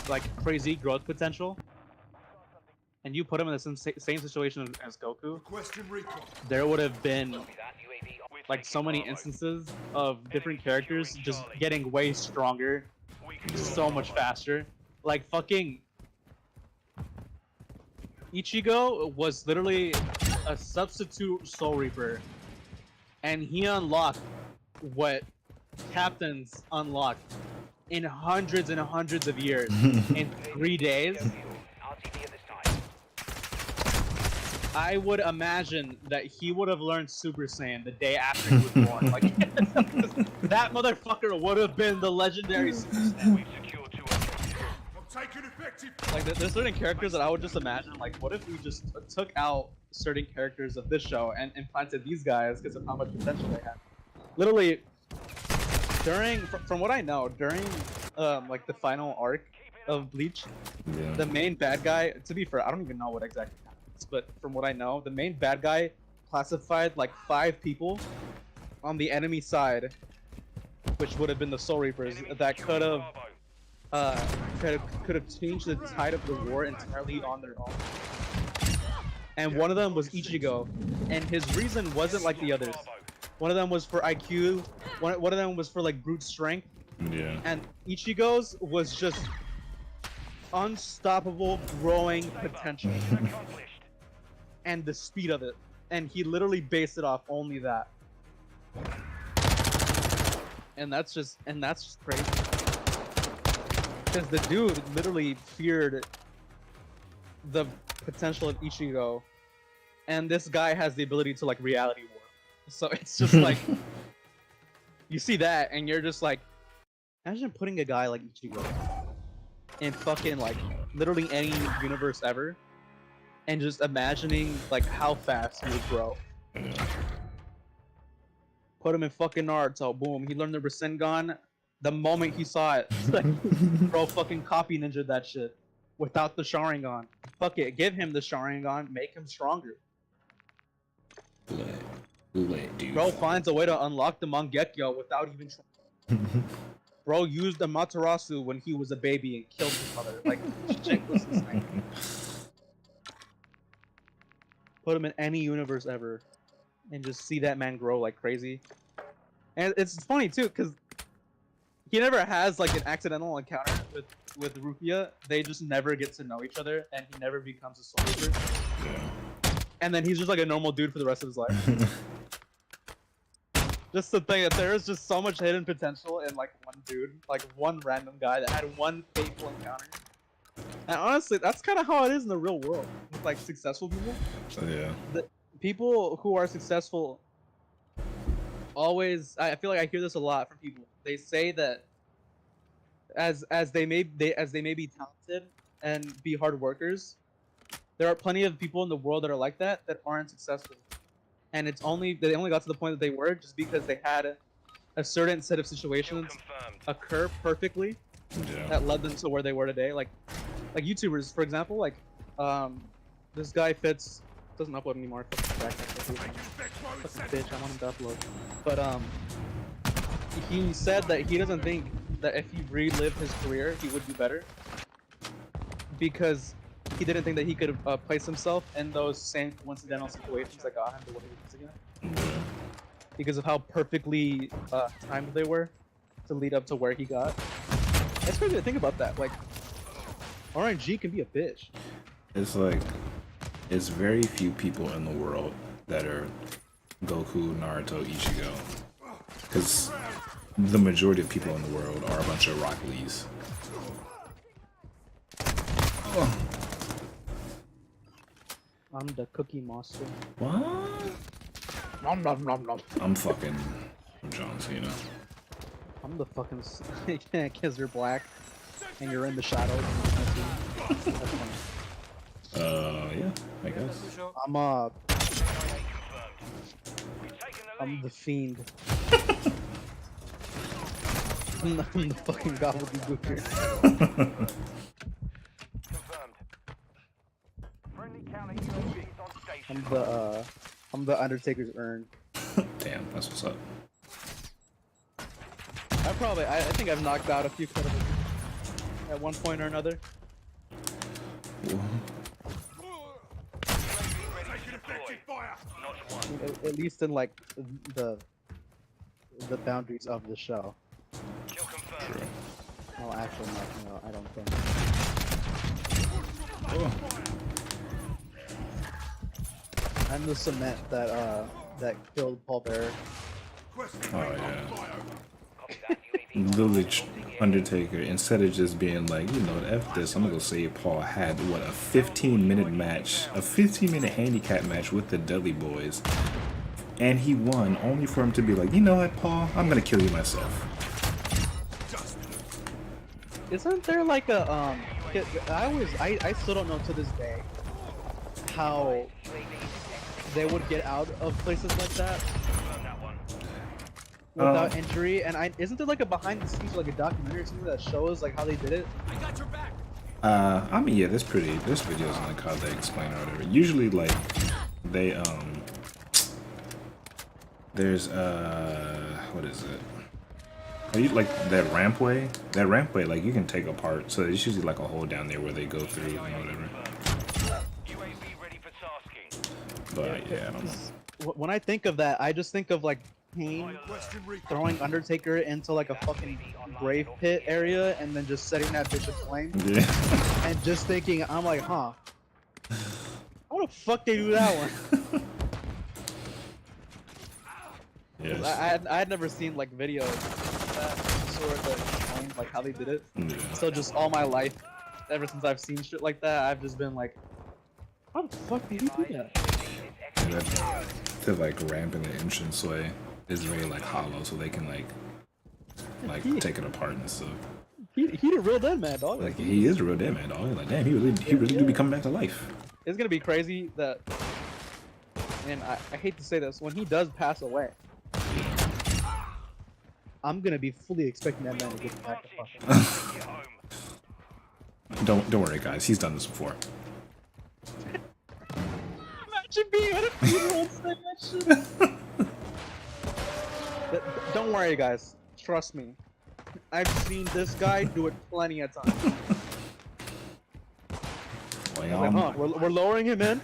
[SPEAKER 1] like crazy growth potential, and you put him in the same situation as Goku, there would have been like so many instances of different characters just getting way stronger, so much faster. Like fucking Ichigo was literally a substitute Soul Reaper, and he unlocked what captains unlocked in hundreds and hundreds of years in 3 days. I would imagine that he would have learned Super Saiyan the day after he was born. Like that motherfucker would have been the legendary Super Saiyan. Like there's certain characters that I would just imagine, like, what if we just took out certain characters of this show and implanted these guys because of how much potential they have. Literally, from what I know, during like the final arc of Bleach, the main bad guy, to be fair, I don't even know what exactly happens, but from what I know, the main bad guy classified like 5 people on the enemy side, which would have been the Soul Reapers, that could have changed the tide of the war entirely on their own. And one of them was Ichigo, and his reason wasn't like the others. One of them was for IQ, one of them was for like brute strength.
[SPEAKER 2] Yeah.
[SPEAKER 1] And Ichigo's was just unstoppable growing potential. And the speed of it. And he literally based it off only that. And that's just crazy. Because the dude literally feared the potential of Ichigo, and this guy has the ability to like reality warp. So it's just like you see that, and you're just like, imagine putting a guy like Ichigo in fucking like literally any universe ever, and just imagining like how fast he would grow. Put him in fucking Naruto, boom, he learned the Rasengan the moment he saw it. Like, bro, fucking copy ninja that shit without the Sharingan. Fuck it, give him the Sharingan, make him stronger.
[SPEAKER 2] Dude.
[SPEAKER 1] Bro finds a way to unlock the Mangekyo without even trying. Bro used the Matarasu when he was a baby and killed his mother. Like, shit was insane. Put him in any universe ever, and just see that man grow like crazy. And it's funny too, because he never has like an accidental encounter with Rukia. They just never get to know each other, and he never becomes a Soul Reaper.
[SPEAKER 2] Yeah.
[SPEAKER 1] And then he's just like a normal dude for the rest of his life. Just the thing that there is just so much hidden potential in like one dude, like one random guy that had one fateful encounter. And honestly, that's kind of how it is in the real world with like successful people.
[SPEAKER 2] Yeah.
[SPEAKER 1] The people who are successful always, I feel like I hear this a lot from people. They say that as they may be talented and be hard workers, there are plenty of people in the world that are like that aren't successful. And they only got to the point that they were just because they had a certain set of situations occur perfectly that led them to where they were today. Like YouTubers, for example, like this guy Fitz doesn't upload anymore. Fucking bitch, I want him to upload. But he said that he doesn't think that if he relived his career, he would do better, because he didn't think that he could place himself in those same coincidental situations that got him to what he was again. Because of how perfectly timed they were to lead up to where he got. It's crazy to think about that. Like, RNG can be a bitch.
[SPEAKER 2] It's like, it's very few people in the world that are Goku, Naruto, Ichigo. Because the majority of people in the world are a bunch of Rock Lees. Oh.
[SPEAKER 1] I'm the Cookie Monster.
[SPEAKER 2] What?
[SPEAKER 1] Nom nom nom nom.
[SPEAKER 2] I'm fucking John Cena.
[SPEAKER 1] I'm the fucking yeah, because you're black and you're in the shadows. That's funny.
[SPEAKER 2] Yeah, I guess.
[SPEAKER 1] I'm the Fiend. I'm the fucking gobbledygook here. I'm the Undertaker's urn.
[SPEAKER 2] Damn, that's what's up.
[SPEAKER 1] I think I've knocked out a few cutters at one point or another. at least in like the boundaries of the show.
[SPEAKER 3] Kill confirmed.
[SPEAKER 1] Well, actually, no, I don't think.
[SPEAKER 2] Oh.
[SPEAKER 1] I'm the cement that killed Paul Bearer.
[SPEAKER 2] Oh yeah.
[SPEAKER 3] Copy that. UAV
[SPEAKER 2] Literally, Undertaker, instead of just being like, you know, F this, I'm gonna go save Paul, had what, a 15-minute match, a 15-minute handicap match with the Dudley Boys, and he won, only for him to be like, you know what, Paul, I'm gonna kill you myself.
[SPEAKER 1] Isn't there like a I still don't know to this day how they would get out of places like that
[SPEAKER 3] confirmed that one.
[SPEAKER 1] without injury, and isn't there like a behind the scenes, like a documentary or something that shows like how they did it?
[SPEAKER 2] I mean, yeah, there's videos on like how they explain or whatever. Usually, like, they, there's, what is it? Like, that rampway, like, you can take apart, so it's usually like a hole down there where they go through and whatever.
[SPEAKER 3] UAV ready for tasking.
[SPEAKER 2] But, yeah, I don't know.
[SPEAKER 1] When I think of that, I just think of like Kane throwing Undertaker into like a fucking grave pit area and then just setting that bitch aflame.
[SPEAKER 2] Yeah.
[SPEAKER 1] And just thinking, I'm like, huh? How the fuck they do that one?
[SPEAKER 2] Yes.
[SPEAKER 1] I had never seen like videos of that sort of showing like how they did it.
[SPEAKER 2] Yeah.
[SPEAKER 1] So just all my life, ever since I've seen shit like that, I've just been like, how the fuck did he do that?
[SPEAKER 2] The like ramp in the entranceway is very like hollow, so they can like take it apart and stuff.
[SPEAKER 1] He the real dead man, dog.
[SPEAKER 2] Like he is a real dead man, dog. Like damn, he really do be coming back to life.
[SPEAKER 1] It's gonna be crazy that, and I hate to say this, when he does pass away, I'm gonna be fully expecting that man to get back to fucking.
[SPEAKER 2] Don't worry, guys. He's done this before.
[SPEAKER 1] Imagine being at a funeral and saying that shit. Don't worry, guys. Trust me. I've seen this guy do it plenty of times.
[SPEAKER 2] Like,
[SPEAKER 1] Like, huh, we're lowering him in.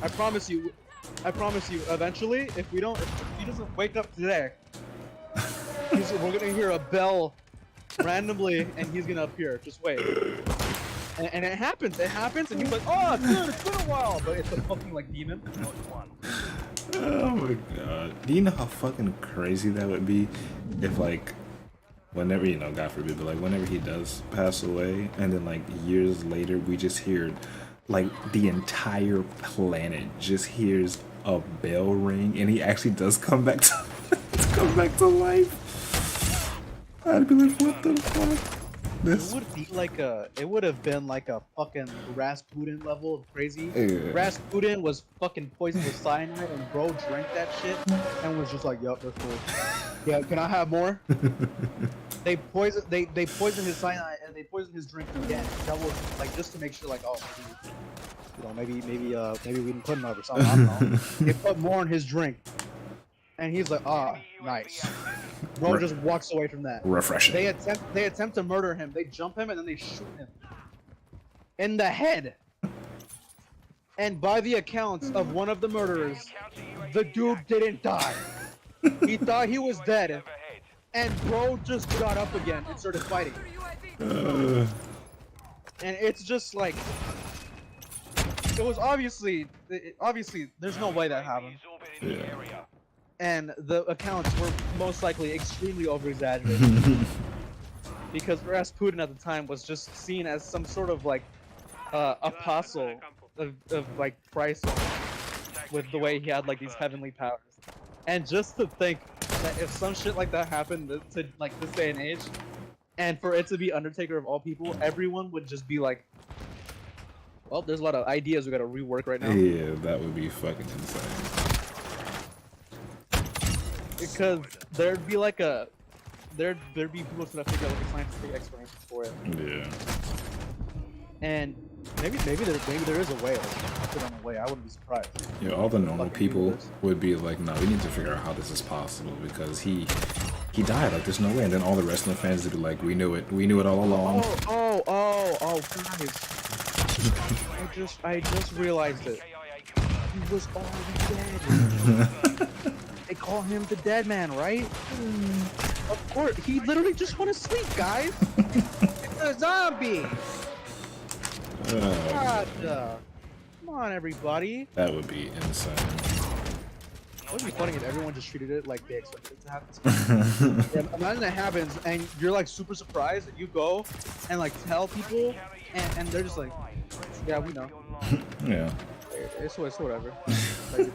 [SPEAKER 1] I promise you. Eventually, if he doesn't wake up today, we're gonna hear a bell randomly, and he's gonna appear. Just wait. And it happens, and he's like, oh, dude, it's been a while, but it's a fucking like demon.
[SPEAKER 2] oh my god. Do you know how fucking crazy that would be if like whenever, you know, God forbid, but like whenever he does pass away, and then like years later we just hear like the entire planet just hears a bell ring and he actually does come back to life. I'd be like, what the fuck?
[SPEAKER 1] It would have been like a fucking Rasputin level of crazy.
[SPEAKER 2] Yeah.
[SPEAKER 1] Rasputin was fucking poisoned with cyanide, and bro drank that shit and was just like, yup, that's cool. Yeah, can I have more? They poisoned his cyanide and they poisoned his drink again. That was like just to make sure, like, oh, maybe we didn't put enough or something. I don't know. They put more in his drink, and he's like, ah, nice. Bro just walks away from that.
[SPEAKER 2] Refreshing.
[SPEAKER 1] They attempt to murder him. They jump him and then they shoot him in the head. And by the accounts of one of the murderers, the dude didn't die. He thought he was dead, and bro just got up again and started fighting. And it's just like, it was obviously there's no way that happened.
[SPEAKER 2] Yeah.
[SPEAKER 1] And the accounts were most likely extremely over-exaggerated. Because Rasputin at the time was just seen as some sort of like apostle of like Christ, with the way he had like these heavenly powers. And just to think that if some shit like that happened to like this day and age, and for it to be Undertaker of all people, everyone would just be like, well, there's a lot of ideas we gotta rework right now.
[SPEAKER 2] Yeah, that would be fucking insane.
[SPEAKER 1] Because there'd be like there'd be people that figure out like a scientific explanation for it.
[SPEAKER 2] Yeah.
[SPEAKER 1] And maybe there is a way. Like, on a way. I wouldn't be surprised.
[SPEAKER 2] Yeah, all the normal people would be like, no, we need to figure out how this is possible because he died, like there's no way. And then all the wrestling fans would be like, we knew it all along.
[SPEAKER 1] Oh, guys. I just realized it. he was already dead. They call him the dead man, right? Of course, he literally just went to sleep, guys. It's a zombie. God, come on, everybody.
[SPEAKER 2] That would be insane.
[SPEAKER 1] It would be funny if everyone just treated it like they expected it to happen. Yeah, imagine that happens and you're like super surprised and you go and like tell people and they're just like, yeah, we know.
[SPEAKER 2] Yeah.
[SPEAKER 1] It's whatever. Like,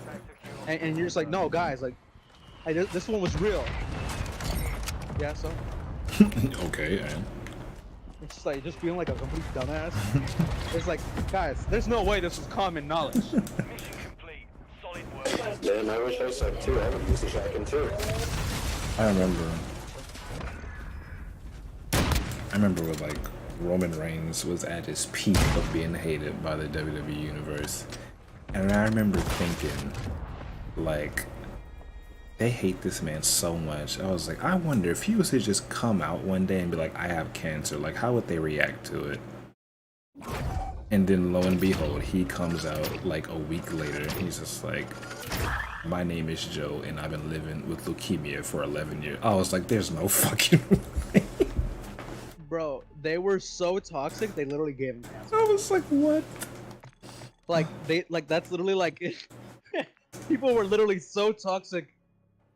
[SPEAKER 1] and you're just like, no, guys, like, hey, this one was real. Yeah, so.
[SPEAKER 2] Okay, and
[SPEAKER 1] It's just like, just feeling like a complete dumbass. It's like, guys, there's no way this was common knowledge.
[SPEAKER 3] Mission complete. Solid work.
[SPEAKER 8] Damn, I wish I sucked too. I would use the shotgun too.
[SPEAKER 2] I remember with like Roman Reigns was at his peak of being hated by the WWE universe, and I remember thinking, like, they hate this man so much. I was like, I wonder if he was to just come out one day and be like, I have cancer, like, how would they react to it? And then lo and behold, he comes out like a week later. He's just like, my name is Joe and I've been living with leukemia for 11 years. I was like, there's no fucking way.
[SPEAKER 1] Bro, they were so toxic, they literally gave him cancer.
[SPEAKER 2] I was like, what?
[SPEAKER 1] Like, that's literally like, people were literally so toxic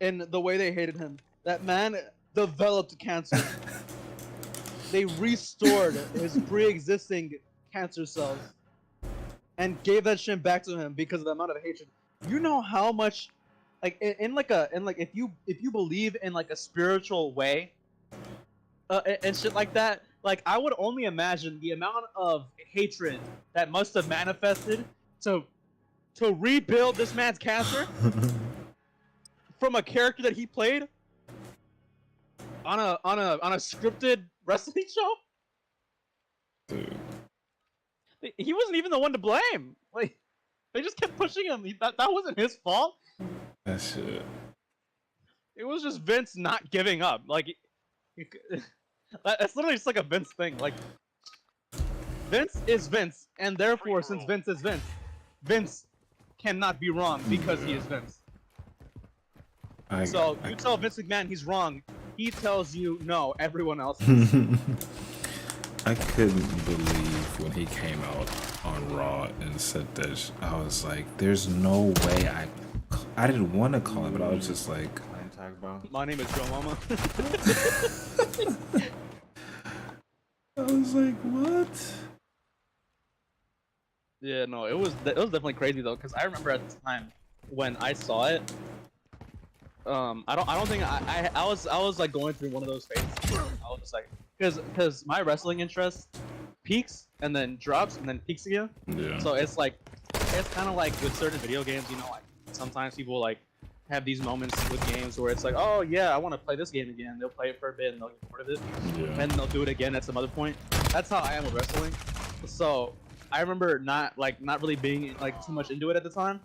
[SPEAKER 1] in the way they hated him. That man developed cancer. They restored his pre-existing cancer cells and gave that shit back to him because of the amount of hatred. You know how much, like, if you believe in like a spiritual way, and shit like that, like, I would only imagine the amount of hatred that must have manifested to rebuild this man's cancer from a character that he played on a scripted wrestling show.
[SPEAKER 2] Dude.
[SPEAKER 1] He wasn't even the one to blame. Like, they just kept pushing him. That wasn't his fault.
[SPEAKER 2] That shit.
[SPEAKER 1] It was just Vince not giving up. Like, that's literally just like a Vince thing. Like, Vince is Vince, and therefore, since Vince is Vince, Vince cannot be wrong because he is Vince. So you tell Vince McMahon he's wrong, he tells you no, everyone else is.
[SPEAKER 2] I couldn't believe when he came out on Raw and said this. I was like, there's no way I didn't want to call it, but I was just like,
[SPEAKER 1] My name is Joe Mama.
[SPEAKER 2] I was like, what?
[SPEAKER 1] Yeah, no, it was definitely crazy though, because I remember at the time when I saw it, I don't think I was like going through one of those phases. I was just like, because my wrestling interest peaks and then drops and then peaks again.
[SPEAKER 2] Yeah.
[SPEAKER 1] So it's like, it's kind of like with certain video games, you know, like sometimes people like have these moments with games where it's like, oh yeah, I want to play this game again. They'll play it for a bit and they'll get bored of it,
[SPEAKER 2] Yeah.
[SPEAKER 1] and they'll do it again at some other point. That's how I am with wrestling. So I remember not really being like too much into it at the time,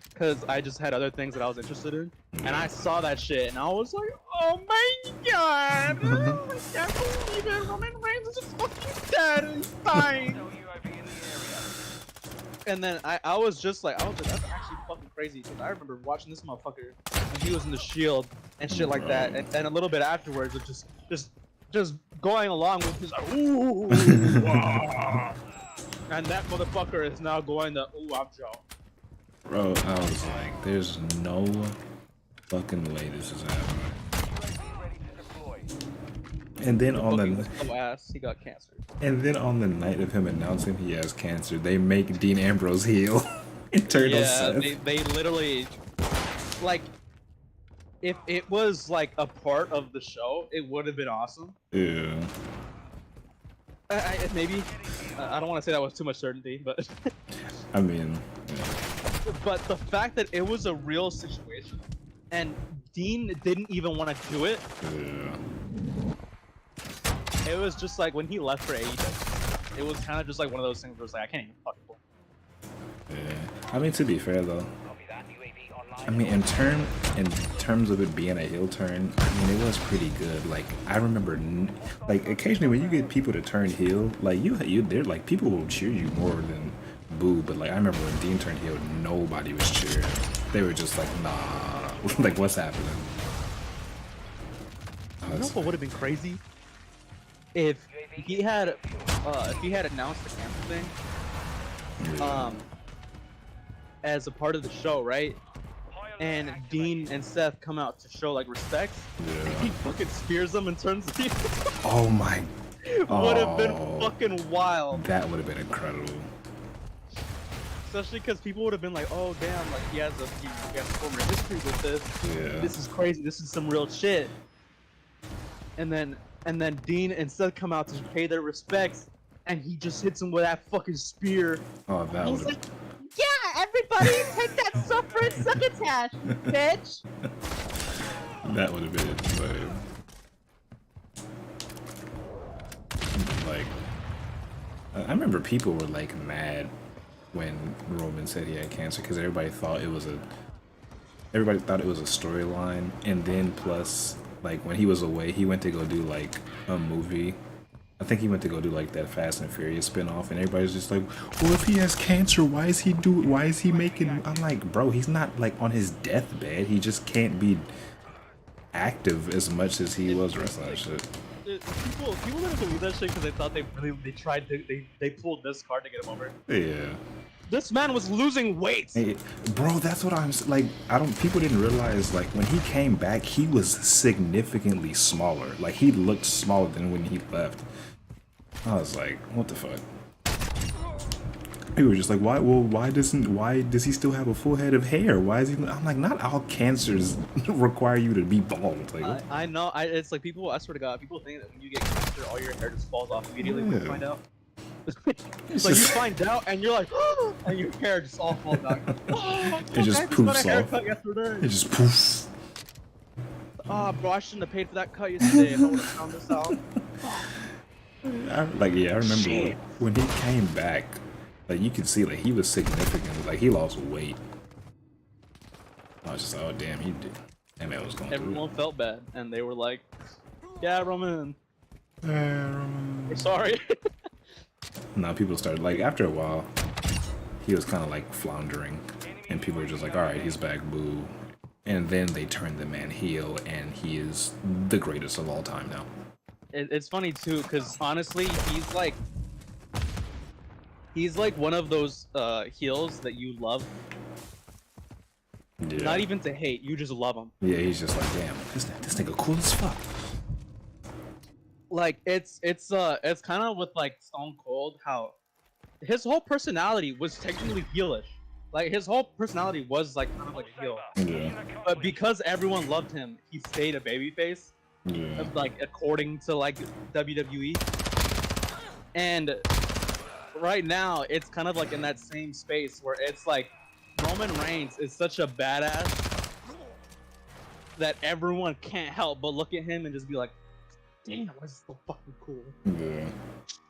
[SPEAKER 1] because I just had other things that I was interested in, and I saw that shit and I was like, oh my god, I can't believe it, Roman Reigns is just fucking dead and he's dying. And then I was just like, that's actually fucking crazy, because I remember watching this motherfucker when he was in the Shield and shit like that, and a little bit afterwards of just going along with his like, ooh, wah. And that motherfucker is now going to, ooh, I'm Joe.
[SPEAKER 2] Bro, I was like, there's no fucking way this is happening. And then on
[SPEAKER 1] he got cancer.
[SPEAKER 2] And then on the night of him announcing he has cancer, they make Dean Ambrose heel and turn on Seth.
[SPEAKER 1] They literally, like, if it was like a part of the show, it would have been awesome.
[SPEAKER 2] Yeah.
[SPEAKER 1] Maybe I don't want to say that with too much certainty, but
[SPEAKER 2] I mean, yeah.
[SPEAKER 1] But the fact that it was a real situation and Dean didn't even want to do it.
[SPEAKER 2] Yeah.
[SPEAKER 1] It was just like when he left for AEW, it was kind of just like one of those things where it's like, I can't even fucking play.
[SPEAKER 2] Yeah. I mean, to be fair though, I mean, in terms of it being a heel turn, I mean, it was pretty good. Like, I remember, like, occasionally when you get people to turn heel, like, they're like, people will cheer you more than boo, but like I remember when Dean turned heel, nobody was cheering. They were just like, nah, like what's happening?
[SPEAKER 1] You know what would have been crazy? If he had announced the cancel thing, as a part of the show, right? And Dean and Seth come out to show like respect.
[SPEAKER 2] Yeah.
[SPEAKER 1] He fucking spears them and turns the heel.
[SPEAKER 2] Oh my.
[SPEAKER 1] Would have been fucking wild.
[SPEAKER 2] That would have been incredible.
[SPEAKER 1] Especially because people would have been like, "Oh damn, like he has former history with this.
[SPEAKER 2] Yeah.
[SPEAKER 1] This is crazy. This is some real shit." And then Dean and Seth come out to pay their respects, and he just hits him with that fucking spear.
[SPEAKER 2] Oh, that would
[SPEAKER 1] He's
[SPEAKER 2] have.
[SPEAKER 1] like, "Yeah, everybody, take that suffering succotash, bitch."
[SPEAKER 2] That would have been insane. Like, I remember people were like mad when Roman said he had cancer because everybody thought it was a storyline, and then plus like when he was away, he went to go do like a movie. I think he went to go do like that Fast and Furious spinoff, and everybody's just like, well, if he has cancer, why is he making? I'm like, bro, he's not like on his deathbed. He just can't be active as much as he was wrestling that shit.
[SPEAKER 1] People didn't believe that shit because they thought they pulled this card to get him over.
[SPEAKER 2] Yeah.
[SPEAKER 1] This man was losing weight.
[SPEAKER 2] Hey, bro, that's what I'm like. People didn't realize like when he came back, he was significantly smaller. Like he looked smaller than when he left. I was like, what the fuck? People were just like, why does he still have a full head of hair? Why is he? I'm like, not all cancers require you to be bald. Like,
[SPEAKER 1] I know. It's like people. I swear to God, people think that when you get cancer, all your hair just falls off immediately when you find out. It's like you find out and you're like, and your hair just all falls out.
[SPEAKER 2] It just poofs off. It just poofs.
[SPEAKER 1] Ah, bro, I shouldn't have paid for that cut yesterday if I would have found this out.
[SPEAKER 2] I remember when he came back, like you could see like he was significant, like he lost weight. I was just like, oh damn, he did. That man was going
[SPEAKER 1] Everyone felt bad, and they were like, yeah, Roman.
[SPEAKER 2] through.
[SPEAKER 1] We're sorry.
[SPEAKER 2] Now people started like after a while, he was kind of like floundering, and people were just like, all right, he's back, boo. And then they turned the man heel, and he is the greatest of all time now.
[SPEAKER 1] It's funny too, because honestly, he's like one of those heels that you love.
[SPEAKER 2] Yeah.
[SPEAKER 1] Not even to hate, you just love him.
[SPEAKER 2] Yeah, he's just like, damn, this nigga cool as fuck.
[SPEAKER 1] Like it's kind of with like Stone Cold, how his whole personality was technically heelish. Like his whole personality was like kind of like a heel.
[SPEAKER 2] Yeah.
[SPEAKER 1] But because everyone loved him, he stayed a babyface.
[SPEAKER 2] Yeah.
[SPEAKER 1] Like according to like WWE. And right now it's kind of like in that same space where it's like Roman Reigns is such a badass that everyone can't help but look at him and just be like, damn, this is so fucking cool.
[SPEAKER 2] Yeah.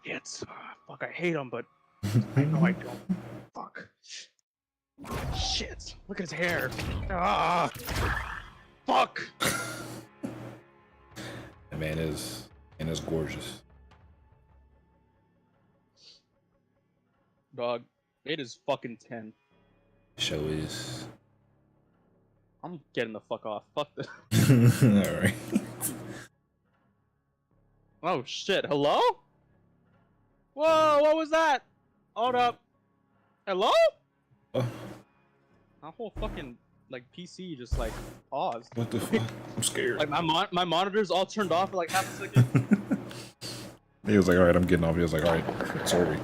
[SPEAKER 1] It's fuck, I hate him, but I know I don't. Fuck. Shit. Look at his hair. Ah. Fuck.
[SPEAKER 2] That man is gorgeous.
[SPEAKER 1] Dog, it is fucking 10.
[SPEAKER 2] Show is.
[SPEAKER 1] I'm getting the fuck off. Fuck this.
[SPEAKER 2] Alright.
[SPEAKER 1] Oh shit, hello? Whoa, what was that? Hold up. Hello?
[SPEAKER 2] Oh,
[SPEAKER 1] My whole fucking like PC just like paused.
[SPEAKER 2] what the fuck? I'm scared.
[SPEAKER 1] Like my monitors all turned off for like half a second.
[SPEAKER 2] He was like, alright, I'm getting off. He was like, alright, sorry.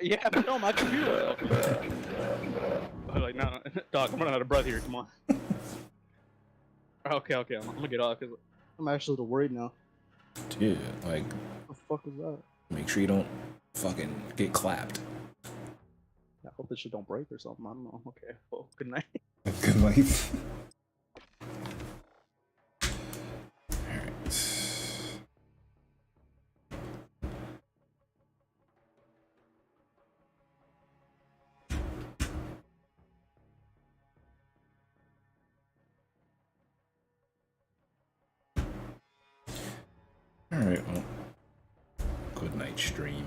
[SPEAKER 1] yeah, but no, my computer. I was like, no, dog, I'm running out of breath here. Come on. Okay, I'm gonna get off because I'm actually a little worried now.
[SPEAKER 2] Yeah, like,
[SPEAKER 1] What the fuck is that?
[SPEAKER 2] make sure you don't fucking get clapped.
[SPEAKER 1] I hope this shit don't break or something. I don't know. Okay, well, good night.
[SPEAKER 2] Good night. Alright. Alright, well, good night, stream.